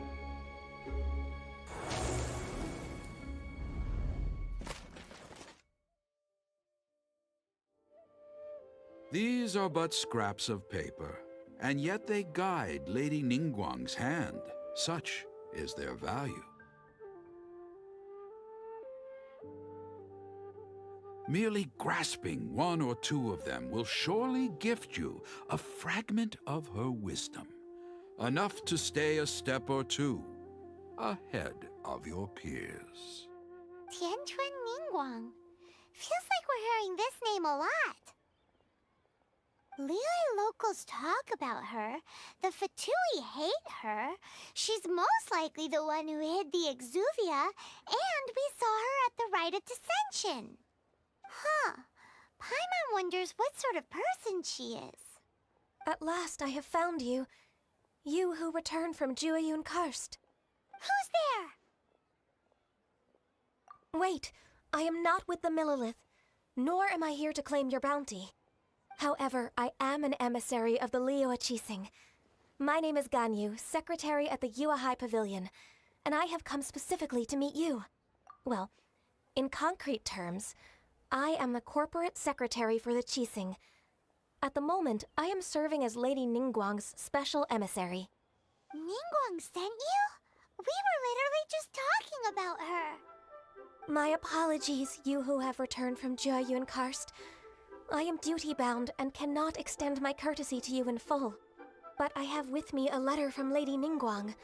Speaker 19: These are but scraps of paper, and yet they guide Lady Ningguang's hand. Such is their value. Merely grasping one or two of them will surely gift you a fragment of her wisdom, enough to stay a step or two ahead of your peers.
Speaker 6: Tianquan Ningguang. Feels like we're hearing this name a lot. Liyue locals talk about her. The Fatui hate her. She's most likely the one who hid the exuvia, and we saw her at the Rite of Dissension. Huh. Paimon wonders what sort of person she is.
Speaker 8: At last I have found you. You who returned from Jueyun Karst.
Speaker 6: Who's there?
Speaker 8: Wait, I am not with the Millelith, nor am I here to claim your bounty. However, I am an emissary of the Liyue Qixing. My name is Ganyu, secretary at the Yuehai Pavilion, and I have come specifically to meet you. Well, in concrete terms, I am the corporate secretary for the Qixing. At the moment, I am serving as Lady Ningguang's special emissary.
Speaker 6: Ningguang sent you? We were literally just talking about her.
Speaker 8: My apologies, you who have returned from Jueyun Karst. I am duty-bound and cannot extend my courtesy to you in full. But I have with me a letter from Lady Ningguang.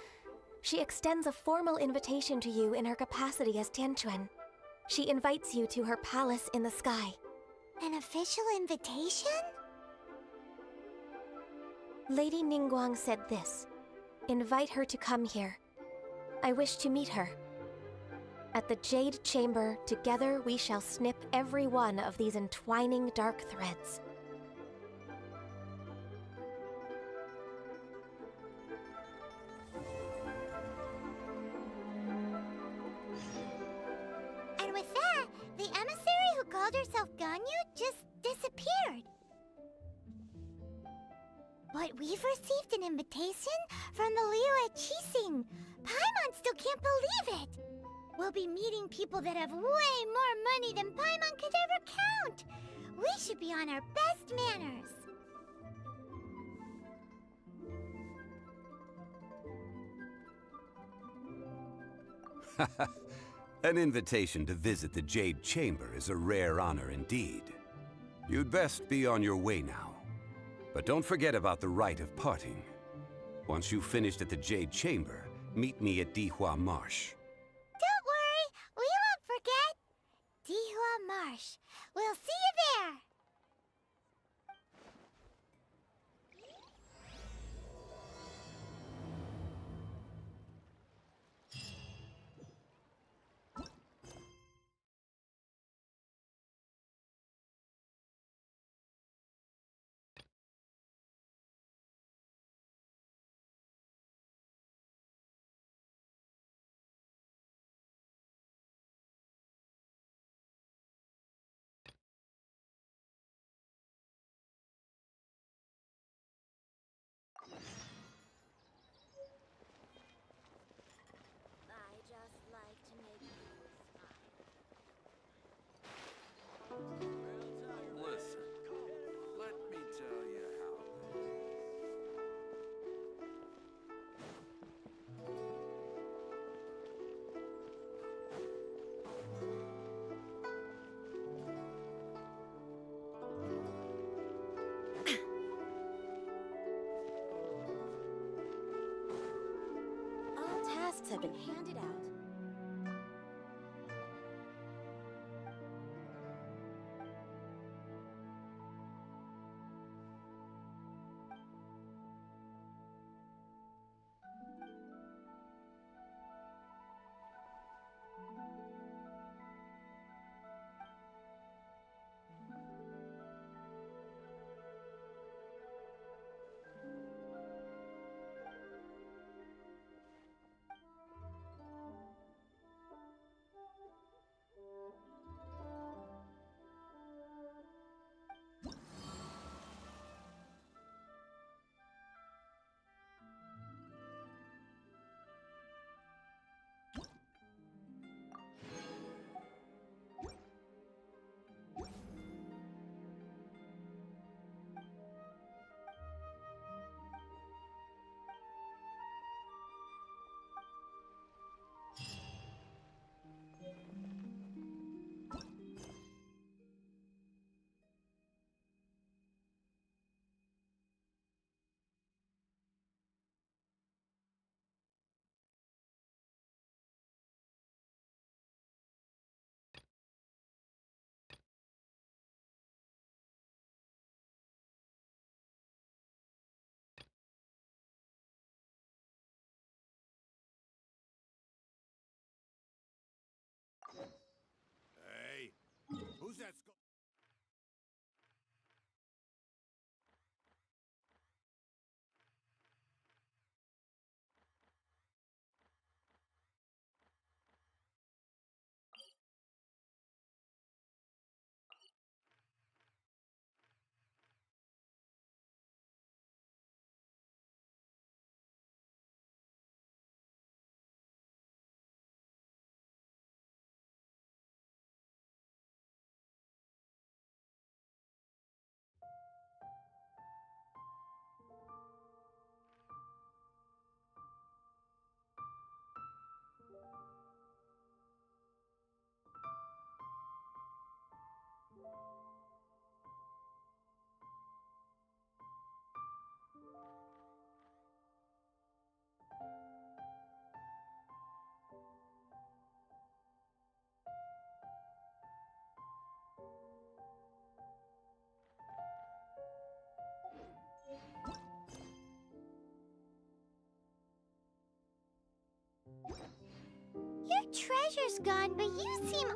Speaker 8: She extends a formal invitation to you in her capacity as Tianquan. She invites you to her palace in the sky.
Speaker 6: An official invitation?
Speaker 8: Lady Ningguang said this. Invite her to come here. I wish to meet her. At the Jade Chamber, together we shall snip every one of these entwining dark threads.
Speaker 6: And with that, the emissary who called herself Ganyu just disappeared. But we've received an invitation from the Liyue Qixing. Paimon still can't believe it. We'll be meeting people that have way more money than Paimon could ever count. We should be on our best manners.
Speaker 9: An invitation to visit the Jade Chamber is a rare honor indeed. You'd best be on your way now. But don't forget about the rite of parting. Once you've finished at the Jade Chamber, meet me at Dihua Marsh.
Speaker 6: Don't worry, we won't forget. Dihua Marsh. We'll see you there.
Speaker 16: Listen, let me tell you
Speaker 8: All tasks have been handed out.
Speaker 6: treasure's gone, but you seem...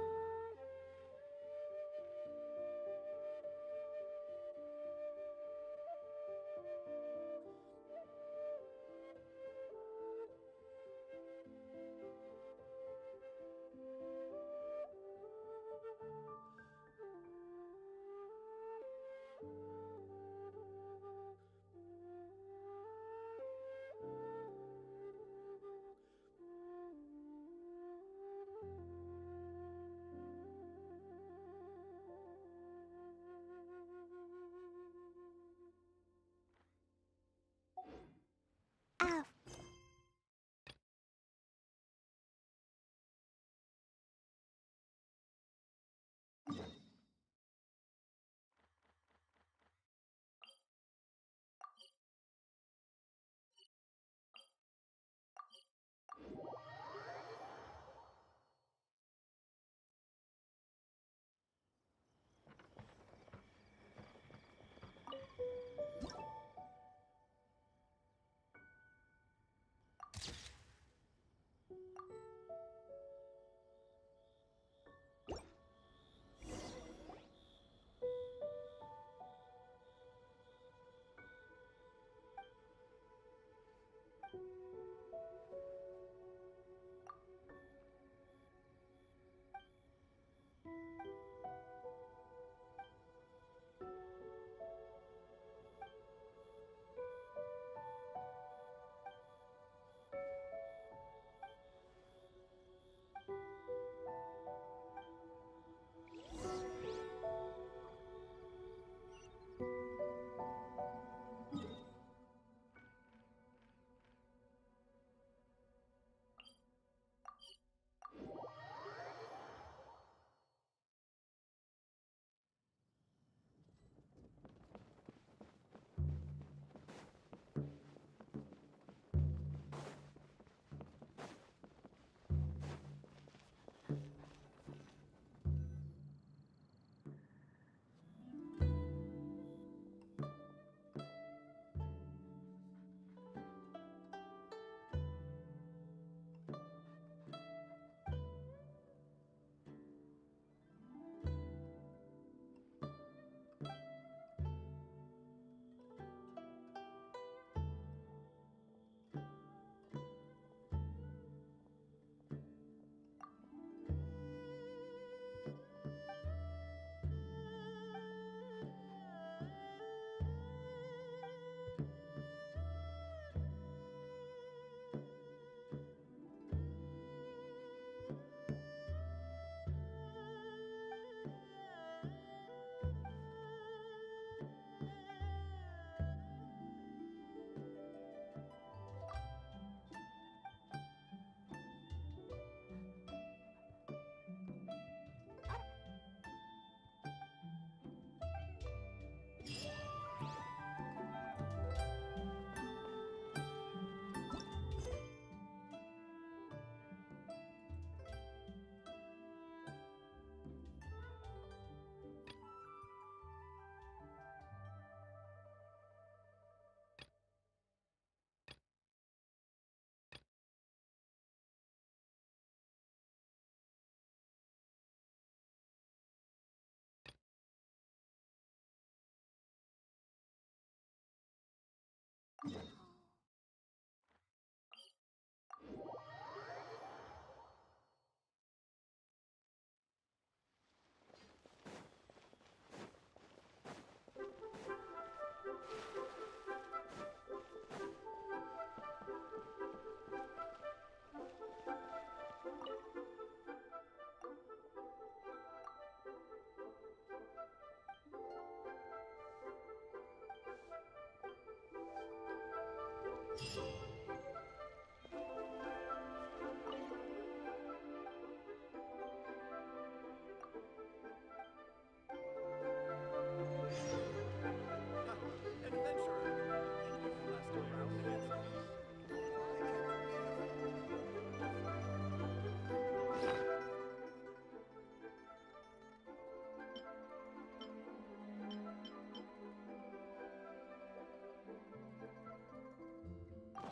Speaker 6: Oh.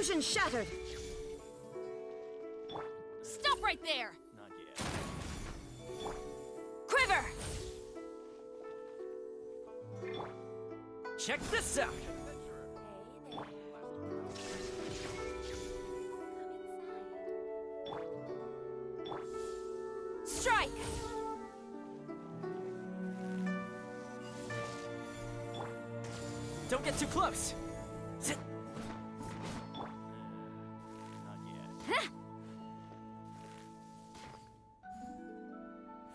Speaker 20: Illusion shattered!
Speaker 17: Stop right there!
Speaker 13: Not yet.
Speaker 17: Quiver!
Speaker 13: Check this out!
Speaker 17: Strike!
Speaker 13: Don't get too close! Sit.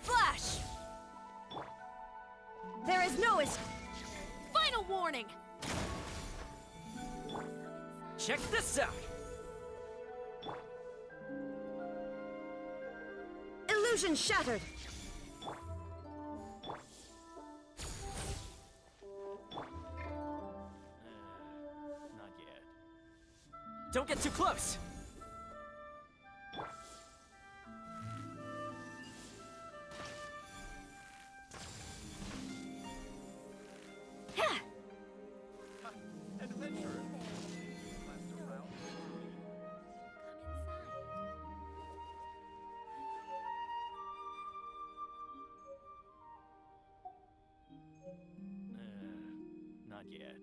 Speaker 17: Flash!
Speaker 20: There is no
Speaker 17: Final warning!
Speaker 13: Check this out!
Speaker 20: Illusion shattered!
Speaker 13: Not yet. Don't get too close!
Speaker 16: Adventurer.
Speaker 13: Not yet.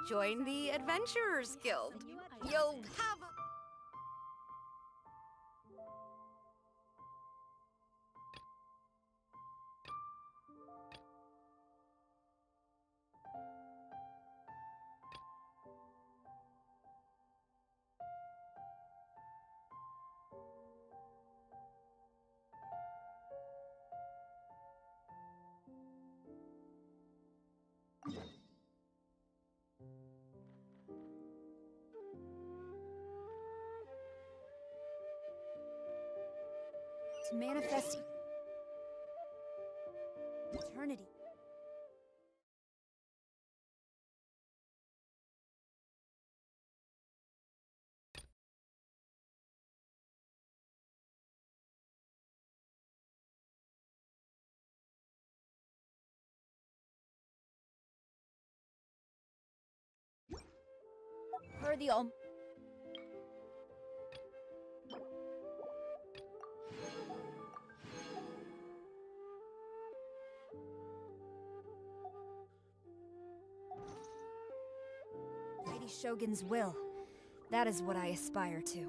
Speaker 5: Join the Adventurers Guild. You'll have a...
Speaker 20: To manifest eternity. Per the Lady Shogun's will. That is what I aspire to.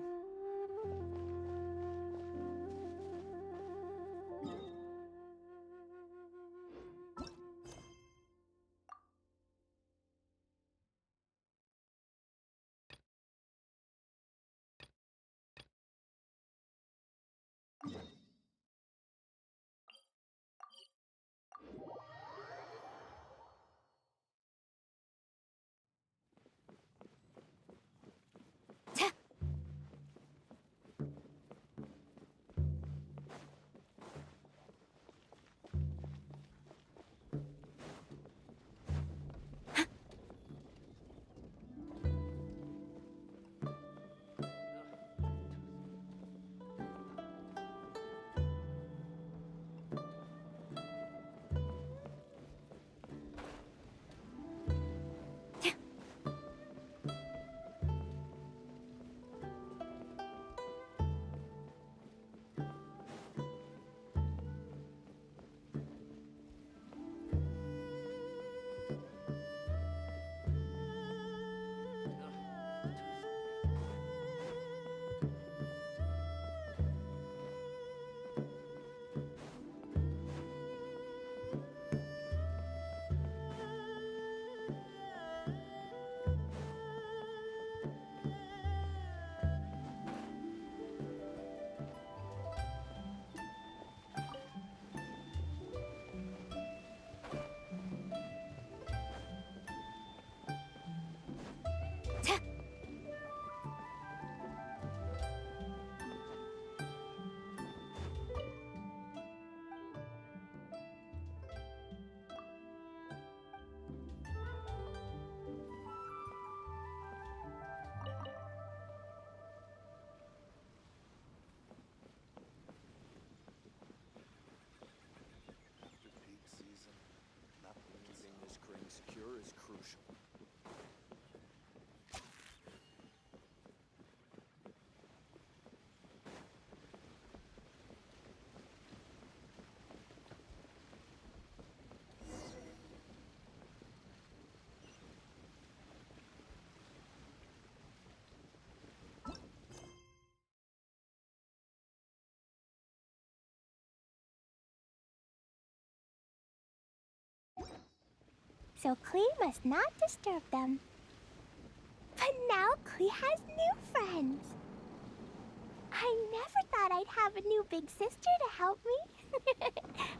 Speaker 6: so Klee must not disturb them. But now Klee has new friends. I never thought I'd have a new big sister to help me.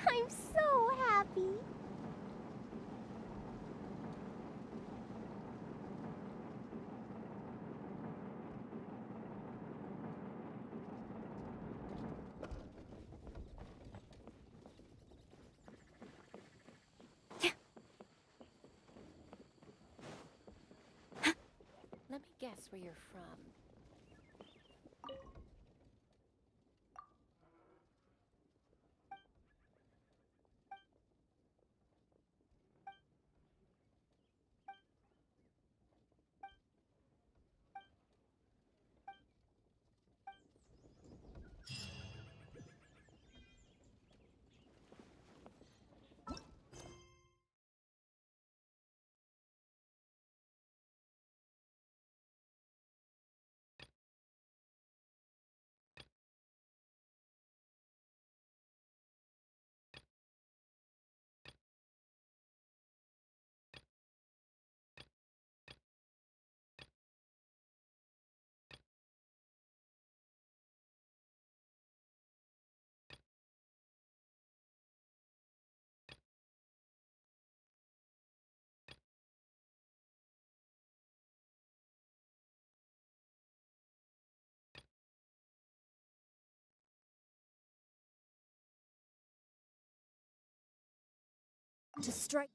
Speaker 6: I'm so happy.
Speaker 10: Let me guess where you're from.
Speaker 20: To strike.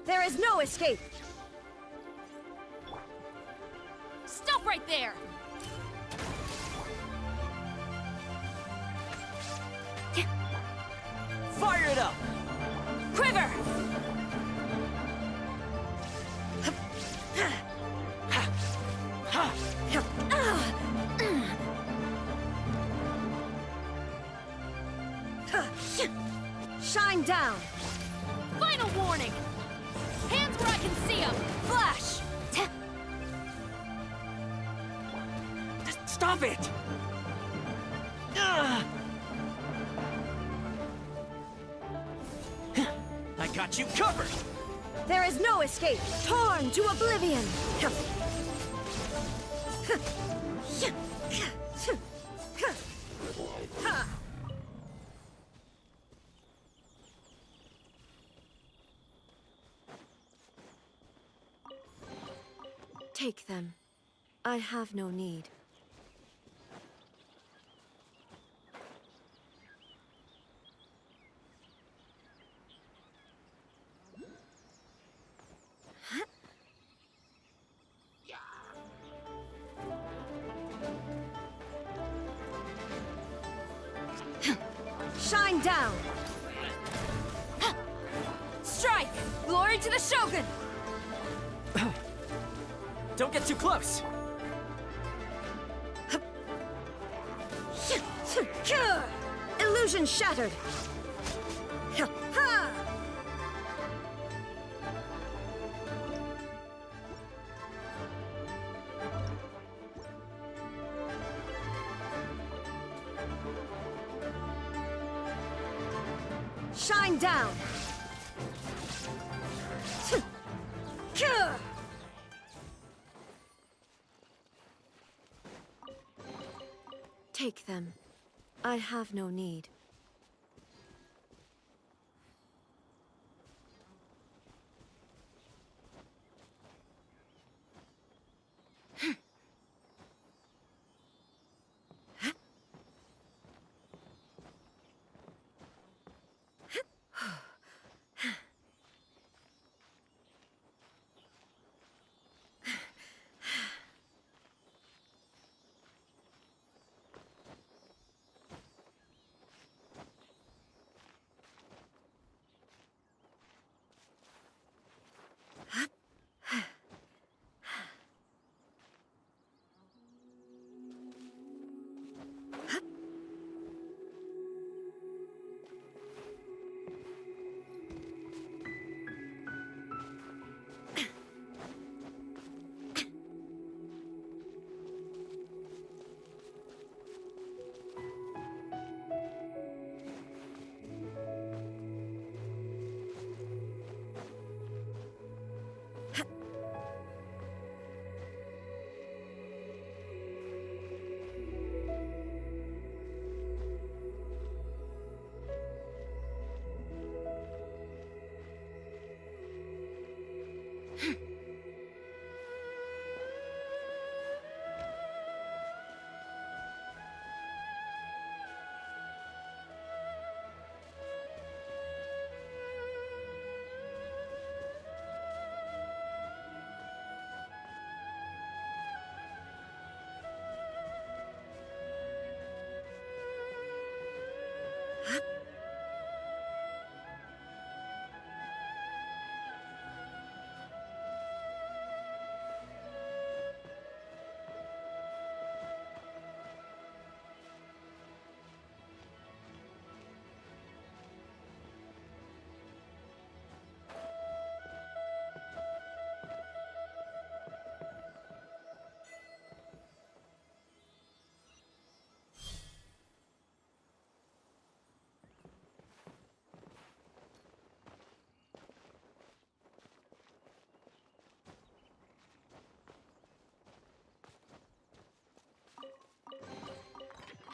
Speaker 20: There is no escape!
Speaker 17: Stop right there!
Speaker 13: Fire it up!
Speaker 17: Quiver!
Speaker 20: Shine down!
Speaker 17: Final warning! Hands where I can see them! Flash!
Speaker 13: Stop it! I got you covered!
Speaker 20: There is no escape! Torn to oblivion!
Speaker 10: Take them. I have no need.
Speaker 20: Shine down!
Speaker 17: Strike! Glory to the Shogun!
Speaker 13: Don't get too close!
Speaker 20: Illusion shattered! Shine down!
Speaker 10: Take them. I have no need.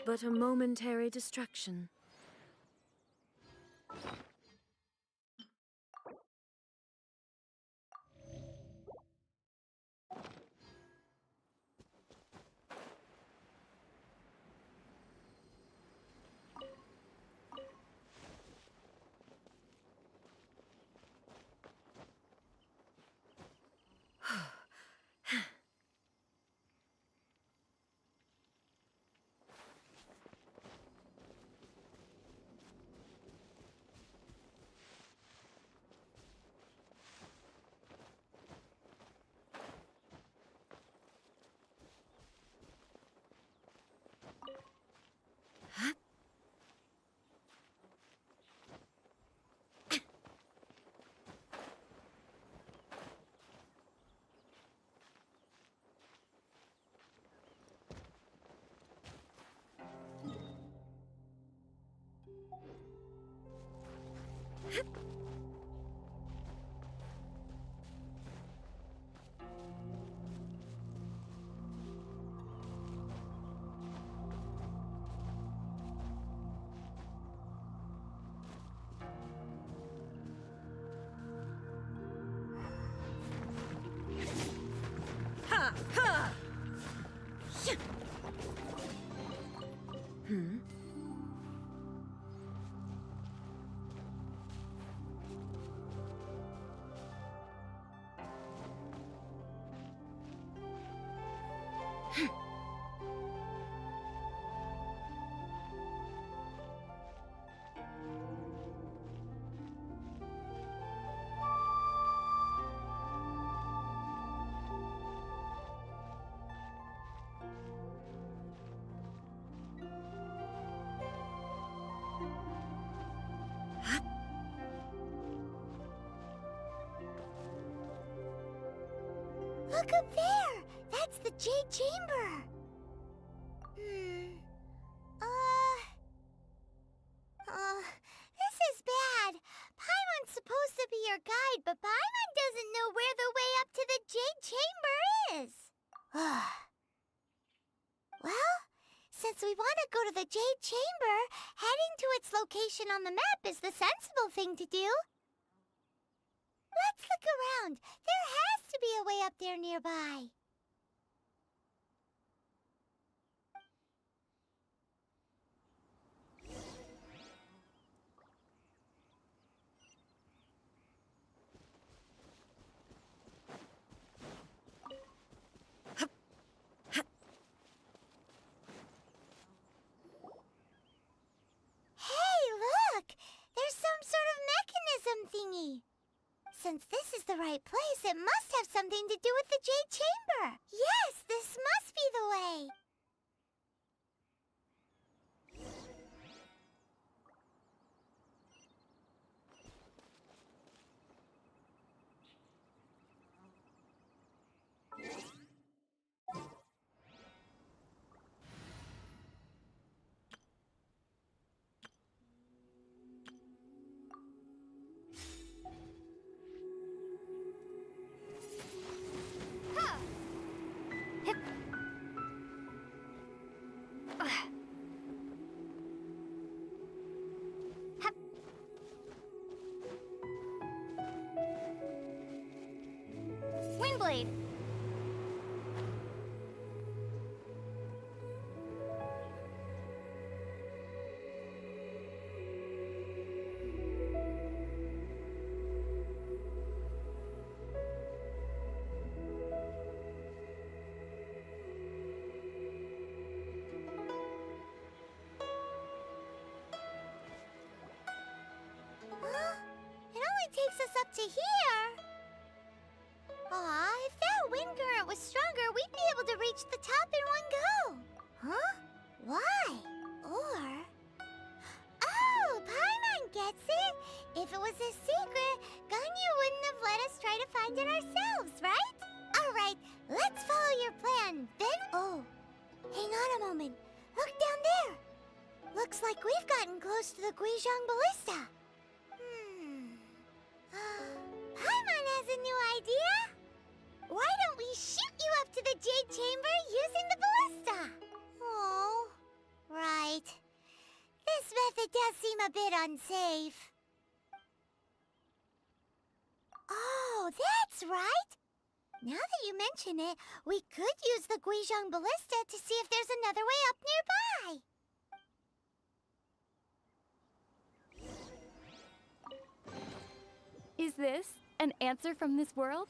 Speaker 10: but a momentary distraction.
Speaker 20: Ha! Ha!
Speaker 10: Hmm?
Speaker 6: Look up there! That's the Jade Chamber! This is bad. Paimon's supposed to be your guide, but Paimon doesn't know where the way up to the Jade Chamber is. Well, since we want to go to the Jade Chamber, heading to its location on the map is the sensible thing to do. Let's look around. There has to be a way up there nearby. Hey, look! There's some sort of mechanism thingy. Since this is the right place, it must have something to do with the Jade Chamber. Yes, this must be the way. Windblade. It only takes us up to here. Aw, if that wind current was stronger, we'd be able to reach the top in one go. Huh? Why? Or... Oh, Paimon gets it! If it was a secret, Ganyu wouldn't have let us try to find it ourselves, right? Alright, let's follow your plan. Then... Oh, hang on a moment. Look down there. Looks like we've gotten close to the Guizhong Ballista. Paimon has a new idea. Why don't we shoot you up to the Jade Chamber using the ballista? Oh, Right. This method does seem a bit unsafe. Oh, that's right! Now that you mention it, we could use the Guizhong Ballista to see if there's another way up nearby!
Speaker 11: Is this an answer from this world?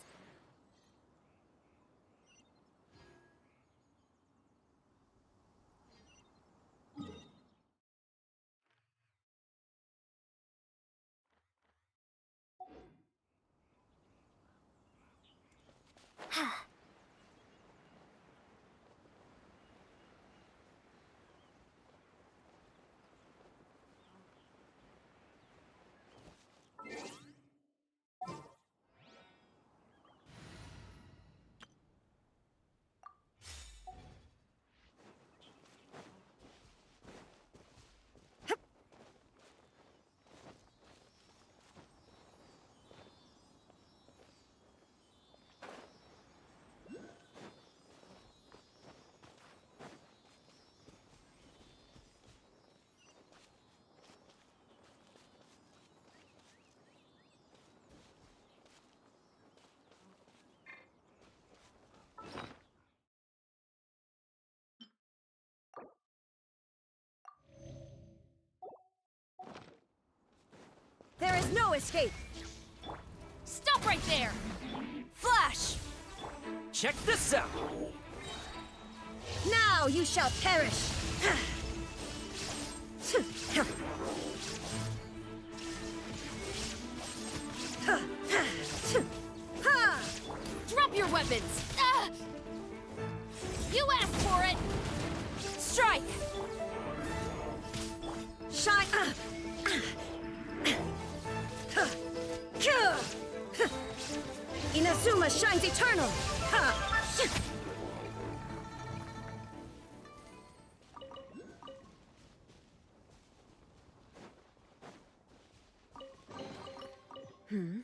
Speaker 20: There is no escape!
Speaker 17: Stop right there!
Speaker 20: Flash!
Speaker 13: Check this out!
Speaker 20: Now you shall perish!
Speaker 17: Drop your weapons! You asked for it!
Speaker 20: Strike! Shine! Inazuma shines eternal! Hmm?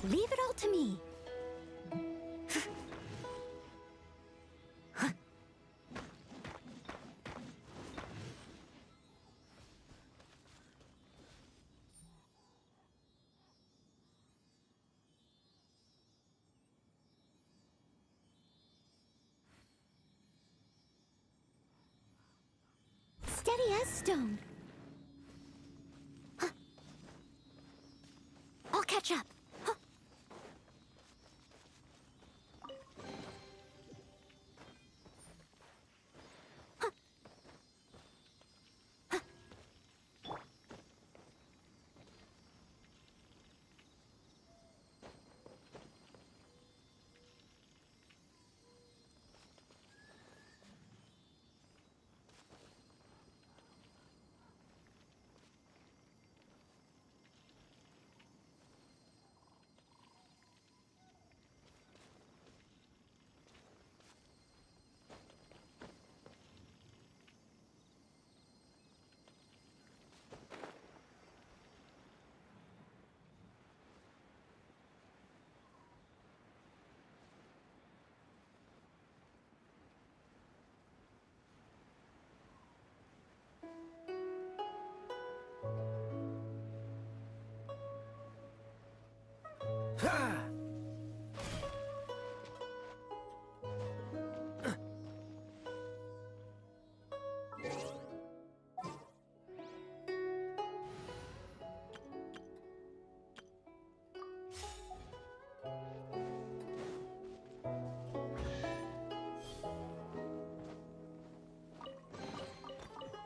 Speaker 11: Leave it all to me. Steady as stone. I'll catch up.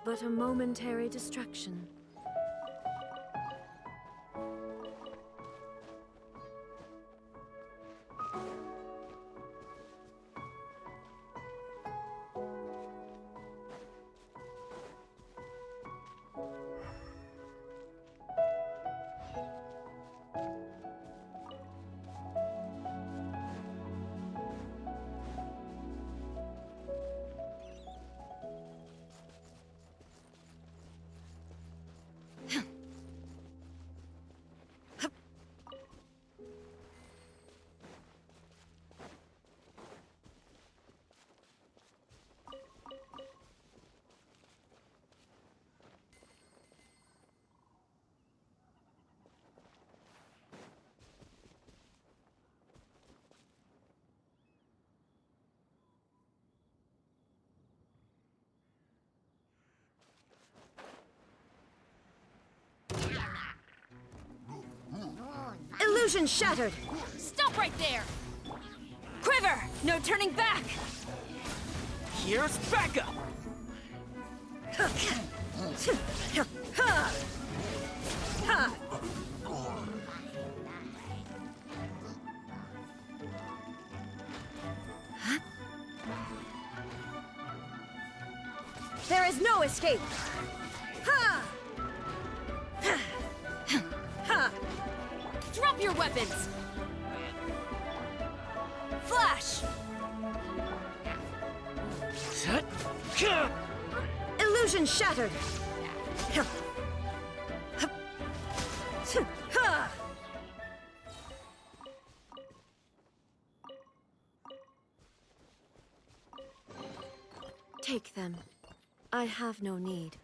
Speaker 10: but a momentary distraction.
Speaker 20: Illusion shattered!
Speaker 17: Stop right there! Quiver! No turning back!
Speaker 13: Here's backup!
Speaker 20: There is no escape! Ha!
Speaker 17: Drop your weapons! Flash!
Speaker 20: Illusion shattered!
Speaker 10: Take them. I have no need.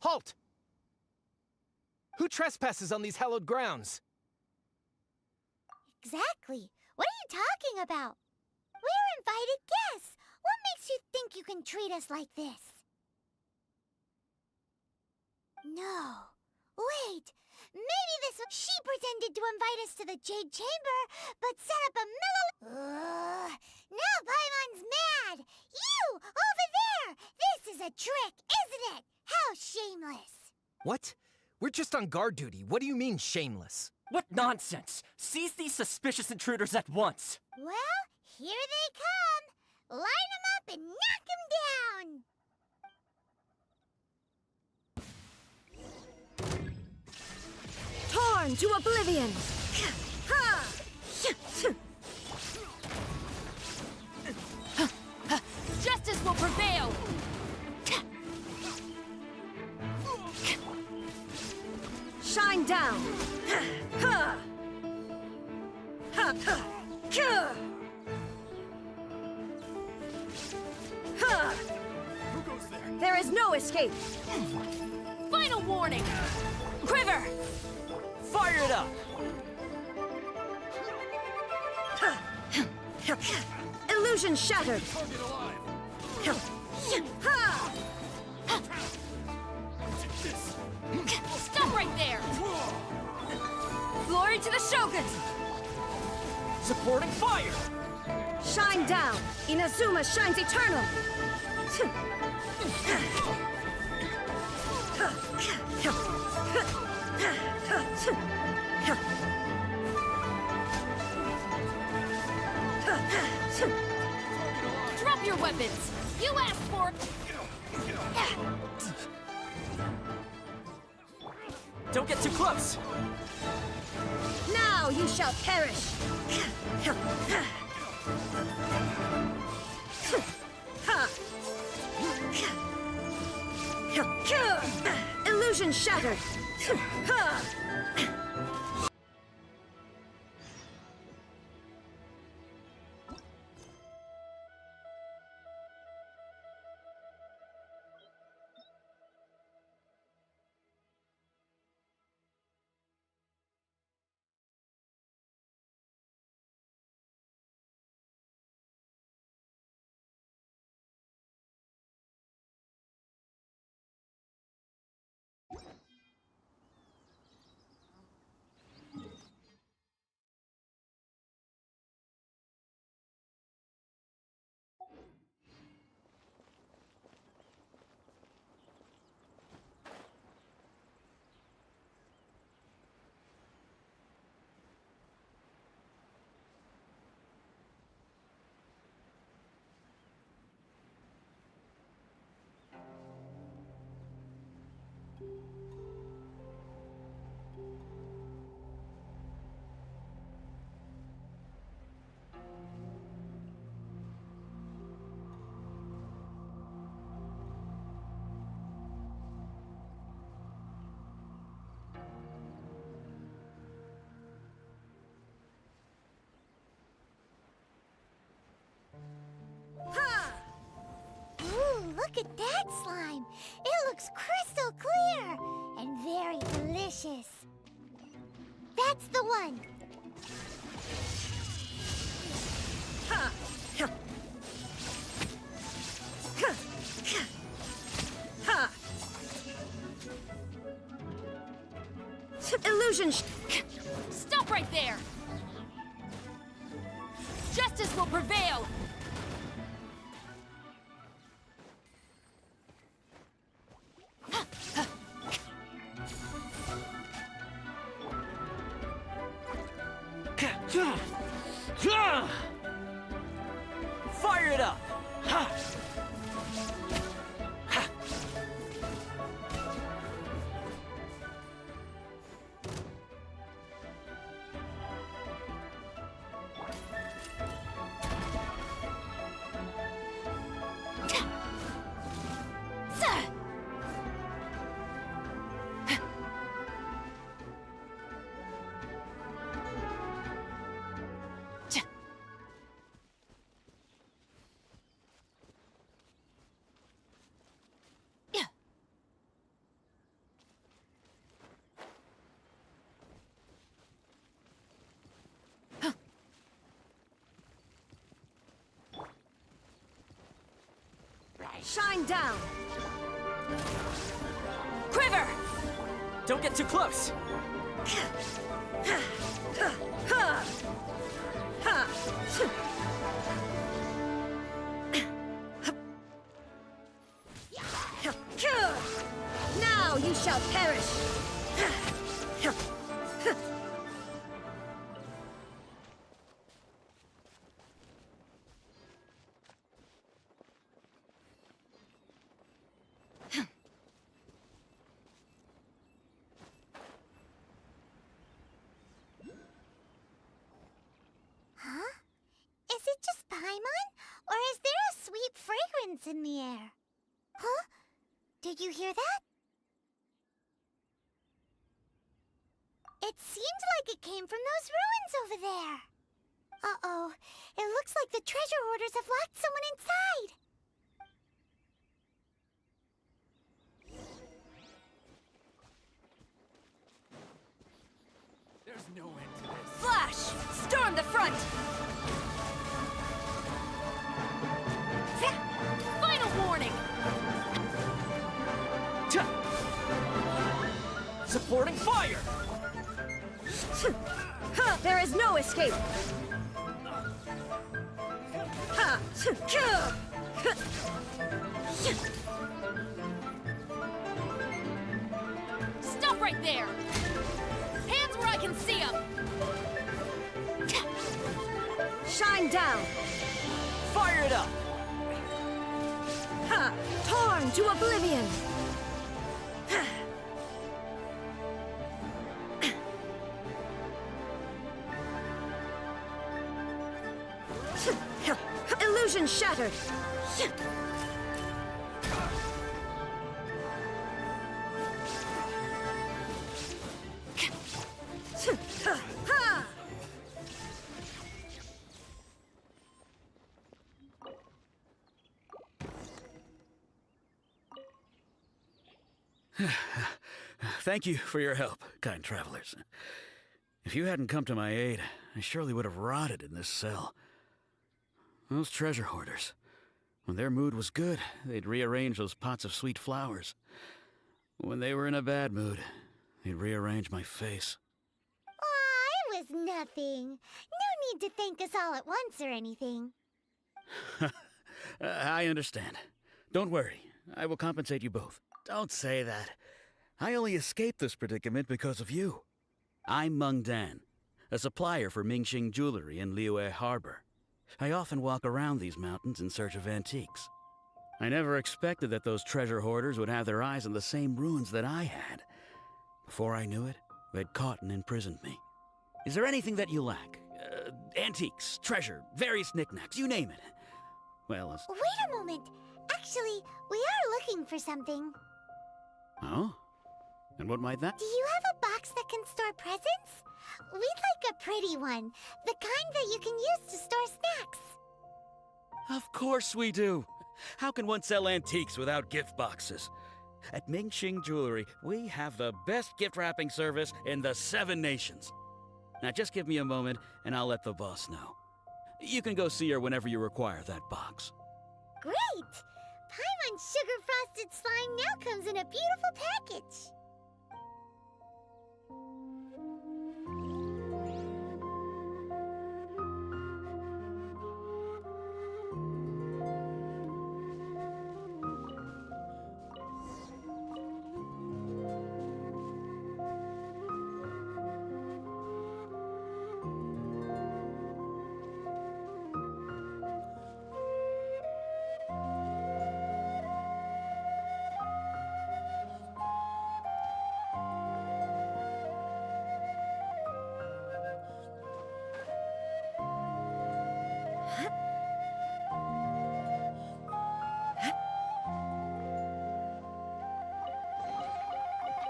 Speaker 22: Halt! Who trespasses on these hallowed grounds?
Speaker 6: Exactly. What are you talking about? We're invited guests. What makes you think you can treat us like this? No. Wait. Maybe this was... She pretended to invite us to the Jade Chamber, but set up a Now Paimon's mad! You! Over there! This is a trick, isn't it? How shameless!
Speaker 22: What? We're just on guard duty. What do you mean, shameless?
Speaker 3: What nonsense! Seize these suspicious intruders at once!
Speaker 6: Well, here they come! Line them up and knock them down!
Speaker 20: Torn to oblivion!
Speaker 17: Justice will prevail!
Speaker 20: Shine down!
Speaker 16: Who goes there?
Speaker 20: There is no escape!
Speaker 17: Final warning! Quiver!
Speaker 3: Fire it up!
Speaker 20: Illusion shattered!
Speaker 17: Stop right there! Glory to the Shogun!
Speaker 3: Supporting fire!
Speaker 20: Shine down! Inazuma shines eternal!
Speaker 17: Drop your weapons! You asked for it!
Speaker 3: Don't get too close!
Speaker 20: Now you shall perish! Illusion shattered!
Speaker 6: Look at that slime! It looks crystal clear and very delicious. That's the one!
Speaker 20: Illusion
Speaker 17: Stop right there! Justice will prevail!
Speaker 3: Fire it up!
Speaker 20: shine down!
Speaker 17: Quiver!
Speaker 3: Don't get too close!
Speaker 20: Now you shall perish!
Speaker 6: In the air. Huh? Did you hear that? It seemed like it came from those ruins over there. Uh-oh. It looks like the treasure hoarders have locked someone inside.
Speaker 3: There's no end to this.
Speaker 17: Flash! Storm the front!
Speaker 20: No escape! Ha!
Speaker 17: Stop right there! Hands where I can see them!
Speaker 20: Shine down!
Speaker 3: Fire it up!
Speaker 20: Ha! Torn to oblivion! Illusion shattered!
Speaker 15: Thank you for your help, kind travelers. If you hadn't come to my aid, I surely would have rotted in this cell. Those treasure hoarders, when their mood was good, they'd rearrange those pots of sweet flowers. When they were in a bad mood, they'd rearrange my face.
Speaker 6: Aw, it was nothing. No need to thank us all at once or anything.
Speaker 15: I understand. Don't worry, I will compensate you both. Don't say that. I only escaped this predicament because of you. I'm Meng Dan, a supplier for Mingxing jewelry in Liyue Harbor. I often walk around these mountains in search of antiques. I never expected that those treasure hoarders would have their eyes on the same ruins that I had. Before I knew it, they'd caught and imprisoned me. Is there anything that you lack? Antiques, treasure, various knickknacks, you name it. Well,
Speaker 6: Wait a moment. Actually, we are looking for something.
Speaker 15: Oh? And what might that?
Speaker 6: Do you have a box that can store presents? We'd like a pretty one. The kind that you can use to store snacks.
Speaker 15: Of course we do. How can one sell antiques without gift boxes? At Mingxing Jewelry, we have the best gift wrapping service in the 7 nations. Now just give me a moment and I'll let the boss know. You can go see her whenever you require that box.
Speaker 6: Great! Paimon Sugar Frosted Slime now comes in a beautiful package.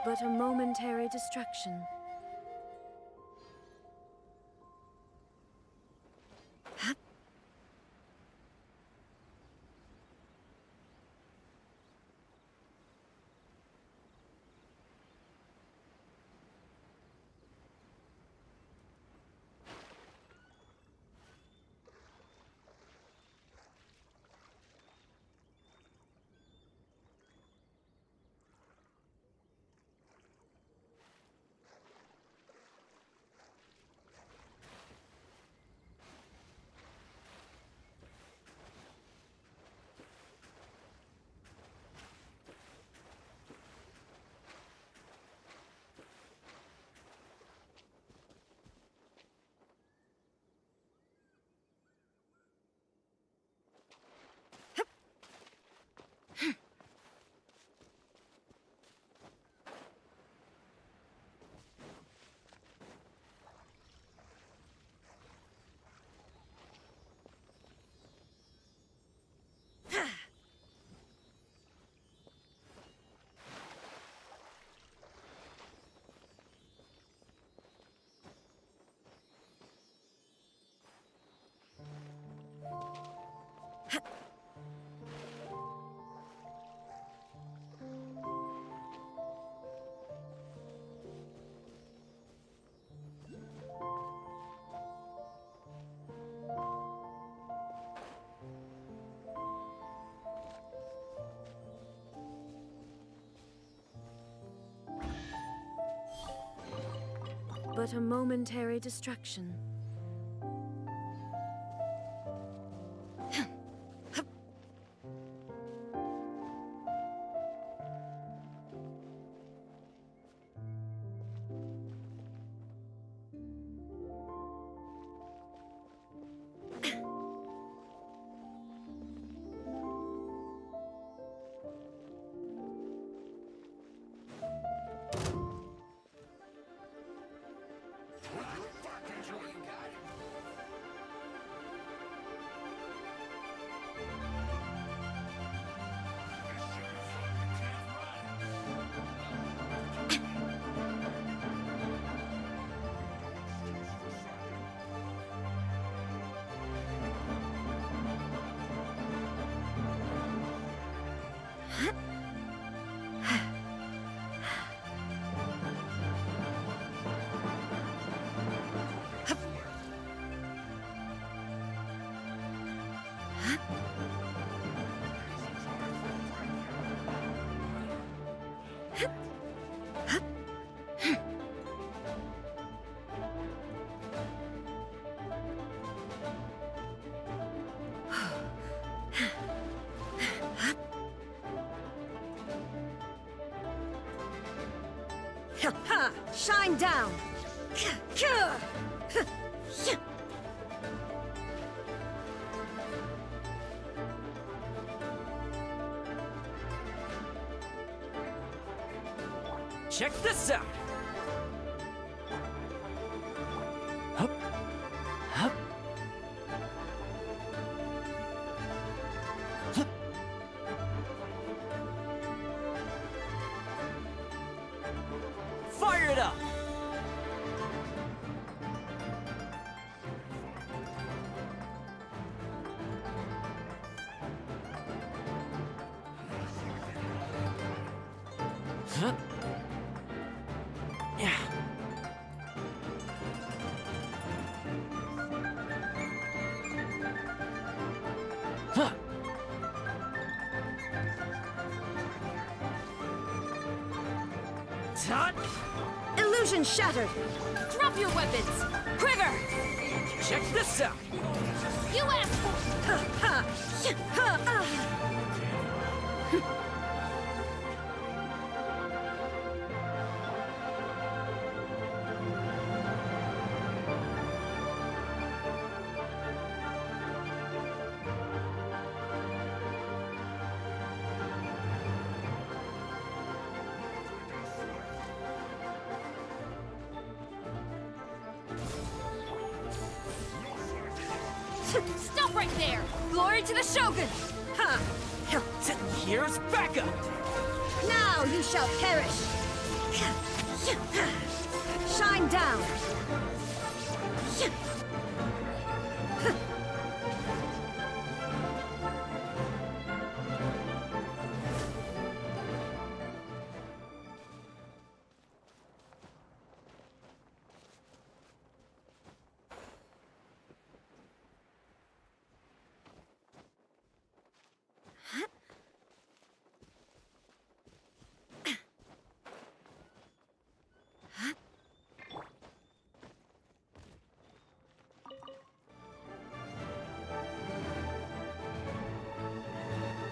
Speaker 10: But a momentary distraction. But a momentary distraction.
Speaker 20: Ha! Shine down!
Speaker 13: Check this out! Hup. Hup. Hup. Fire it up! Huh? Yeah. Huh. Tot.
Speaker 20: Illusion shattered!
Speaker 17: Drop your weapons! Quiver!
Speaker 13: Check this out!
Speaker 17: You asked for...
Speaker 20: Ha! Ha! Ha! Ah!
Speaker 17: Stop right there! Glory to the Shogun!
Speaker 20: Ha!
Speaker 13: Here's backup!
Speaker 20: Now you shall perish! Shine down!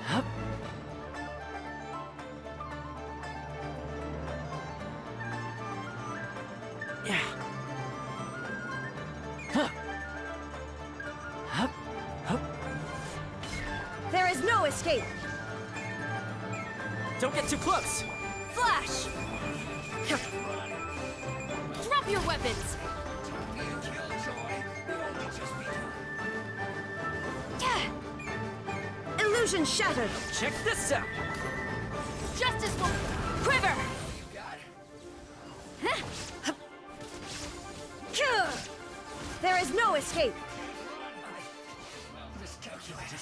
Speaker 13: Hup. Yeah. Huh. Hup. Hup.
Speaker 20: There is no escape!
Speaker 13: Don't get too close!
Speaker 17: Flash! Drop your weapons!
Speaker 20: Illusion shattered!
Speaker 13: Check this out!
Speaker 17: Justice will... Quiver!
Speaker 20: There is no escape!
Speaker 13: Miscalculated.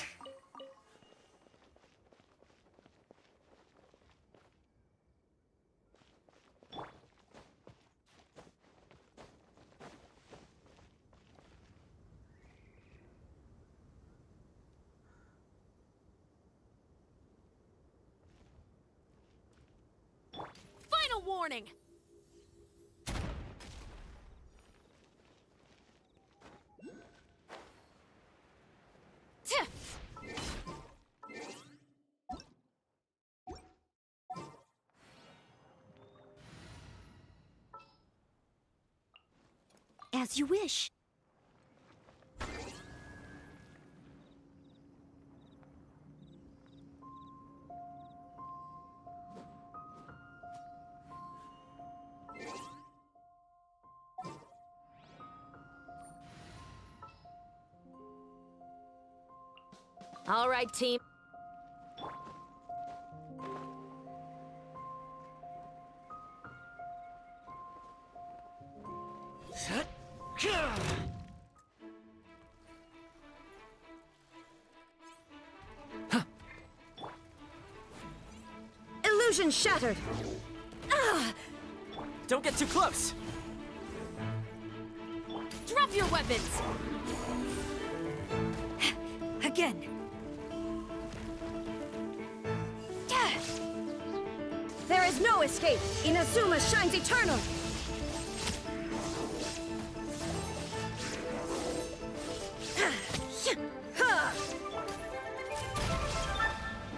Speaker 17: Final warning!
Speaker 11: As you wish.
Speaker 17: All right, team.
Speaker 20: Illusion shattered!
Speaker 17: Ah!
Speaker 13: Don't get too close!
Speaker 17: Drop your weapons!
Speaker 20: Again! There is no escape! Inazuma shines eternal!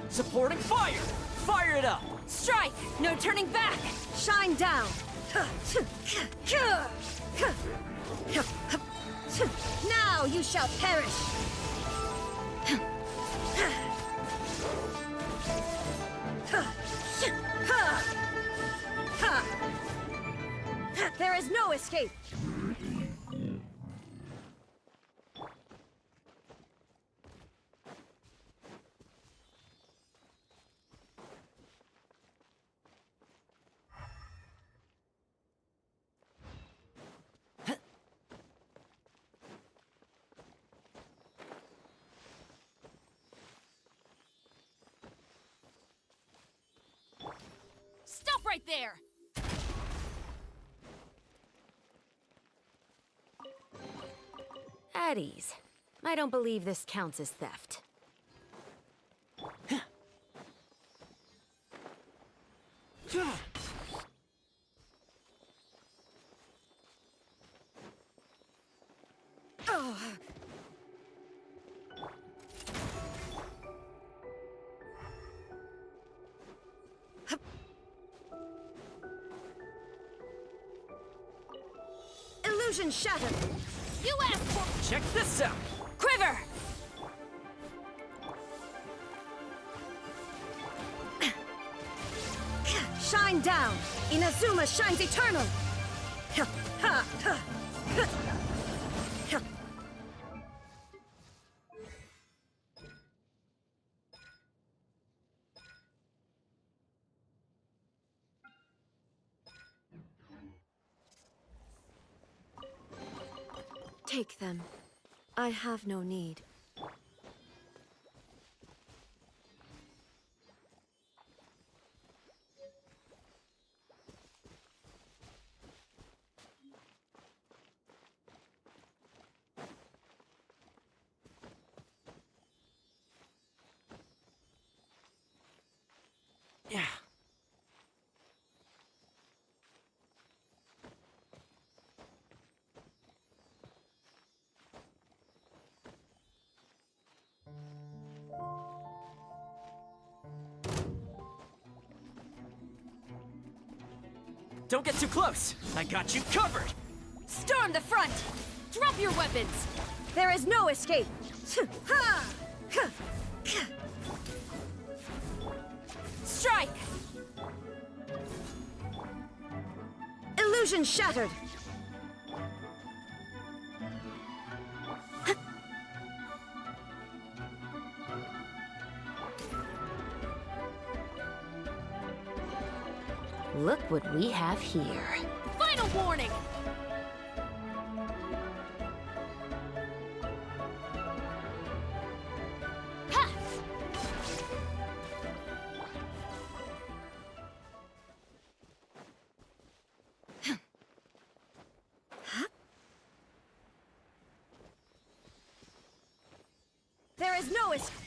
Speaker 3: Supporting fire! Fire it up!
Speaker 20: Strike! No turning back! Shine down! Now you shall perish! There is no escape!
Speaker 17: Stop right there!
Speaker 11: At ease. I don't believe this counts as theft.
Speaker 20: Illusion shattered!
Speaker 17: You asked for—
Speaker 3: Check this out!
Speaker 20: Quiver! Shine down! Inazuma shines eternal!
Speaker 10: Take them. I have no need.
Speaker 3: Yeah. Don't get too close! I got you covered!
Speaker 20: Storm the front!
Speaker 17: Drop your weapons!
Speaker 20: There is no escape! Strike! Illusion shattered!
Speaker 11: Look what we have here.
Speaker 17: Final warning! Ha!
Speaker 20: There is no escape!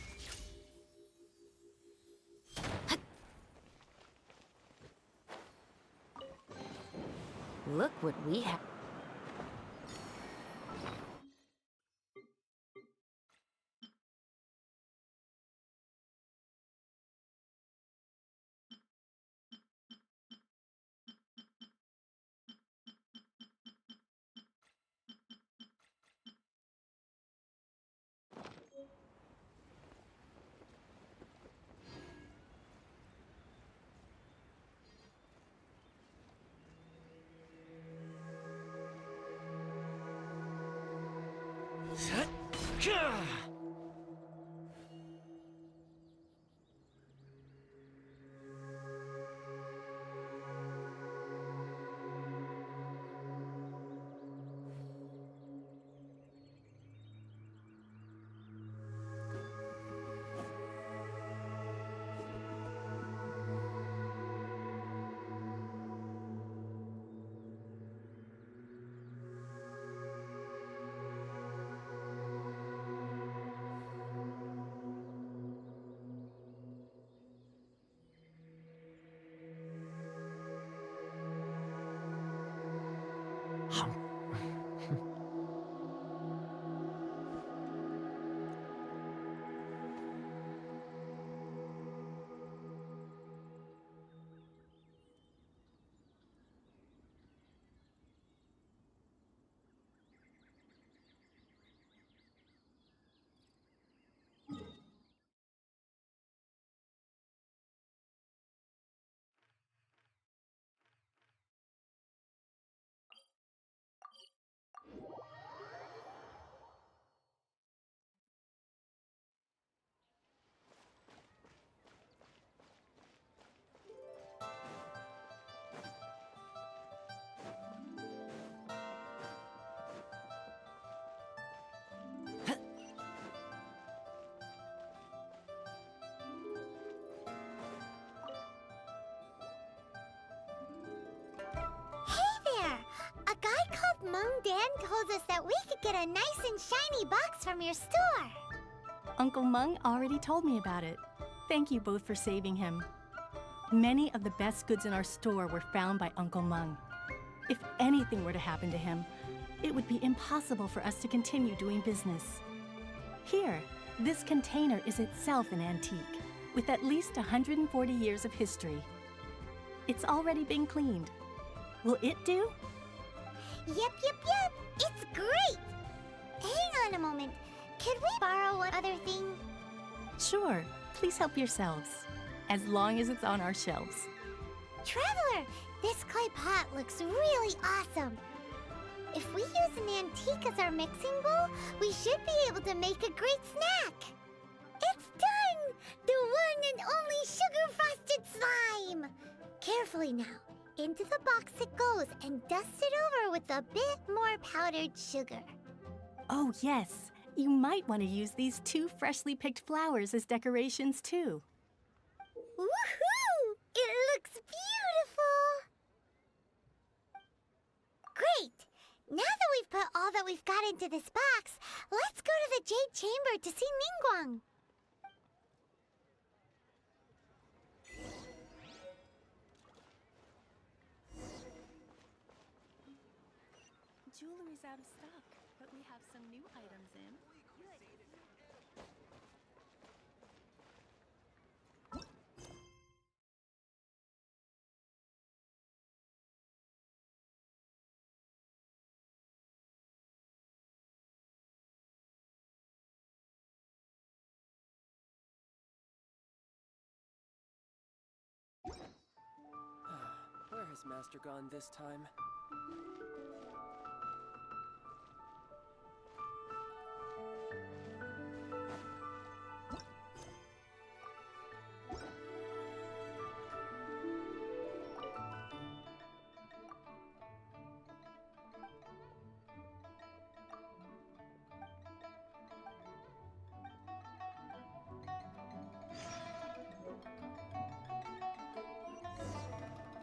Speaker 11: Look what we have.
Speaker 6: Mung Dan told us that we could get a nice and shiny box from your store.
Speaker 7: Uncle Mung already told me about it. Thank you both for saving him. Many of the best goods in our store were found by Uncle Mung. If anything were to happen to him, it would be impossible for us to continue doing business. Here, this container is itself an antique, with at least 140 years of history. It's already been cleaned. Will it do?
Speaker 6: Yep. It's great! Hang on a moment. Could we borrow one other thing?
Speaker 7: Sure, please help yourselves, as long as it's on our shelves.
Speaker 6: Traveler, this clay pot looks really awesome. If we use an antique as our mixing bowl, we should be able to make a great snack. It's done! The one and only sugar-frosted slime! Carefully now. Into the box it goes and dust it over with a bit more powdered sugar.
Speaker 7: Oh yes, you might want to use these 2 freshly picked flowers as decorations too.
Speaker 6: Woohoo! It looks beautiful! Great! Now that we've put all that we've got into this box, let's go to the Jade Chamber to see Ningguang.
Speaker 7: Jewelry's out of stock, but we have some new items in.
Speaker 3: Where has Master gone this time?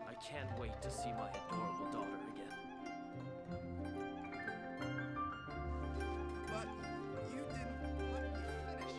Speaker 3: I can't wait to see my adorable daughter again.
Speaker 16: But you didn't let me finish.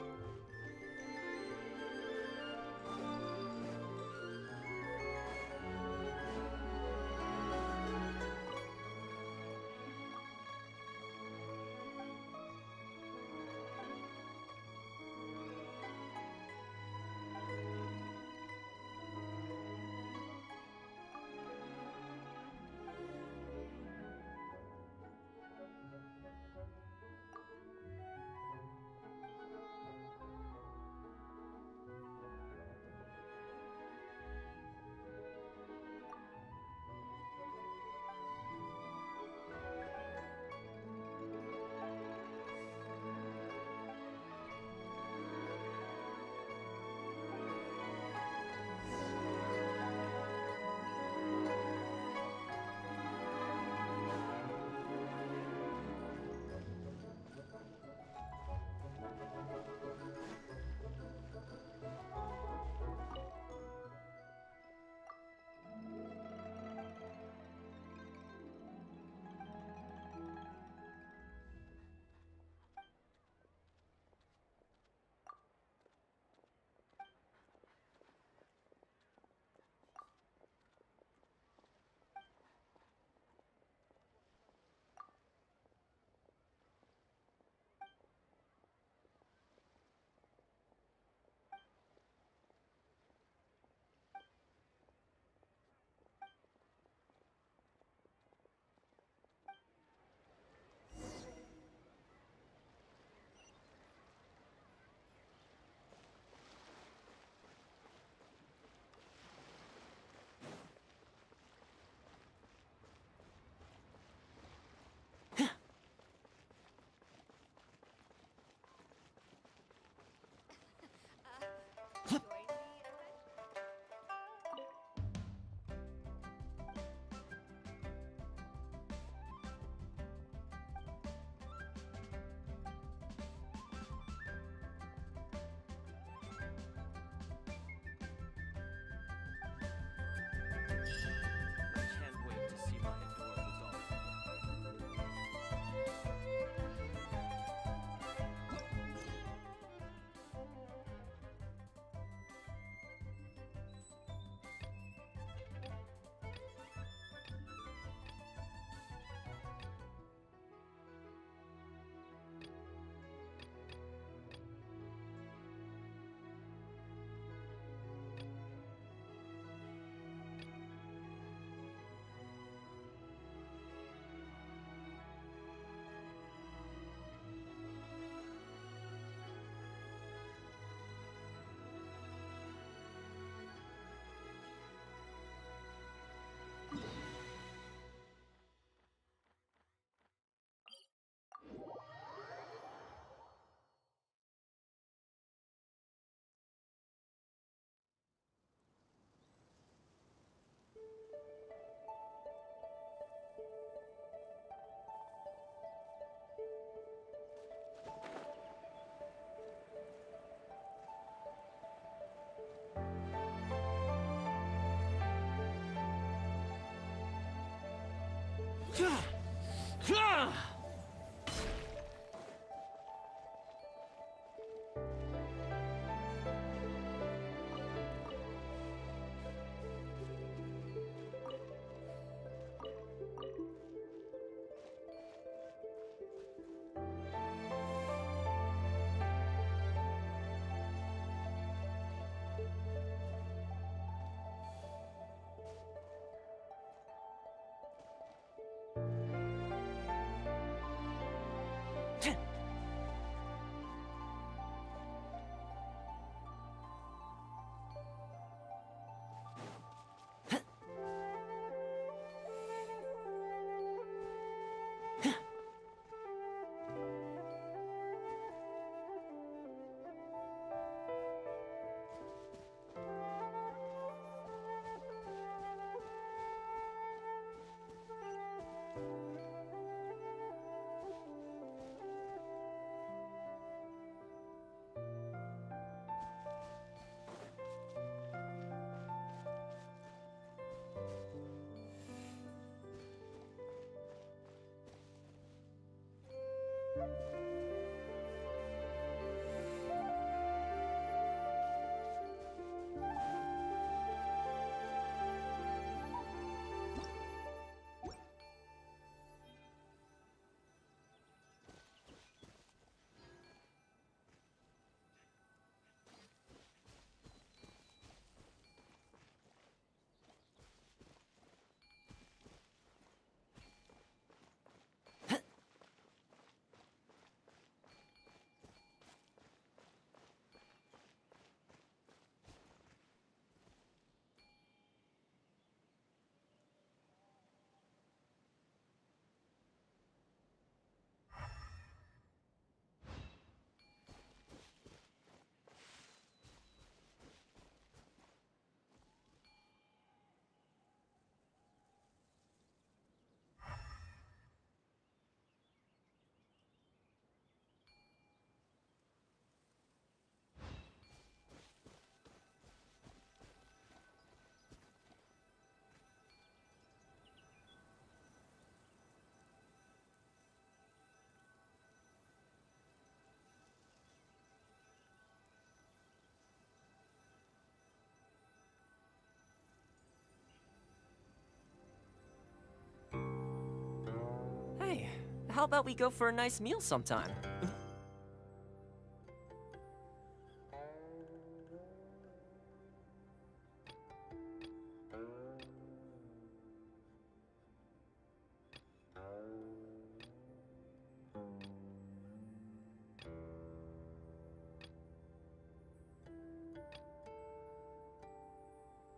Speaker 3: how about we go for a nice meal sometime?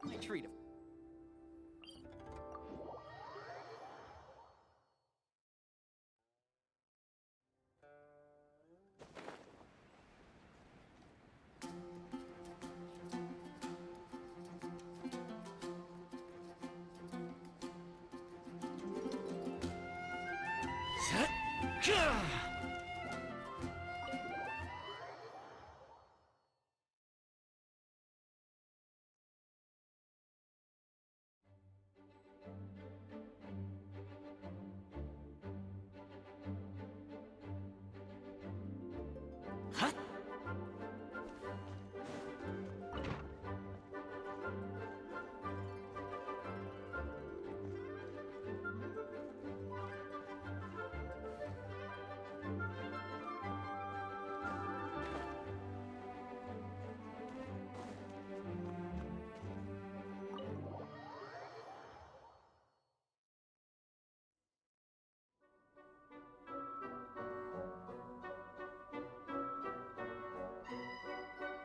Speaker 3: I treat him.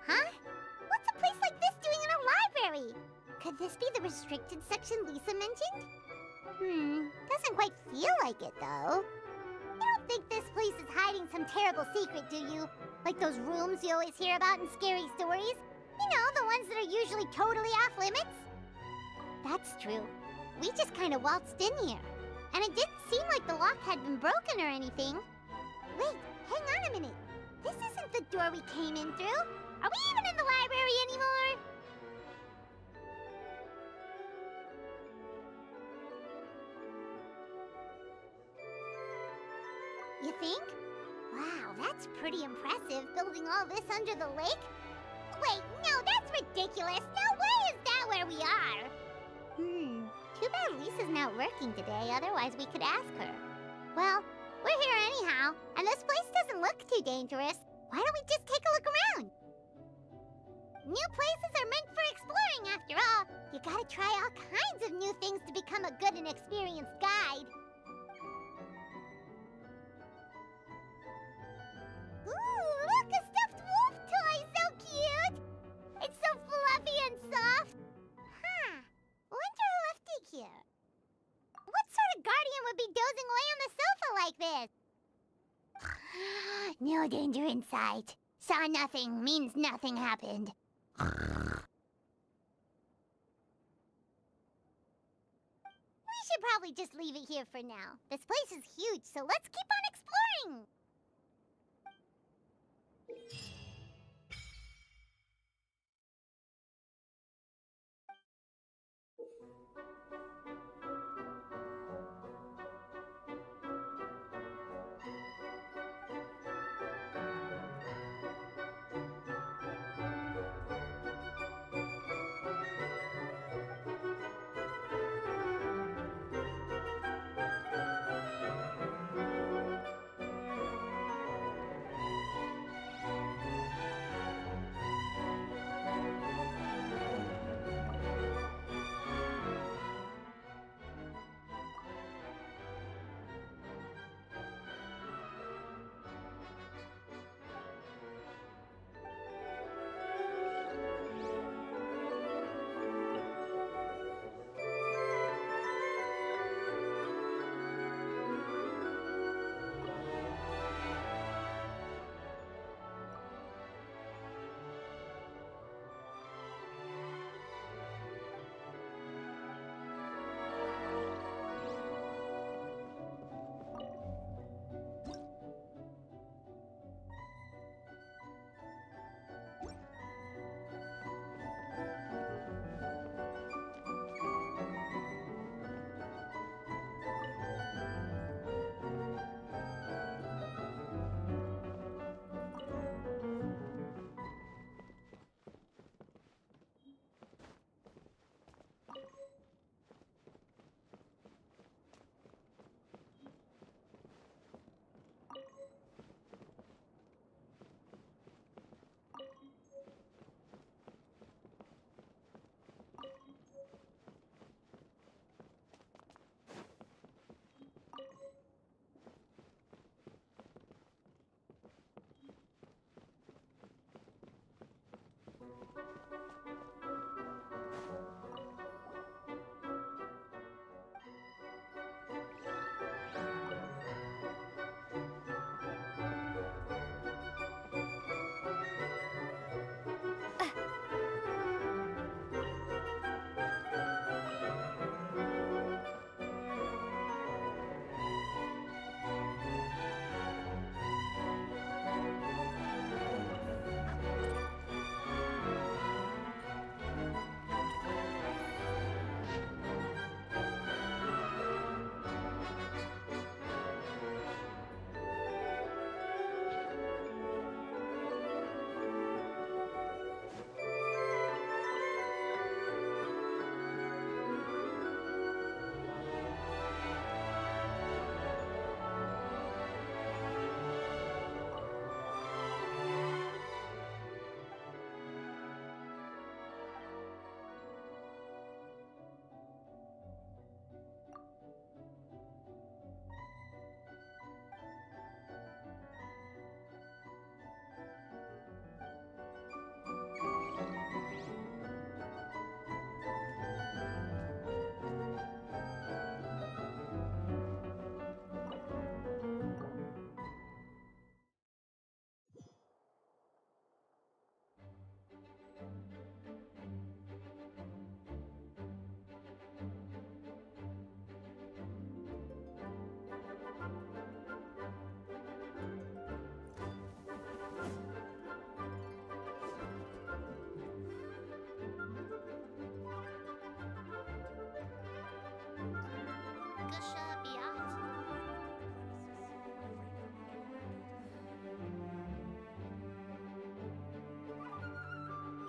Speaker 6: Huh? What's a place like this doing in a library? Could this be the restricted section Lisa mentioned? Doesn't quite feel like it, though. You don't think this place is hiding some terrible secret, do you? Like those rooms you always hear about in scary stories? You know, the ones that are usually totally off limits? That's true. We just kind of waltzed in here. And it didn't seem like the lock had been broken or anything. Wait, hang on a minute. This isn't the door we came in through. Are we even in the library anymore? You think? Wow, that's pretty impressive, building all this under the lake. Wait, no, that's ridiculous. No way is that where we are. Too bad Lisa's not working today, otherwise we could ask her. Well, we're here anyhow, and this place doesn't look too dangerous. Why don't we just take a look around? New places are meant for exploring, after all. You gotta try all kinds of new things to become a good and experienced guide. Ooh, look, a stuffed wolf toy! So cute! It's so fluffy and soft. Huh. Wonder who left it here. What sort of guardian would be dozing away on the sofa like this? No danger in sight. Saw nothing means nothing happened. We should probably just leave it here for now. This place is huge, so let's keep on exploring.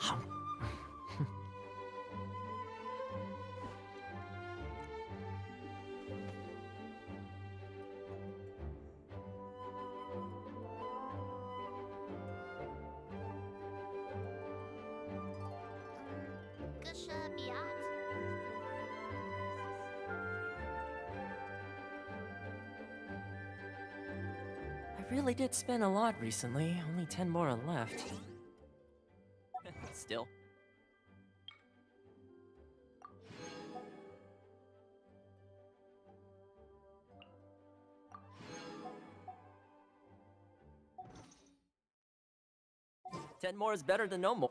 Speaker 3: I really did spend a lot recently. Only 10 more are left. Still. "10 more is better than no more."